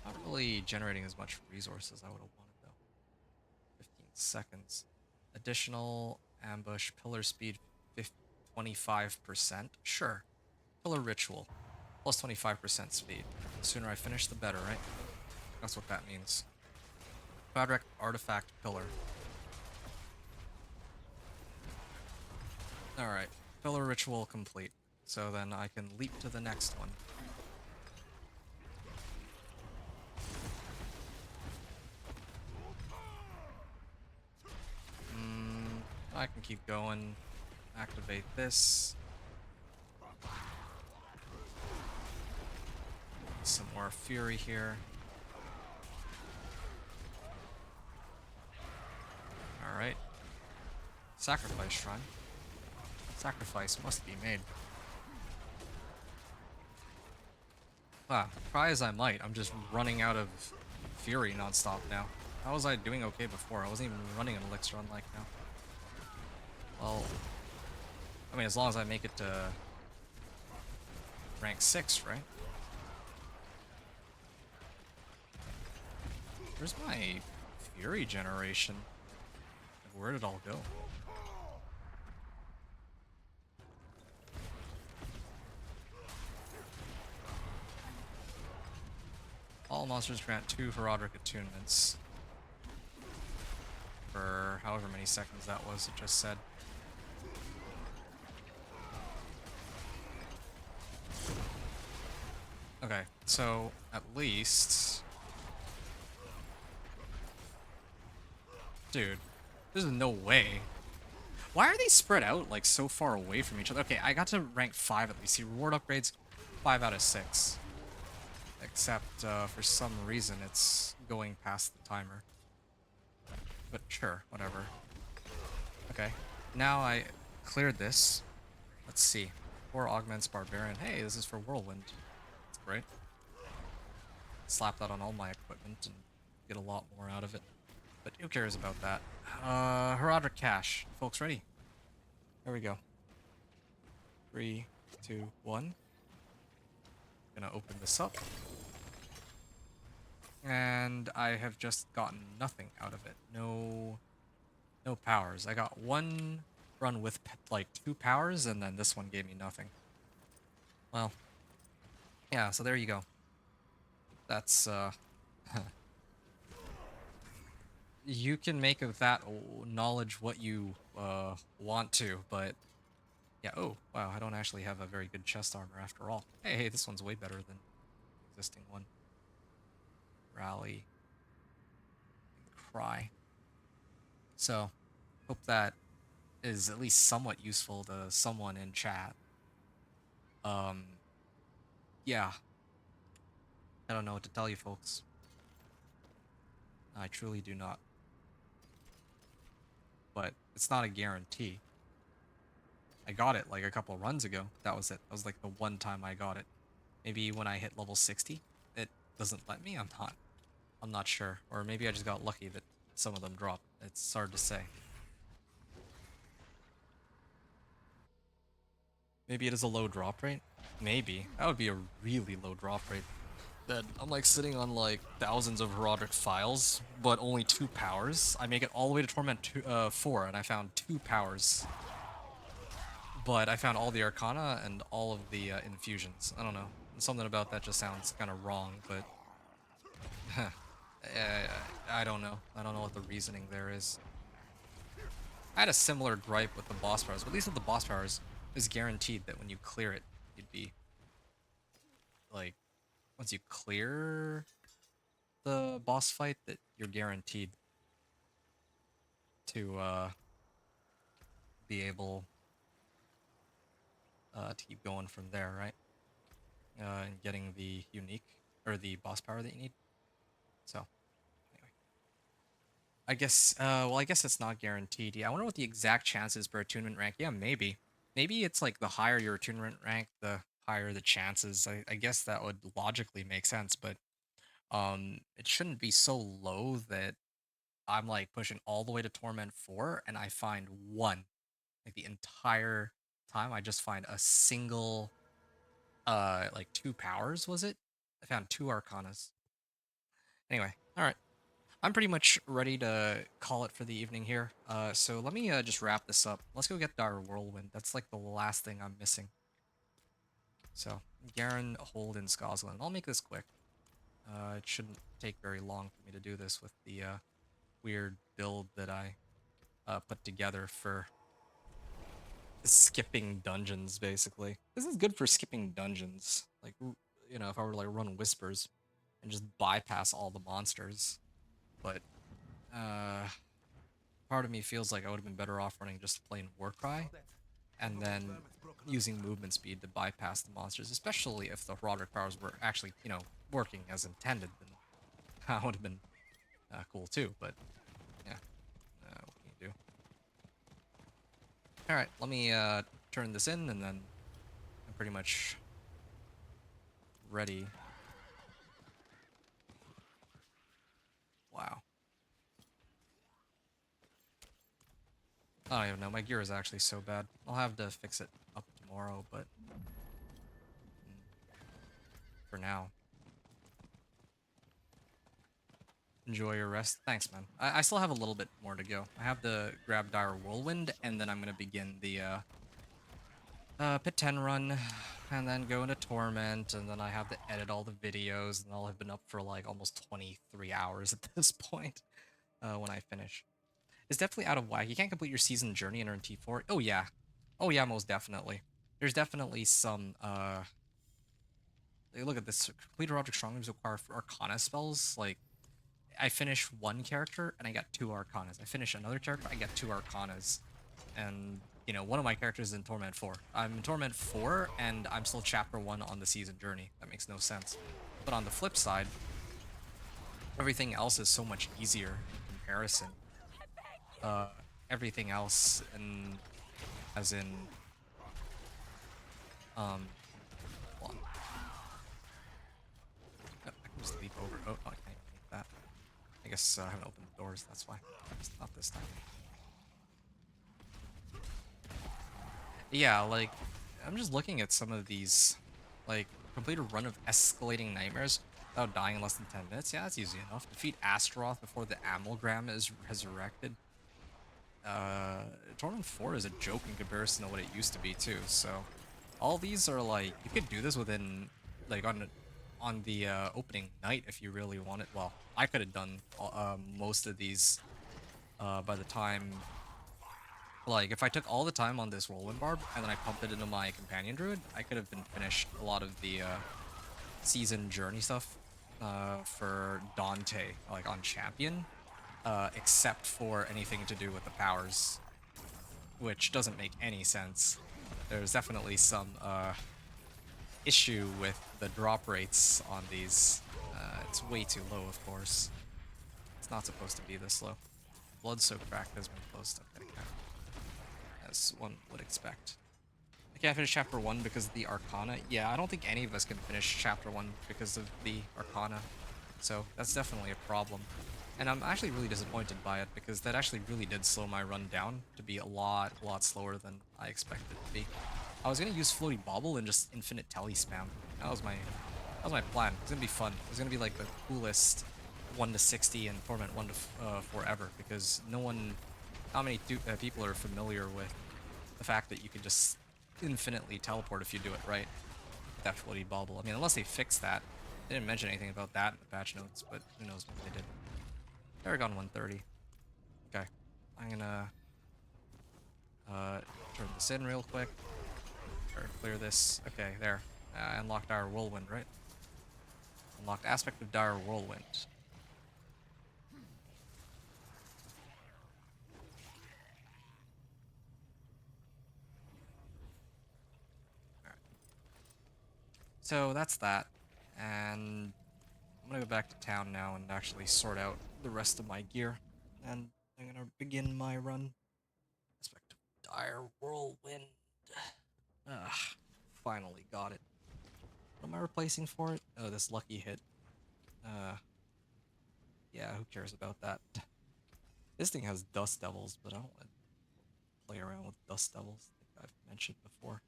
S1: Not really generating as much resources I would have wanted though. 15 seconds. Additional ambush, pillar speed 25%. Sure. Pillar ritual. Plus 25% speed. The sooner I finish, the better, right? That's what that means. Quadrack artifact pillar. Alright. Pillar ritual complete. So then I can leap to the next one. I can keep going. Activate this. Some more fury here. Alright. Sacrifice shrine. Sacrifice must be made. Wow, try as I might, I'm just running out of fury nonstop now. How was I doing okay before? I wasn't even running an elixir unlike now. Well, I mean, as long as I make it to rank 6, right? Where's my Fury generation? Where did it all go? All monsters grant 2 Herodic attunements. For however many seconds that was, it just said. Okay, so at least... Dude, there's no way. Why are they spread out, like, so far away from each other? Okay, I got to rank 5 at least. See, reward upgrades, 5 out of 6. Except, for some reason, it's going past the timer. But sure, whatever. Okay, now I cleared this. Let's see. 4 augments Barbarian. Hey, this is for Whirlwind. That's great. Slap that on all my equipment and get a lot more out of it. But who cares about that? Herodic Cache. Folks ready? There we go. 3, 2, 1. Gonna open this up. And I have just gotten nothing out of it. No powers. I got one run with like 2 powers, and then this one gave me nothing. Well, yeah, so there you go. That's, you can make of that knowledge what you, want to, but... Yeah, oh, wow, I don't actually have a very good chest armor after all. Hey, this one's way better than the existing one. Rally. And cry. So, hope that is at least somewhat useful to someone in chat. Yeah. I don't know what to tell you, folks. I truly do not. But it's not a guarantee. I got it like a couple runs ago. That was it. That was like the one time I got it. Maybe when I hit level 60, it doesn't let me. I'm not sure. Or maybe I just got lucky that some of them dropped. It's hard to say. Maybe it is a low drop rate? Maybe. That would be a really low drop rate. That I'm like sitting on like thousands of Herodic files, but only 2 powers. I make it all the way to Torment 4, and I found 2 powers. But I found all the Arcana and all of the infusions. I don't know. Something about that just sounds kind of wrong, but... I don't know. I don't know what the reasoning there is. I had a similar gripe with the boss powers, but at least with the boss powers, it was guaranteed that when you clear it, you'd be... Like, once you clear the boss fight, that you're guaranteed to be able to keep going from there, right? And getting the unique, or the boss power that you need. So, anyway. I guess, well, I guess it's not guaranteed. Yeah, I wonder what the exact chances per attunement rank. Yeah, maybe. Maybe it's like the higher your attunement rank, the higher the chances. I guess that would logically make sense, but it shouldn't be so low that I'm like pushing all the way to Torment 4 and I find 1. Like the entire time I just find a single like 2 powers, was it? I found 2 Arcanas. Anyway, alright. I'm pretty much ready to call it for the evening here. So let me just wrap this up. Let's go get our Whirlwind. That's like the last thing I'm missing. So, Garen, Hold, and Scotland. I'll make this quick. It shouldn't take very long for me to do this with the weird build that I put together for skipping dungeons, basically. This is good for skipping dungeons. Like, you know, if I were to like run Whispers and just bypass all the monsters. But, part of me feels like I would have been better off running just plain Warcry and then using movement speed to bypass the monsters, especially if the Herodic powers were actually, you know, working as intended. Then that would have been cool too, but yeah, what can you do? Alright, let me turn this in, and then I'm pretty much ready. Wow. I don't even know, my gear is actually so bad. I'll have to fix it up tomorrow, but... for now. Enjoy your rest. Thanks, man. I still have a little bit more to go. I have to grab Dire Whirlwind, and then I'm gonna begin the Pit 10 run, and then go into Torment, and then I have to edit all the videos, and I'll have been up for like almost 23 hours at this point when I finish. It's definitely out of whack. You can't complete your season journey and earn T4. Oh yeah. Oh yeah, most definitely. There's definitely some look at this. Completed object strongly require for Arcana spells. Like, I finish one character and I got 2 Arcanas. I finish another character, I get 2 Arcanas. And, you know, one of my characters is in Torment 4. I'm in Torment 4 and I'm still chapter 1 on the season journey. That makes no sense. But on the flip side, everything else is so much easier in comparison. Everything else as in hold on. I can just leap over. Oh, no, I can't even make that. I guess I haven't opened the doors, that's why. It's not this time. Yeah, like, I'm just looking at some of these, like, complete a run of escalating nightmares without dying in less than 10 minutes. Yeah, that's easy enough. Defeat Astaroth before the Amalgam is resurrected. Torment 4 is a joke in comparison to what it used to be too, so all these are like, you could do this within, like, on the opening night if you really wanted. Well, I could have done most of these by the time, like, if I took all the time on this Whirlwind Barb and then I pumped it into my Companion Druid, I could have been finished a lot of the season journey stuff for Dante, like, on Champion. Except for anything to do with the powers, which doesn't make any sense. There's definitely some issue with the drop rates on these. It's way too low, of course. It's not supposed to be this low. Blood Soak Crack has been closed up, as one would expect. I can't finish Chapter 1 because of the Arcana. Yeah, I don't think any of us can finish Chapter 1 because of the Arcana. So that's definitely a problem. And I'm actually really disappointed by it because that actually really did slow my run down to be a lot slower than I expected it to be. I was gonna use Floaty Bobble and just infinite tele spam. That was my plan. It was gonna be fun. It was gonna be like the coolest 1 to 60 and Torment 1 to forever, because not many people are familiar with the fact that you can just infinitely teleport if you do it right. That Floaty Bobble. I mean, unless they fix that. They didn't mention anything about that in the patch notes, but who knows what they did. Paragon 130. Okay. I'm gonna turn this in real quick. Or clear this. Okay, there. I unlocked Dire Whirlwind, right? Unlocked Aspect of Dire Whirlwind. Alright. So that's that. And I'm gonna go back to town now and actually sort out the rest of my gear. And I'm gonna begin my run. Aspect of Dire Whirlwind. Ugh. Finally got it. What am I replacing for it? Oh, this lucky hit. Yeah, who cares about that? This thing has Dust Devils, but I don't want to play around with Dust Devils, like I've mentioned before.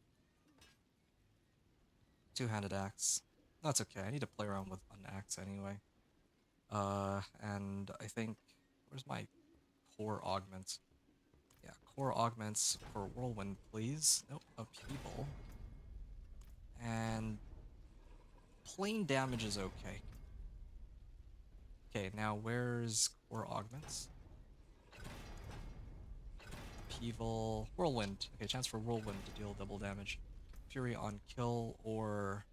S1: Two-handed axe. That's okay, I need to play around with an axe anyway. And I think, where's my core augments? Yeah, core augments for Whirlwind, please. Nope, upheaval. And plain damage is okay. Okay, now where's core augments? Upheaval, Whirlwind. Okay, chance for Whirlwind to deal double damage. Fury on kill or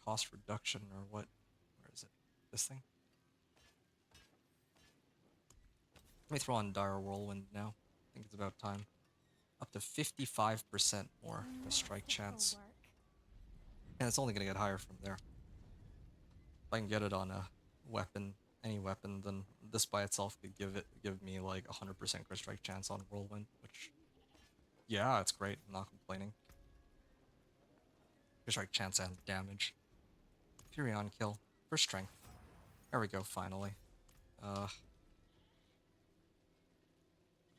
S1: cost reduction or what? Where is it? This thing? Let me throw on Dire Whirlwind now. I think it's about time. Up to 55% more for strike chance. And it's only gonna get higher from there. If I can get it on a weapon, any weapon, then this by itself could give me like 100% crit strike chance on Whirlwind, which, yeah, it's great. I'm not complaining. Crit strike chance and damage. Fury on kill for strength. There we go. Finally.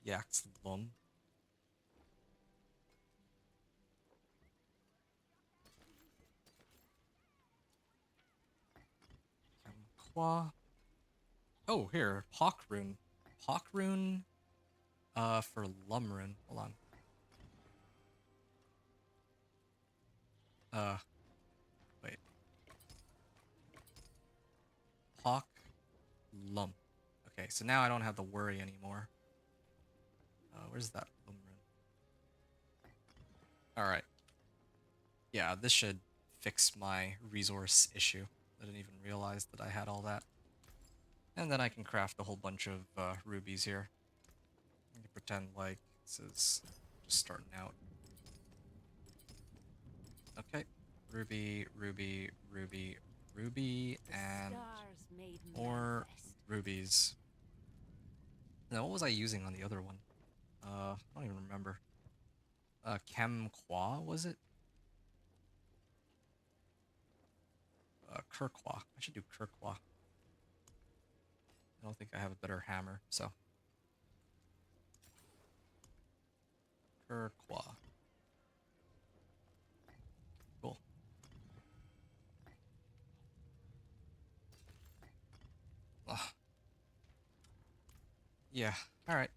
S1: Yak's Lum. Kerqua. Oh, here, Hawk Rune. Hawk Rune, for Lumrune. Hold on. Wait. Hawk Lum. Okay, so now I don't have to worry anymore. Where's that Lumrune? Alright. Yeah, this should fix my resource issue. I didn't even realize that I had all that. And then I can craft a whole bunch of rubies here. I can pretend like this is just starting out. Okay. Ruby, ruby, ruby, ruby, and more rubies. Now, what was I using on the other one? I don't even remember. Chem Qua, was it? Kerqua. I should do Kerqua. I don't think I have a better hammer, so. Kerqua. Cool. Ugh. Yeah, alright.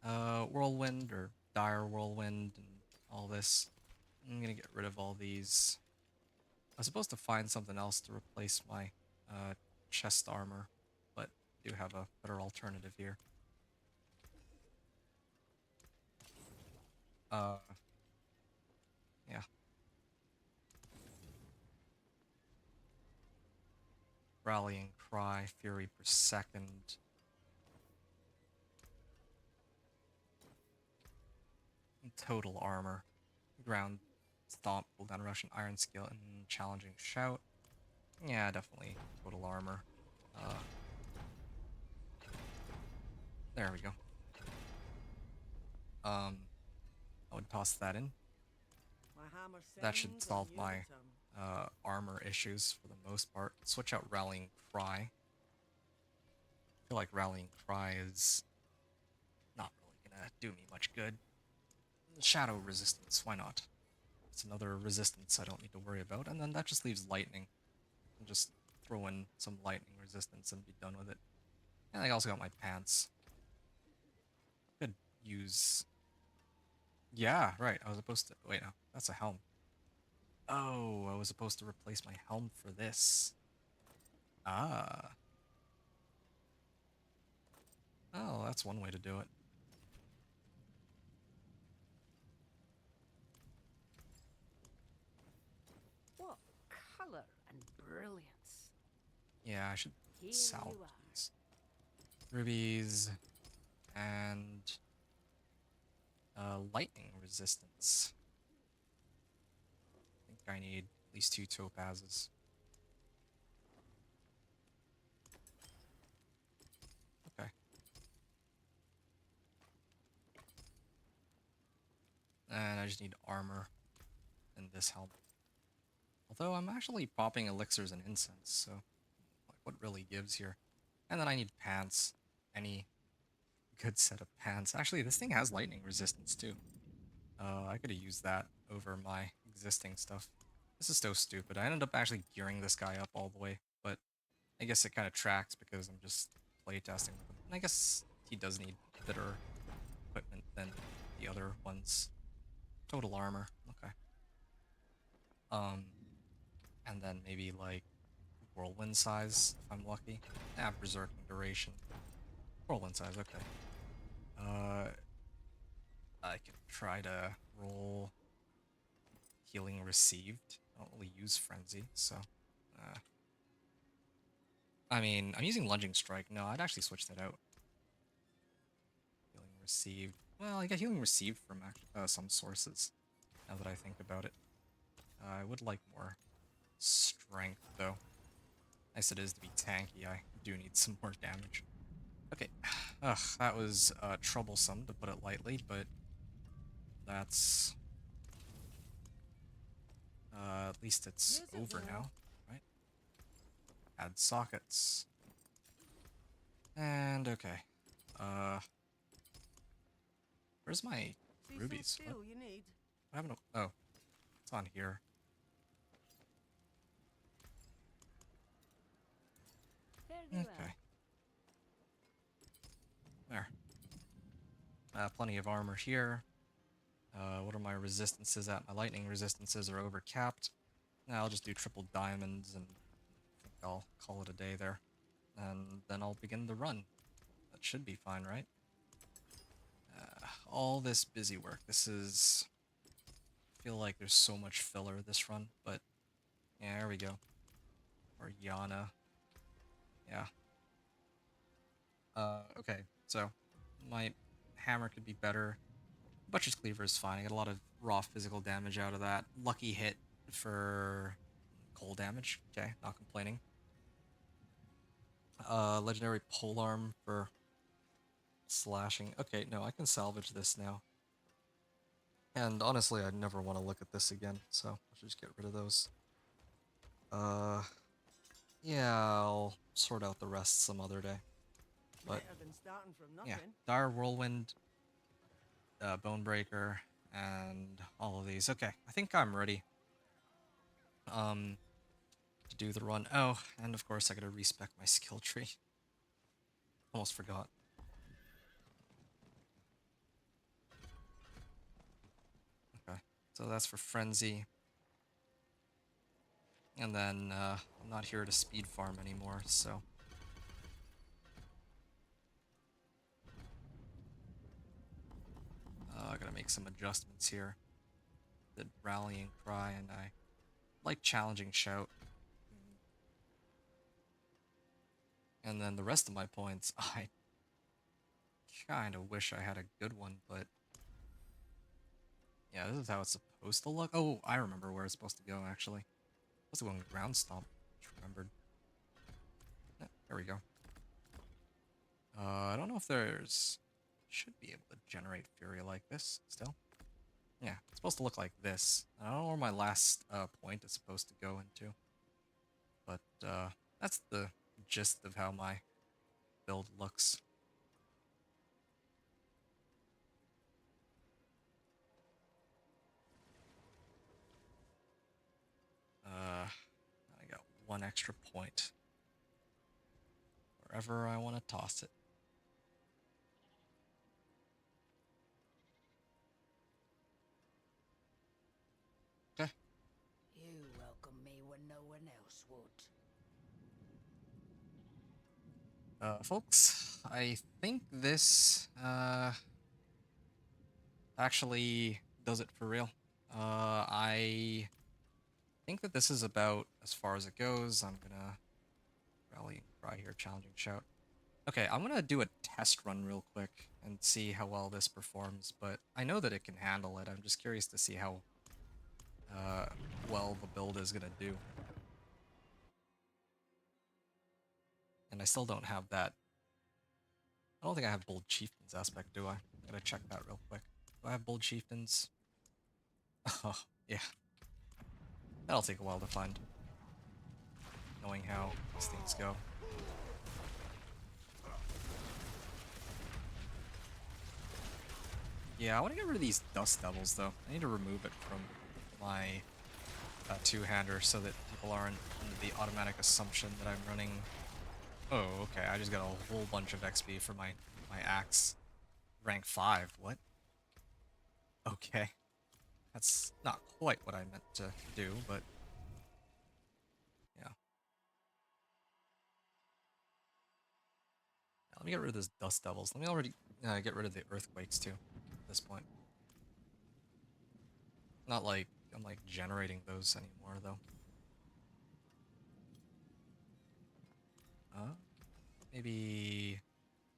S1: Whirlwind, or Dire Whirlwind, and all this. I'm gonna get rid of all these. I was supposed to find something else to replace my chest armor, but I do have a better alternative here. Yeah. Rallying Cry, Fury per second. Total armor. Ground Stomp, cooldown Russian Iron Skill, and Challenging Shout. Yeah, definitely total armor. There we go. I would toss that in. That should solve my armor issues for the most part. Switch out Rallying Cry. I feel like Rallying Cry is not really gonna do me much good. Shadow Resistance, why not? It's another resistance I don't need to worry about, and then that just leaves Lightning. I'll just throw in some Lightning Resistance and be done with it. And I also got my pants. Could use... Yeah, right, I was supposed to... Wait, no, that's a helm. Oh, I was supposed to replace my helm for this. Ah. Oh, that's one way to do it.
S8: What color and brilliance.
S1: Yeah, I should salvage these. Rubies and lightning resistance. I think I need at least 2 topazes. Okay. And I just need armor and this helmet. Although I'm actually popping elixirs and incense, so like what really gives here? And then I need pants. Any good set of pants. Actually, this thing has lightning resistance too. I could have used that over my existing stuff. This is so stupid. I ended up actually gearing this guy up all the way, but I guess it kind of tracks because I'm just playtesting with him. And I guess he does need better equipment than the other ones. Total armor, okay. And then maybe like whirlwind size if I'm lucky. Berserking duration. Whirlwind size, okay. I can try to roll healing received. I don't really use frenzy, so I mean, I'm using lunging strike. No, I'd actually switch that out. Healing received. Well, I get healing received from some sources, now that I think about it. I would like more strength, though. Nice it is to be tanky, I do need some more damage. Okay, ugh, that was troublesome, to put it lightly, but that's... at least it's over now, right? Add sockets. And okay. Where's my rubies? What? I have no... Oh, it's on here.
S12: There's
S4: Very
S1: Okay. There. Plenty of armor here. What are my resistances at? My lightning resistances are overcapped. I'll just do triple diamonds and I think I'll call it a day there. And then I'll begin the run. That should be fine, right? All this busy work. This is... I feel like there's so much filler this run, but yeah, there we go. Or Yana. Yeah. Okay, so my hammer could be better. Butcher's Cleaver is fine. I get a lot of raw physical damage out of that. Lucky hit for cold damage. Okay, not complaining. Legendary polearm for slashing. Okay, no, I can salvage this now. And honestly, I never want to look at this again, so I should just get rid of those. Yeah, I'll sort out the rest some other day. But
S10: Better than starting from nothing.
S1: yeah, Dire Whirlwind, Bonebreaker, and all of these. Okay, I think I'm ready. To do the run. Oh, and of course I gotta respec my skill tree. Almost forgot. Okay, so that's for Frenzy. And then, I'm not here to speed farm anymore, so... I gotta make some adjustments here. Did Rallying Cry, and I like Challenging Shout. And then the rest of my points, I kinda wish I had a good one, but... yeah, this is how it's supposed to look. Oh, I remember where it's supposed to go, actually. It's supposed to go in Ground Stomp. Just remembered. Yeah, there we go. I don't know if there's... should be able to generate Fury like this, still. Yeah, it's supposed to look like this. I don't know where my last point is supposed to go into. But that's the gist of how my build looks. I got one extra point. Wherever I want to toss it. Okay.
S8: You welcome me when no one else would.
S1: Folks, I think this actually does it for real. I think that this is about as far as it goes. I'm gonna Rally and Cry here, Challenging Shout. Okay, I'm gonna do a test run real quick and see how well this performs, but I know that it can handle it. I'm just curious to see how well the build is gonna do. And I still don't have that. I don't think I have Bold Chieftains aspect, do I? I'm gonna check that real quick. Do I have Bold Chieftains? Oh, yeah. That'll take a while to find. Knowing how these things go. Yeah, I want to get rid of these Dust Devils, though. I need to remove it from my two-hander so that people aren't under the automatic assumption that I'm running... Oh, okay, I just got a whole bunch of XP for my axe. Rank 5, what? Okay. That's not quite what I meant to do, but... yeah. Let me get rid of those Dust Devils. Let me already get rid of the Earthquakes, too, at this point. Not like I'm, like, generating those anymore, though. Maybe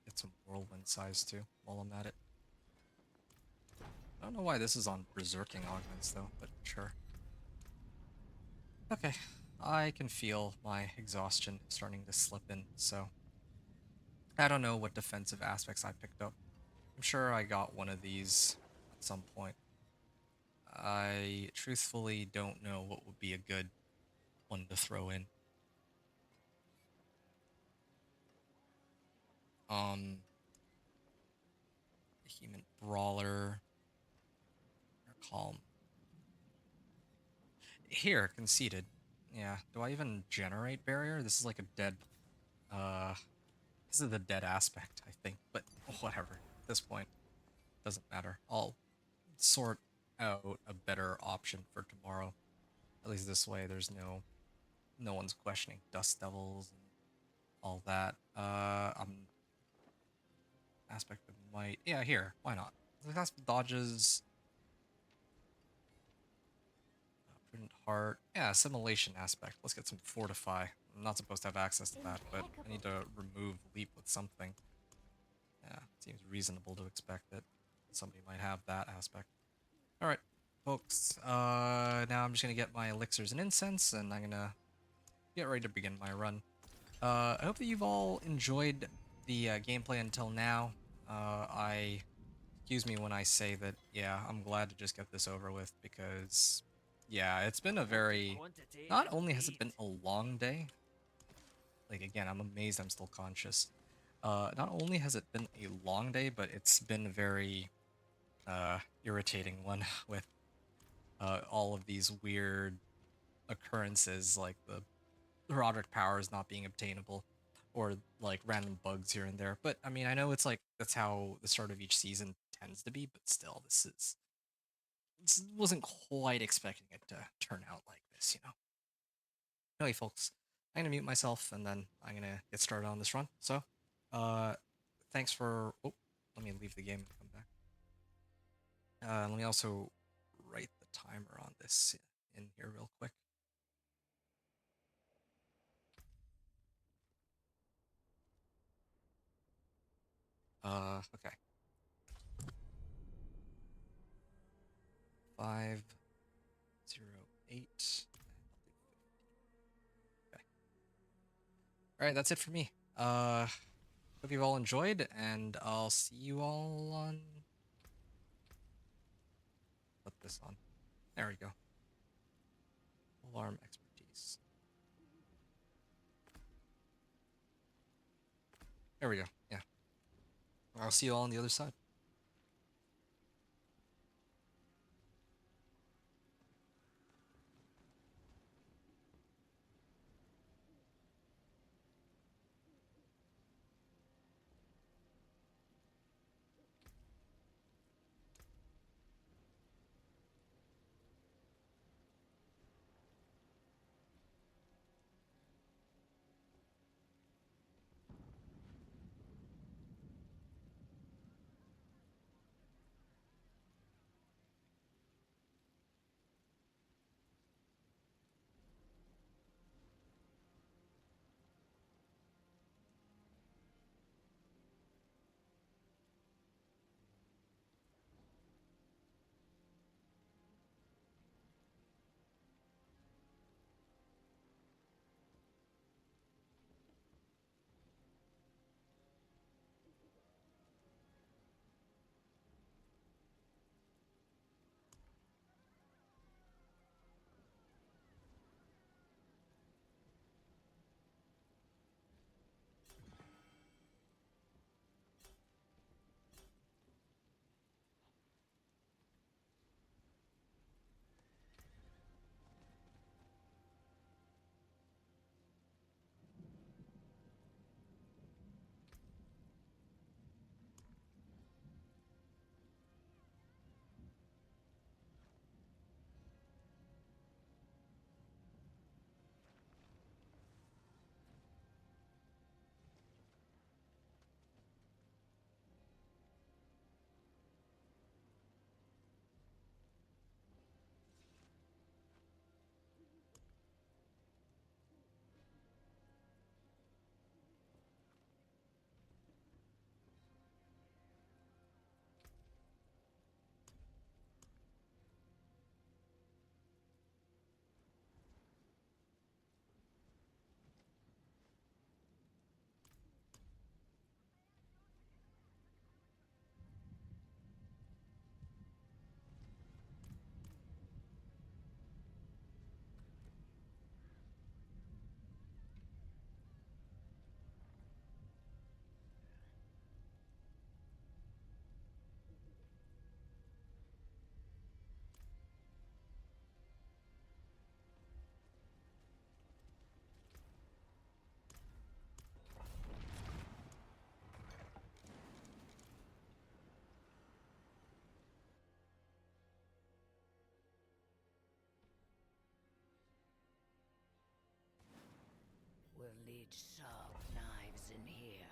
S1: get some Whirlwind size, too, while I'm at it. I don't know why this is on Berserking Augments, though, but sure. Okay, I can feel my exhaustion starting to slip in, so... I don't know what defensive aspects I picked up. I'm sure I got one of these at some point. I truthfully don't know what would be a good one to throw in. Vehement Brawler... or Calm. Here, Conceited. Yeah, do I even generate Barrier? This is like a dead This is the dead aspect, I think, but whatever. At this point, doesn't matter. I'll sort out a better option for tomorrow. At least this way, there's no one's questioning Dust Devils and all that. Aspect of Might. Yeah, here. Why not? That's dodges. Prudent Heart. Yeah, Assimilation aspect. Let's get some Fortify. I'm not supposed to have access to that, but I need to remove Leap with something. Yeah, seems reasonable to expect that somebody might have that aspect. Alright, folks. Now I'm just going to get my elixirs and incense, and I'm going to get ready to begin my run. I hope that you've all enjoyed the gameplay until now. Excuse me when I say that, yeah, I'm glad to just get this over with because, yeah, it's been a very, not only has it been a long day, like, again, I'm amazed I'm still conscious. Not only has it been a long day, but it's been a very, irritating one with, all of these weird occurrences, like the Roderick powers not being obtainable, or like random bugs here and there. But I mean, I know it's like that's how the start of each season tends to be, but still, wasn't quite expecting it to turn out like this, you know. Anyway, folks, I'm gonna mute myself and then I'm gonna get started on this run. So, thanks for. Oh, let me leave the game and come back. Let me also write the timer on this in here real quick. Okay. 5:08. Okay. All right, that's it for me. Hope you've all enjoyed, and I'll see you all on. Put this on. There we go. Alarm expertise. There we go. Yeah. I'll see you all on the other side.
S8: sharp knives in here.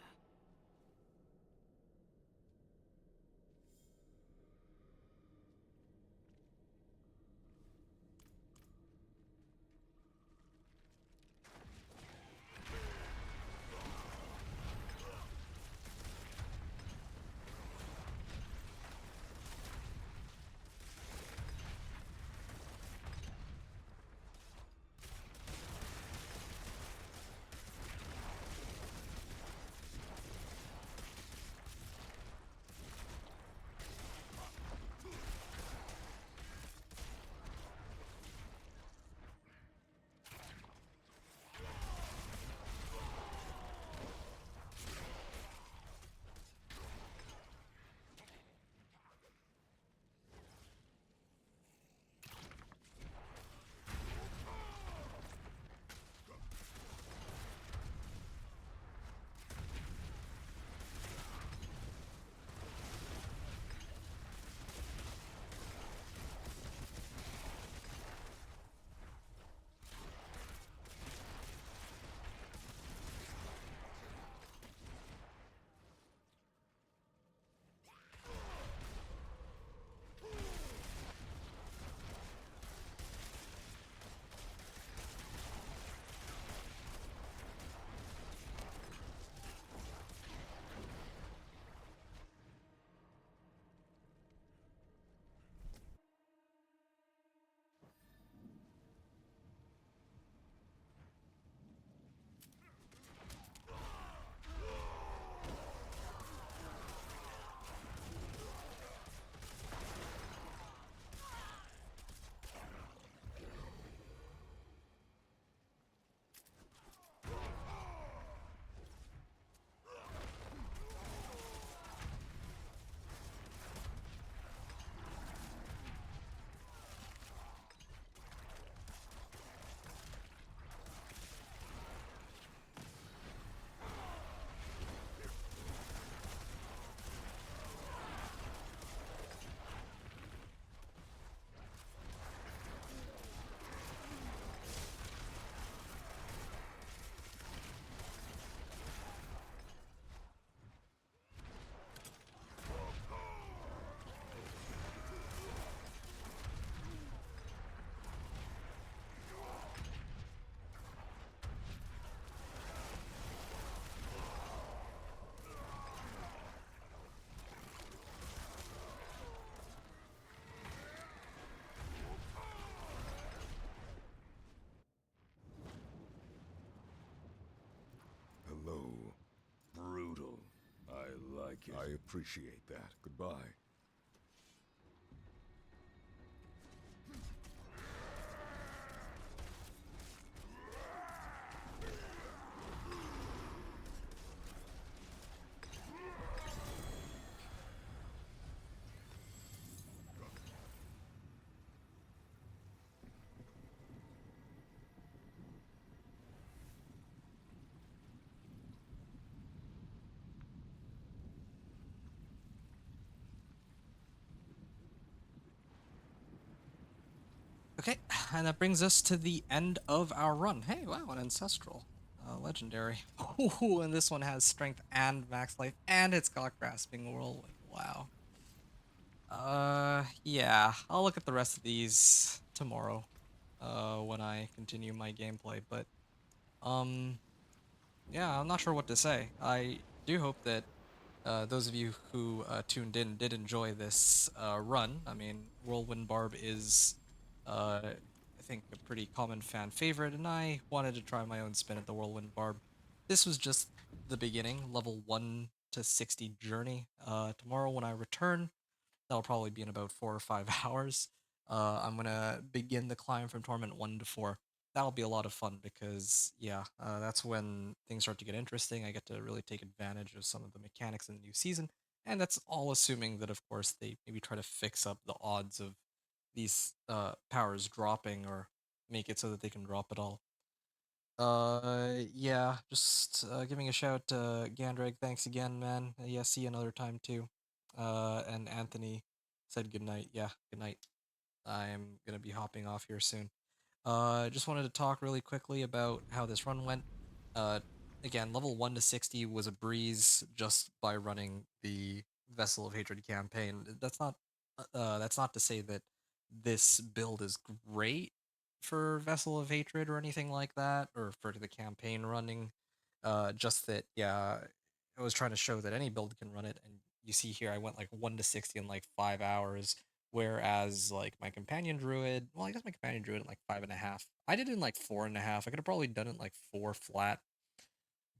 S11: Hello. Brutal. I like it. I appreciate that. Goodbye.
S1: Okay, and that brings us to the end of our run. Hey, wow, an ancestral. Legendary. Ooh, and this one has strength and max life, and it's got grasping whirlwind. Wow. Yeah, I'll look at the rest of these tomorrow, when I continue my gameplay, but, yeah, I'm not sure what to say. I do hope that those of you who tuned in did enjoy this run. I mean, Whirlwind Barb is, I think, a pretty common fan favorite, and I wanted to try my own spin at the Whirlwind Barb. This was just the beginning, level 1 to 60 journey. Tomorrow when I return, that'll probably be in about 4 or 5 hours. I'm gonna begin the climb from Torment 1 to 4. That'll be a lot of fun because, yeah, that's when things start to get interesting. I get to really take advantage of some of the mechanics in the new season, and that's all assuming that, of course, they maybe try to fix up the odds of these powers dropping or make it so that they can drop it all. Yeah, just giving a shout to Gandreg. Thanks again, man. Yeah, see you another time too. And Anthony said good night. Yeah, good night. I'm gonna be hopping off here soon. Just wanted to talk really quickly about how this run went. again, level 1 to 60 was a breeze just by running the Vessel of Hatred campaign. That's not to say that this build is great for Vessel of Hatred or anything like that, or for the campaign running. Just that, yeah, I was trying to show that any build can run it, and you see here I went like 1 to 60 in like 5 hours, whereas like my companion druid, well, I guess my companion druid in like 5.5. I did it in like 4.5. I could have probably done it like 4 flat,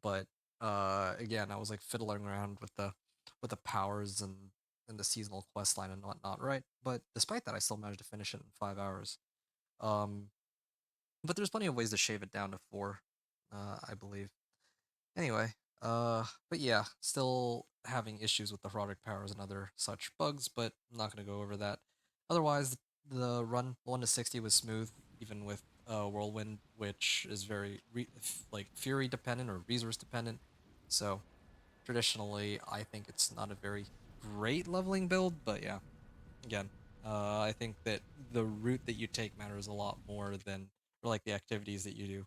S1: but again, I was like fiddling around with the powers and the seasonal quest line and whatnot, right? But despite that, I still managed to finish it in 5 hours. Um, but there's plenty of ways to shave it down to 4, I believe. Anyway, but yeah, still having issues with the herodic powers and other such bugs, but I'm not going to go over that. Otherwise, the run 1 to 60 was smooth, even with Whirlwind, which is very like Fury dependent or resource dependent. So traditionally, I think it's not a very great leveling build, but yeah, again, I think that the route that you take matters a lot more than, or like the activities that you do,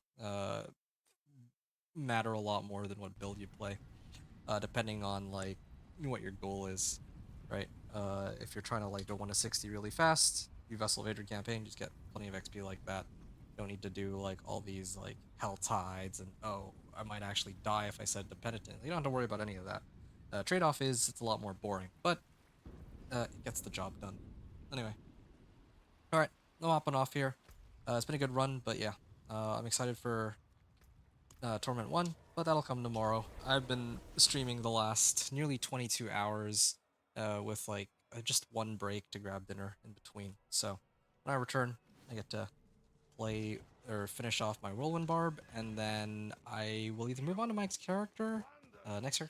S1: matter a lot more than what build you play, depending on like what your goal is, right? If you're trying to like go 1 to 60 really fast, you Vessel of Hatred campaign, just get plenty of XP like that. You don't need to do like all these like hell tides and oh, I might actually die if I set the penitent. You don't have to worry about any of that. Trade-off is it's a lot more boring, but it gets the job done. Anyway, all right, no hopping off here. It's been a good run, but yeah, I'm excited for Torment 1, but that'll come tomorrow. I've been streaming the last nearly 22 hours with like just one break to grab dinner in between. So when I return, I get to play or finish off my Whirlwind Barb, and then I will either move on to my next character,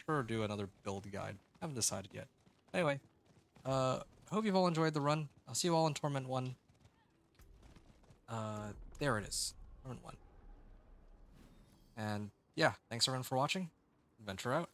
S1: or do another build guide. Haven't decided yet. Anyway, hope you've all enjoyed the run. I'll see you all in Torment 1. There it is. Torment 1. And yeah, thanks everyone for watching. Adventure out.